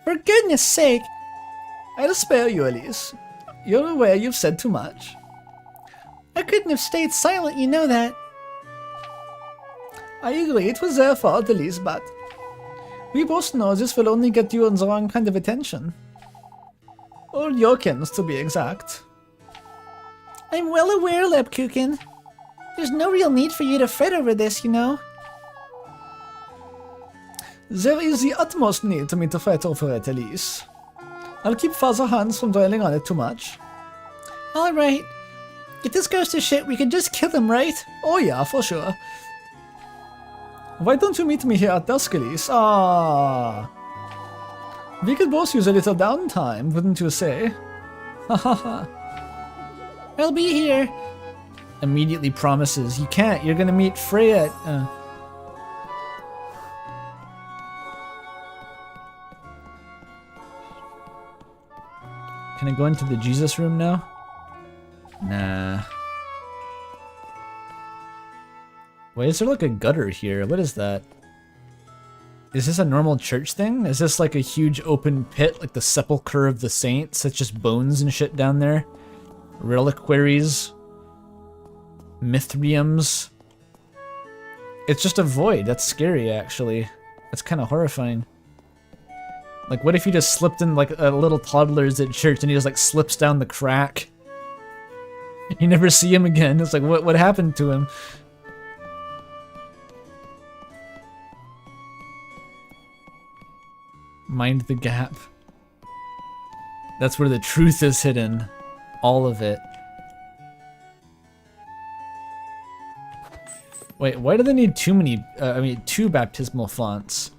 For goodness sake. I'll spare you, Elise. You're aware you've said too much. I couldn't have stayed silent, you know that. I agree, it was their fault, Elise, but we both know this will only get you the wrong kind of attention. Or Jokins, to be exact. I'm well aware, Lebkuchen. There's no real need for you to fret over this, you know. There is the utmost need for me to fight over it, Elise. I'll keep Father Hans from dwelling on it too much. Alright. If this goes to shit, we can just kill him, right? Oh yeah, for sure. Why don't you meet me here at dusk, Elise? Ah. We could both use a little downtime, wouldn't you say? Ha ha ha. I'll be here. Immediately promises. You can't. You're gonna meet Freya at... Can I go into the Jesus room now? Nah. Wait, is there like a gutter here? What is that? Is this a normal church thing? Is this like a huge open pit, like the sepulcher of the saints? It's just bones and shit down there? Reliquaries? Mithriums? It's just a void. That's scary, actually. That's kind of horrifying. Like, what if you just slipped in like a little toddler's at church and he just like slips down the crack? You never see him again. It's like, what happened to him? Mind the gap. That's where the truth is hidden. All of it. Wait, why do they need too many, two baptismal fonts?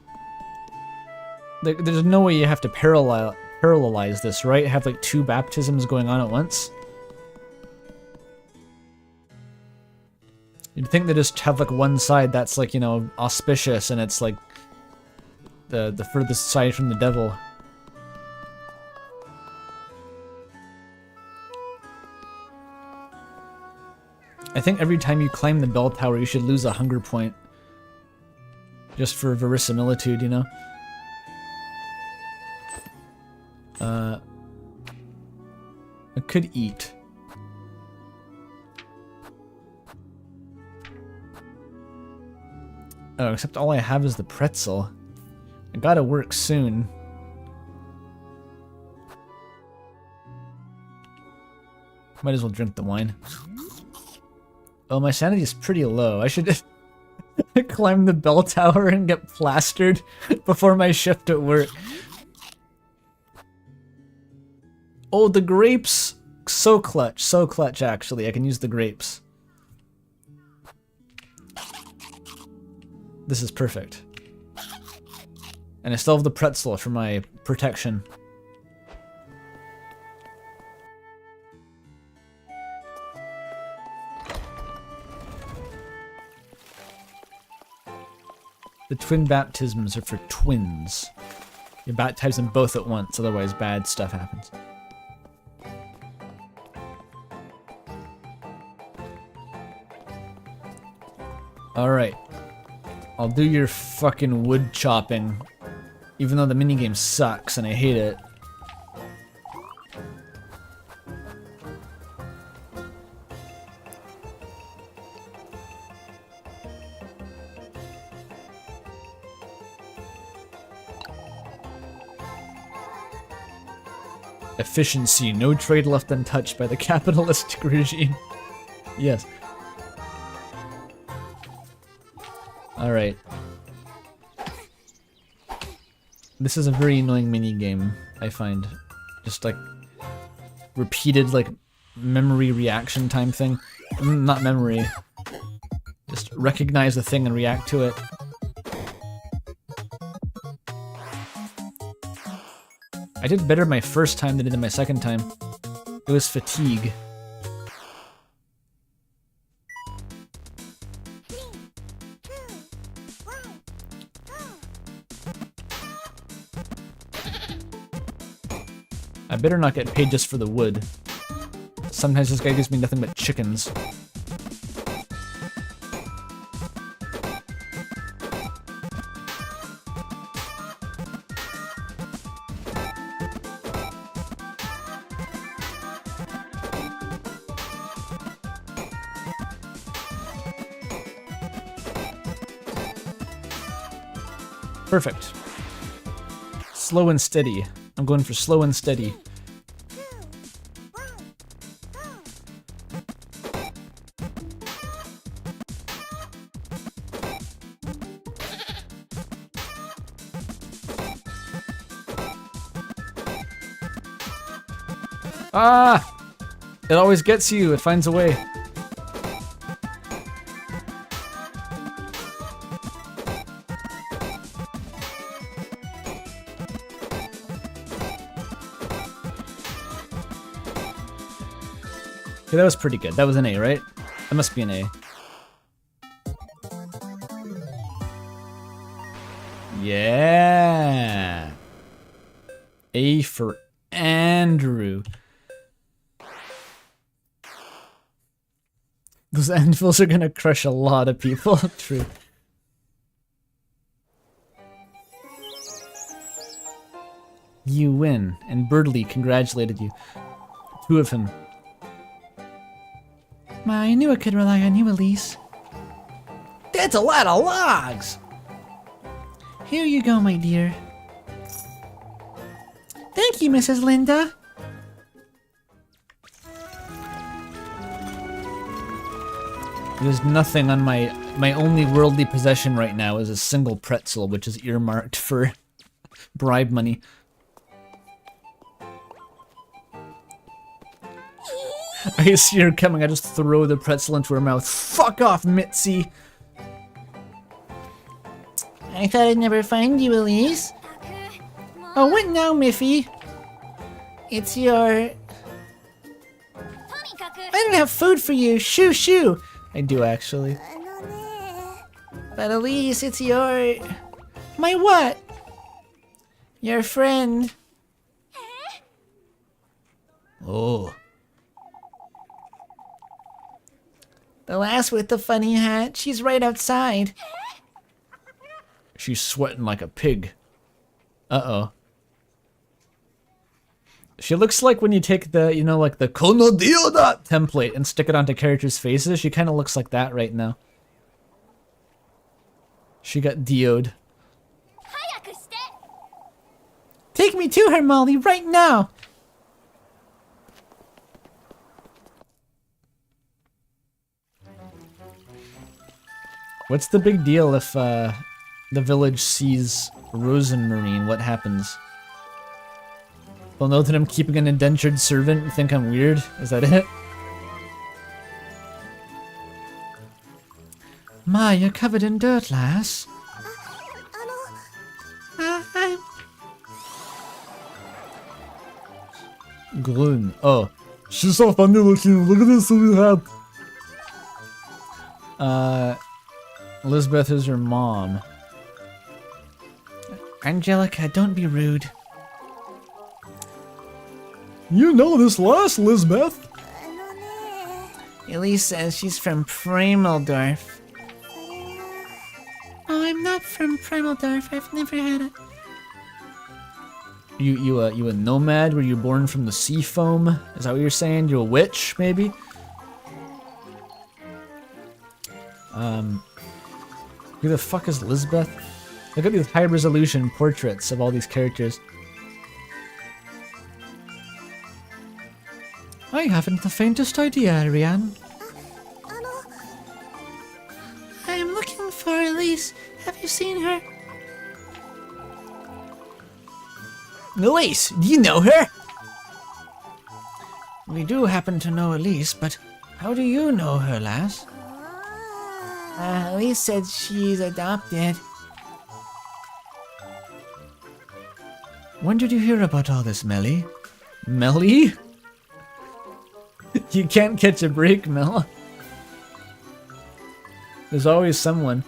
There's no way you have to parallelize this, right? Have like two baptisms going on at once? You'd think they just have like one side that's like, you know, auspicious and it's like the furthest side from the devil. I think every time you climb the bell tower, you should lose a hunger point. Just for verisimilitude, you know? I could eat. Oh, except all I have is the pretzel. I gotta work soon. Might as well drink the wine. Oh, my sanity is pretty low. I should climb the bell tower and get plastered before my shift at work. Oh, the grapes! So clutch actually. I can use the grapes. This is perfect. And I still have the pretzel for my protection. The twin baptisms are for twins. You baptize them both at once, otherwise bad stuff happens. Alright. I'll do your fucking wood chopping. Even though the minigame sucks and I hate it. Efficiency, no trade left untouched by the capitalistic regime. Yes. Alright. This is a very annoying minigame, I find. Just like repeated like memory reaction time thing. Not memory. Just recognize the thing and react to it. I did better my first time than I did my second time. It was fatigue. I better not get paid just for the wood. Sometimes this guy gives me nothing but chickens. Perfect. Slow and steady. I'm going for slow and steady. Ah! It always gets you. It finds a way. Okay, that was pretty good. That was an A, right? That must be an A. Yeah. A for Andrew. Those anvils are gonna crush a lot of people. True. You win, and Birdley congratulated you. Two of him. I knew I could rely on you, Elise. That's a lot of logs! Here you go, my dear. Thank you, Mrs. Linda. There's nothing on my only worldly possession right now is a single pretzel, which is earmarked for bribe money. I see her coming, I just throw the pretzel into her mouth. Fuck off, Mitzi! I thought I'd never find you, Elise. Oh, what now, Miffy? It's your... I don't have food for you. Shoo, shoo. I do, actually. But Elise, it's your... My what? Your friend. Oh. The lass with the funny hat. She's right outside. She's sweating like a pig. Uh-oh. She looks like when you take the, you know, like the Kono Dioda template and stick it onto characters' faces. She kind of looks like that right now. She got Dio'd. Take me to her, Molly, right now. What's the big deal if the village sees Rosenmarine? What happens? They'll know that I'm keeping an indentured servant and think I'm weird? Is that it? Ma, you're covered in dirt, lass. I'm... Grün. Oh. She's so funny looking. Look at this little hat. Elizabeth is her mom. Angelica, don't be rude. You know this last, Lisbeth. あのね Elise says she's from Primeldorf. それは Oh, I'm not from Primeldorf. I've never had a... You a nomad? Were you born from the sea foam? Is that what you're saying? You're a witch, maybe? Who the fuck is Lisbeth? Look at these high resolution portraits of all these characters. I haven't the faintest idea, Ariane. あの I am looking for Elise. Have you seen her? Elise, do you know her? We do happen to know Elise, but how do you know her, lass? Elise said she's adopted. When did you hear about all this, Melly? Melly? You can't catch a break, Mel. There's always someone.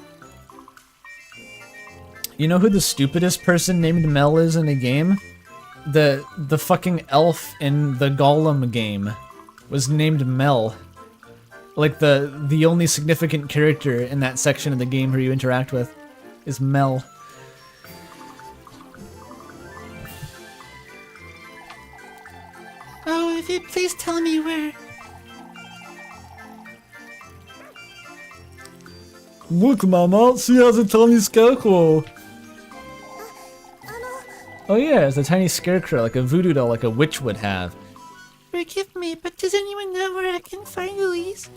You know who the stupidest person named Mel is in a game? The fucking elf in the Golem game was named Mel. Like the only significant character in that section of the game who you interact with is Mel. Oh, if you'd please tell me where. Look, Mama, she has a tiny scarecrow. Oh yeah, it's a tiny scarecrow, like a voodoo doll, like a witch would have. Forgive me, but does anyone know where I can find Elise?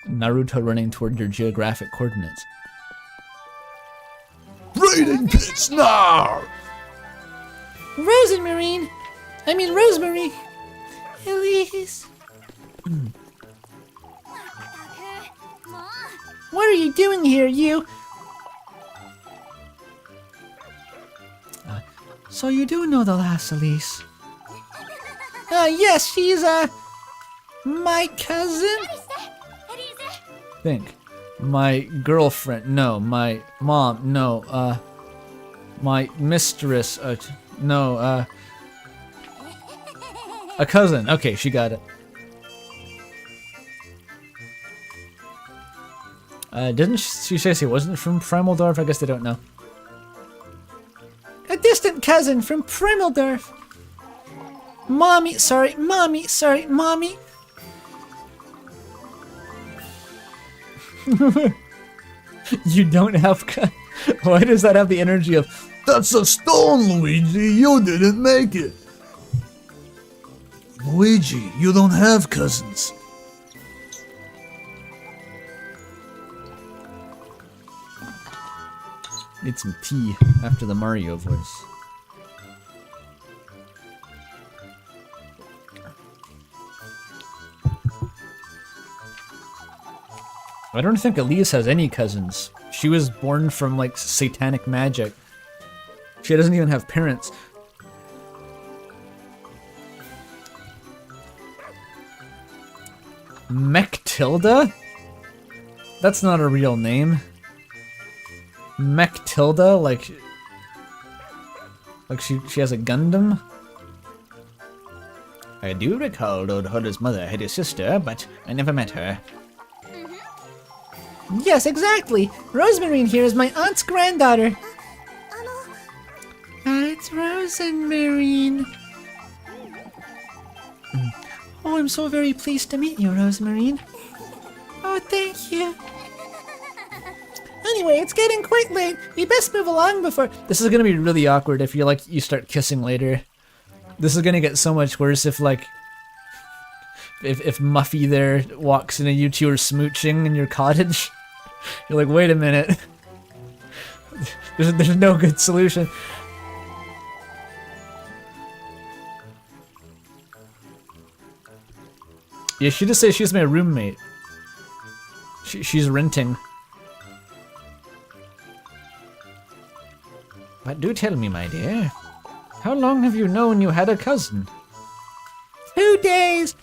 Naruto running toward your geographic coordinates. Raiding pits now! Rosemary! Elise! もう What are you doing here, you? So you do know the last Elise? Yes, she's, my cousin? エリーゼ Think. My girlfriend, no. My mom, no. My mistress, no. A cousin. Okay, she got it. Didn't she say she wasn't from Primeldorf? I guess they don't know. A distant cousin from Primeldorf. Mommy. You don't have. Why does that have the energy of? That's a stone, Luigi! You didn't make it! Luigi, you don't have cousins. Need some tea after the Mario voice. I don't think Elise has any cousins. She was born from, like, satanic magic. She doesn't even have parents. Mechtilda? That's not a real name. Mechtilda? Like she has a Gundam? I do recall Lord Hodder's mother had a sister, but I never met her. Yes, exactly. Rosemary here is my aunt's granddaughter. あの It's Rosemary. Oh, I'm so very pleased to meet you, Rosemary. Oh, thank you. Anyway, it's getting quite late. We best move along before... This is gonna be really awkward if you start kissing later. This is gonna get so much worse if if Muffy there walks in and you two are smooching in your cottage. You're like, wait a minute. There's no good solution. Yeah, she just says she's my roommate. She's renting. But do tell me, my dear, how long have you known you had a cousin? 2 days.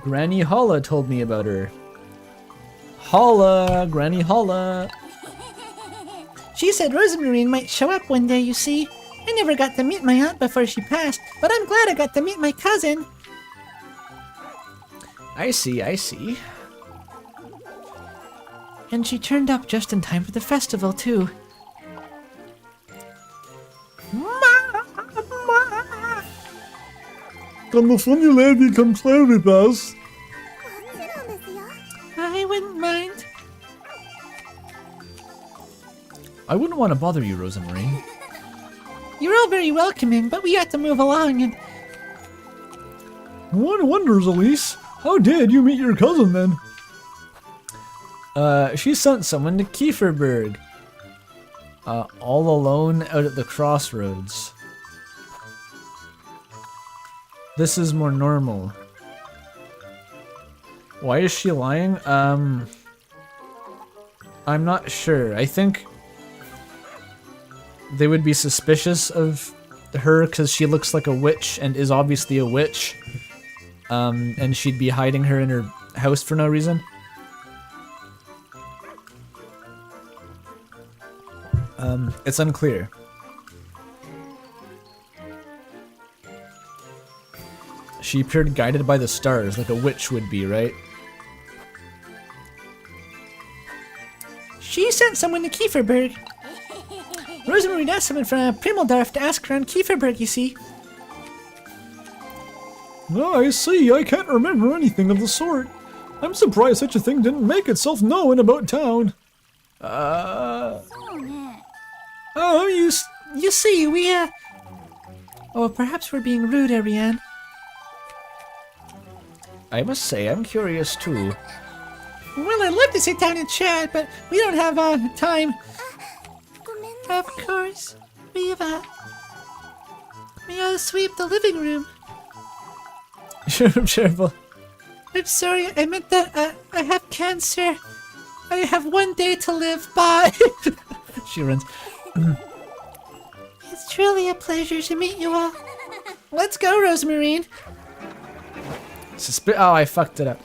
Granny Holla told me about her. Holla, Granny holla. She said Rosemarine might show up one day, you see. I never got to meet my aunt before she passed, but I'm glad I got to meet my cousin. I see, I see. And she turned up just in time for the festival, too. Can the funny lady come play with us? I wouldn't mind. I wouldn't want to bother you, Rosemarine. You're all very welcoming, but we got to move along and... One wonders, Elise, how did you meet your cousin then? She sent someone to Kieferberg. All alone out at the crossroads. This is more normal. Why is she lying? I'm not sure. I think they would be suspicious of her because she looks like a witch and is obviously a witch. And she'd be hiding her in her house for no reason. It's unclear. She appeared guided by the stars, like a witch would be, right? She sent someone to Kieferberg. Rosemarine asked someone from Primeldorf to ask around Kieferberg, you see. Oh, I see. I can't remember anything of the sort. I'm surprised such a thing didn't make itself known about town. Oh, you see, we, Oh, perhaps we're being rude, Ariane. I must say, I'm curious too. Well, I'd love to sit down and chat, but we don't have, time. Of course. We gotta sweep the living room. Careful. I'm sorry, I meant that, I have cancer. I have one day to live. Bye. She runs. It's truly a pleasure to meet you all. Let's go, Rosemarine. Oh, I fucked it up.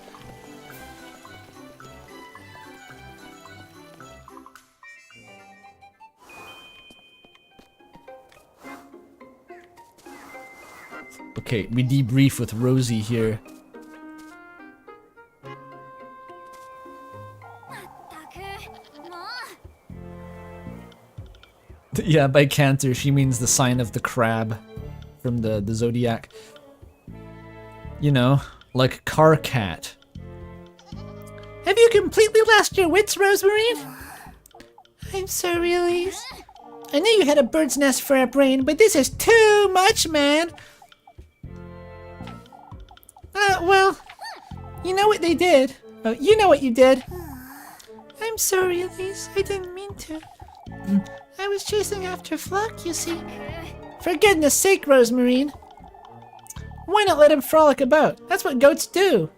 Okay, we debrief with Rosie here. Yeah, by Cantor, she means the sign of the crab from the zodiac. You know, like car cat. Have you completely lost your wits, Rosemarine? I'm sorry, Elise. I knew you had a bird's nest for a brain, but this is too much, man. Well, you know what they did. Oh, you know what you did. I'm sorry, Elise. I didn't mean to. I was chasing after Flock, you see. For goodness sake, Rosemarine. Why not let him frolic about? That's what goats do.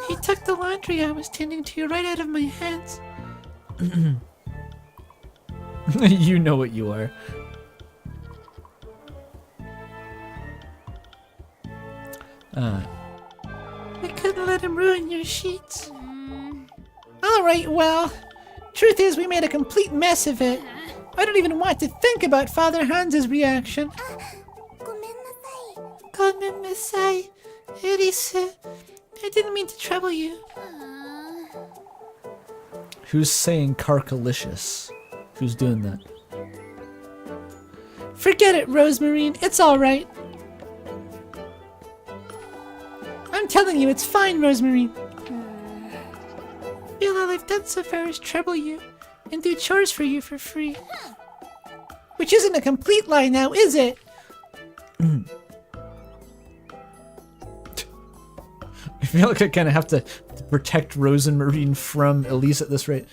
He took the laundry I was tending to right out of my hands. You know what you are. I couldn't let him ruin your sheets. Alright, well, truth is we made a complete mess of it. I don't even want to think about Father Hans's reaction. Gomennasai. Elise, I didn't mean to trouble you. Who's saying carcalicious? Who's doing that? Forget it, Rosemarine. It's alright. I'm telling you, it's fine, Rosemarine. Feel all I've done so far is trouble you and do chores for you for free. Which isn't a complete lie now, is it? I feel like I kind of have to protect Rosemarine from Elise at this rate.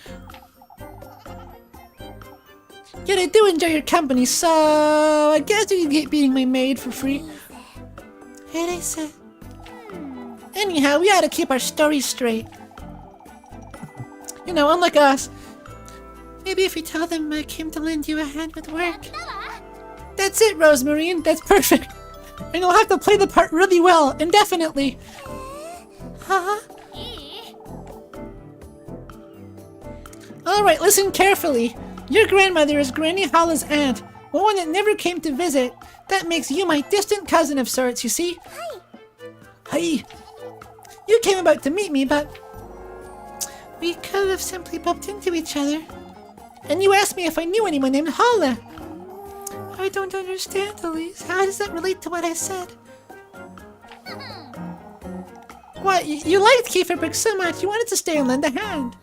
Yet I do enjoy your company, so I guess you can get being my maid for free. Elise. Anyhow, we ought to keep our stories straight. You know, unlike us. Maybe if we tell them I came to lend you a hand with work. That's it, Rosemarine. That's perfect. And you'll have to play the part really well, indefinitely. Huh? Alright, listen carefully. Your grandmother is Granny Holla's aunt, one that never came to visit. That makes you my distant cousin of sorts, you see? Hi. Hi. You came about to meet me, but we could have simply bumped into each other. And you asked me if I knew anyone named Holla. I don't understand, Elise. How does that relate to what I said? What? You liked Kieferbrick so much, you wanted to stay and lend a hand.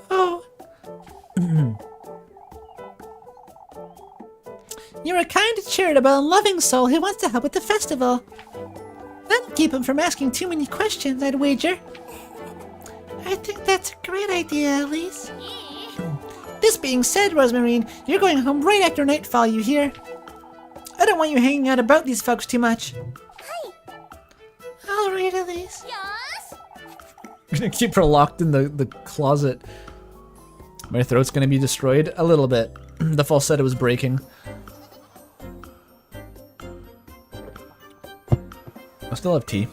Oh. You're a kind, charitable, and loving soul who wants to help with the festival. That'll keep him from asking too many questions, I'd wager. I think that's a great idea, Elise. This being said, Rosemarine, you're going home right after nightfall, you hear? I don't want you hanging out about these folks too much. Hi. Alright, Elise. Yes. I'm gonna keep her locked in the closet. My throat's gonna be destroyed a little bit. The falsetto was breaking. I still have tea.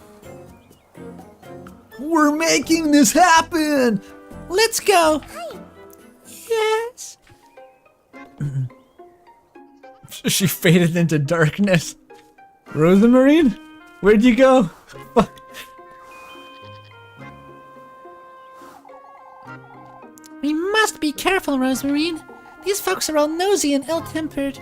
We're making this happen! Let's go! Hi. Yes. She faded into darkness. Rosemarine? Where'd you go? Fuck. We must be careful, Rosemarine. These folks are all nosy and ill-tempered.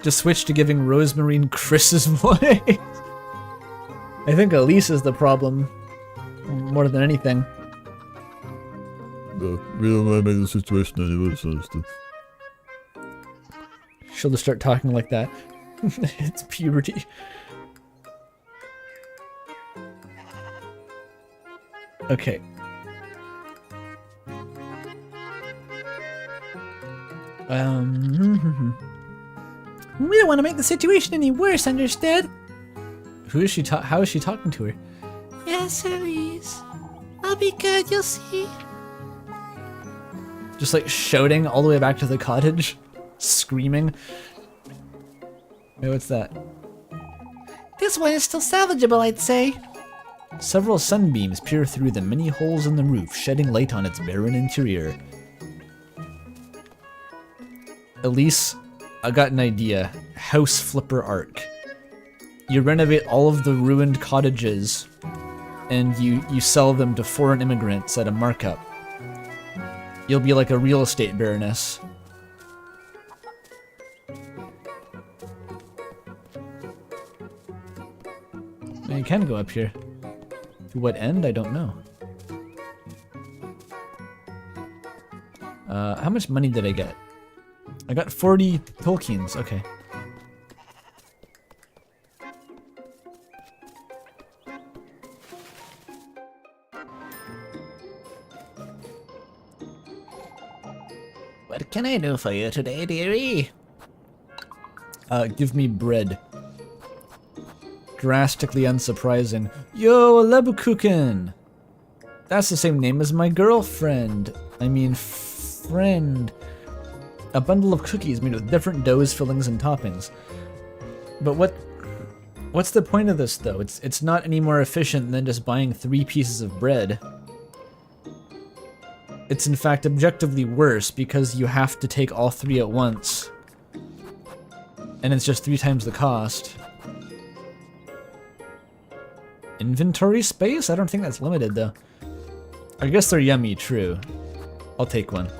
Just switch to giving Rosemarine Chris's voice. I think Elise is the problem. More than anything. No, we don't want to make the situation any worse, honestly. She'll just start talking like that. It's puberty. Okay. We don't want to make the situation any worse, understood? Who is she how is she talking to her? Yes, Elise. I'll be good, you'll see. Just like shouting all the way back to the cottage? Screaming? Hey, what's that? This one is still salvageable, I'd say. Several sunbeams peer through the many holes in the roof, shedding light on its barren interior. Elise, I got an idea. House flipper arc. You renovate all of the ruined cottages and you sell them to foreign immigrants at a markup. You'll be like a real estate baroness. Now you can go up here. To what end? I don't know. How much money did I get? I got 40 Tolkiens, okay. What can I do for you today, dearie? Give me bread. Drastically unsurprising. Yo, Lebkuchen! That's the same name as my girlfriend. I mean, friend. A bundle of cookies made with different doughs, fillings, and toppings. But what's the point of this, though? It's not any more efficient than just buying 3 pieces of bread. It's in fact objectively worse because you have to take all 3 at once. And it's just 3 times the cost. Inventory space? I don't think that's limited, though. I guess they're yummy, true. I'll take one.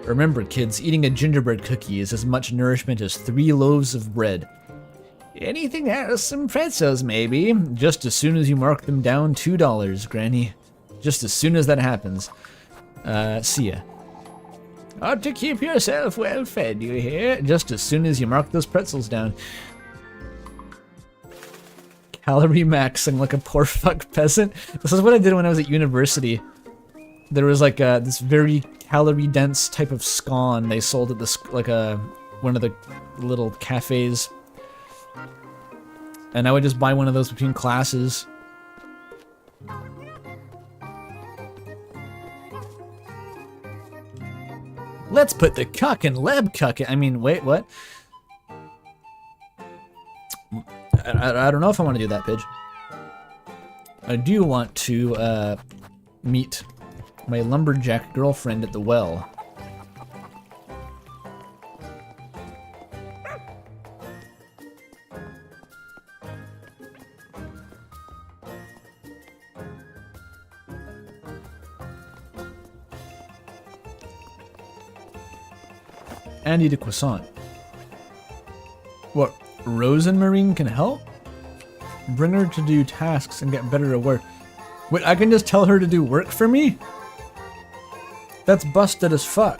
Remember, kids, eating a gingerbread cookie is as much nourishment as 3 loaves of bread. Anything else? Some pretzels, maybe. Just as soon as you mark them down $2, Granny. Just as soon as that happens. See ya. Ought to keep yourself well fed, you hear? Just as soon as you mark those pretzels down. Calorie maxing like a poor fuck peasant. This is what I did when I was at university. There was like this very calorie dense type of scone they sold at this one of the little cafes. And I would just buy one of those between classes. Let's put the cuck in Leb cuck. I mean, wait, what? I don't know if I want to do that, Pidge. I do want to meet my lumberjack girlfriend at the well. And eat a croissant. What? Rosenmarine can help? Bring her to do tasks and get better at work. Wait, I can just tell her to do work for me? That's busted as fuck.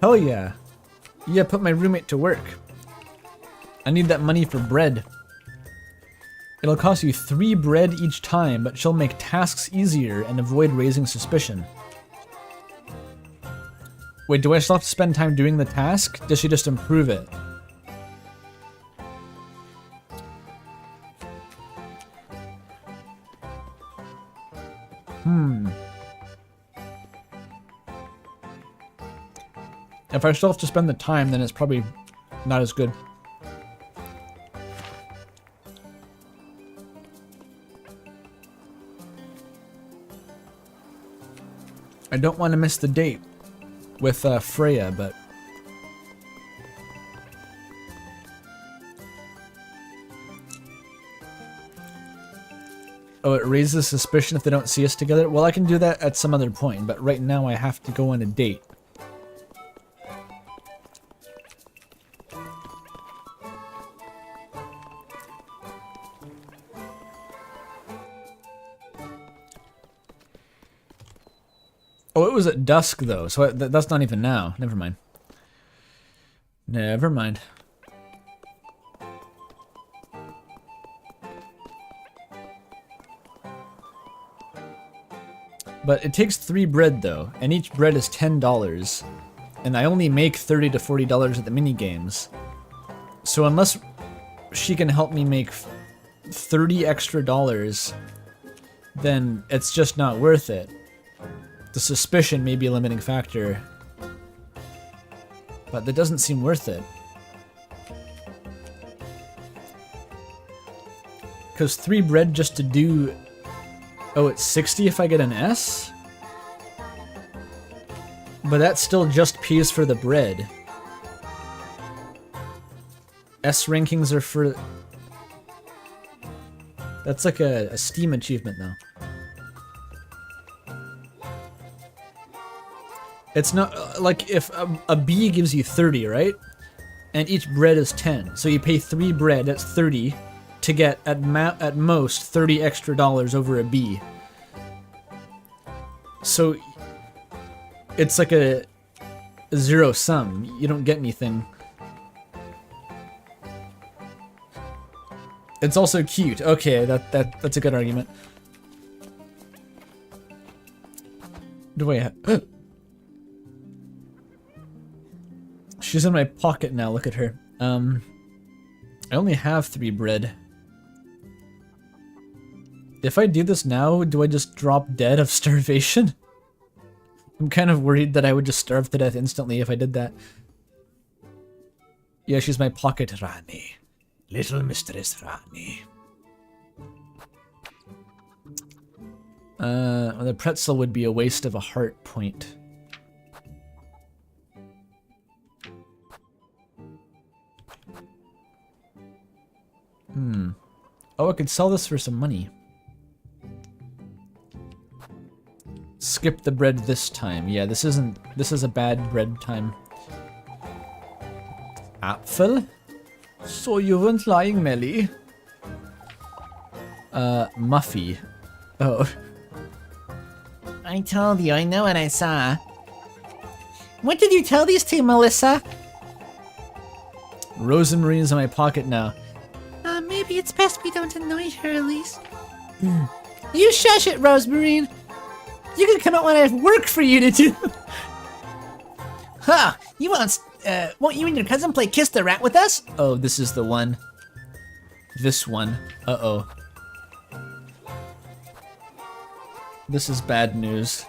Hell yeah. Yeah, put my roommate to work. I need that money for bread. It'll cost you 3 bread each time, but she'll make tasks easier and avoid raising suspicion. Wait, do I still have to spend time doing the task? Does she just improve it? If I still have to spend the time, then it's probably not as good. I don't want to miss the date with Freya, but... Oh, it raises suspicion if they don't see us together? Well, I can do that at some other point, but right now I have to go on a date. Oh, it was at dusk, though, so that's not even now. Never mind. Never mind. But it takes 3 bread, though, and each bread is $10. And I only make $30 to $40 at the mini-games. So unless she can help me make 30 extra dollars, then it's just not worth it. The suspicion may be a limiting factor, but that doesn't seem worth it. Because 3 bread just to do... Oh, it's 60 if I get an S? But that still just pays for the bread. S rankings are for... That's like a Steam achievement, though. It's not like if a B gives you 30, right? And each bread is 10. So you pay 3 bread, that's 30, to get at most 30 extra dollars over a B. So it's like a zero sum. You don't get anything. It's also cute. Okay, that's a good argument. Do I have... She's in my pocket now, look at her. I only have 3 bread. If I do this now, do I just drop dead of starvation? I'm kind of worried that I would just starve to death instantly if I did that. Yeah, she's my pocket Rani. Little Mistress Rani. The pretzel would be a waste of a heart point. Oh, I could sell this for some money. Skip the bread this time. Yeah, this is a bad bread time. Apfel? So you weren't lying, Melly. Muffy. Oh. I told you, I know what I saw. What did you tell these two, Melissa? Rosemarine's in my pocket now. Maybe it's best we don't annoy her, Elise. You shush it, Rosemarine. You can come out when I have work for you to do. Huh, you won't you and your cousin play Kiss the Rat with us? Oh, this is the one. This one. Uh-oh. This is bad news.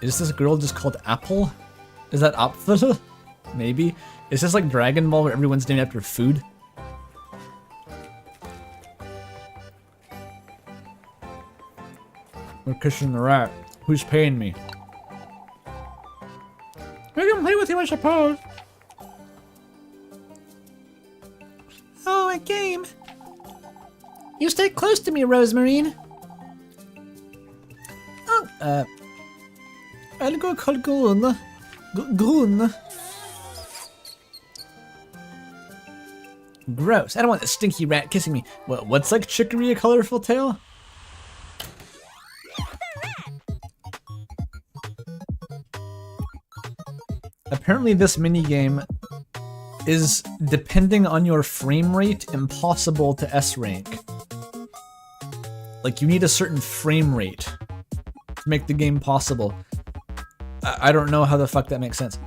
Is this girl just called Apple? Is that Apfel? Maybe. Is this like Dragon Ball where everyone's named after food? We're kissing the rat. Who's paying me? I can play with you, I suppose. Oh, a game. You stay close to me, Rosemarine. Oh, I'll go call Goon. Goon. Gross. I don't want a stinky rat kissing me. What's like chicory a colorful tale? Apparently this minigame is, depending on your frame rate, impossible to S rank. Like, you need a certain frame rate to make the game possible. I don't know how the fuck that makes sense.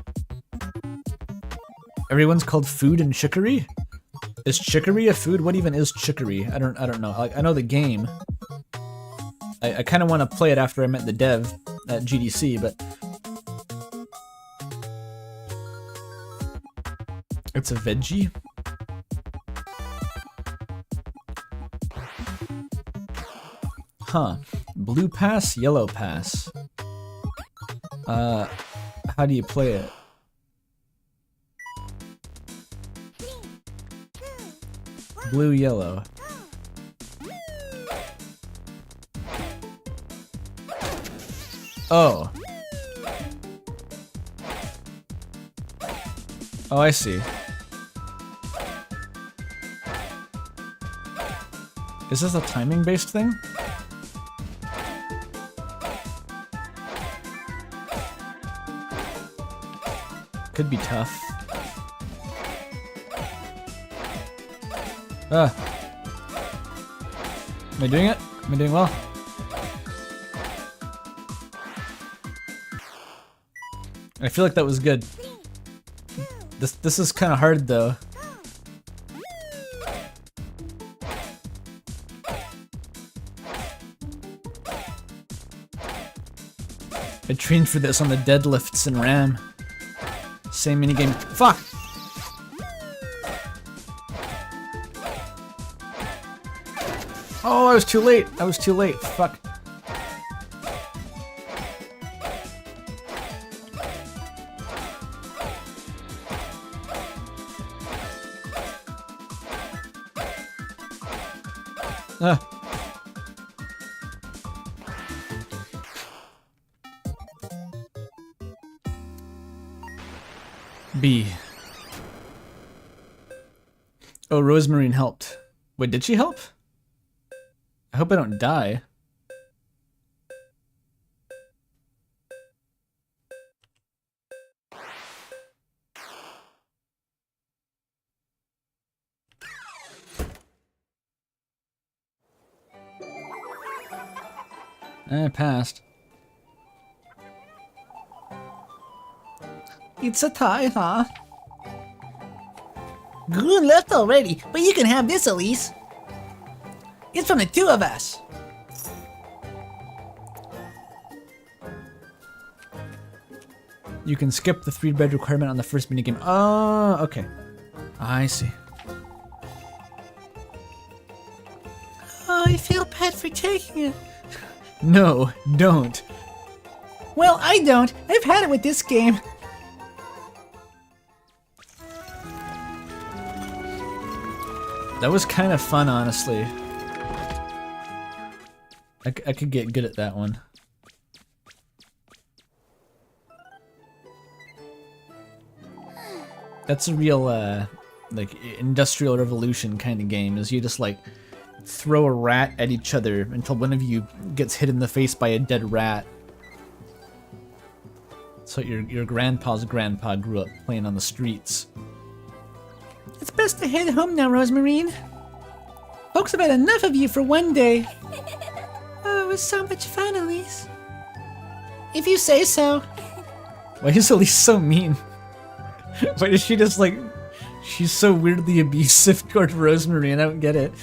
Everyone's called food and chicory? Is chicory a food? What even is chicory? I don't know. Like, I know the game. I kind of want to play it after I met the dev at GDC, but it's a veggie? Huh. Blue pass, yellow pass. How do you play it? Blue, yellow. Oh. Oh, I see. Is this a timing-based thing? Could be tough. Am I doing it? Am I doing well? I feel like that was good. This is kind of hard though. I trained for this on the deadlifts in RAM. Same minigame. Fuck! Oh, I was too late. I was too late. Fuck. B. Oh, Rosemarine helped. Wait, did she help? I hope I don't die. I passed. It's a tie, huh? Goon left already, but you can have this, Elise. It's from the two of us. You can skip the 3-bed requirement on the first minigame. Oh, okay. I see. Oh, I feel bad for taking it. No, don't. Well, I don't. I've had it with this game. That was kind of fun, honestly. I could get good at that one. That's a real, like, Industrial Revolution kind of game, is you just, like, throw a rat at each other until one of you gets hit in the face by a dead rat. So your grandpa's grandpa grew up playing on the streets. It's best to head home now, Rosemarine. Folks have had enough of you for one day. Oh, it was so much fun, Elise. If you say so. Why is Elise so mean? Why is she just like... She's so weirdly abusive toward Rosemarine, I don't get it.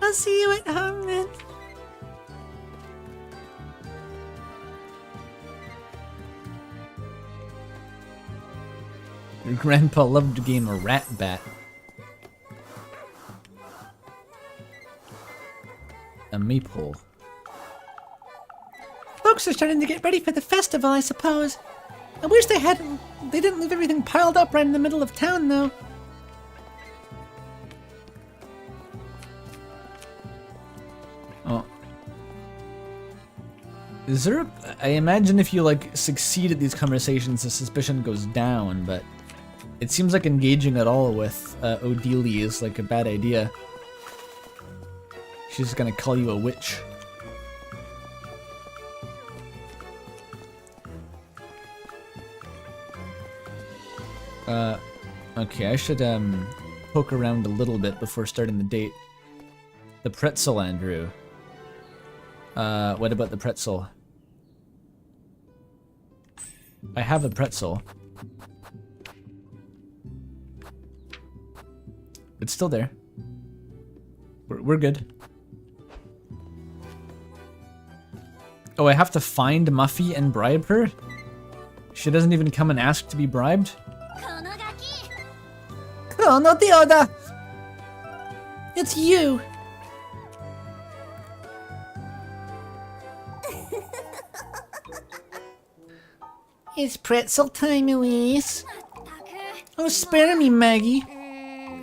I'll see you at home then. Your grandpa loved to game a rat bat. A maypole. Folks are starting to get ready for the festival, I suppose. I wish they didn't leave everything piled up right in the middle of town, though. Oh. Is there I imagine if you, like, succeed at these conversations, the suspicion goes down, but it seems like engaging at all with Odelia is, like, a bad idea. She's gonna call you a witch. Okay, I should, poke around a little bit before starting the date. The pretzel, Andrew. What about the pretzel? I have a pretzel. It's still there. We're good. Oh, I have to find Muffy and bribe her? She doesn't even come and ask to be bribed? Oh, not the other. It's you. It's pretzel time, Elise. Oh, spare me, Maggie.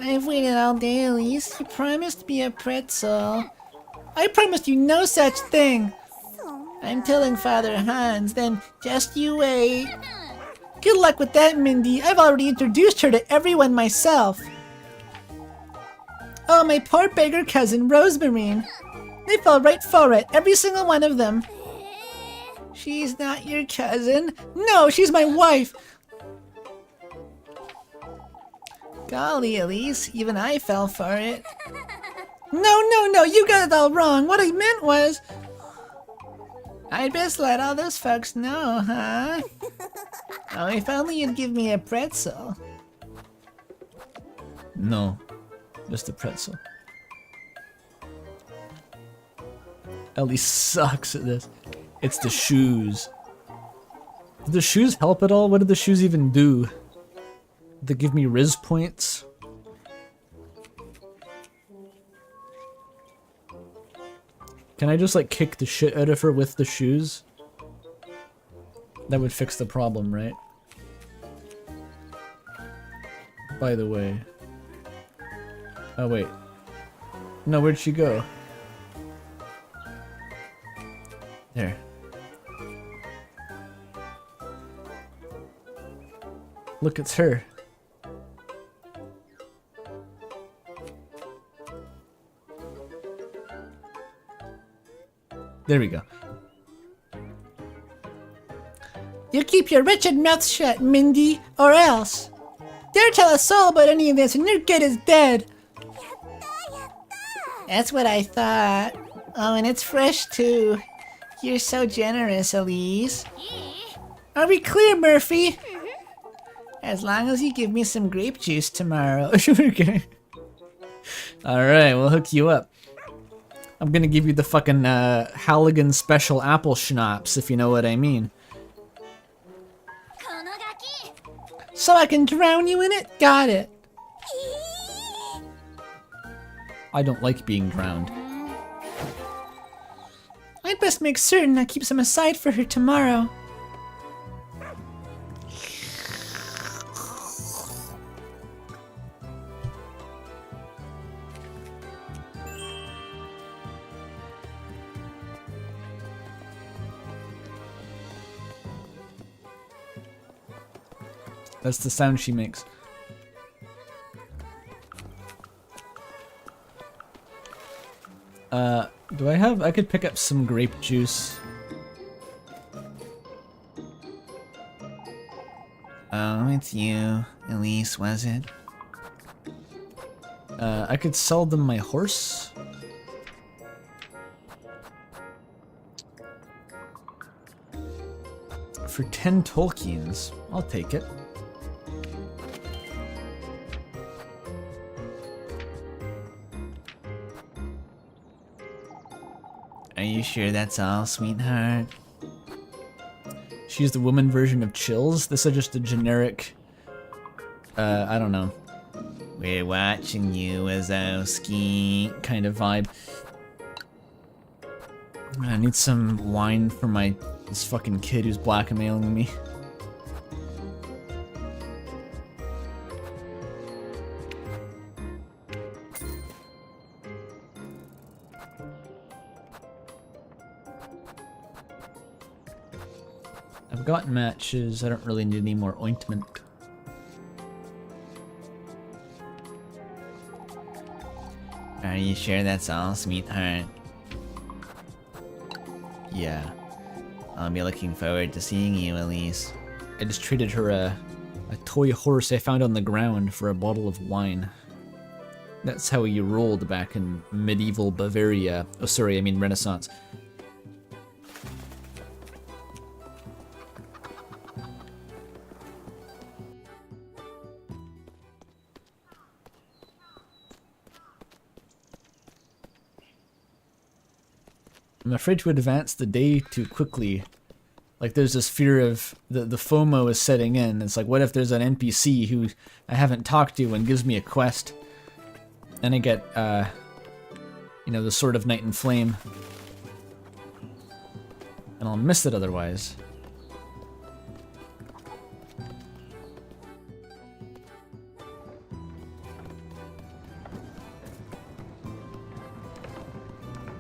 I've waited all day, Elise. You promised me a pretzel. I promised you no such thing. I'm telling Father Hans, then just you wait. Good luck with that, Mindy. I've already introduced her to everyone myself. Oh, my poor beggar cousin, Rosemarine. They fell right for it, every single one of them. She's not your cousin. No, she's my wife. Golly, Elise, even I fell for it. No, you got it all wrong. What I meant was... I'd best let all those folks know, huh? Oh, if only you'd give me a pretzel. No, just a pretzel. Ellie sucks at this. It's the shoes. Did the shoes help at all? What did the shoes even do? Did they give me Riz points? Can I just like kick the shit out of her with the shoes? That would fix the problem, right? By the way. Oh wait. No, where'd she go? There. Look, it's her. There we go. You keep your wretched mouth shut, Mindy, or else. Dare tell us all about any of this and your kid is dead. That's what I thought. Oh, and it's fresh too. You're so generous, Elise. Are we clear, Murphy? As long as you give me some grape juice tomorrow. Okay. Alright, we'll hook you up. I'm gonna give you the fucking Halligan special apple schnapps, if you know what I mean. So I can drown you in it? Got it. I don't like being drowned. I'd best make certain I keep some aside for her tomorrow. That's the sound she makes. Do I could pick up some grape juice. Oh, it's you, Elise, was it? I could sell them my horse. For 10 Tolkiens. I'll take it. Are you sure that's all, sweetheart? She's the woman version of Chills. This is just a generic I don't know. We're watching you, Wazowski kind of vibe. I need some wine for this fucking kid who's blackmailing me. I've got matches, I don't really need any more ointment. Are you sure that's all, sweetheart? Yeah. I'll be looking forward to seeing you, Elise. I just traded her a toy horse I found on the ground for a bottle of wine. That's how you rolled back in medieval Bavaria. Oh, sorry, I mean Renaissance. I'm afraid to advance the day too quickly. Like, there's this fear of the FOMO is setting in. It's like, what if there's an NPC who I haven't talked to and gives me a quest? And I get, you know, the Sword of Night and Flame. And I'll miss it otherwise.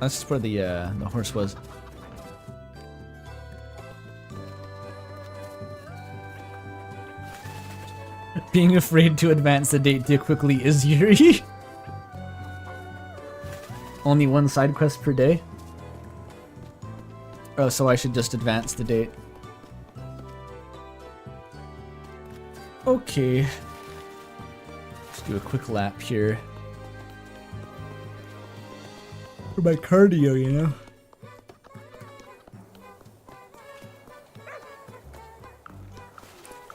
That's just where the horse was. Being afraid to advance the date too quickly is Yuri. Only one side quest per day? Oh, so I should just advance the date. Okay. Let's do a quick lap here. For my cardio, you know?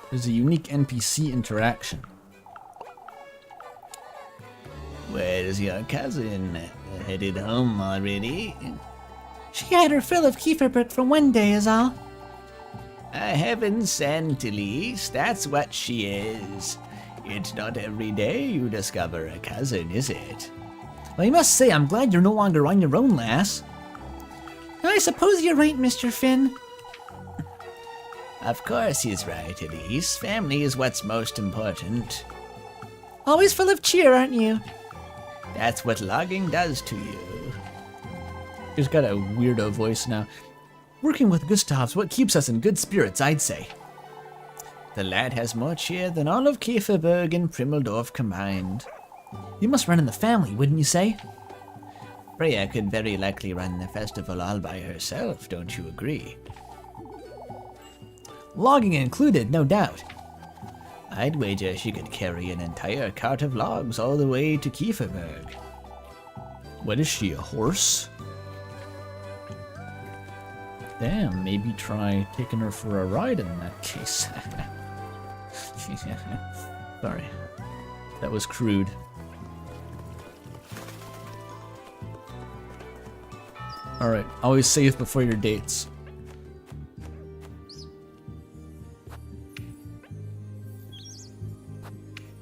There's a unique NPC interaction. Where's your cousin? Headed home already? She had her fill of Kieferberg for one day is all. Heaven sent, Elise. That's what she is. It's not every day you discover a cousin, is it? Well, I must say, I'm glad you're no longer on your own, lass. I suppose you're right, Mr. Finn. Of course he's right, Elise. Family is what's most important. Always full of cheer, aren't you? That's what logging does to you. He's got a weirdo voice now. Working with Gustav's what keeps us in good spirits, I'd say. The lad has more cheer than all of Kieferberg and Primmeldorf combined. You must run in the family, wouldn't you say? Freya could very likely run the festival all by herself, don't you agree? Logging included, no doubt. I'd wager she could carry an entire cart of logs all the way to Kieferberg. What is she, a horse? Damn, maybe try taking her for a ride in that case. Sorry. That was crude. Alright, always save before your dates.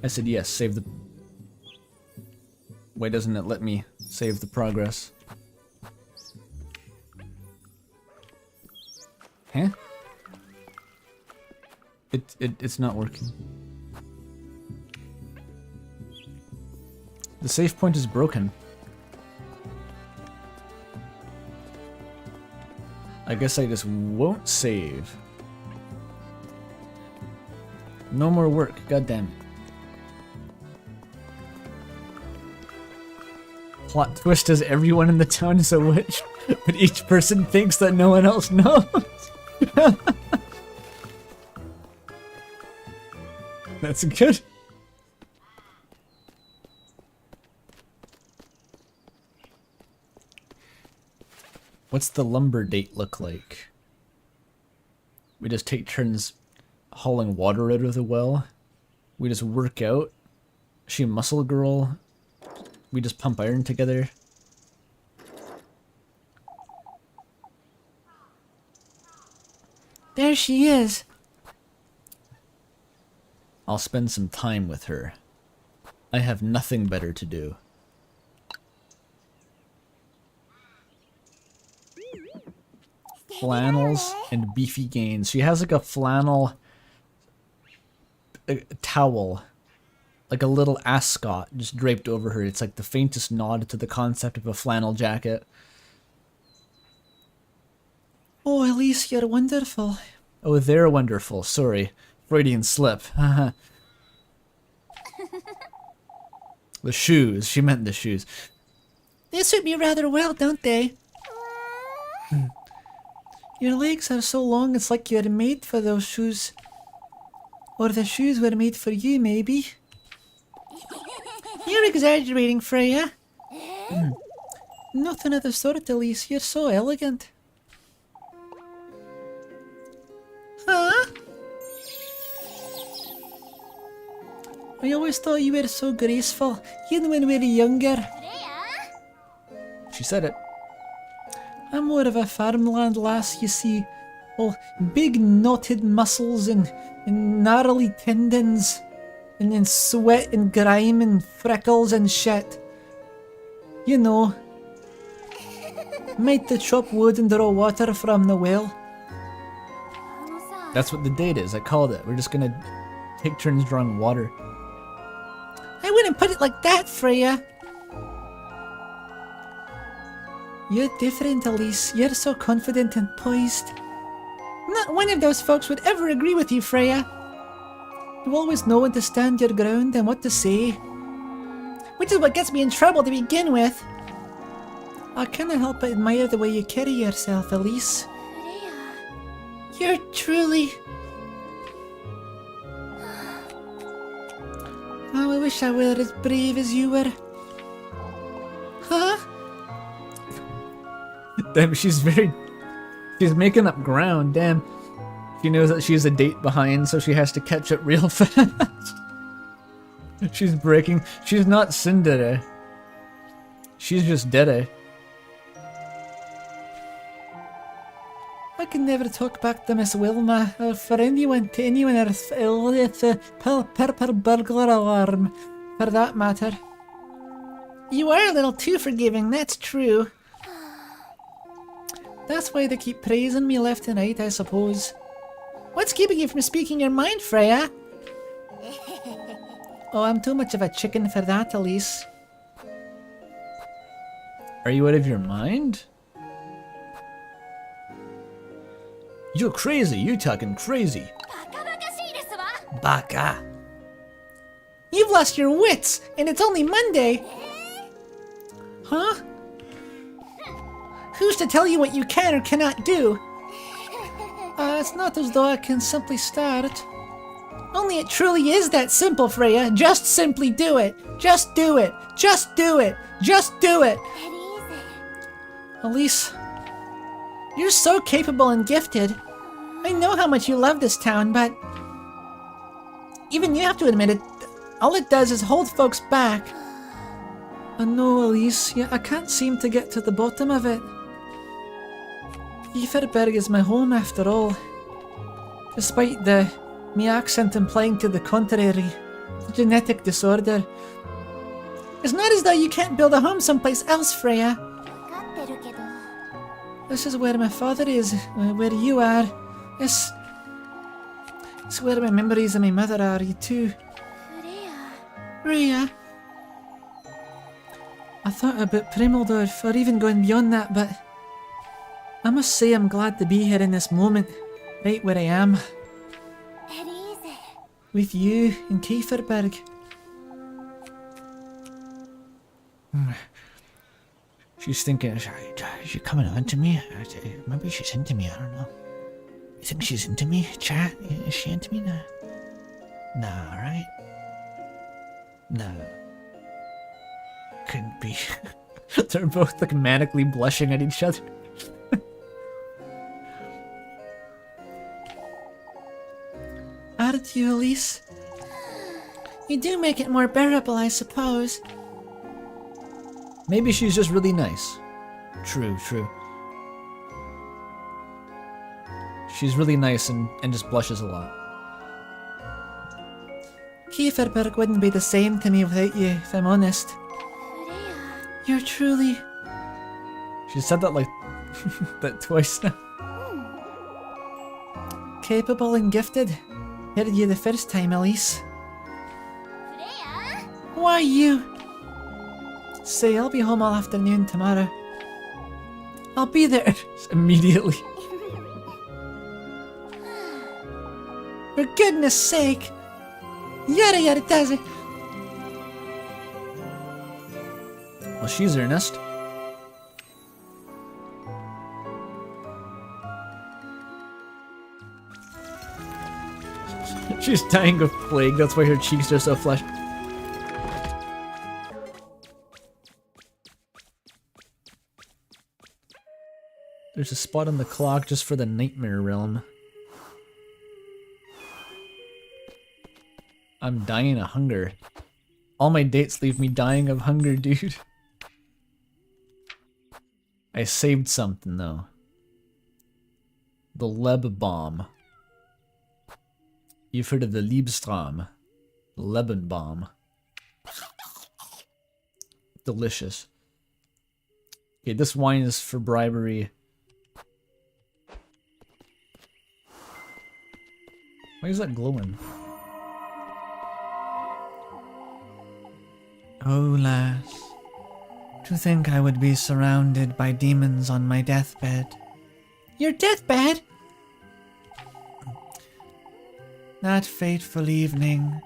I said yes, save the... Why doesn't it let me save the progress? Huh? It's not working. The save point is broken. I guess I just won't save. No more work, goddammit. Plot twist is everyone in the town is a witch, but each person thinks that no one else knows. That's good. What's the lumber date look like? We just take turns hauling water out of the well. We just work out. Is she a muscle girl? We just pump iron together. There she is. I'll spend some time with her. I have nothing better to do. Flannels and beefy gains. She has like a flannel towel, like a little ascot just draped over her. It's like the faintest nod to the concept of a flannel jacket. Oh, Elise, you're wonderful. Oh, they're wonderful. Sorry. Freudian slip. The shoes. She meant the shoes. They suit me rather well, don't they? Your legs are so long, it's like you're made for those shoes. Or the shoes were made for you, maybe. You're exaggerating, Freya. Nothing of the sort, Elise. You're so elegant. Huh? I always thought you were so graceful, even when we were younger. She said it. I'm more of a farmland lass, you see. Oh, big knotted muscles and gnarly tendons. And sweat and grime and freckles and shit. You know. Made to chop wood and draw water from the well. That's what the date is. I called it. We're just gonna take turns drawing water. I wouldn't put it like that, Freya. You're different, Elise. You're so confident and poised. Not one of those folks would ever agree with you, Freya. You always know when to stand your ground and what to say. Which is what gets me in trouble to begin with. I can't help but admire the way you carry yourself, Elise. You're truly... Oh, I wish I were as brave as you were. Huh? Damn, she's making up ground, damn. She knows that she's a date behind, so she has to catch up real fast. She's breaking. She's not tsundere. She's just dere. I can never talk back to Miss Wilma, or for anyone to anyone else, it's a purple burglar alarm, for that matter. You are a little too forgiving, that's true. That's why they keep praising me left and right, I suppose. What's keeping you from speaking your mind, Freya? Oh, I'm too much of a chicken for that, Elise. Are you out of your mind? You're crazy. You talking crazy. Baka. You've lost your wits, and it's only Monday. Huh? Who's to tell you what you can or cannot do? It's not as though I can simply start. Only it truly is that simple, Freya. Just simply do it. Just do it. Just do it. Just do it. Elise, you're so capable and gifted. I know how much you love this town, but even you have to admit it, all it does is hold folks back. I know, Elise. Yeah, I can't seem to get to the bottom of it. Eferberg is my home after all. Despite me accent implying to the contrary, the genetic disorder. It's not as though you can't build a home someplace else, Freya. This is where my father is, where you are. It's where my memories of my mother are, you too. Freya. I thought about Primeldorf, or even going beyond that, but I must say I'm glad to be here in this moment, right where I am. With you in Kieferberg. She's thinking, is she coming on to me? Maybe she's into me, I don't know. You think she's into me? Chat? Is she into me now? No, right? No. Couldn't be. They're both like manically blushing at each other. Aren't you, Elise? You do make it more bearable, I suppose. Maybe she's just really nice. True, true. She's really nice and just blushes a lot. Kieferberg wouldn't be the same to me without you, if I'm honest. You're truly... She said that like that twice now. capable and gifted. Heard you the first time, Elise. Why you? Say, I'll be home all afternoon tomorrow. I'll be there. Immediately. For goodness sake. Yada yada does it. Well, she's earnest. She's dying of plague, that's why her cheeks are so flushed. There's a spot on the clock just for the Nightmare Realm. I'm dying of hunger. All my dates leave me dying of hunger, dude. I saved something, though. The Leb Bomb. You've heard of the Liebstrom. Leben Bomb. Delicious. Okay, this wine is for bribery. Why is that glowing? Oh, lass. To think I would be surrounded by demons on my deathbed. Your deathbed? That fateful evening,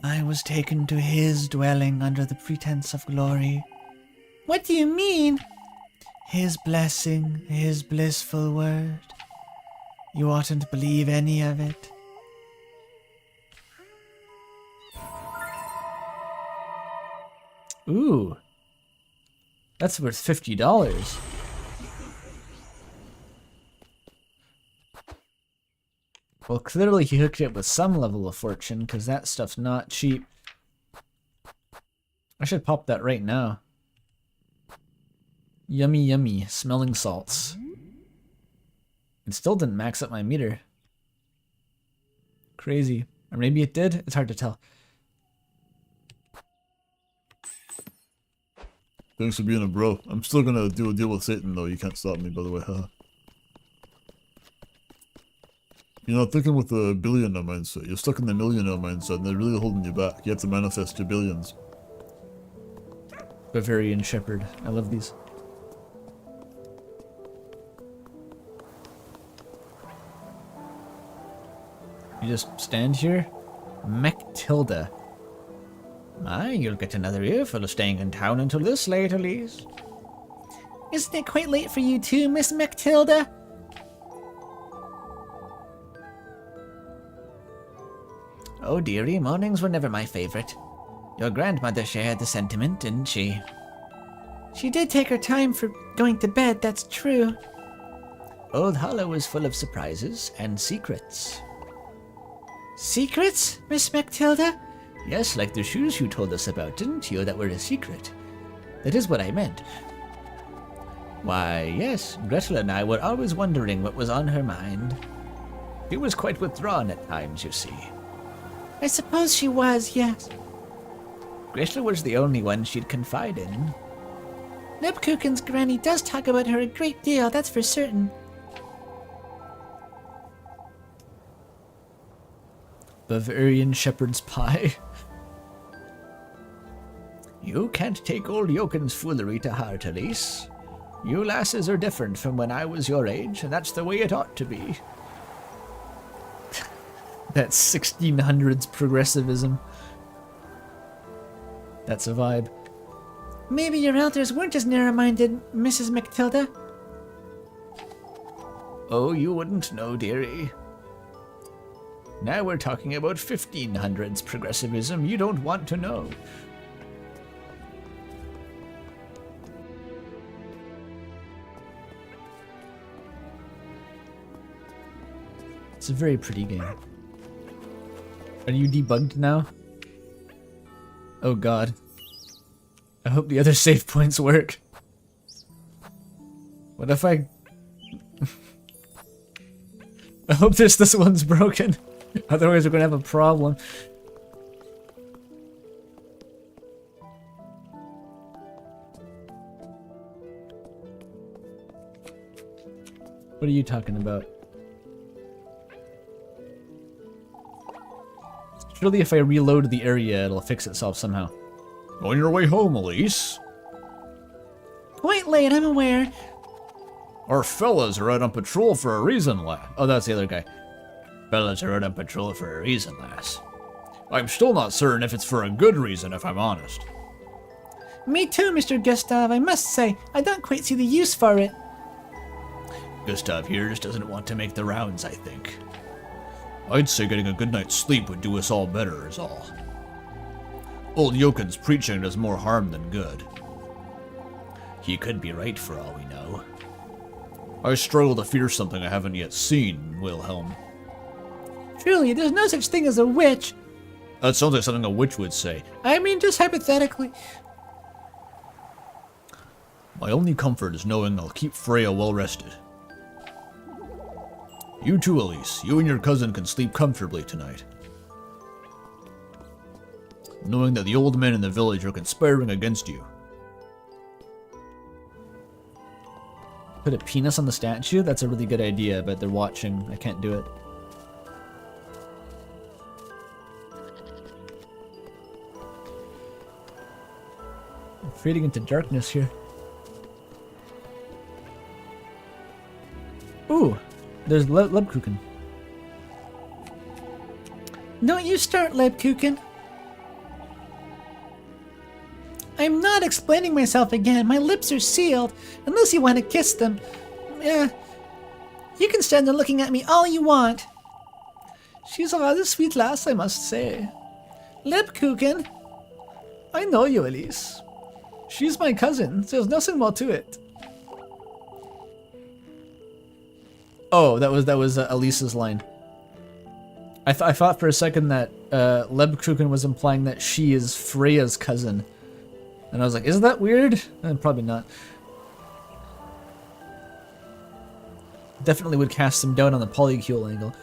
I was taken to his dwelling under the pretense of glory. What do you mean? His blessing, his blissful word. You oughtn't believe any of it. Ooh. That's worth $50. Well, clearly he hooked it with some level of fortune, because that stuff's not cheap. I should pop that right now. Yummy, yummy. Smelling salts. It still didn't max up my meter. Crazy. Or maybe it did? It's hard to tell. Thanks for being a bro. I'm still gonna do a deal with Satan though, you can't stop me, by the way, haha. You're not thinking with a billionaire mindset, you're stuck in the millionaire mindset and they're really holding you back. You have to manifest your billions. Bavarian Shepherd. I love these. You just stand here? Mechtilda. My, you'll get another earful of staying in town until this late, Elise. Isn't it quite late for you too, Miss Mechtilda? Oh dearie, mornings were never my favourite. Your grandmother shared the sentiment, didn't she? She did take her time for going to bed, that's true. Old Hollow is full of surprises and secrets. Secrets, Miss Mechtilda? Yes, like the shoes you told us about, didn't you, that were a secret? That is what I meant. Why, yes, Gretel and I were always wondering what was on her mind. She was quite withdrawn at times, you see. I suppose she was, yes. Gretel was the only one she'd confide in. Lebkuchen's granny does talk about her a great deal, that's for certain. Bavarian Shepherd's Pie. You can't take old Joken's foolery to heart, Elise. You lasses are different from when I was your age, and that's the way it ought to be. That 1600s progressivism. That's a vibe. Maybe your elders weren't as narrow-minded, Mrs. Mechtilda. Oh, you wouldn't know, dearie. Now we're talking about 1500s progressivism you don't want to know. It's a very pretty game. Are you debugged now? Oh god. I hope the other save points work. What if I... I hope this one's broken. Otherwise we're gonna have a problem. What are you talking about? Surely if I reload the area, it'll fix itself somehow. On your way home, Elise. Quite late, I'm aware. Our fellas are out on patrol for a reason, lass. Oh, that's the other guy. Fellas are out on patrol for a reason, lass. I'm still not certain if it's for a good reason, if I'm honest. Me too, Mr. Gustav. I must say, I don't quite see the use for it. Gustav here just doesn't want to make the rounds, I think. I'd say getting a good night's sleep would do us all better, is all. Old Jokin's preaching does more harm than good. He could be right for all we know. I struggle to fear something I haven't yet seen, Wilhelm. Truly, there's no such thing as a witch. That sounds like something a witch would say. I mean, just hypothetically. My only comfort is knowing I'll keep Freya well rested. You too, Elise. You and your cousin can sleep comfortably tonight. Knowing that the old men in the village are conspiring against you. Put a penis on the statue? That's a really good idea, but they're watching. I can't do it. I'm fading into darkness here. Ooh, there's Lebkuchen. Don't you start, Lebkuchen. I'm not explaining myself again. My lips are sealed, unless you want to kiss them. Yeah, you can stand there looking at me all you want. She's a rather sweet lass, I must say. Lebkuchen. I know you, Elise. She's my cousin. There's nothing more to it. Oh, that was Elise's line. I thought for a second that Lebkuchen was implying that she is Freya's cousin. And I was like, isn't that weird? Probably not. Definitely would cast him down on the polycule angle.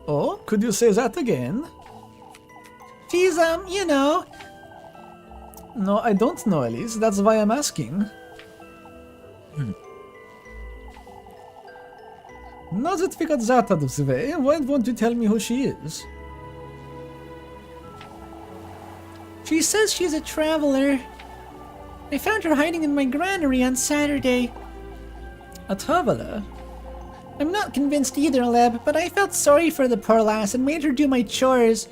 Oh, could you say that again? She's, you know. No, I don't know, Elise. That's why I'm asking. Now that we got that out of the way, why won't you tell me who she is? She says she's a traveler. I found her hiding in my granary on Saturday. A traveler? I'm not convinced either, Leb, but I felt sorry for the poor lass and made her do my chores.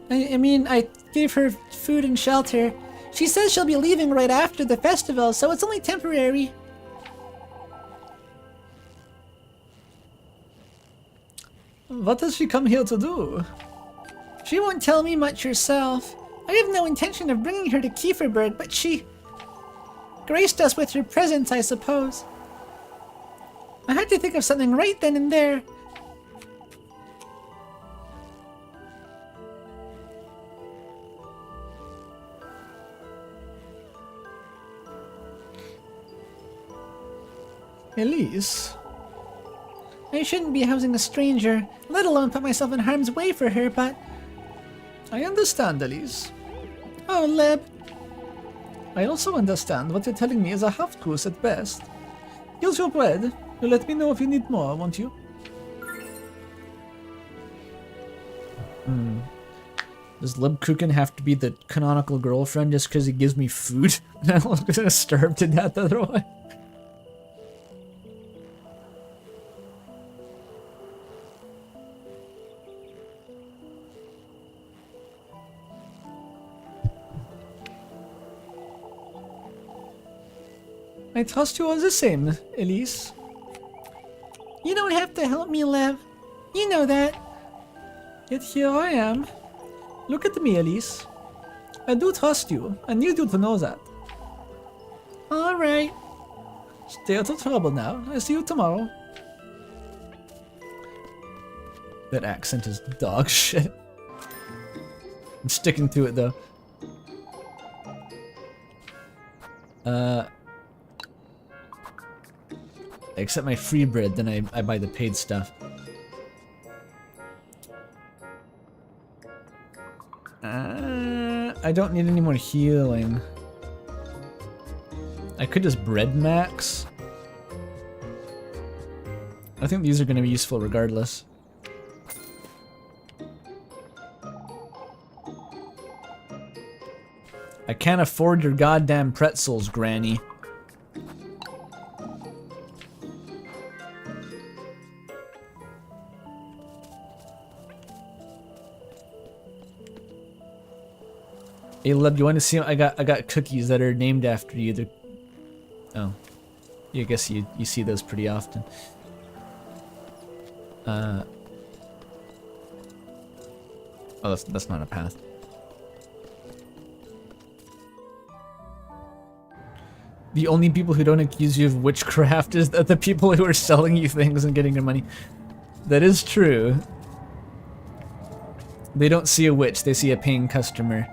I mean, I gave her food and shelter. She says she'll be leaving right after the festival, so it's only temporary. What does she come here to do? She won't tell me much herself. I have no intention of bringing her to Kieferberg, but she graced us with her presence, I suppose. I had to think of something right then and there. Elise? I shouldn't be housing a stranger, let alone put myself in harm's way for her, but... I understand, Elise. Oh, Leb. I also understand what you're telling me is a half-truth at best. Here's your bread. You'll let me know if you need more, won't you? Does Lebkuchen have to be the canonical girlfriend just because he gives me food? And I'm gonna starve to death otherwise. I trust you all the same, Elise. You don't have to help me, Lev. You know that. Yet here I am. Look at me, Elise. I do trust you. I need you to know that. All right. Stay out of trouble now. I see you tomorrow. That accent is dog shit. I'm sticking to it though. I accept my free bread, then I buy the paid stuff. I don't need any more healing. I could just bread max. I think these are going to be useful regardless. I can't afford your goddamn pretzels, Granny. Hey, Lub, you want to see? I got cookies that are named after you. They're, oh, yeah, I guess you see those pretty often. Oh, that's not a path. The only people who don't accuse you of witchcraft is the people who are selling you things and getting your money. That is true. They don't see a witch, they see a paying customer.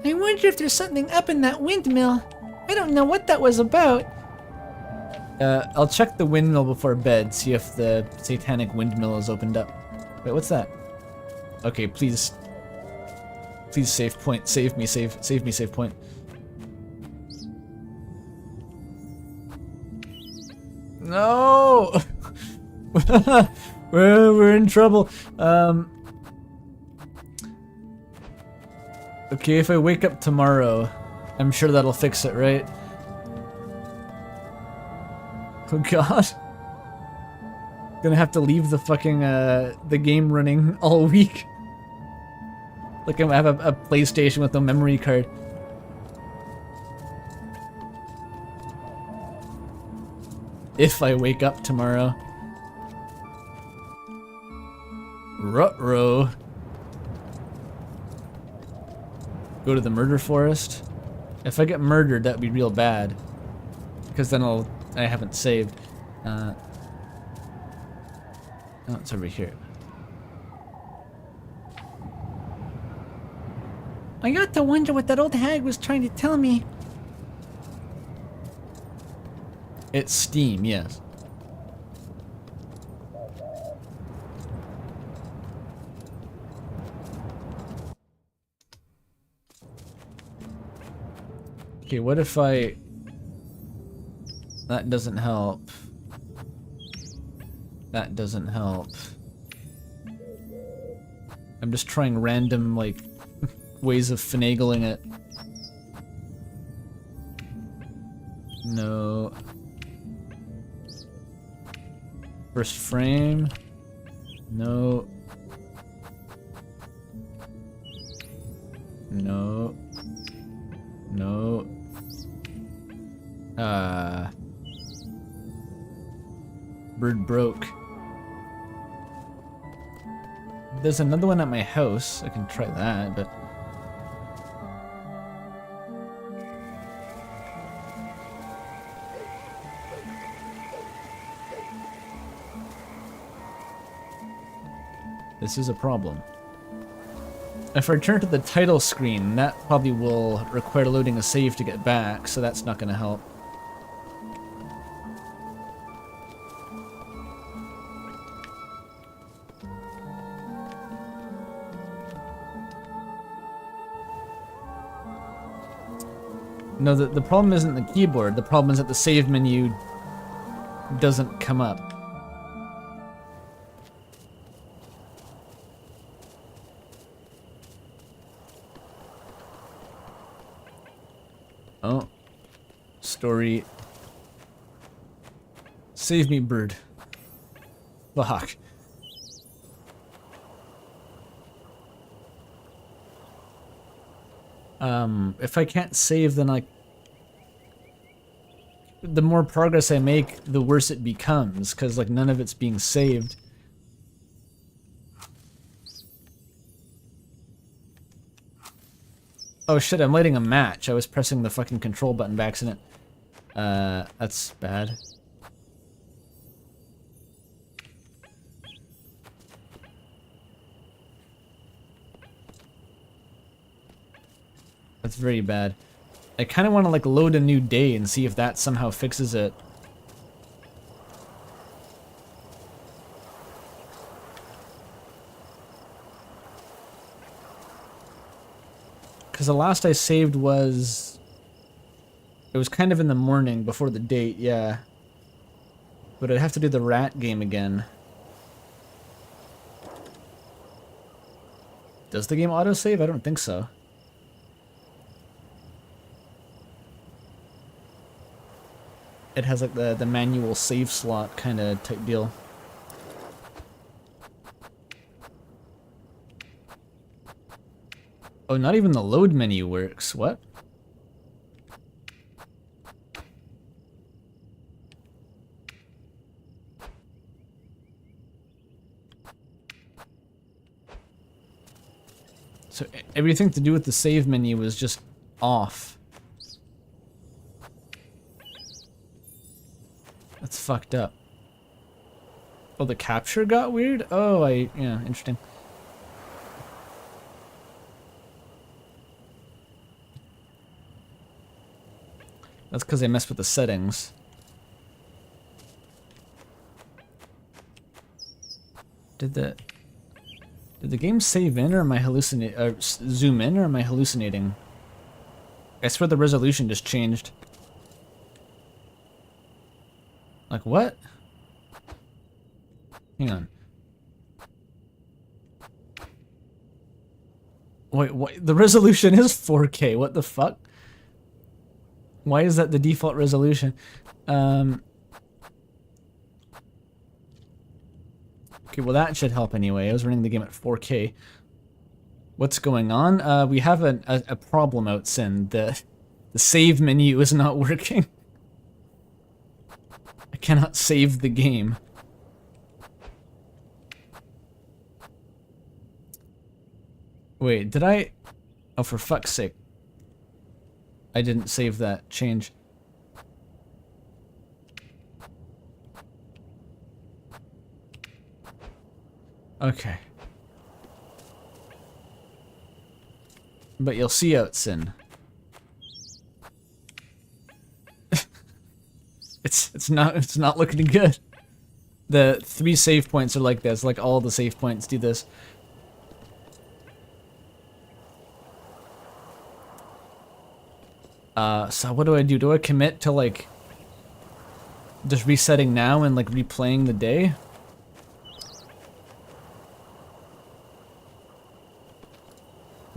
I wonder if there's something up in that windmill. I don't know what that was about. I'll check the windmill before bed, see if the satanic windmill is opened up. Wait, what's that? Okay, please. Please save point. Save me, save me, save point. No! we're in trouble. Okay, if I wake up tomorrow, I'm sure that'll fix it, right? Oh god. Gonna have to leave the fucking, the game running all week. Like I have a PlayStation with no memory card. If I wake up tomorrow. Ruh-roh. Go to the murder forest. If I get murdered, that'd be real bad. Because then I haven't saved. Oh, it's over here. I got to wonder what that old hag was trying to tell me. It's Steam, yes. Okay, what if I... That doesn't help. That doesn't help. I'm just trying random, like, ways of finagling it. No. First frame. No. No. No. Bird broke. There's another one at my house. I can try that, but... This is a problem. If I return to the title screen, that probably will require loading a save to get back, so that's not going to help. No, the problem isn't the keyboard. The problem is that the save menu doesn't come up. Oh. Story. Save me, bird. Fuck. If I can't save, then the more progress I make, the worse it becomes, because, like, none of it's being saved. Oh shit, I'm lighting a match. I was pressing the fucking control button by accident. That's bad. That's very bad. I kind of want to, like, load a new day and see if that somehow fixes it. Because the last I saved was... It was kind of in the morning before the date, yeah. but I'd have to do the rat game again. Does the game autosave? I don't think so. It has like the manual save slot kind of type deal. Oh, not even the load menu works. What? So everything to do with the save menu was just off. That's fucked up. Oh, the capture got weird? Oh, yeah, interesting. That's because I messed with the settings. Did the game save in, or am I hallucinating? Zoom in, or am I hallucinating? I swear the resolution just changed. Like what? Hang on. Wait, what? The resolution is 4K. What the fuck? Why is that the default resolution? Okay, well that should help anyway. I was running the game at 4K. What's going on? We have a problem out, Sin. The save menu is not working. I cannot save the game. Wait, did I? Oh, for fuck's sake. I didn't save that change. Okay. But you'll see out, Sin. It's not looking good. The 3 save points are like this, like all the save points do this. So what do I do? Do I commit to like just resetting now and like replaying the day?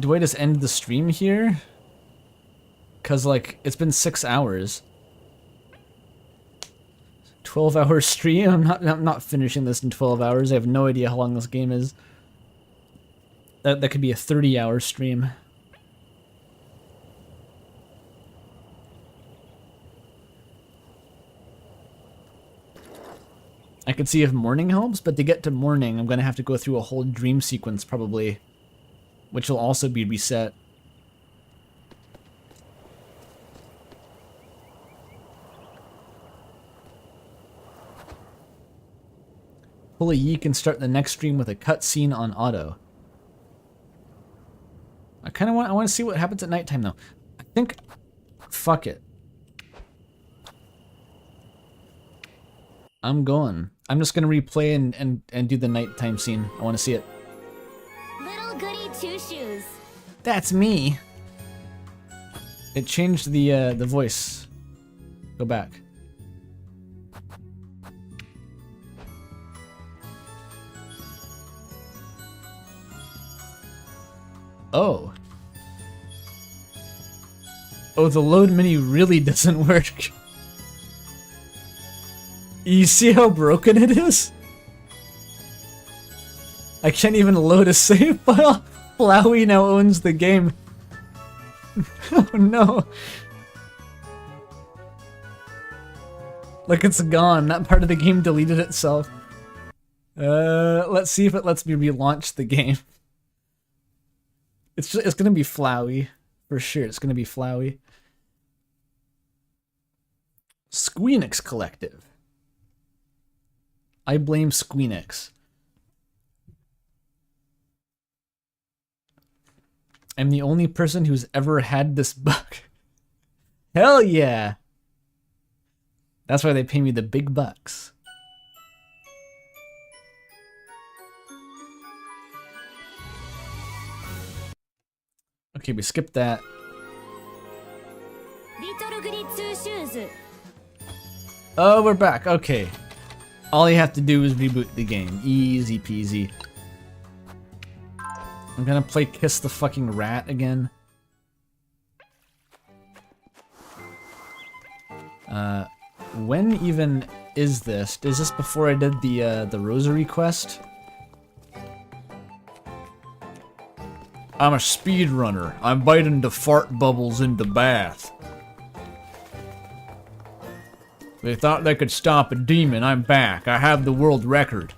Do I just end the stream here? Cause like it's been 6 hours. 12-hour stream? I'm not finishing this in 12 hours. I have no idea how long this game is. That could be a 30-hour stream. I could see if morning helps, but to get to morning, I'm gonna have to go through a whole dream sequence probably, which will also be reset. Pull a yeek and start the next stream with a cutscene on auto. I want to see what happens at nighttime though. I think, fuck it. I'm going. I'm just gonna replay and do the nighttime scene. I want to see it. Little Goody Two Shoes. That's me. It changed the voice. Go back. Oh. Oh, the load menu really doesn't work. You see how broken it is? I can't even load a save file. Flowey now owns the game. Oh no. Like it's gone. That part of the game deleted itself. Let's see if it lets me relaunch the game. It's gonna be Flowey. For sure, it's gonna be Flowey. Squeenix Collective. I blame Squeenix. I'm the only person who's ever had this bug. Hell yeah! That's why they pay me the big bucks. Okay, we skipped that. Little Goody Two Shoes. Oh, we're back. Okay. All you have to do is reboot the game. Easy peasy. I'm gonna play Kiss the Fucking Rat again. When even is this? Is this before I did the Rosary quest? I'm a speedrunner. I'm biting the fart bubbles in the bath. They thought they could stop a demon. I'm back. I have the world record.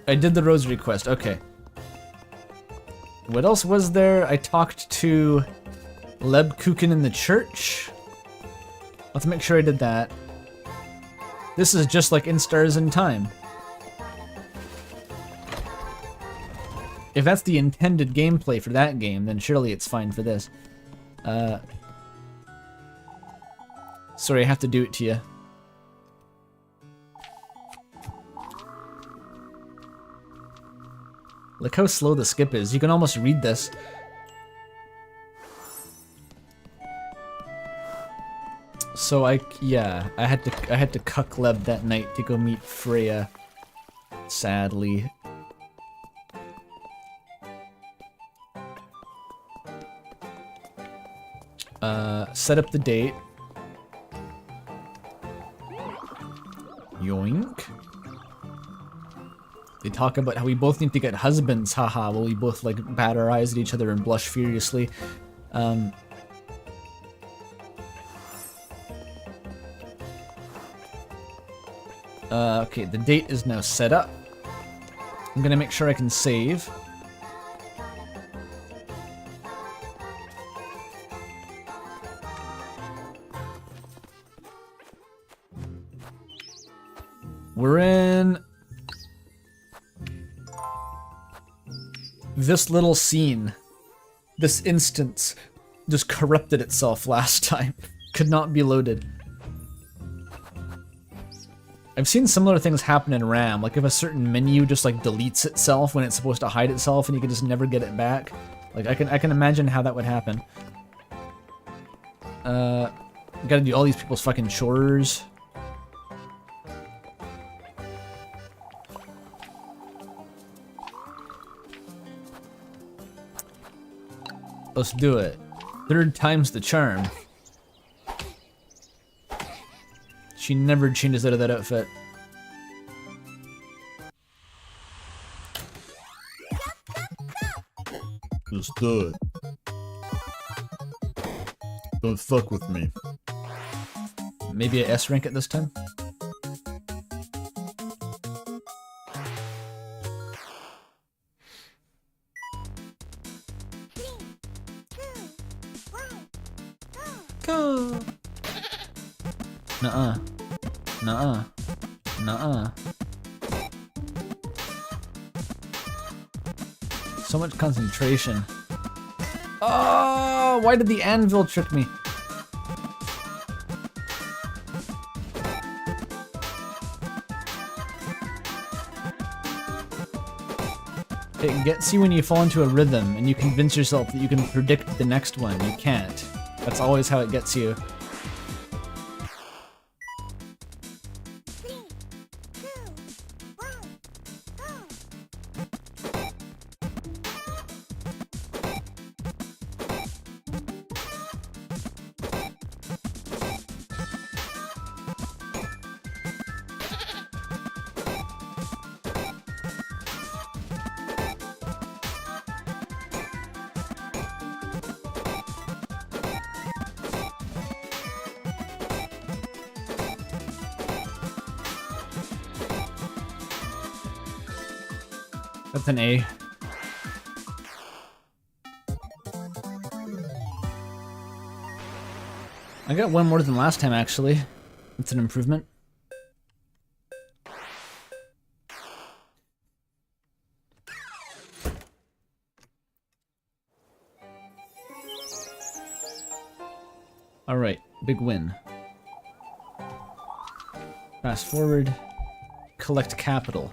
I did the Rosary quest. Okay. What else was there? I talked to Lebkuchen in the church. Let's make sure I did that. This is just like In Stars in Time. If that's the intended gameplay for that game, then surely it's fine for this. Sorry, I have to do it to you. Look how slow the skip is. You can almost read this. So I had to cuck Leb that night to go meet Freya. Sadly. Set up the date. Yoink. They talk about how we both need to get husbands, haha, while we both like bat our eyes at each other and blush furiously. Okay, the date is now set up. I'm gonna make sure I can save. We're in this little scene. This instance just corrupted itself last time. Could not be loaded. I've seen similar things happen in RAM, like if a certain menu just like deletes itself when it's supposed to hide itself and you can just never get it back. Like I can imagine how that would happen. Gotta do all these people's fucking chores. Let's do it. Third time's the charm. She never changes out of that outfit. Just do it. Don't fuck with me. Maybe a S rank at this time? Go! Nuh-uh. Nuh-uh. Nuh-uh. So much concentration. Oh, why did the anvil trick me? It gets you when you fall into a rhythm and you convince yourself that you can predict the next one. You can't. That's always how it gets you. That's an A. I got one more than last time, actually. It's an improvement. Alright, big win. Fast forward. Collect capital.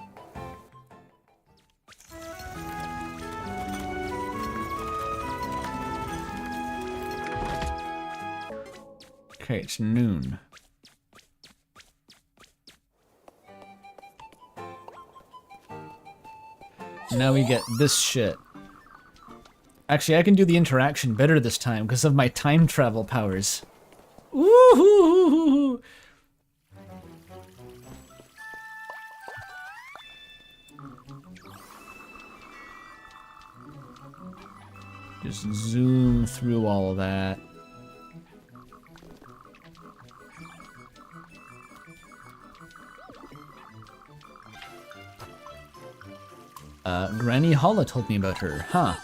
Okay, it's noon. Now we get this shit. Actually, I can do the interaction better this time because of my time travel powers. Woohoo! Just zoom through all of that. Granny Holla told me about her, huh?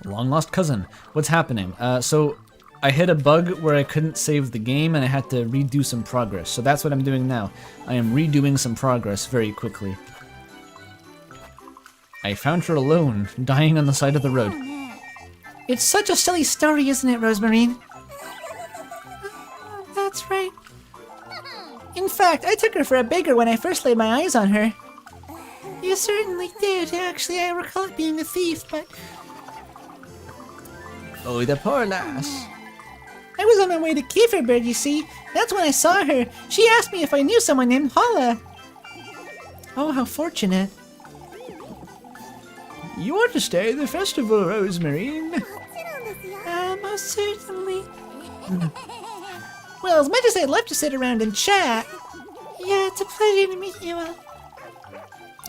Long lost cousin. What's happening? So I hit a bug where I couldn't save the game and I had to redo some progress. So that's what I'm doing now. I am redoing some progress very quickly. I found her alone, dying on the side of the road. It's such a silly story, isn't it, Rosemarine? That's right. In fact, I took her for a beggar when I first laid my eyes on her. You certainly did. Actually, I recall it being a thief, but... Oh, the poor lass. I was on my way to Kieferberg, you see. That's when I saw her. She asked me if I knew someone named Holla. Oh, how fortunate. You want to stay at the festival, Rosemarine? Most certainly. Well, as much as I'd love to sit around and chat. Yeah, it's a pleasure to meet you all.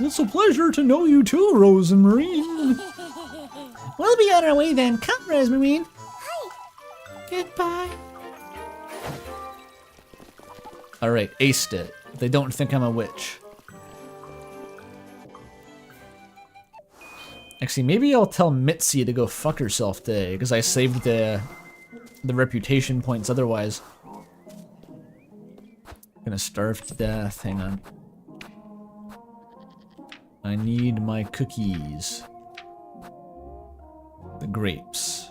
It's a pleasure to know you too, Rosemarine. We'll be on our way then. Come, Rosemarine. Goodbye. Alright, aced it. They don't think I'm a witch. Actually, maybe I'll tell Mitzi to go fuck herself today, because I saved the reputation points otherwise. I'm gonna starve to death. Hang on. I need my cookies. The grapes.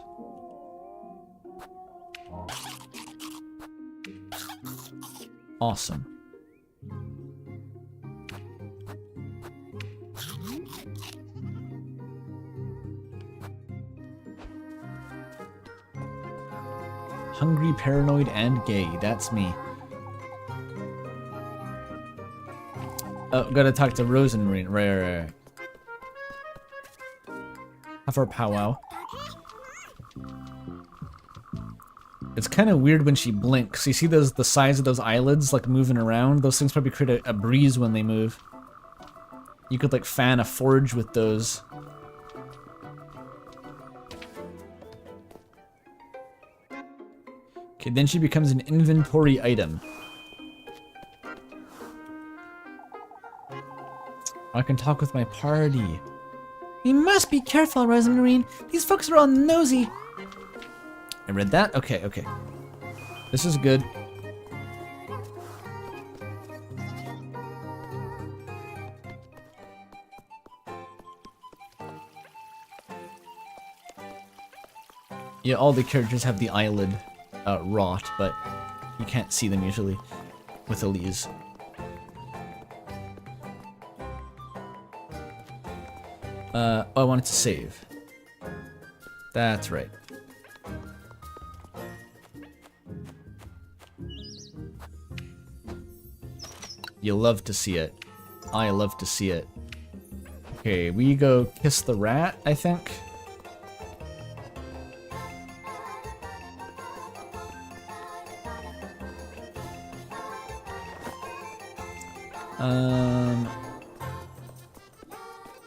Awesome. Hungry, paranoid, and gay. That's me. Oh, gotta talk to Rosemarine. Right. Have our powwow. It's kind of weird when she blinks. You see the size of those eyelids like moving around? Those things probably create a breeze when they move. You could like fan a forge with those. Okay, then she becomes an inventory item. I can talk with my party. You must be careful, Rosemarine. These folks are all nosy. I read that? Okay. This is good. Yeah, all the characters have the eyelid rot, but you can't see them usually with Elise. Oh, I wanted to save. That's right. You love to see it. I love to see it. Okay, we go kiss the rat, I think.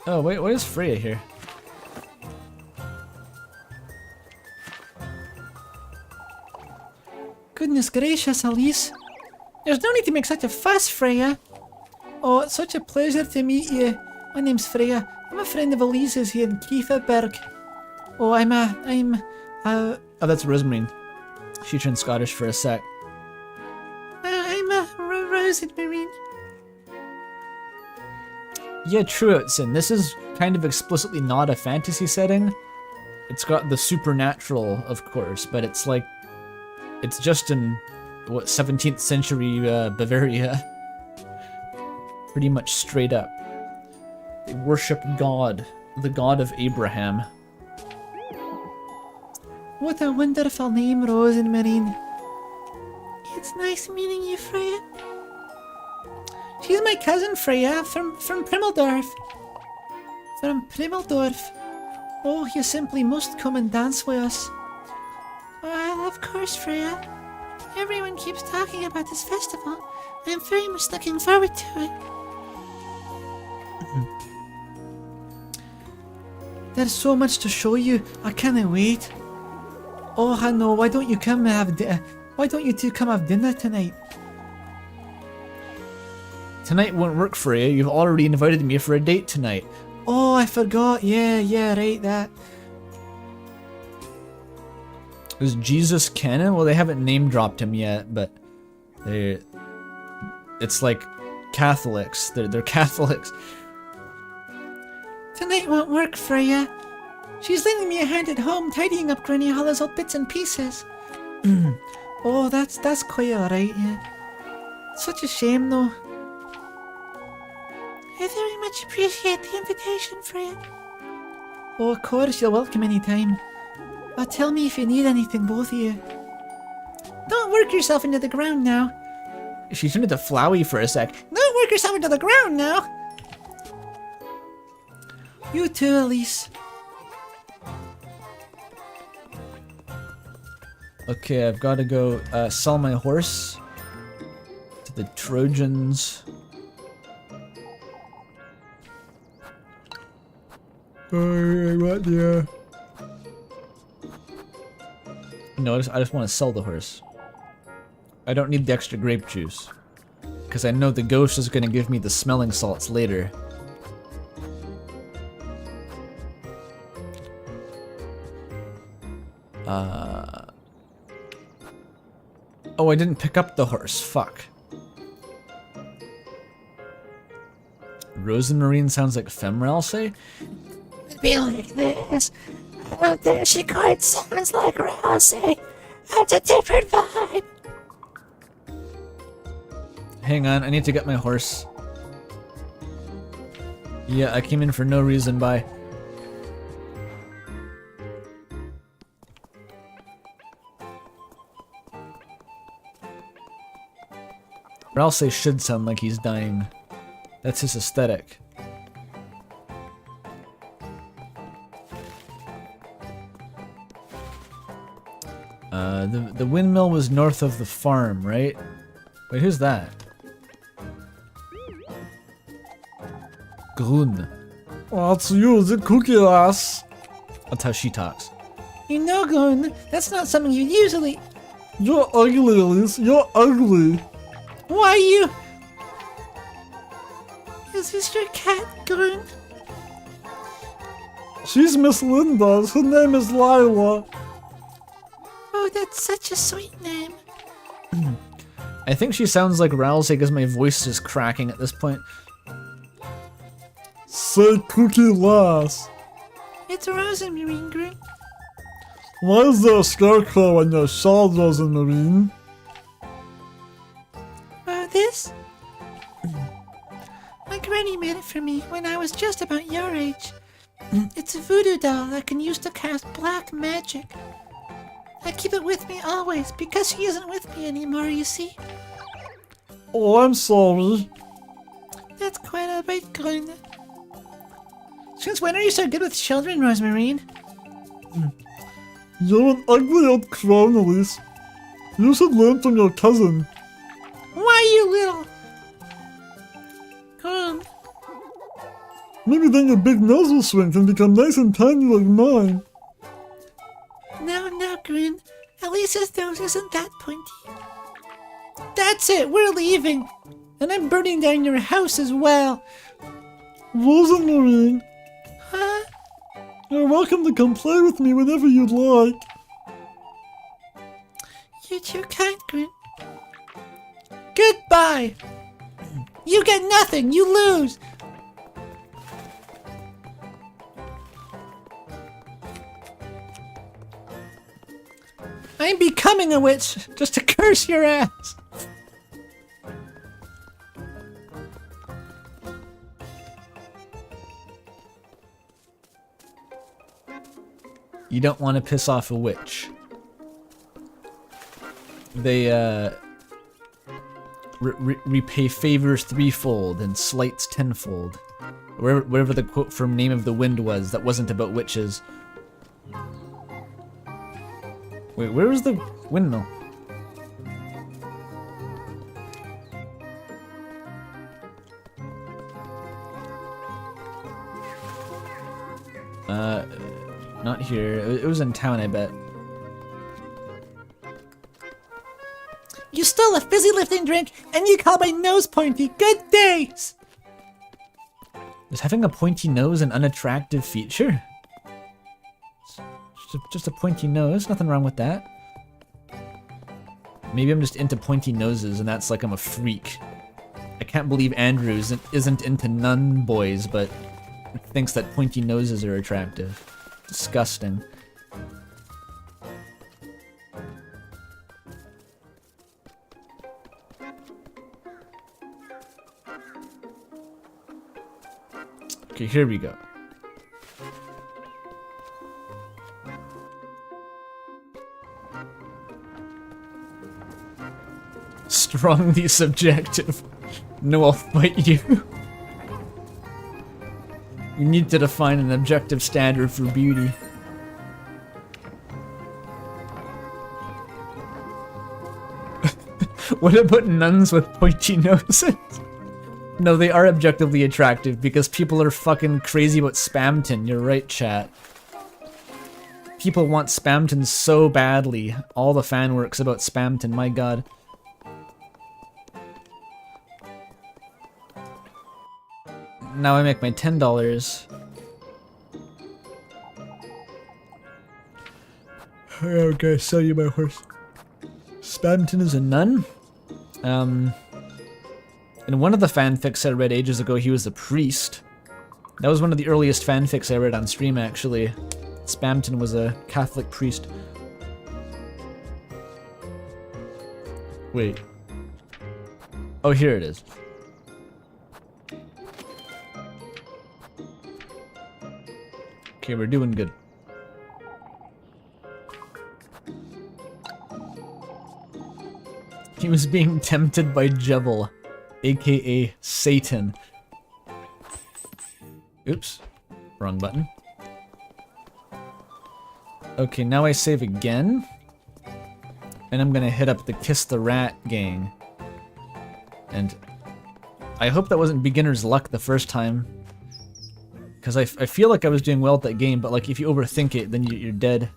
Oh, wait, what is Freya here? Goodness gracious, Elise. There's no need to make such a fuss, Freya. Oh, it's such a pleasure to meet you. My name's Freya. I'm a friend of Elise's here in Kieferberg. Oh, Oh, that's Rosemarine. She turned Scottish for a sec. I'm a Rosemarine. Yeah, true, Outsin. This is kind of explicitly not a fantasy setting. It's got the supernatural, of course, but it's like... It's just in, what, 17th century Bavaria. Pretty much straight up. They worship God, the God of Abraham. What a wonderful name, Rosemarine. It's nice meeting you, Freya. She's my cousin Freya from Primmeldorf. From Primmeldorf. Oh, you simply must come and dance with us. Well, of course, Freya. Everyone keeps talking about this festival. I'm very much looking forward to it. There's so much to show you. I can't wait. Oh, I know. Why don't you come and have dinner? Why don't you two come have dinner tonight? Tonight won't work, Freya. You've already invited me for a date tonight. Oh, I forgot. Yeah, right, that. Is Jesus canon? Well, they haven't name dropped him yet, but it's like Catholics. They're Catholics. Tonight won't work, Freya. She's lending me a hand at home, tidying up Granny Hollow's old bits and pieces. Oh, that's quite alright, yeah. Such a shame, though. I very much appreciate the invitation, Freya. Oh, of course, you're welcome anytime. Tell me if you need anything, both of you. Don't work yourself into the ground now. She turned into Flowey for a sec. Don't work yourself into the ground now. You too, Elise. Okay, I've got to go sell my horse to the Trojans. What, yeah. No, I just want to sell the horse. I don't need the extra grape juice. Because I know the ghost is going to give me the smelling salts later. Oh, I didn't pick up the horse. Fuck. Rosemarine sounds like Femralse? It'd be like this. Oh, there she quite sounds like Rousey. That's a different vibe. Hang on, I need to get my horse. Yeah, I came in for no reason, bye. Rousey should sound like he's dying. That's his aesthetic. The windmill was north of the farm, right? Wait, who's that? Grun. That's you, the cookie lass. That's how she talks. You know, Gun, that's not something you usually... You're ugly, Elise. You're ugly. Why you... Is this your cat, Gun? She's Miss Linda's. Her name is Lila. Oh, that's such a sweet name. I think she sounds like Rousey because my voice is cracking at this point. Say cookie lass. It's Rosemarine, Green. Why is there a scarecrow on your shawl, Rosemarine? Oh, this? My granny made it for me when I was just about your age. It's a voodoo doll that can use to cast black magic. I keep it with me always because she isn't with me anymore, you see. Oh, I'm sorry. That's quite alright, Green. Since when are you so good with children, Rosemarine? You're an ugly old crone, Elise. You should learn from your cousin. Why, you little... Green. Maybe then your big nose will shrink and become nice and tiny like mine. No, Green. Elisa's nose isn't that pointy. That's it, we're leaving. And I'm burning down your house as well. Rosemarine, Huh? you're welcome to come play with me whenever you'd like. You're too kind, Green. Goodbye. You get nothing, you lose. I'm becoming a witch just to curse your ass. You don't want to piss off a witch. They repay favors threefold and slights tenfold. Wherever the quote from Name of the Wind was that wasn't about witches. Wait, where was the windmill? Not here. It was in town, I bet. You stole a fizzy lifting drink and you call my nose pointy. Good days! Is having a pointy nose an unattractive feature? Just a pointy nose, nothing wrong with that. Maybe I'm just into pointy noses and that's like I'm a freak. I can't believe Andrew isn't into nun boys, but thinks that pointy noses are attractive. Disgusting. Okay, here we go. Strongly subjective. No, I'll fight you. We need to define an objective standard for beauty. What about nuns with pointy noses? No, they are objectively attractive because people are fucking crazy about Spamton. You're right, chat. People want Spamton so badly. All the fan works about Spamton, my god. Now I make my $10. Okay, sell you my horse. Spamton is a nun? In one of the fanfics I read ages ago, he was a priest. That was one of the earliest fanfics I read on stream, actually. Spamton was a Catholic priest. Wait. Oh, here it is. Okay, we're doing good. He was being tempted by Jebel, aka Satan. Oops. Wrong button. Okay, now I save again. And I'm gonna hit up the Kiss the Rat gang. And I hope that wasn't beginner's luck the first time. Because I feel like I was doing well at that game, but like if you overthink it, then you're dead.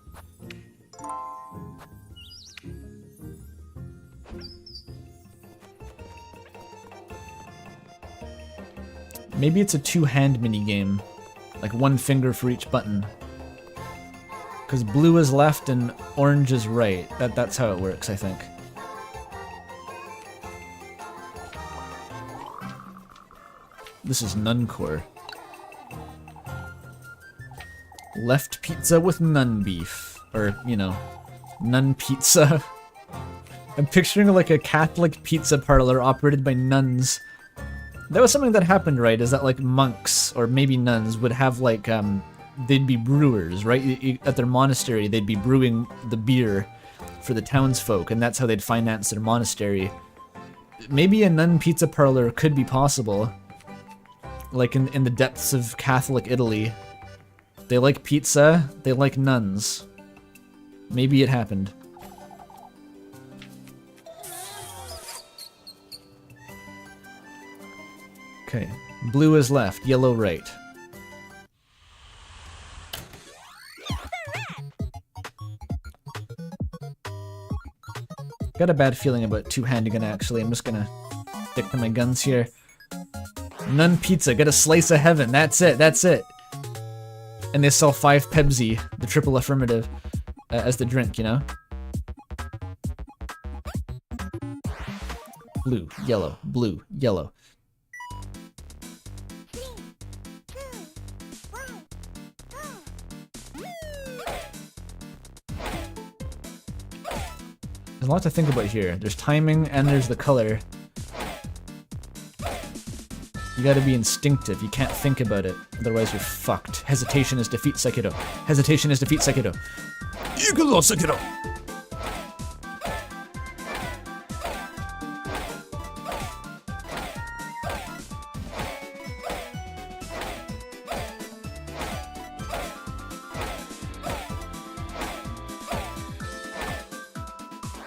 Maybe it's a two-hand minigame. Like one finger for each button. Because blue is left and orange is right. That's how it works, I think. This is Nuncore. Left pizza with nun beef. Or, you know, nun pizza. I'm picturing like a Catholic pizza parlor operated by nuns. That was something that happened, right? Is that like monks, or maybe nuns, would have like, they'd be brewers, right? At their monastery, they'd be brewing the beer for the townsfolk, and that's how they'd finance their monastery. Maybe a nun pizza parlor could be possible. Like in the depths of Catholic Italy. They like pizza, they like nuns. Maybe it happened. Okay, blue is left, yellow right. Got a bad feeling about two-handing it, actually. I'm just gonna stick to my guns here. Nun pizza, get a slice of heaven. That's it, that's it. And they sell 5 Pepsi, the triple affirmative, as the drink, you know? Blue, yellow, blue, yellow. There's a lot to think about here. There's timing and there's the color. You gotta be instinctive, you can't think about it, otherwise you're fucked. Hesitation is defeat, Sekiro. Hesitation is defeat, Sekiro. Ikuzo, Sekiro!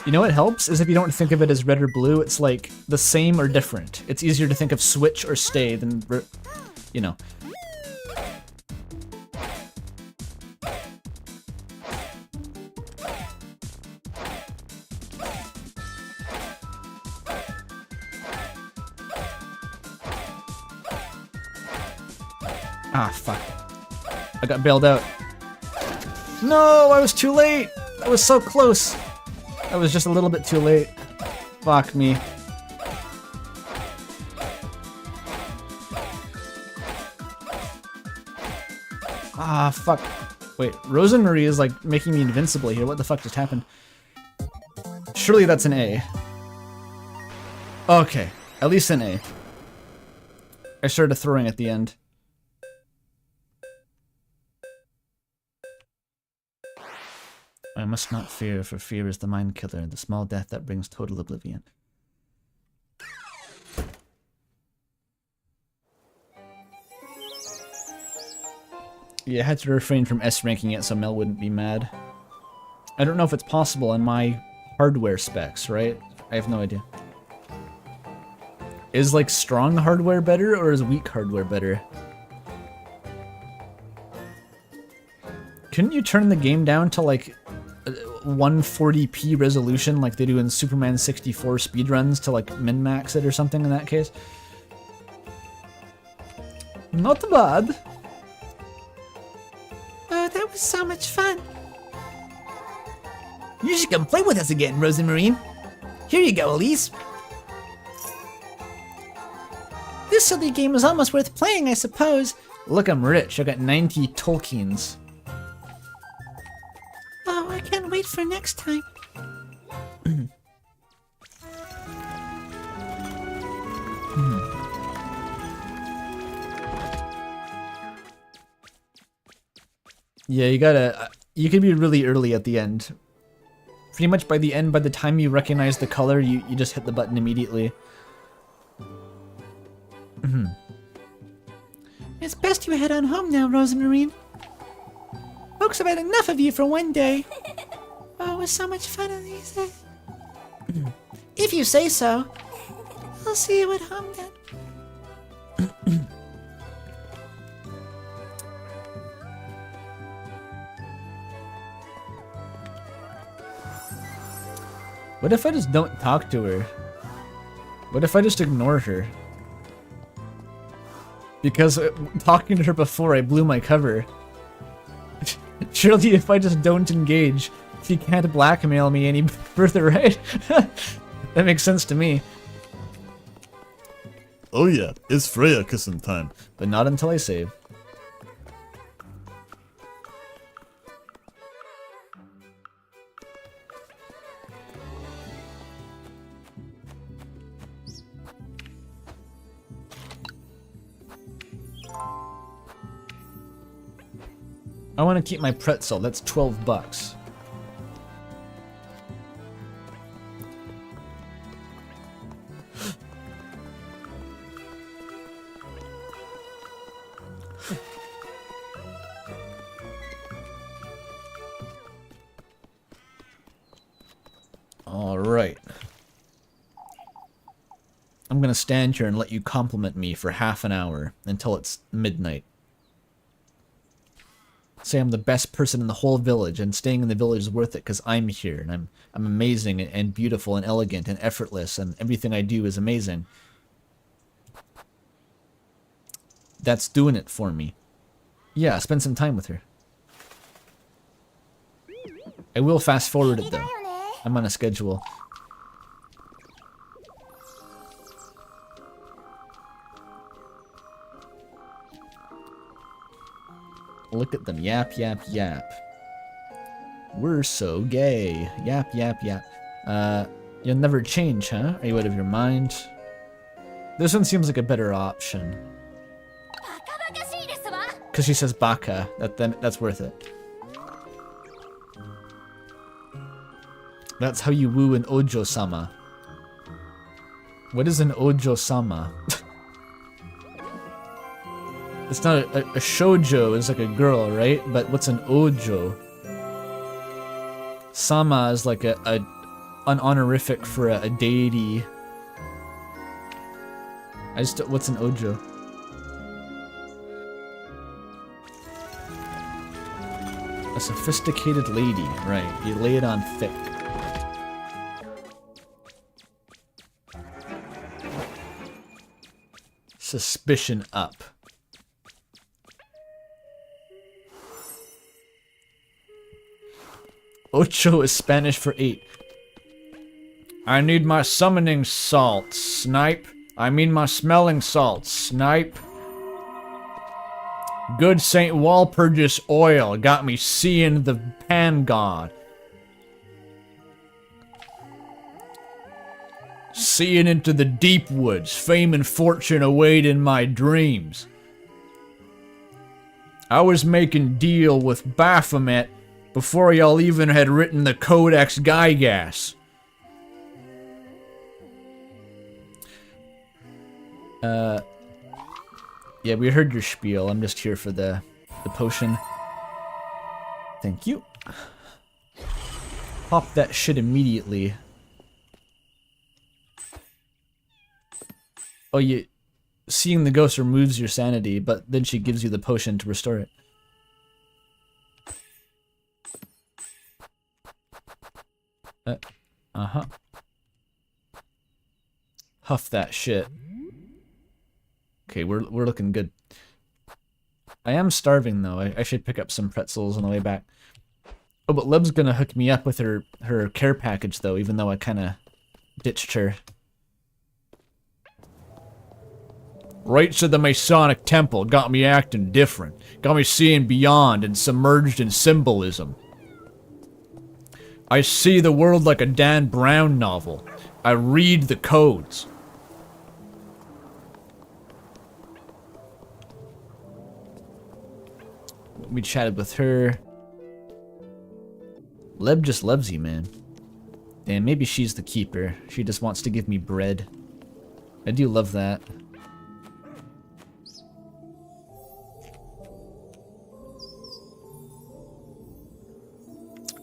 You know what helps is if you don't think of it as red or blue, it's like the same or different. It's easier to think of switch or stay than, you know. Ah, fuck. I got bailed out. No, I was too late. I was so close. I was just a little bit too late. Fuck me. Ah, fuck. Wait, Rosemarie is like making me invincible here. What the fuck just happened? Surely that's an A. Okay, at least an A. I started throwing at the end. I must not fear, for fear is the mind killer, the small death that brings total oblivion. Yeah, I had to refrain from S-ranking it so Mel wouldn't be mad. I don't know if it's possible on my hardware specs, right? I have no idea. Is, like, strong hardware better, or is weak hardware better? Couldn't you turn the game down to, like, 140p resolution like they do in Superman 64 speedruns to like min-max it or something in that case? Not bad. Oh, that was so much fun. You should come play with us again, Rosemarie. Here you go, Elise. This silly game was almost worth playing, I suppose. Look, I'm rich. I got 90 Tolkiens. Oh, I can't wait for next time. Yeah, you gotta... you can be really early at the end. Pretty much by the end, by the time you recognize the color, you just hit the button immediately. It's best you head on home now, Rosemarie. Folks have had enough of you for one day. Oh, it was so much fun, Elise. If you say so. I'll see you at home then. What if I just don't talk to her? What if I just ignore her? Because talking to her before, I blew my cover. Surely if I just don't engage, she can't blackmail me any further, right? That makes sense to me. Oh yeah, it's Freya kissing time. But not until I save. I want to keep my pretzel, that's 12 bucks. Alright. I'm gonna stand here and let you compliment me for half an hour until it's midnight. Say I'm the best person in the whole village, and staying in the village is worth it because I'm here, and I'm amazing and beautiful and elegant and effortless, and everything I do is amazing. That's doing it for me. Yeah, spend some time with her. I will fast forward it though. I'm on a schedule. Look at them, yap, yap, yap. We're so gay. Yap, yap, yap. You'll never change, huh? Are you out of your mind? This one seems like a better option. Because she says baka. That's worth it. That's how you woo an Ojo-sama. What is an Ojo-sama? It's not a shoujo is like a girl, right? But what's an ojo? Sama is like a an honorific for a deity. What's an Ojo? A sophisticated lady, right. You lay it on thick. Suspicion up. Ocho is Spanish for 8. I need my summoning salts, snipe. I mean my smelling salts, snipe. Good St. Walpurgis oil got me seeing the pan god. Seeing into the deep woods, fame and fortune await in my dreams. I was making deal with Baphomet before y'all even had written the Codex Gygas. Yeah, we heard your spiel. I'm just here for the potion. Thank you. Pop that shit immediately. Oh, seeing the ghost removes your sanity, but then she gives you the potion to restore it. Uh-huh. Huff that shit. Okay, we're looking good. I am starving though. I should pick up some pretzels on the way back. Oh, but Lib's gonna hook me up with her care package though, even though I kinda ditched her. Rites of the Masonic Temple got me acting different. Got me seeing beyond and submerged in symbolism. I see the world like a Dan Brown novel. I read the codes. We chatted with her. Leb just loves you, man. Damn, maybe she's the keeper. She just wants to give me bread. I do love that.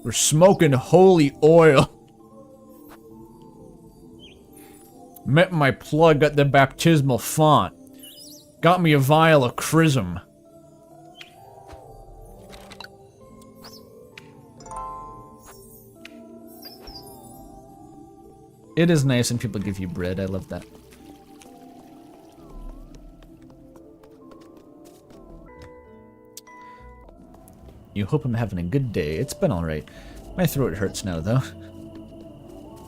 We're smoking holy oil. Met my plug at the baptismal font. Got me a vial of chrism. It is nice when people give you bread. I love that. You hope I'm having a good day. It's been alright. My throat hurts now, though.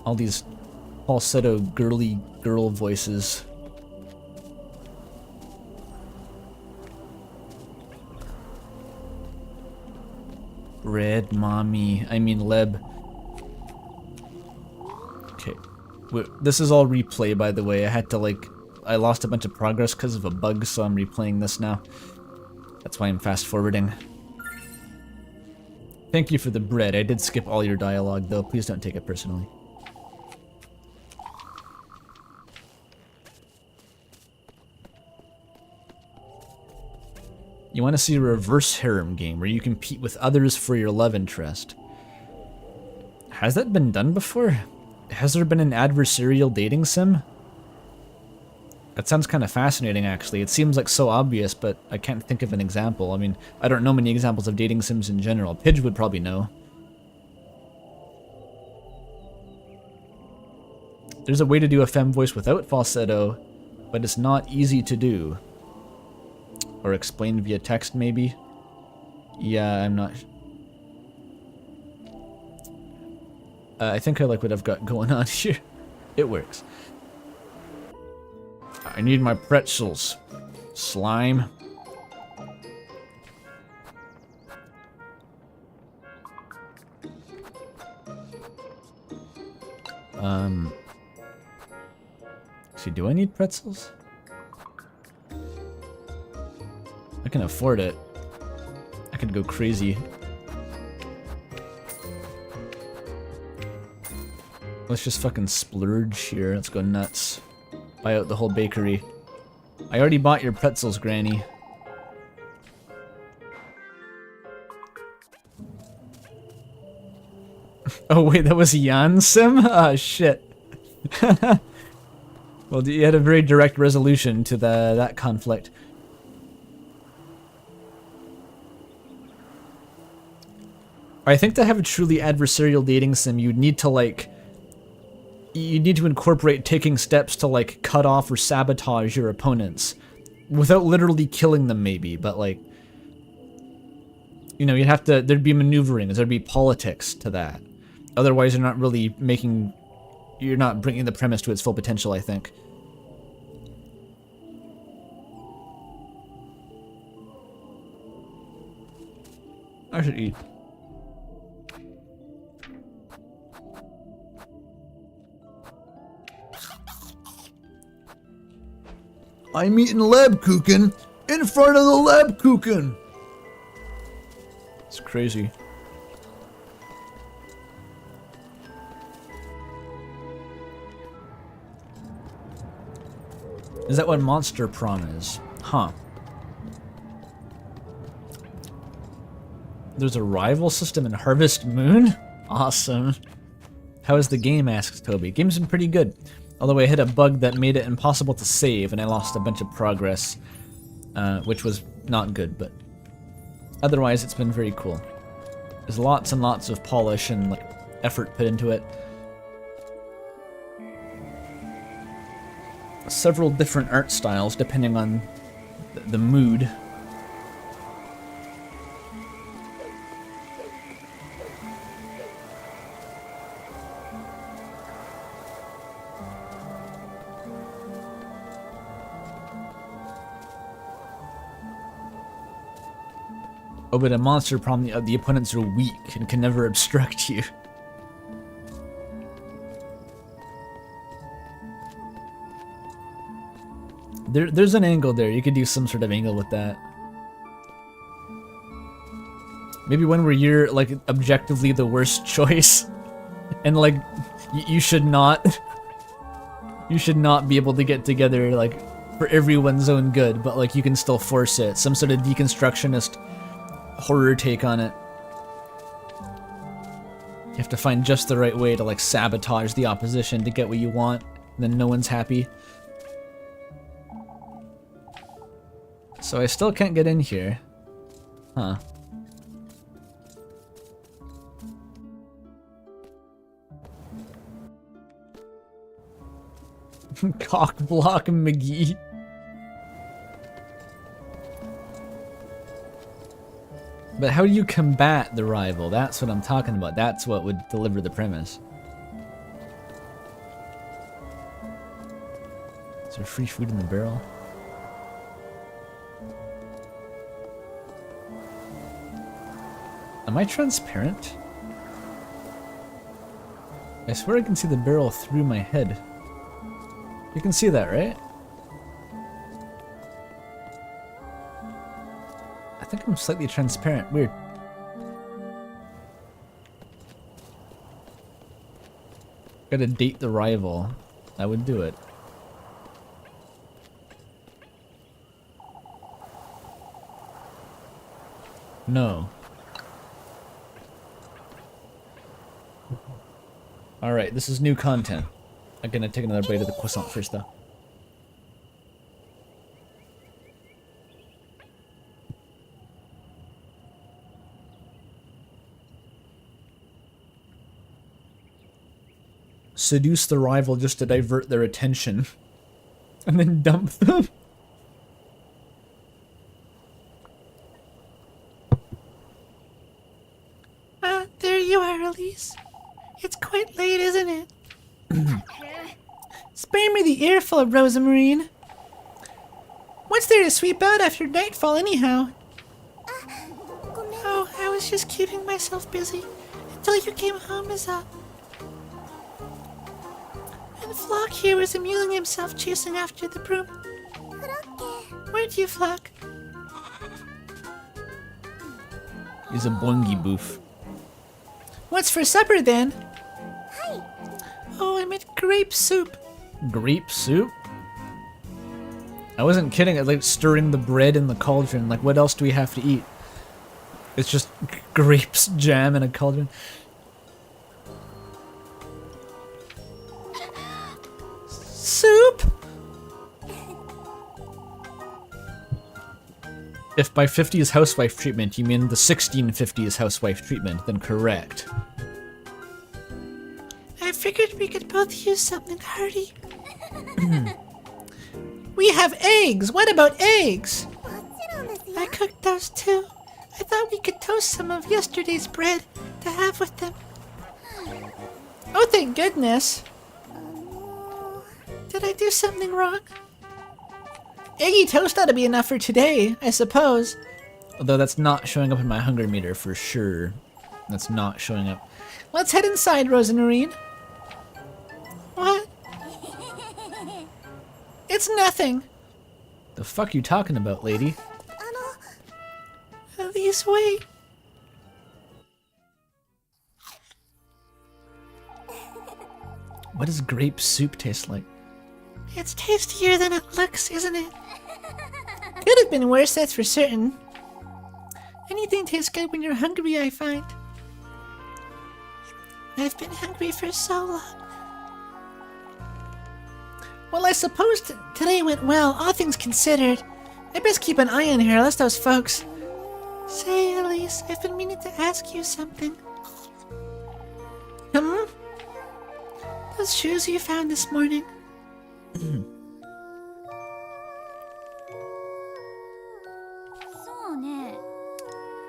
All these falsetto girly girl voices. Bread, mommy. I mean, Leb. Okay. This is all replay, by the way. I had to, I lost a bunch of progress because of a bug, so I'm replaying this now. That's why I'm fast-forwarding. Thank you for the bread. I did skip all your dialogue, though. Please don't take it personally. You want to see a reverse harem game where you compete with others for your love interest. Has that been done before? Has there been an adversarial dating sim? That sounds kind of fascinating, actually. It seems like so obvious, but I can't think of an example. I mean, I don't know many examples of dating sims in general. Pidge would probably know. There's a way to do a femme voice without falsetto, but it's not easy to do. Or explained via text, maybe? Yeah, I'm not... I think I like what I've got going on here. It works. I need my pretzels. Slime. See, do I need pretzels? I can afford it. I could go crazy. Let's just fucking splurge here. Let's go nuts. Buy out the whole bakery. I already bought your pretzels, Granny. Oh wait, that was Jan Sim? Ah, shit. Well, you had a very direct resolution to that conflict. I think to have a truly adversarial dating sim, you'd need to like... You need to incorporate taking steps to like cut off or sabotage your opponents. Without literally killing them maybe, but like... You know, you'd have to... There'd be maneuvering, there'd be politics to that. Otherwise you're not really making... You're not bringing the premise to its full potential, I think. I should eat. I'm eating Lebkuchen in front of the Lebkuchen. It's crazy. Is that what Monster Prom is? Huh. There's a rival system in Harvest Moon? Awesome. How is the game, asks Toby. Game's been pretty good. Although I hit a bug that made it impossible to save and I lost a bunch of progress. Which was not good, but... Otherwise, it's been very cool. There's lots and lots of polish and like effort put into it. Several different art styles depending on the mood. Oh, but a monster problem, the opponents are weak and can never obstruct you. There's an angle there. You could do some sort of angle with that. Maybe one where you're like objectively the worst choice, and like you should not be able to get together like for everyone's own good, but like you can still force it. Some sort of deconstructionist horror take on it. You have to find just the right way to like sabotage the opposition to get what you want, and then no one's happy. So I still can't get in here. Huh. Cock block McGee. But how do you combat the rival? That's what I'm talking about. That's what would deliver the premise. Is there free food in the barrel? Am I transparent? I swear I can see the barrel through my head. You can see that, right? I think I'm slightly transparent. Weird. Gotta date the rival. I would do it. No. Alright, this is new content. I'm gonna take another bite of the croissant first though. Seduce the rival just to divert their attention. And then dump them. There you are, Elise. It's quite late, isn't it? Spare me the earful, Rosamarine. What's there to sweep out after nightfall, anyhow? Oh, I was just keeping myself busy until you came home, Azap. And Flock here was amusing himself chasing after the broom. Weren't you, Flock? He's a bongy boof. What's for supper, then? Oh, I meant grape soup. Grape soup? I wasn't kidding. I like stirring the bread in the cauldron. Like, what else do we have to eat? It's just grapes jam in a cauldron. If by 50s housewife treatment you mean the 1650s housewife treatment, then correct. I figured we could both use something hearty. We have eggs! What about eggs? I cooked those too. I thought we could toast some of yesterday's bread to have with them. Oh, thank goodness. Did I do something wrong? Eggy toast ought to be enough for today, I suppose. Although that's not showing up in my hunger meter for sure. That's not showing up. Let's head inside, Rosemarine. What? It's nothing. The fuck you talking about, lady? Elise, wait. What does grape soup taste like? It's tastier than it looks, isn't it? Could have been worse, that's for certain. Anything tastes good when you're hungry, I find. I've been hungry for so long. Well, I suppose today went well, all things considered. I best keep an eye on her, lest those folks... Say, Elise, I've been meaning to ask you something. Those shoes you found this morning.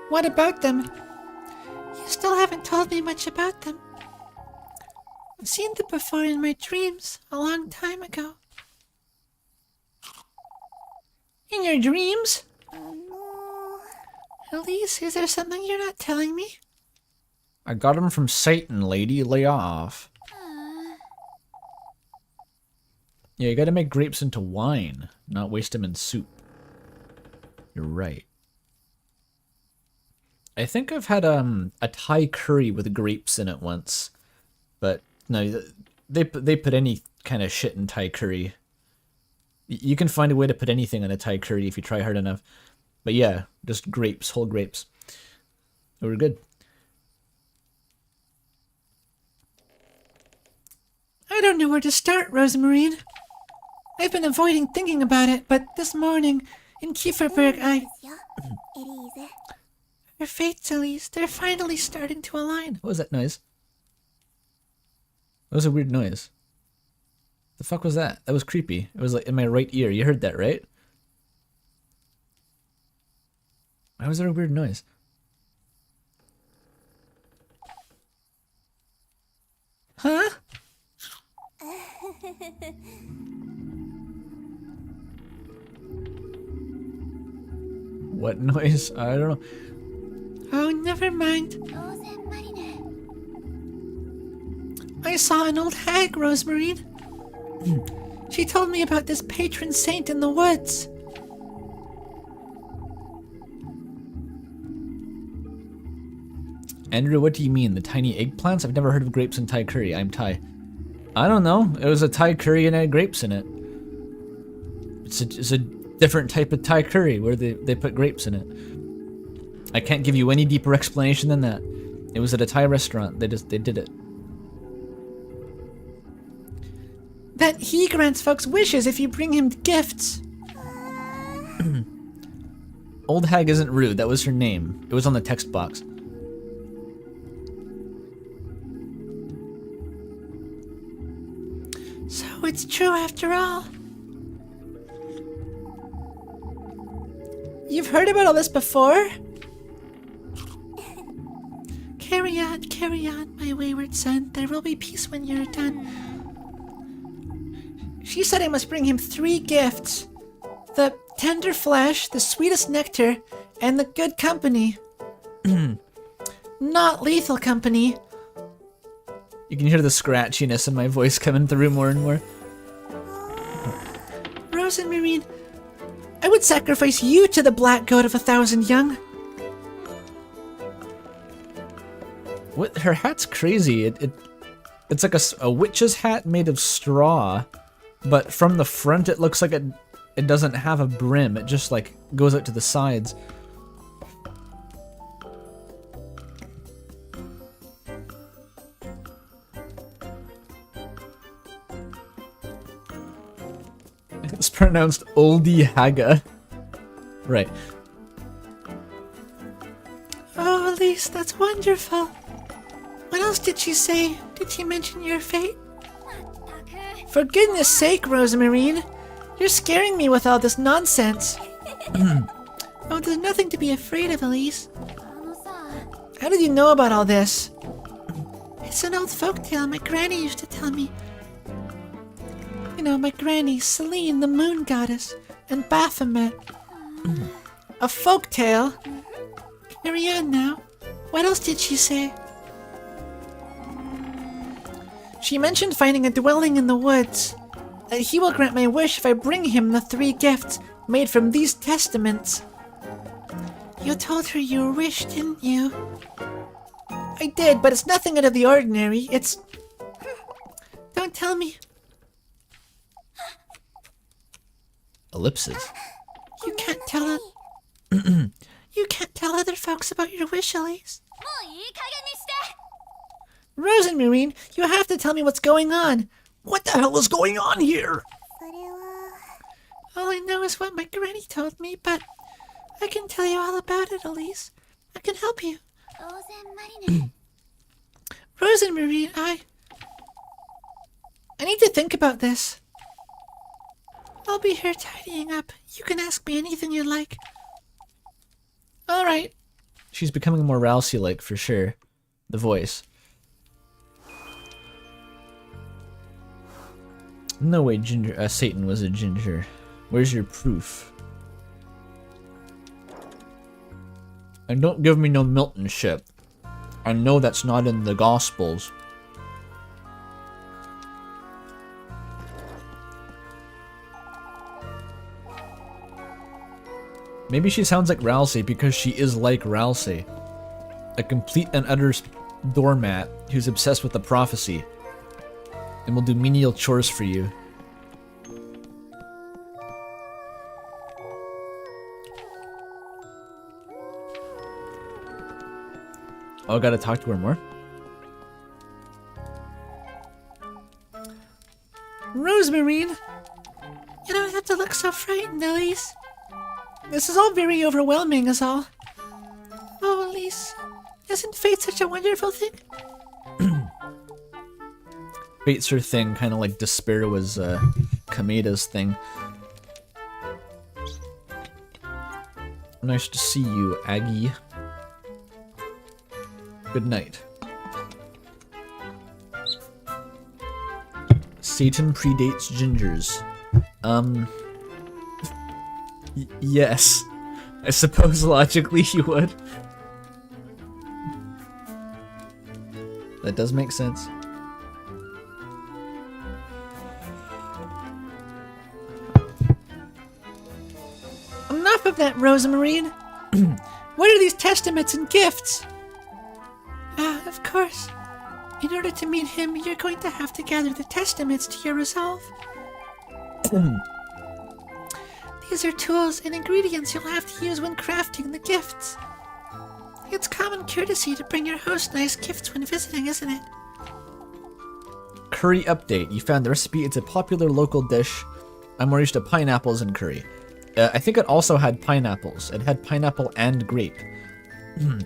What about them? You still haven't told me much about them. I've seen them before in my dreams, a long time ago. In your dreams? Elise, is there something you're not telling me? I got them from Satan, lady. Lay off. Yeah, you gotta make grapes into wine, not waste them in soup. You're right. I think I've had a Thai curry with grapes in it once, but no, they put any kind of shit in Thai curry. You can find a way to put anything in a Thai curry if you try hard enough. But yeah, just grapes, whole grapes. They were good. I don't know where to start, Rosemarine. I've been avoiding thinking about it, but this morning in Kieferberg, Our fates, Elise, they're finally starting to align. What was that noise? That was a weird noise. The fuck was that? That was creepy. It was like in my right ear. You heard that, right? Why was there a weird noise? Huh? What noise? I don't know. Oh, never mind. I saw an old hag, Rosemarine. She told me about this patron saint in the woods. Andrew, what do you mean? The tiny eggplants? I've never heard of grapes in Thai curry. I'm Thai. I don't know. It was a Thai curry and it had grapes in it. It's a different type of Thai curry where they put grapes in it. I can't give you any deeper explanation than that. It was at a Thai restaurant. They did it. That he grants folks wishes if you bring him gifts. Old hag isn't rude. That was her name. It was on the text box. So it's true after all. You've heard about all this before? Carry on, my wayward son. There will be peace when you're done. She said I must bring him 3 gifts. The tender flesh, the sweetest nectar, and the good company. Not lethal company. You can hear the scratchiness in my voice coming through more and more. Rosemarine, I would sacrifice you to the black goat of 1,000 young. What? Her hat's crazy. It's like a witch's hat made of straw, but from the front it looks like it doesn't have a brim. It just like goes out to the sides. It's pronounced Oldie Haga. Right. Elise, that's wonderful. What else did she say? Did she mention your fate? For goodness sake, Rosemarine. You're scaring me with all this nonsense. Oh, there's nothing to be afraid of, Elise. How did you know about all this? It's an old folktale my granny used to tell me. You know, my granny, Celine, the moon goddess, and Baphomet. A folktale? Carry on now. What else did she say? She mentioned finding a dwelling in the woods. He will grant my wish if I bring him the 3 gifts made from these testaments. You told her your wish, didn't you? I did, but it's nothing out of the ordinary. It's... Don't tell me. Ellipses. You can't tell it. You can't tell other folks about your wish, Elise. Rosemarine, you have to tell me what's going on. What the hell is going on here? All I know is what my granny told me, but I can tell you all about it, Elise. I can help you. Rosemarine, I need to think about this. I'll be here tidying up. You can ask me anything you like. Alright. She's becoming more Rousey-like for sure. The voice. No way Satan was a ginger. Where's your proof? And don't give me no Milton shit. I know that's not in the Gospels. Maybe she sounds like Rousey because she is like Rousey. A complete and utter doormat who's obsessed with the prophecy and will do menial chores for you. Oh, I gotta talk to her more? Rosemarine, you don't have to look so frightened, Elise. This is all very overwhelming, is all. Oh, Elise, isn't fate such a wonderful thing? Fate's her thing, kind of like despair was Kameda's thing. Nice to see you, Aggie. Good night. Satan predates gingers. Yes. I suppose logically you would. That does make sense. Enough of that, Rosemarine. What are these testaments and gifts? Of course. In order to meet him, you're going to have to gather the testaments to your resolve. These are tools and ingredients you'll have to use when crafting the gifts. It's common courtesy to bring your host nice gifts when visiting, isn't it? Curry update. You found the recipe. It's a popular local dish. I'm more used to pineapples and curry. I think it also had pineapples. It had pineapple and grape.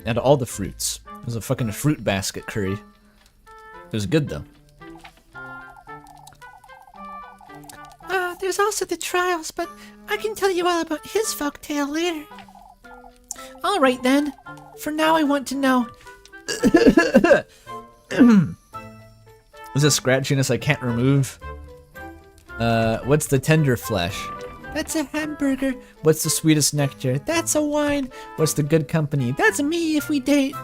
And all the fruits. It was a fucking fruit basket curry. It was good though. There's also the trials, but I can tell you all about his folktale later. Alright then. For now I want to know. Was a scratchiness I can't remove? What's the tender flesh? That's a hamburger. What's the sweetest nectar? That's a wine. What's the good company? That's me if we date.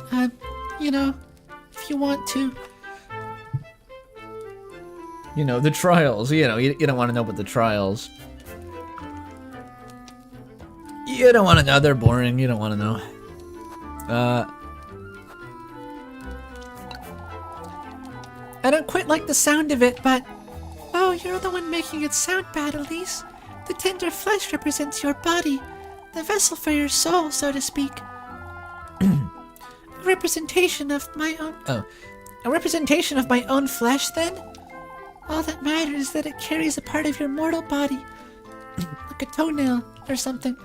You know, if you want to. You know, the trials. You know, you don't want to know about the trials. You don't want to know. They're boring. You don't want to know. I don't quite like the sound of it, but... Oh, you're the one making it sound bad, Elise. The tender flesh represents your body. The vessel for your soul, so to speak. A representation of my own... Oh. A representation of my own flesh, then? All that matters is that it carries a part of your mortal body. Like a toenail or something.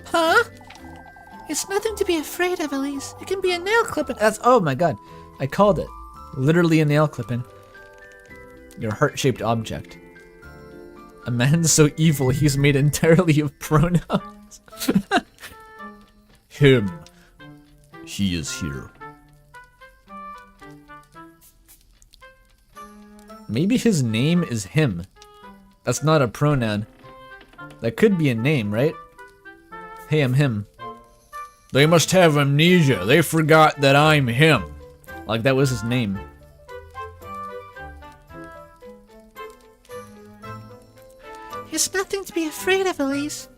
Huh? It's nothing to be afraid of, Elise. It can be a nail clipping. That's, oh my god. I called it. Literally a nail clipping. Your heart-shaped object. A man so evil he's made entirely of pronouns. Him. He is here. Maybe his name is him. That's not a pronoun. That could be a name, right? Hey, I'm him. They must have amnesia. They forgot that I'm him. Like that was his name. It's nothing to be afraid of, Elise.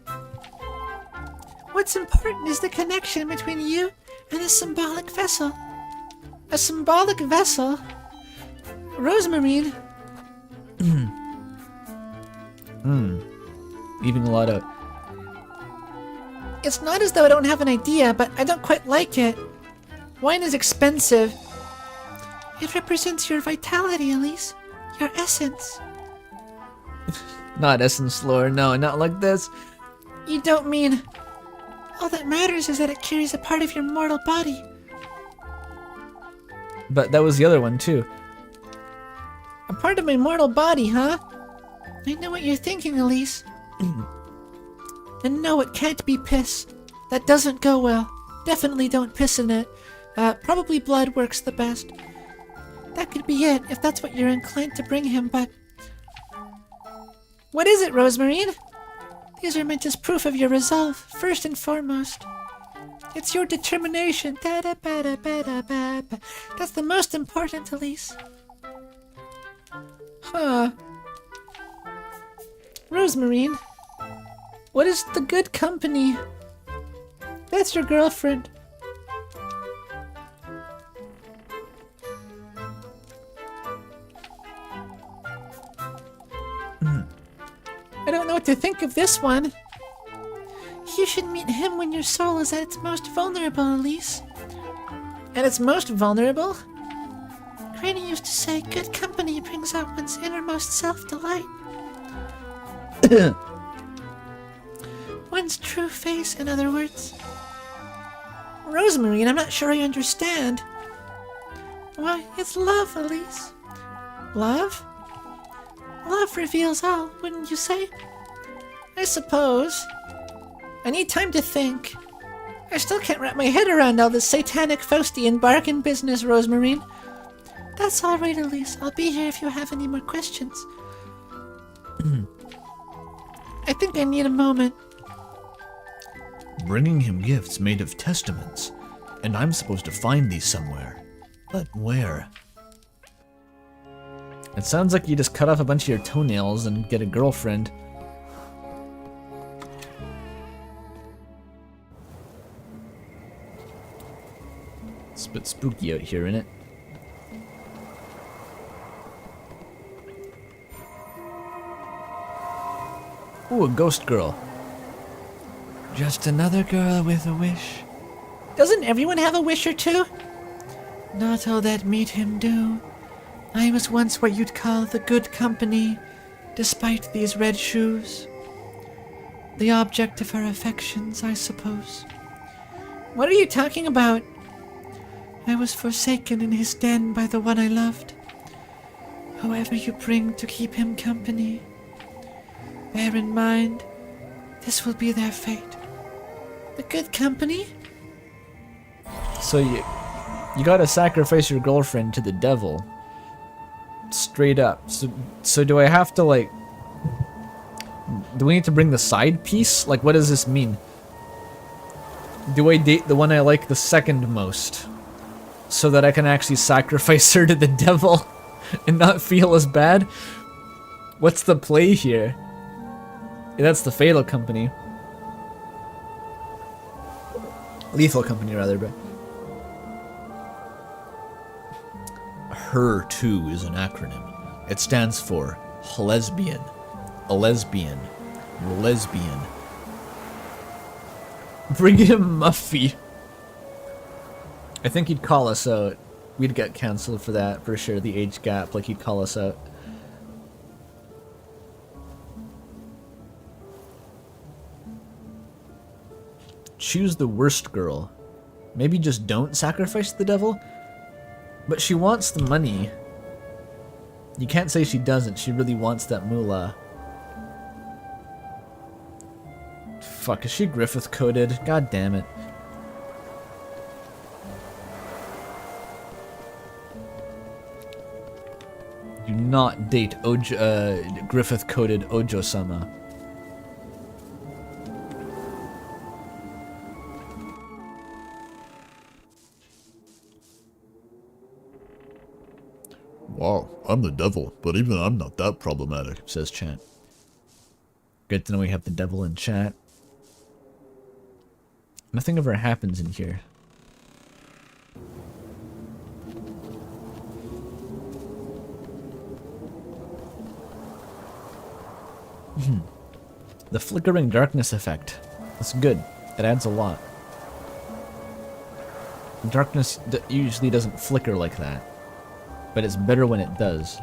What's important is the connection between you and a symbolic vessel. A symbolic vessel? Rosemarine? Leaving a lot out. It's not as though I don't have an idea, but I don't quite like it. Wine is expensive. It represents your vitality, Elise. Your essence. Not essence lore, no, not like this. You don't mean... All that matters is that it carries a part of your mortal body. But that was the other one too. A part of my mortal body, huh? I know what you're thinking, Elise. And no, it can't be piss. That doesn't go well. Definitely don't piss in it. Probably blood works the best. That could be it, if that's what you're inclined to bring him, but... What is it, Rosemarine? These are meant as proof of your resolve, first and foremost. It's your determination. Da-da-ba-da-ba-da-ba-ba. That's the most important, Elise. Huh. Rosemarine, what is the good company? That's your girlfriend. I don't know what to think of this one. You should meet him when your soul is at its most vulnerable, Elise. At its most vulnerable? Granny used to say good company brings out one's innermost self-delight. One's true face, in other words. Rosemarine, I'm not sure I understand. Why, it's love, Elise. Love? Love reveals all, wouldn't you say? I suppose. I need time to think. I still can't wrap my head around all this satanic Faustian bargain business, Rosemarine. That's all right, Elise. I'll be here if you have any more questions. I think I need a moment. Bringing him gifts made of testaments, and I'm supposed to find these somewhere. But where? It sounds like you just cut off a bunch of your toenails and get a girlfriend. It's a bit spooky out here, innit? Ooh, a ghost girl. Just another girl with a wish. Doesn't everyone have a wish or two? Not all that meet him do. I was once what you'd call the good company, despite these red shoes. The object of her affections, I suppose. What are you talking about? I was forsaken in his den by the one I loved. Whoever you bring to keep him company, bear in mind, this will be their fate. The good company? So you gotta sacrifice your girlfriend to the devil. Straight up. So do I have to, like... Do we need to bring the side piece? Like, what does this mean? Do I date the one I like the second most? So that I can actually sacrifice her to the devil and not feel as bad? What's the play here? Yeah, that's the Fatal Company. Lethal Company, rather, but... HER, too, is an acronym. It stands for lesbian, a lesbian, lesbian. Bring him Muffy. I think he'd call us out. We'd get cancelled for that, for sure. The age gap, like he'd call us out. choose the worst girl. Maybe just don't sacrifice the devil? But she wants the money. You can't say she doesn't. She really wants that moolah. Fuck, is she Griffith coded? God damn it. Do not date Griffith coded Ojo-sama. Wow, I'm the devil, but even I'm not that problematic. Says chat. Good to know we have the devil in chat. Nothing ever happens in here. The flickering darkness effect. That's good. It adds a lot. Darkness usually doesn't flicker like that, but it's better when it does.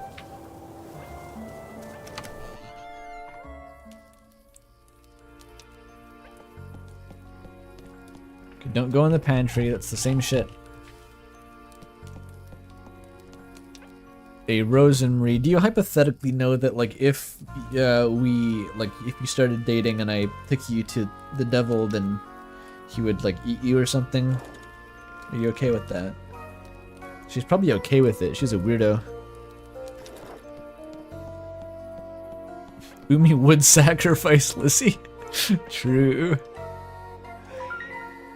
Okay, don't go in the pantry, that's the same shit. A Rosemary, do you hypothetically know that, like, if if you started dating and I took you to the devil, then he would, like, eat you or something? Are you okay with that? She's probably okay with it. She's a weirdo. Umi would sacrifice Lissy. True.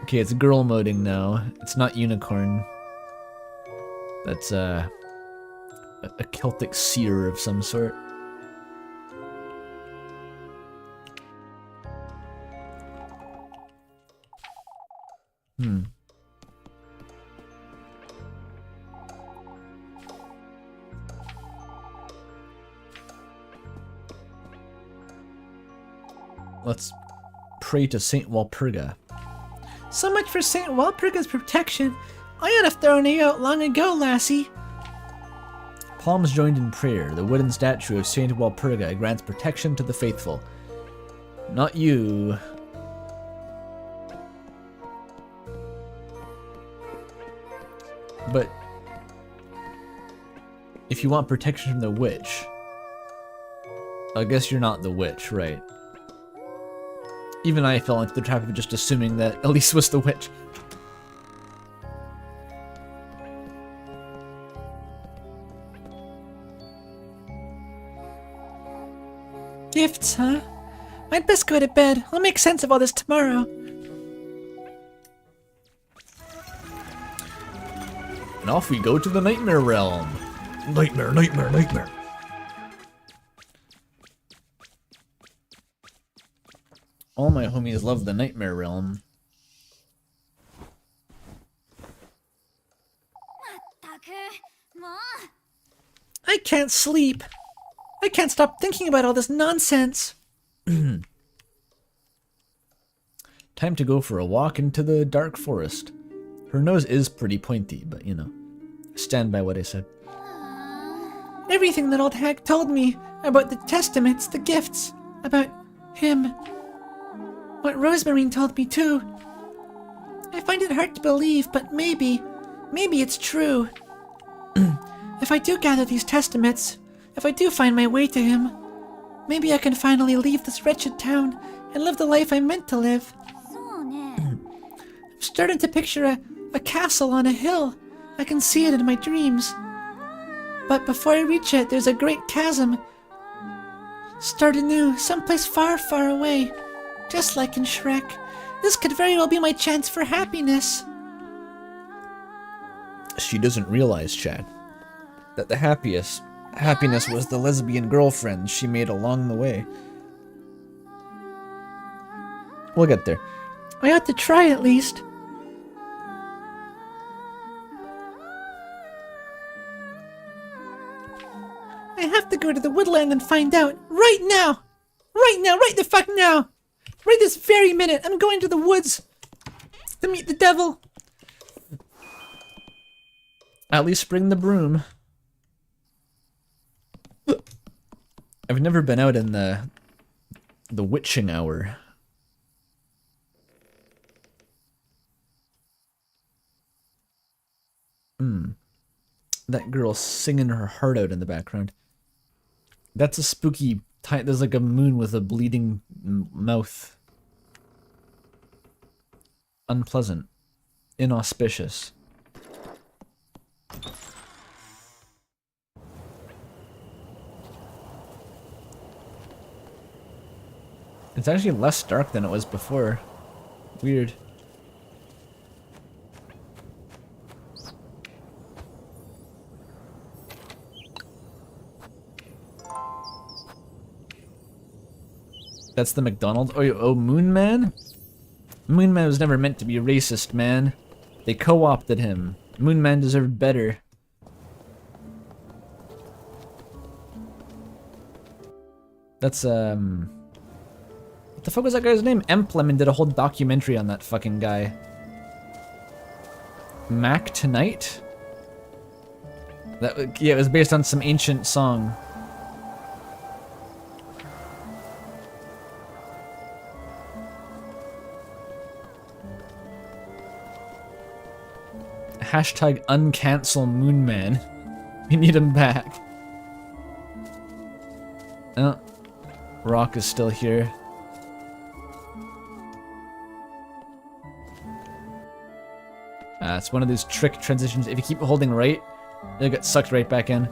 Okay, it's girl moding now. It's not unicorn. That's a Celtic seer of some sort. Let's pray to Saint Walpurga. So much for Saint Walpurga's protection. I would have thrown you out long ago, lassie. Palms joined in prayer. The wooden statue of Saint Walpurga grants protection to the faithful. Not you. But if you want protection from the witch, I guess you're not the witch, right? Even I fell into the trap of just assuming that Elise was the witch. Gifts, huh? I'd best go to bed. I'll make sense of all this tomorrow. And off we go to the Nightmare Realm. Nightmare, nightmare, nightmare. All my homies love the Nightmare Realm. I can't sleep. I can't stop thinking about all this nonsense. Time to go for a walk into the dark forest. Her nose is pretty pointy, but you know, stand by what I said. Everything that old hag told me about the testaments, the gifts, about him. What Rosemarine told me too. I find it hard to believe, but maybe it's true. If I do gather these testaments, if I do find my way to him, maybe I can finally leave this wretched town and live the life I'm meant to live. I'm starting to picture a castle on a hill. I can see it in my dreams. But before I reach it, there's a great chasm. Start anew, someplace far, far away. Just like in Shrek. This could very well be my chance for happiness. She doesn't realize, Chad, that the happiness was the lesbian girlfriends she made along the way. We'll get there. I ought to try at least. I have to go to the woodland and find out. Right now! Right now! Right the fuck now! Right this very minute! I'm going to the woods to meet the devil! At least bring the broom. I've never been out in the witching hour. That girl singing her heart out in the background. That's a spooky... There's like a moon with a bleeding mouth. Unpleasant. Inauspicious. It's actually less dark than it was before. Weird. That's the McDonald's. Oh, Moon Man? Moon Man was never meant to be racist, man. They co-opted him. Moon Man deserved better. That's, what the fuck was that guy's name? Emplemon did a whole documentary on that fucking guy. Mac Tonight? Yeah, it was based on some ancient song. Hashtag uncancel Moonman. We need him back. Oh, Rock is still here. It's one of those trick transitions. If you keep holding right, you'll get sucked right back in.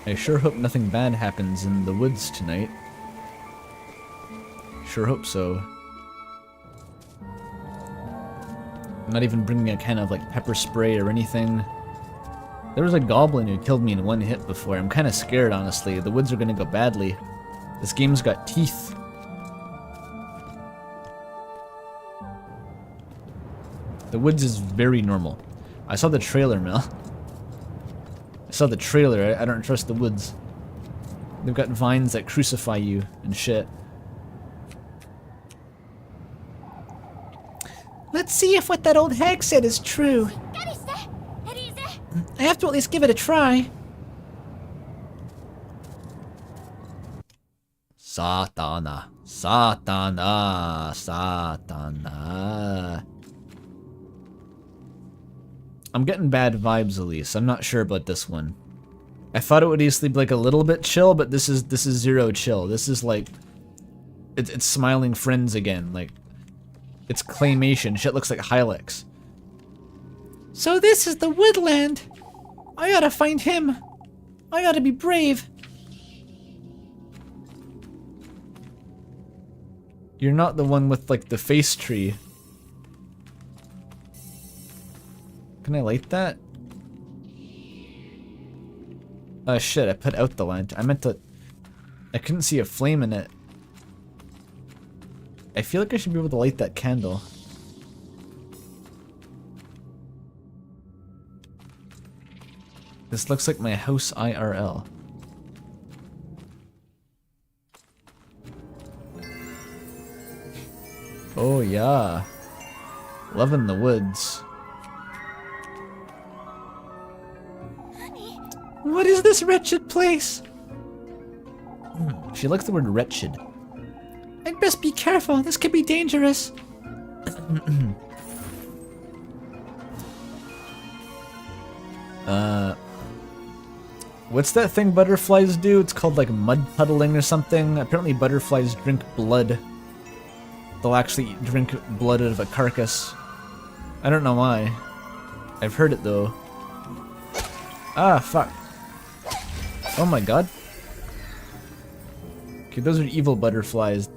I sure hope nothing bad happens in the woods tonight. Sure hope so. I'm not even bringing a kind of like pepper spray or anything. There was a goblin who killed me in one hit before. I'm kind of scared, honestly. The woods are gonna go badly. This game's got teeth. The woods is very normal. I saw the trailer, Mel. I saw the trailer. I don't trust the woods. They've got vines that crucify you and shit. Let's see if what that old hag said is true. I have to at least give it a try. Satana. Satana. Satana. I'm getting bad vibes, Elise. I'm not sure about this one. I thought it would easily be like a little bit chill, but this is zero chill. This is like it's Smiling Friends again. Like it's claymation. Shit looks like Hylics. So this is the woodland. I gotta find him. I gotta be brave. You're not the one with like the face tree. Can I light that? Oh shit, I put out the lantern. I meant to... I couldn't see a flame in it. I feel like I should be able to light that candle. This looks like my house IRL. Oh yeah. Loving the woods. What is this wretched place? She likes the word wretched. I'd best be careful. This could be dangerous. What's that thing butterflies do? It's called like mud puddling or something. Apparently butterflies drink blood. They'll actually drink blood out of a carcass. I don't know why. I've heard it though. Ah, fuck. Oh my god. Okay, those are evil butterflies.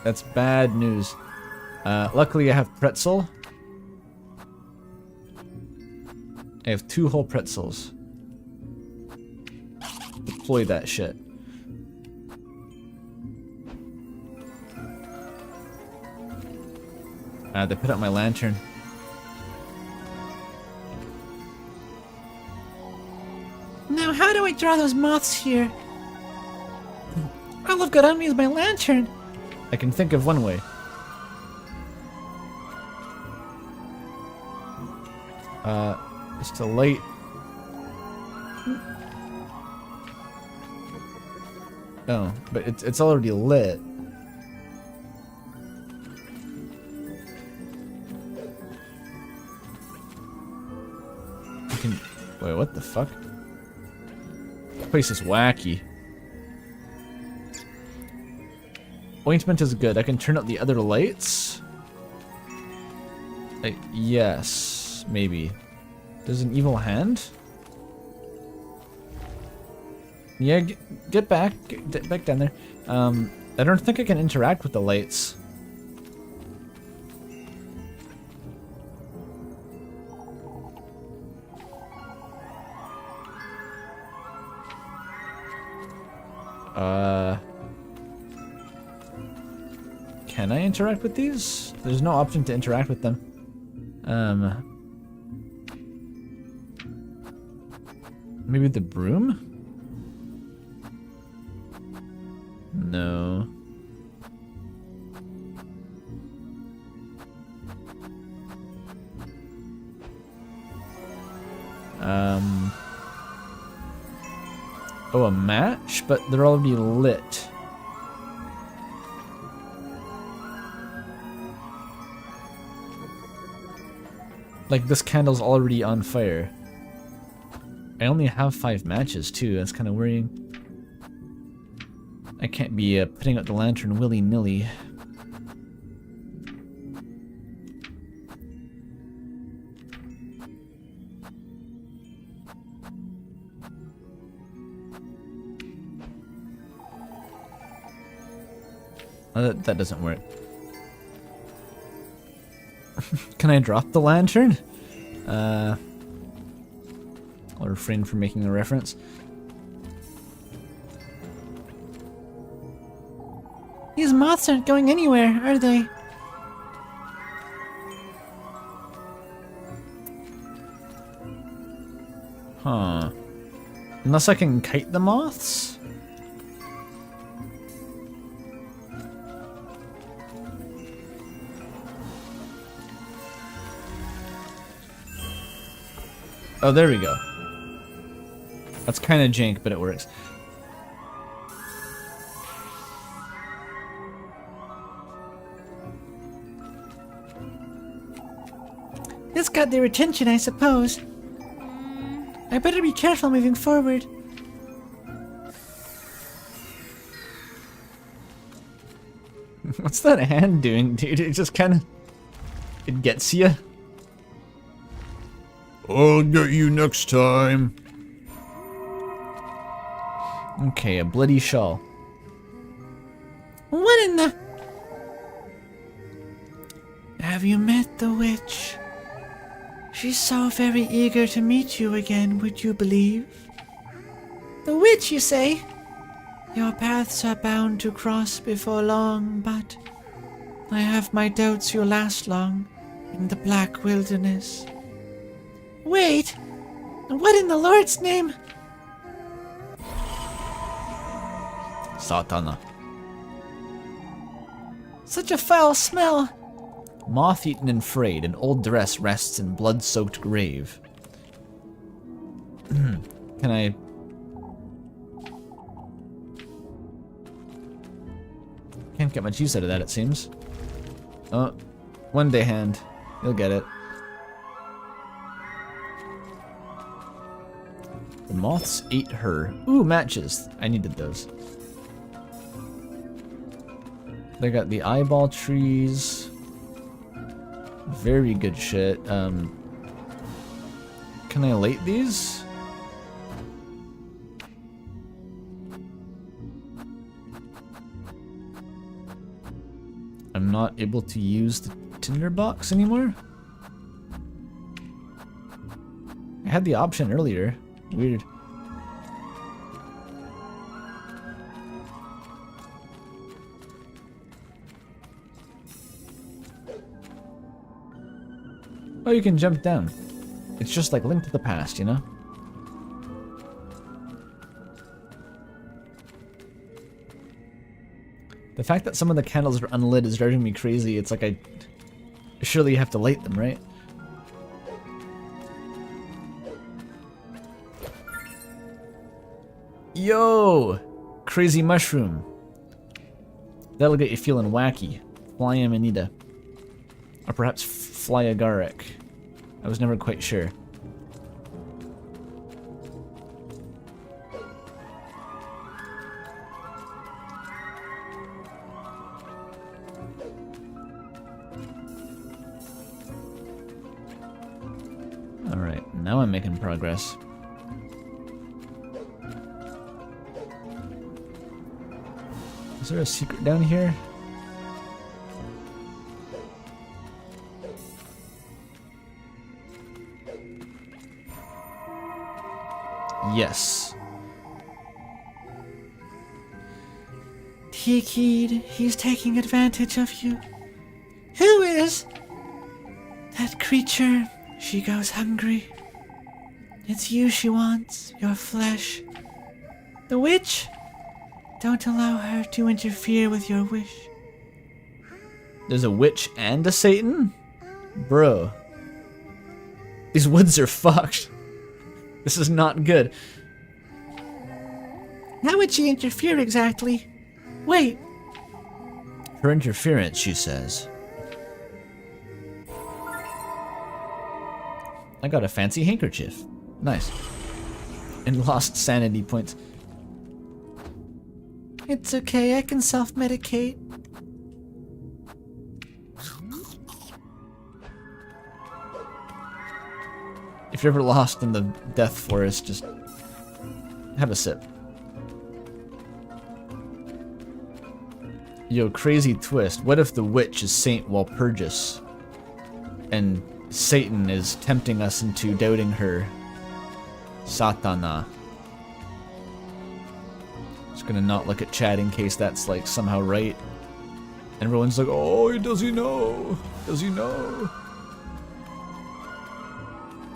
That's bad news. Luckily I have pretzel. I have 2 whole pretzels. Deploy that shit. They put out my lantern. Now how do I draw those moths here? All I've got on me is my lantern. I can think of one way. Just a light. Oh, but it's already lit. You can... Wait, what the fuck? This place is wacky. Ointment is good. I can turn up the other lights? Yes, maybe. There's an evil hand? Yeah, get back. Get back down there. I don't think I can interact with the lights. Can I interact with these? There's no option to interact with them. Maybe the broom? No. Oh, a match? But they're already lit. Like, this candle's already on fire. I only have 5 matches, too. That's kind of worrying. I can't be putting out the lantern willy-nilly. Oh, that doesn't work. Can I drop the lantern? I'll refrain from making a reference. These moths aren't going anywhere, are they? Huh. Unless I can kite the moths? Oh, there we go. That's kind of jank, but it works. This got their attention, I suppose. I better be careful moving forward. What's that hand doing, dude? It just kind of... It gets you. I'll get you next time. Okay, a bloody shawl. What in the... Have you met the witch? She's so very eager to meet you again, would you believe? The witch, you say? Your paths are bound to cross before long, but I have my doubts you'll last long in the black wilderness. Wait! What in the Lord's name? Satana. Such a foul smell. Moth-eaten and frayed, an old dress rests in blood-soaked grave. Can I... Can't get much use out of that, it seems. Oh, one day hand. You'll get it. The moths ate her. Ooh, matches. I needed those. They got the eyeball trees. Very good shit. Can I light these? I'm not able to use the tinderbox anymore? I had the option earlier. Weird. Oh, you can jump down. It's just like Link to the Past, you know? The fact that some of the candles are unlit is driving me crazy. It's like I surely have to light them, right? Yo! Crazy mushroom. That'll get you feeling wacky. Fly Amanita. Or perhaps Fly Agaric. I was never quite sure. Alright, now I'm making progress. Is there a secret down here? Yes. Tikid, he's taking advantage of you. Who is? That creature. She goes hungry. It's you she wants, your flesh. The witch? Don't allow her to interfere with your wish. There's a witch and a Satan? Bro. These woods are fucked. This is not good. How would she interfere exactly? Wait, Her interference, she says. I got a fancy handkerchief. Nice. And lost sanity points. it's okay, I can self-medicate. If you're ever lost in the death forest, just have a sip. Yo, crazy twist. What if the witch is Saint Walpurgis and Satan is tempting us into doubting her? Satana. Just gonna not look at chat in case that's like somehow right. And everyone's like, oh, does he know? Does he know?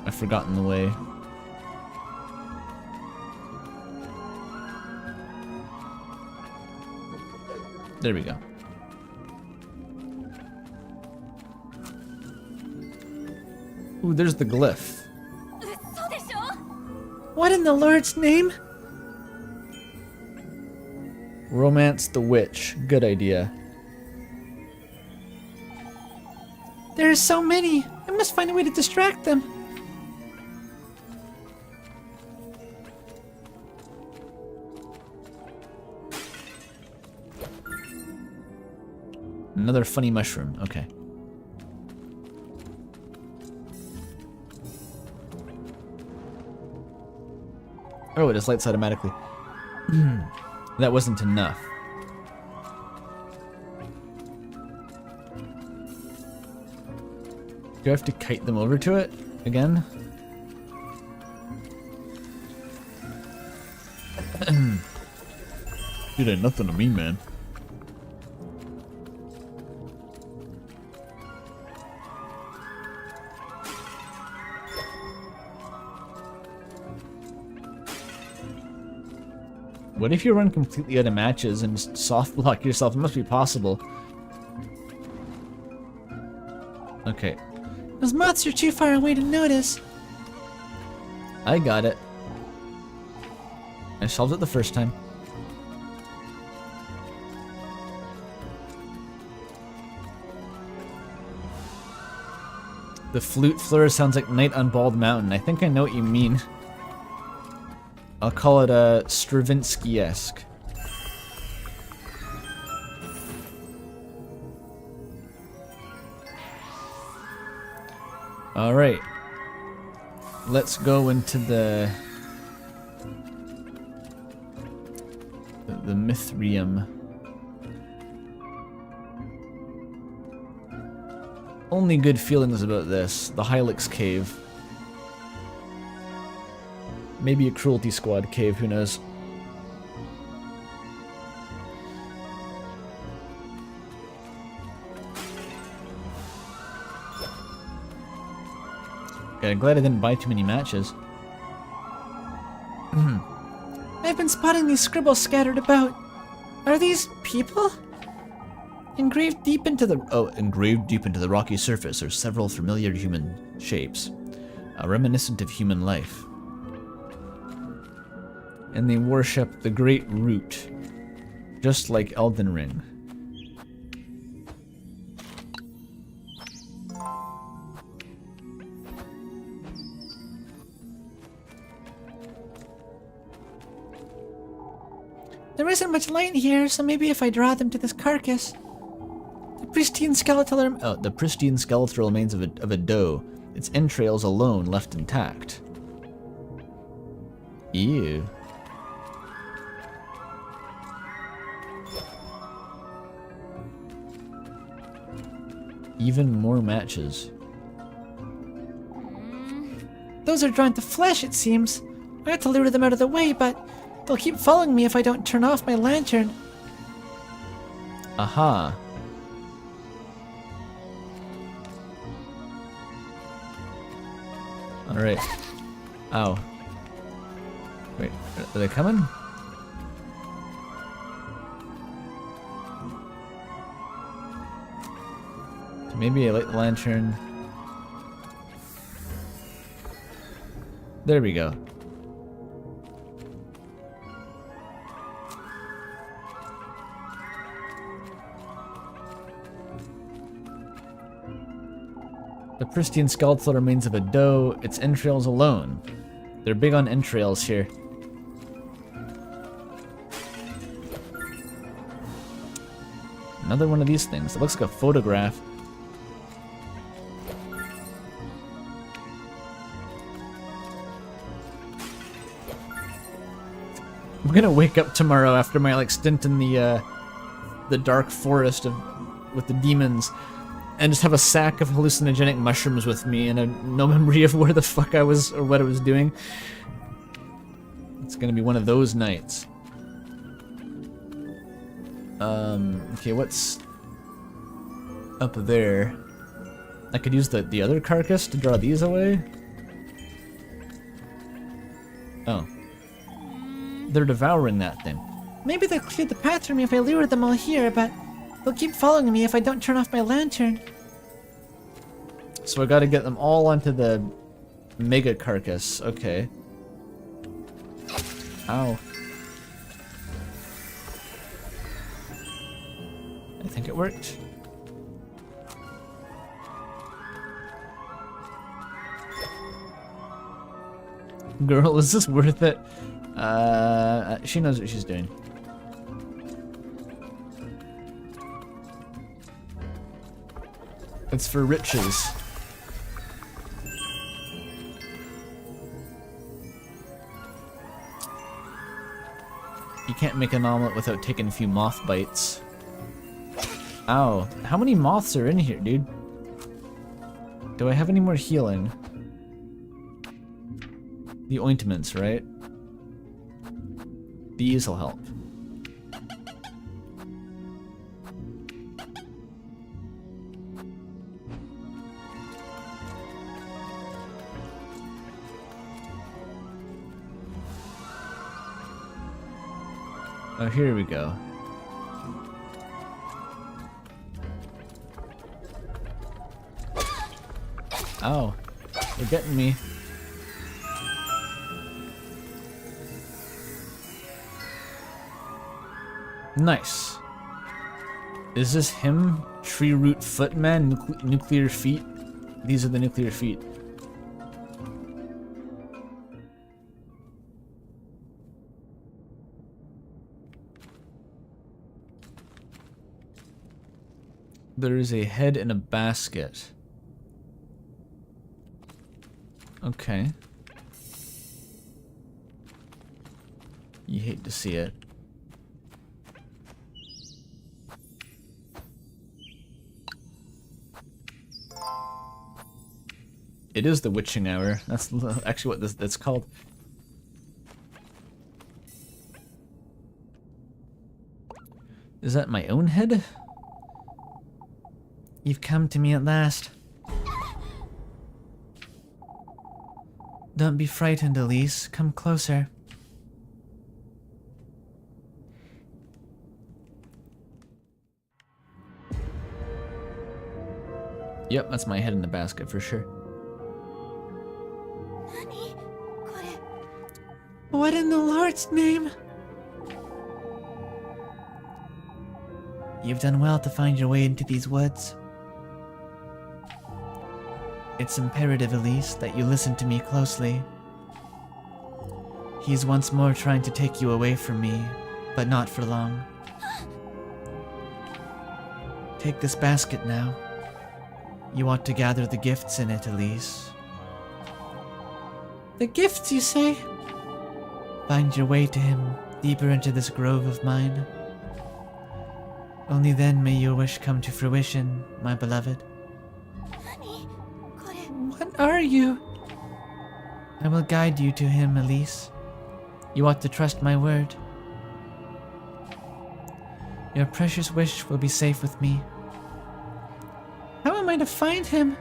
I've forgotten the way. There we go. Ooh, there's the glyph. What in the Lord's name? Romance the witch. Good idea. There are so many. I must find a way to distract them. Another funny mushroom. Okay. Oh, it just lights automatically. That wasn't enough. Do I have to kite them over to it again? It ain't nothing to me, man. What if you run completely out of matches and just soft block yourself? It must be possible. Okay. Those moths are too far away to notice. I got it. I solved it the first time. The flute fleur sounds like Night on Bald Mountain. I think I know what you mean. I'll call it a Stravinsky-esque. Alright. Let's go into the Mithrium. Only good feelings about this. The Hylix Cave. Maybe a Cruelty Squad cave, who knows. Okay, I'm glad I didn't buy too many matches. I've been spotting these scribbles scattered about. Are these people? Engraved deep into the rocky surface are several familiar human shapes, reminiscent of human life. and they worship the Great Root, just like Elden Ring. There isn't much light here, so maybe if I draw them to this carcass. The pristine skeletal remains of a doe, its entrails alone left intact. Ew. Even more matches. Those are drawn to flesh, it seems. I have to lure them out of the way, but they'll keep following me if I don't turn off my lantern. Aha. Alright. Ow. Wait, are they coming? Maybe I light the lantern. There we go. The pristine skeletal remains of a doe, its entrails alone. They're big on entrails here. Another one of these things. It looks like a photograph. I'm gonna wake up tomorrow after my stint in the dark forest with the demons, and just have a sack of hallucinogenic mushrooms with me and no memory of where the fuck I was or what I was doing. It's gonna be one of those nights. Okay, what's up there? I could use the other carcass to draw these away. Oh. They're devouring that thing. Maybe they'll clear the path for me if I lure them all here, but they'll keep following me if I don't turn off my lantern. So I gotta get them all onto the mega carcass. Okay. Ow. I think it worked. Girl, is this worth it? She knows what she's doing. It's for riches. You can't make an omelet without taking a few moth bites. Ow. How many moths are in here, dude? Do I have any more healing? The ointments, right? These will help. Oh, here we go. Ow. They're getting me. Nice. Is this him? Tree root footman? Nuclear feet? These are the nuclear feet. There is a head in a basket. Okay. You hate to see it. It is the witching hour. That's actually what that's called. Is that my own head? You've come to me at last. Don't be frightened, Elise. Come closer. Yep, that's my head in the basket for sure. What in the Lord's name? You've done well to find your way into these woods. It's imperative, Elise, that you listen to me closely. He's once more trying to take you away from me, but not for long. Take this basket now. You ought to gather the gifts in it, Elise. The gifts, you say? Find your way to him, deeper into this grove of mine. Only then may your wish come to fruition, my beloved. What are you? I will guide you to him, Elise. You ought to trust my word. Your precious wish will be safe with me. How am I to find him?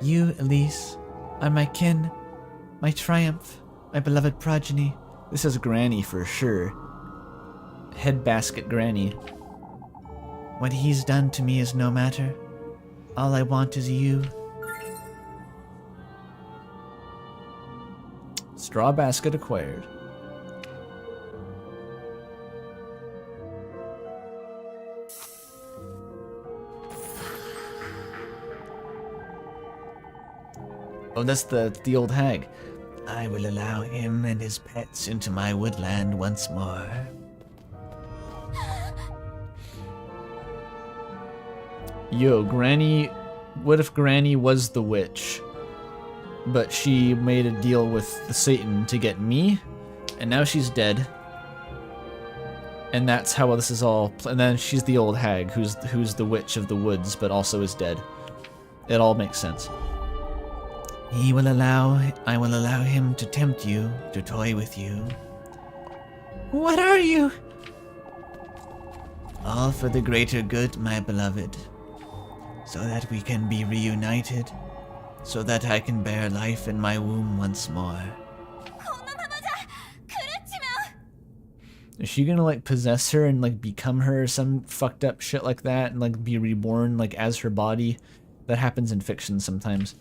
You, Elise, are my kin, my triumph, my beloved progeny. This is Granny for sure. Head basket Granny. What he's done to me is no matter. All I want is you. Straw basket acquired. Oh, that's the old hag. I will allow him and his pets into my woodland once more. Yo, Granny... What if Granny was the witch? But she made a deal with the Satan to get me, and now she's dead. And that's how this is all... And then she's the old hag, who's the witch of the woods, but also is dead. It all makes sense. I will allow him to tempt you, to toy with you. What are you? All for the greater good, my beloved. So that we can be reunited. So that I can bear life in my womb once more. Is she gonna like possess her and like become her or some fucked up shit like that and like be reborn like as her body? That happens in fiction sometimes.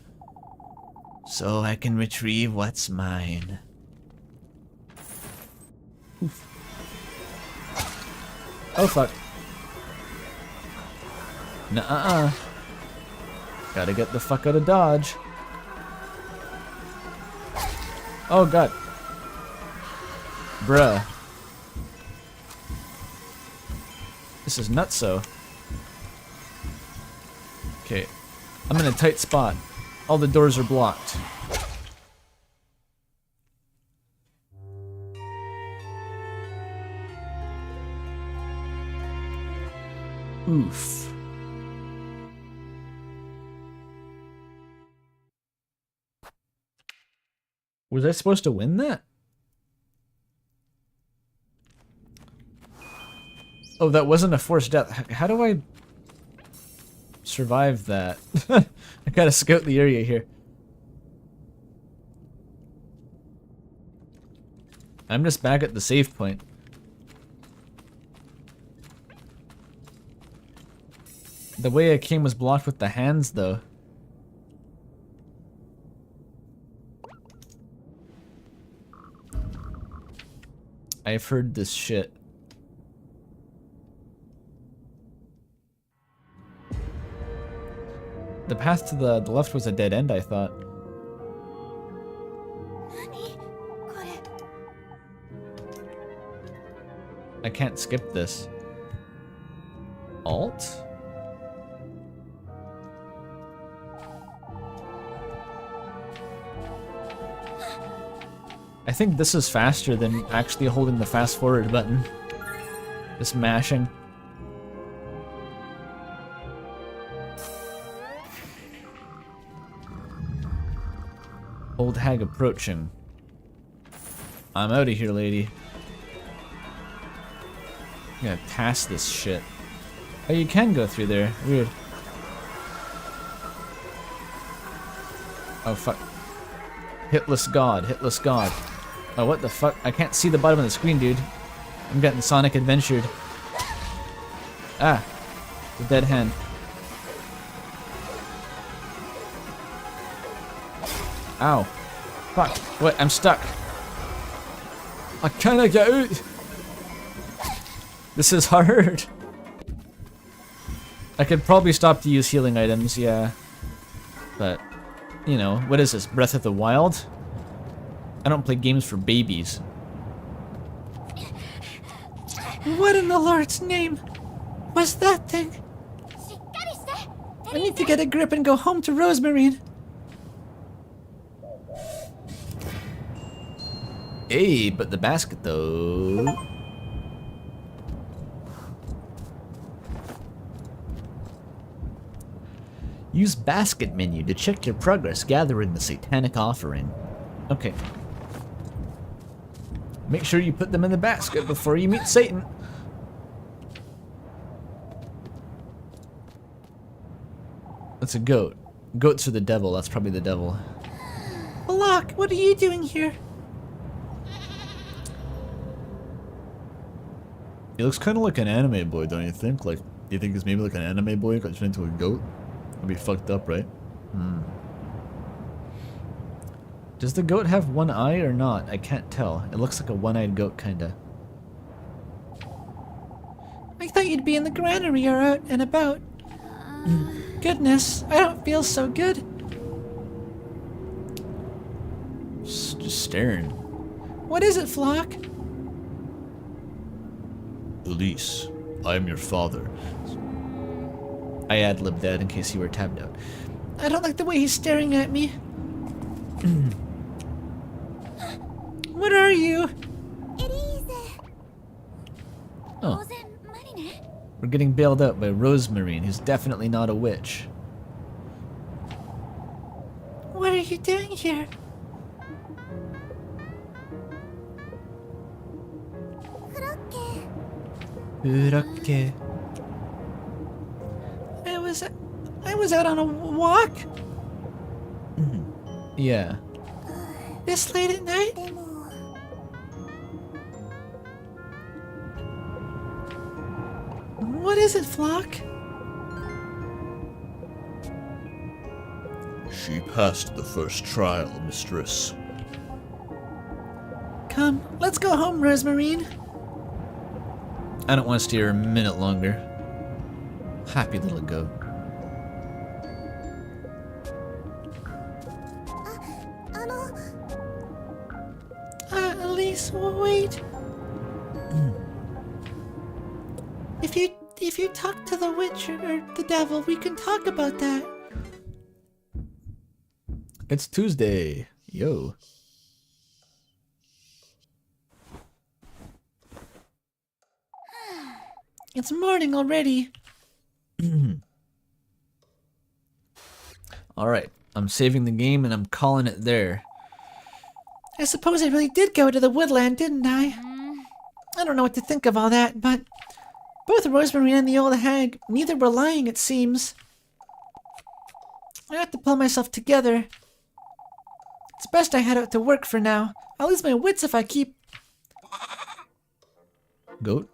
So I can retrieve what's mine. Oof. Oh fuck. Nuh-uh. Gotta get the fuck out of Dodge. Oh god. Bruh. This is nutso. Okay. I'm in a tight spot. All the doors are blocked. Oof. Was I supposed to win that? Oh, that wasn't a forced death. How do I survive that? I gotta scout the area here. I'm just back at the save point. The way I came was blocked with the hands, though. I've heard this shit. The path to the left was a dead end, I thought. I can't skip this. Alt? I think this is faster than actually holding the fast forward button. Just mashing. Old hag approaching. I'm out of here, lady. I'm gonna pass this shit. Oh, you can go through there. Weird. Oh, fuck. Hitless God. Hitless God. Oh, what the fuck? I can't see the bottom of the screen, dude. I'm getting Sonic adventured. Ah. The dead hand. Ow. Fuck. What? I'm stuck. I can't get out. This is hard. I could probably stop to use healing items, yeah. But, you know, what is this, Breath of the Wild? I don't play games for babies. What in the Lord's name was that thing? I need to get a grip and go home to Rosemarine. Hey, but the basket though. Use basket menu to check your progress gathering the satanic offering. Okay. Make sure you put them in the basket before you meet Satan. That's a goat. Goats are the devil. That's probably the devil. Block, what are you doing here? He looks kind of like an anime boy, don't you think? Like, do you think he's maybe like an anime boy got turned into a goat? That'd be fucked up, right? Does the goat have one eye or not? I can't tell. It looks like a one-eyed goat, kinda. I thought you'd be in the granary or out and about. Goodness, I don't feel so good. Just staring. What is it, Flock? Elise, I am your father. I ad-libbed that in case you were tabbed out. I don't like the way he's staring at me. What are you? Oh. We're getting bailed out by Rosemarine, who's definitely not a witch. What are you doing here? Okay. I was out on a walk Yeah. this late at night. What is it, Flock? She passed the first trial, mistress. Come, let's go home, Rosemarine. I don't want to stay here a minute longer. Happy little goat. Elise, wait. If you talk to the witch or the devil, we can talk about that. It's Tuesday. Yo. It's morning already. Alright, I'm saving the game and I'm calling it there. I suppose I really did go to the woodland, didn't I? I don't know what to think of all that, but both Rosemarine and the old hag, neither were lying, it seems. I have to pull myself together. It's best I head out to work for now. I'll lose my wits if I keep... Goat?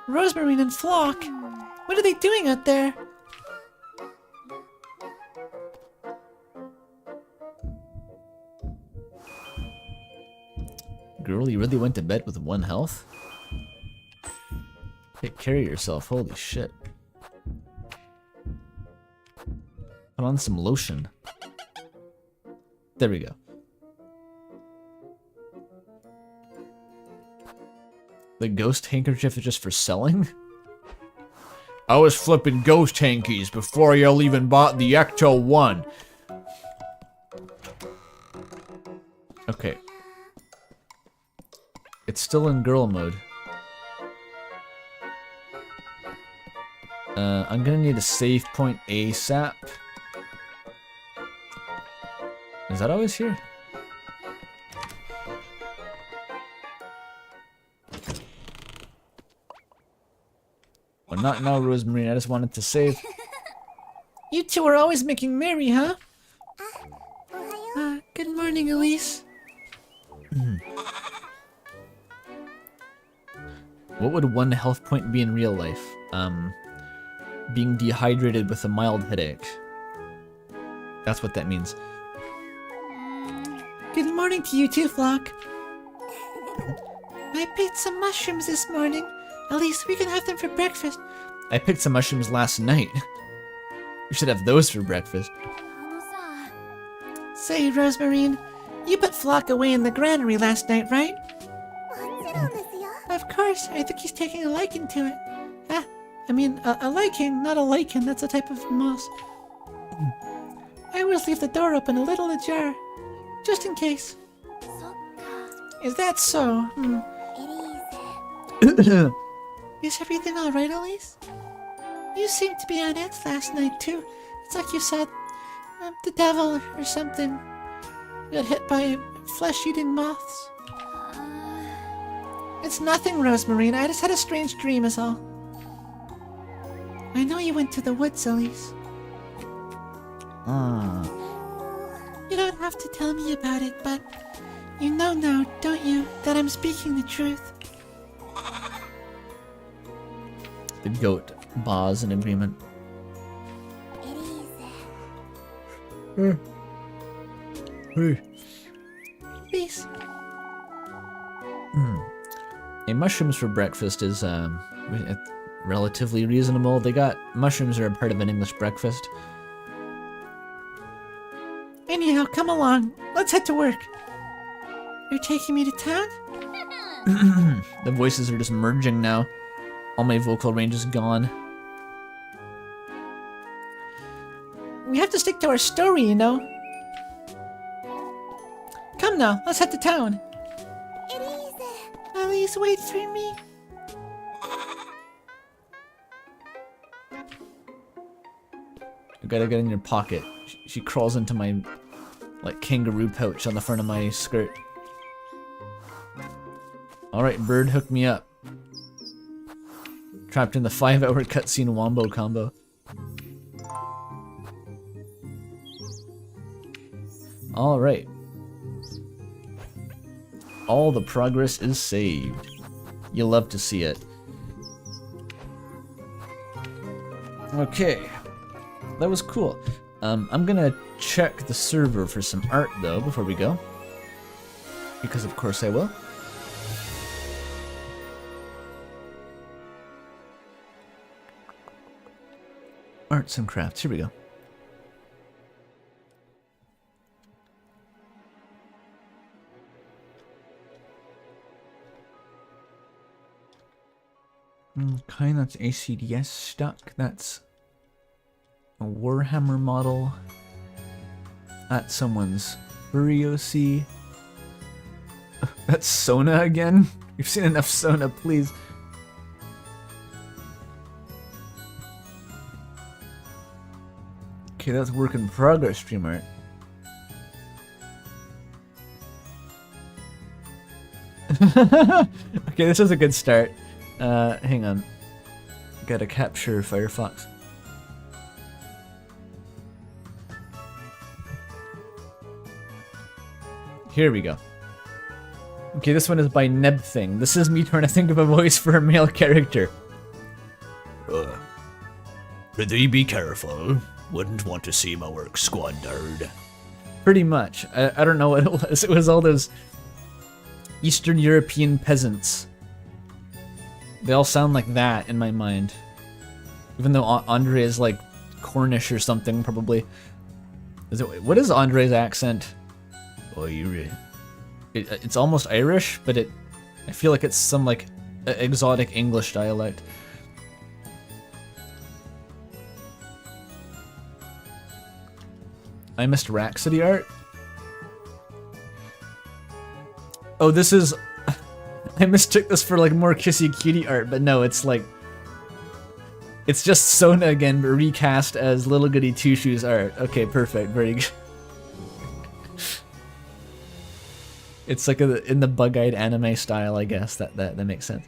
Rosemarine and Flock, what are they doing out there? Girl, you really went to bed with 1 health? Take care of yourself, holy shit. Put on some lotion. There we go. The ghost handkerchief is just for selling? I was flipping ghost hankies before y'all even bought the Ecto 1. Okay. It's still in girl mode. I'm gonna need a save point ASAP. Is that always here? Well, not now, Rosemarine. I just wanted to save. You two are always making merry, huh? Good morning, Elise. What would 1 health point be in real life? Being dehydrated with a mild headache. That's what that means. Good morning to you too, Flock. I picked some mushrooms this morning. At least we can have them for breakfast. I picked some mushrooms last night. We should have those for breakfast. Say, Rosemarine, you put Flock away in the granary last night, right? Of course, I think he's taking a liking to it. A liking, not a lichen, that's a type of moss. I always leave the door open a little ajar, just in case. Is that so? Is everything alright, Elise? You seemed to be on edge last night, too. It's like you saw the devil or something. You got hit by flesh-eating moths. It's nothing, Rosemarine. I just had a strange dream is all. I know you went to the woods, Elise. You don't have to tell me about it, but you know now, don't you, that I'm speaking the truth. The goat bows in agreement. Please. Mushrooms for breakfast is relatively reasonable. Mushrooms are a part of an English breakfast. Anyhow, come along. Let's head to work. You're taking me to town? The voices are just merging now. All my vocal range is gone. We have to stick to our story, you know. Come now, let's head to town. Elise, wait for me. You gotta get in your pocket. She crawls into my, like, kangaroo pouch on the front of my skirt. Alright, bird, hook me up. Trapped in the 5-hour cutscene wombo combo. Alright. All the progress is saved. You'll love to see it. Okay. That was cool. I'm gonna check the server for some art though before we go. Because of course I will. Arts and crafts, here we go. Okay, that's ACDS stuck. That's a Warhammer model. That's someone's Furiosi. That's Sona again? You've seen enough Sona, please. Okay, that's work in progress stream art. Okay, this is a good start. Hang on. Gotta capture Firefox. Here we go. Okay, this one is by Nebthing. This is me trying to think of a voice for a male character. Prithee be careful. Wouldn't want to see my work squandered. Pretty much. I don't know what it was. It was all those Eastern European peasants. They all sound like that in my mind. Even though Andre is like Cornish or something, probably. What is Andre's accent? It's almost Irish, but I feel like it's some like exotic English dialect. I missed Rhapsody art. Oh, this is... I mistook this for like more kissy cutie art, but no, it's like... It's just Sona again, but recast as Little Goody Two Shoes art. Okay, perfect, very good. It's like in the bug-eyed anime style, I guess. That makes sense.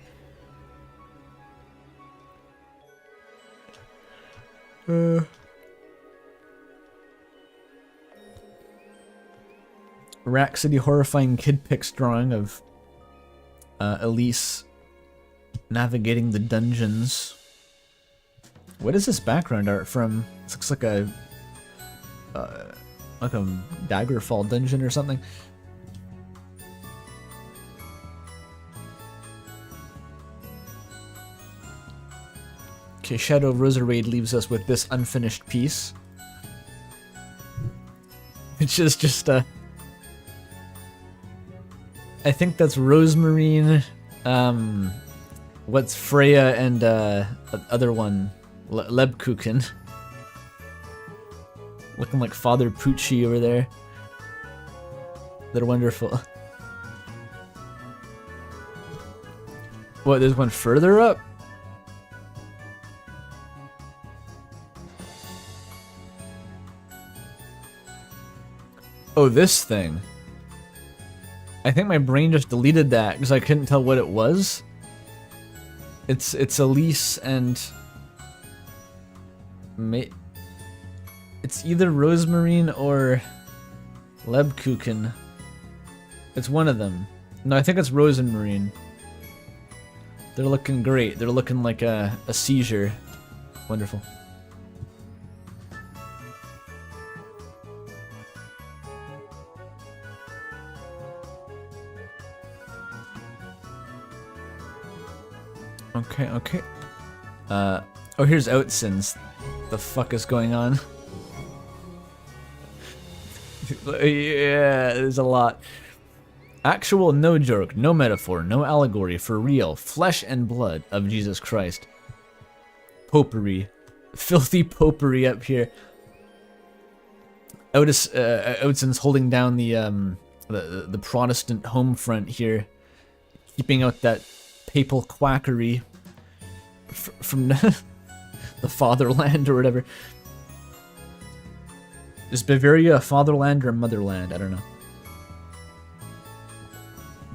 Rhapsody horrifying kid pics drawing of Elise navigating the dungeons. What is this background art from? This looks like a Daggerfall dungeon or something. Okay, Shadow of Roserade leaves us with this unfinished piece. Which is just I think that's Rosemarine, what's Freya and the other one, Lebkuchen. Looking like Father Pucci over there. They're wonderful. What, there's one further up? Oh, this thing. I think my brain just deleted that because I couldn't tell what it was. It's Elise and... It's either Rosemarine or Lebkuchen. It's one of them. No, I think it's Rosemarine. They're looking great. They're looking like a seizure. Wonderful. Okay. Oh, here's Outsins. The fuck is going on? Yeah, there's a lot. Actual no joke, no metaphor, no allegory, for real, flesh and blood of Jesus Christ. Popery. Filthy popery up here. Outsins holding down the Protestant home front here. Keeping out that papal quackery from the fatherland or whatever. Is Bavaria fatherland or motherland? I don't know.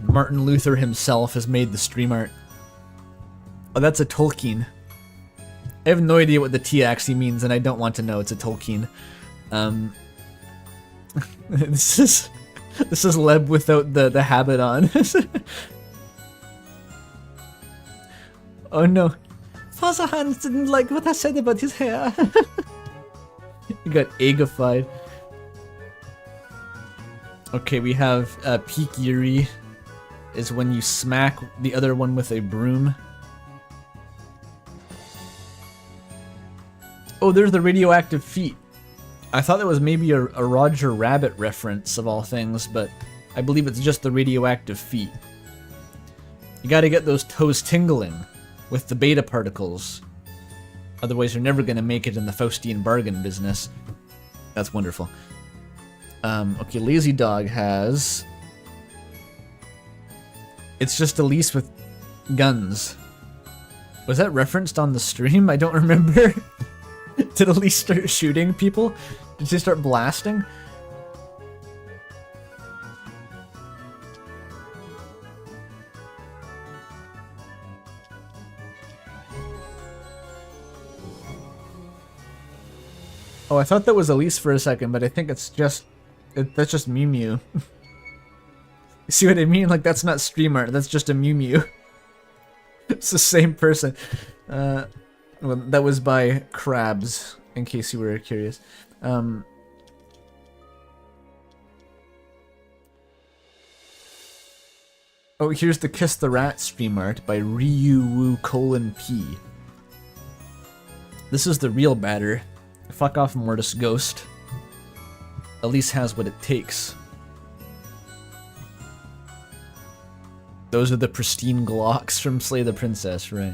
Martin Luther himself has made the stream art. Oh, that's a Tolkien. I have no idea what the T actually means, and I don't want to know. It's a Tolkien. This is Leb without the habit on. Oh no. Father Hans didn't like what I said about his hair. You got eggified. Okay, we have Peak Yuri is when you smack the other one with a broom. Oh, there's the radioactive feet. I thought that was maybe a Roger Rabbit reference of all things, but I believe it's just the radioactive feet. You gotta get those toes tingling with the beta particles. Otherwise, you're never gonna make it in the Faustian bargain business. That's wonderful. Okay, Lazy Dog has... It's just Elise with guns. Was that referenced on the stream? I don't remember. Did Elise start shooting people? Did she start blasting? Oh, I thought that was Elise for a second, but I think it's just... that's just Mew Mew. You see what I mean? Like, that's not stream art, that's just a Mew Mew. It's the same person. Well, that was by Krabs, in case you were curious. Oh, here's the Kiss the Rat stream art by Ryu-Wu:*P. This is the real batter. Fuck off, Mortis Ghost. Elise has what it takes. Those are the pristine Glocks from Slay the Princess, right?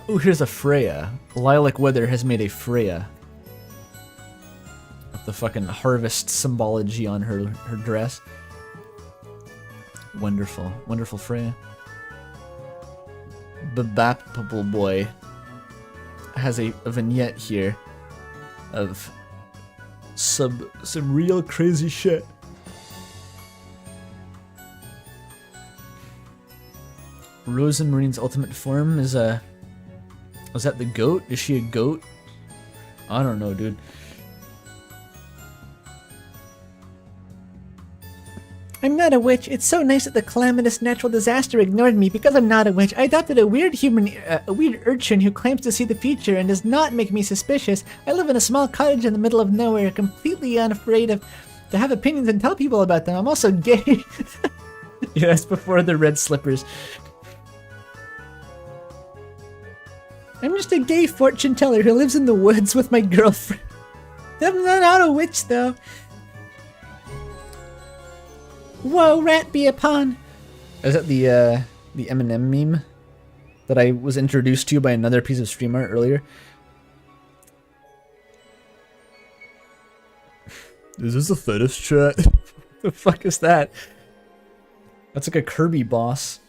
Ooh, here's a Freya. Lilac Weather has made a Freya. With the fucking harvest symbology on her dress. Wonderful. Wonderful Freya. Babapable Boy has a vignette here of some real crazy shit. Rosemarine's ultimate form is a... Was that the goat? Is she a goat? I don't know, dude. I'm not a witch. It's so nice that the calamitous natural disaster ignored me because I'm not a witch. I adopted a weird weird urchin who claims to see the future and does not make me suspicious. I live in a small cottage in the middle of nowhere, completely unafraid to have opinions and tell people about them. I'm also gay. Yeah, that's before the red slippers. I'm just a gay fortune teller who lives in the woods with my girlfriend. I'm not a witch, though. Whoa, rat be upon. Is that the Eminem meme that I was introduced to by another piece of stream art earlier? Is this a fetish chat? The fuck is that? That's like a Kirby boss.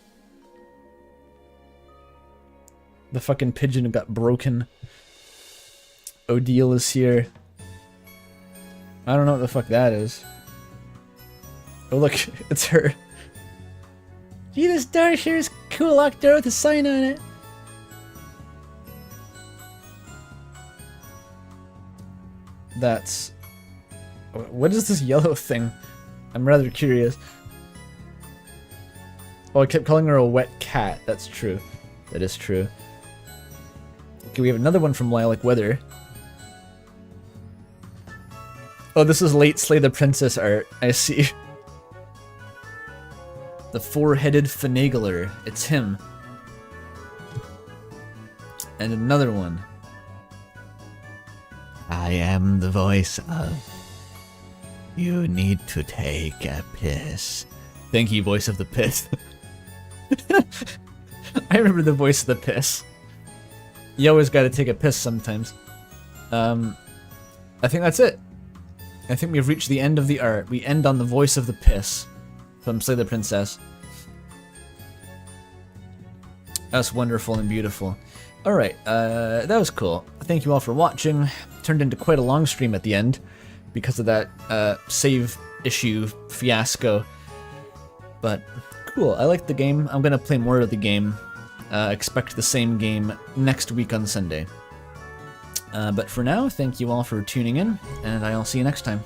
The fucking pigeon got broken. Odile is here. I don't know what the fuck that is. Oh look, it's her. Gee, this door sure is cool, locked door with a sign on it. That's... What is this yellow thing? I'm rather curious. Oh, I kept calling her a wet cat. That's true. That is true. Okay, we have another one from Lilac Weather. Oh, this is late Slay the Princess art. I see. The four-headed finagler. It's him. And another one. I am the voice of... You need to take a piss. Thank you, voice of the piss. I remember the voice of the piss. You always gotta take a piss sometimes. I think that's it. I think we've reached the end of the art. We end on the voice of the piss from Slay the Princess. That's wonderful and beautiful. Alright, that was cool. Thank you all for watching. Turned into quite a long stream at the end because of that save issue fiasco. But cool, I like the game. I'm gonna play more of the game. Expect the same game next week on Sunday. But for now, thank you all for tuning in, and I'll see you next time.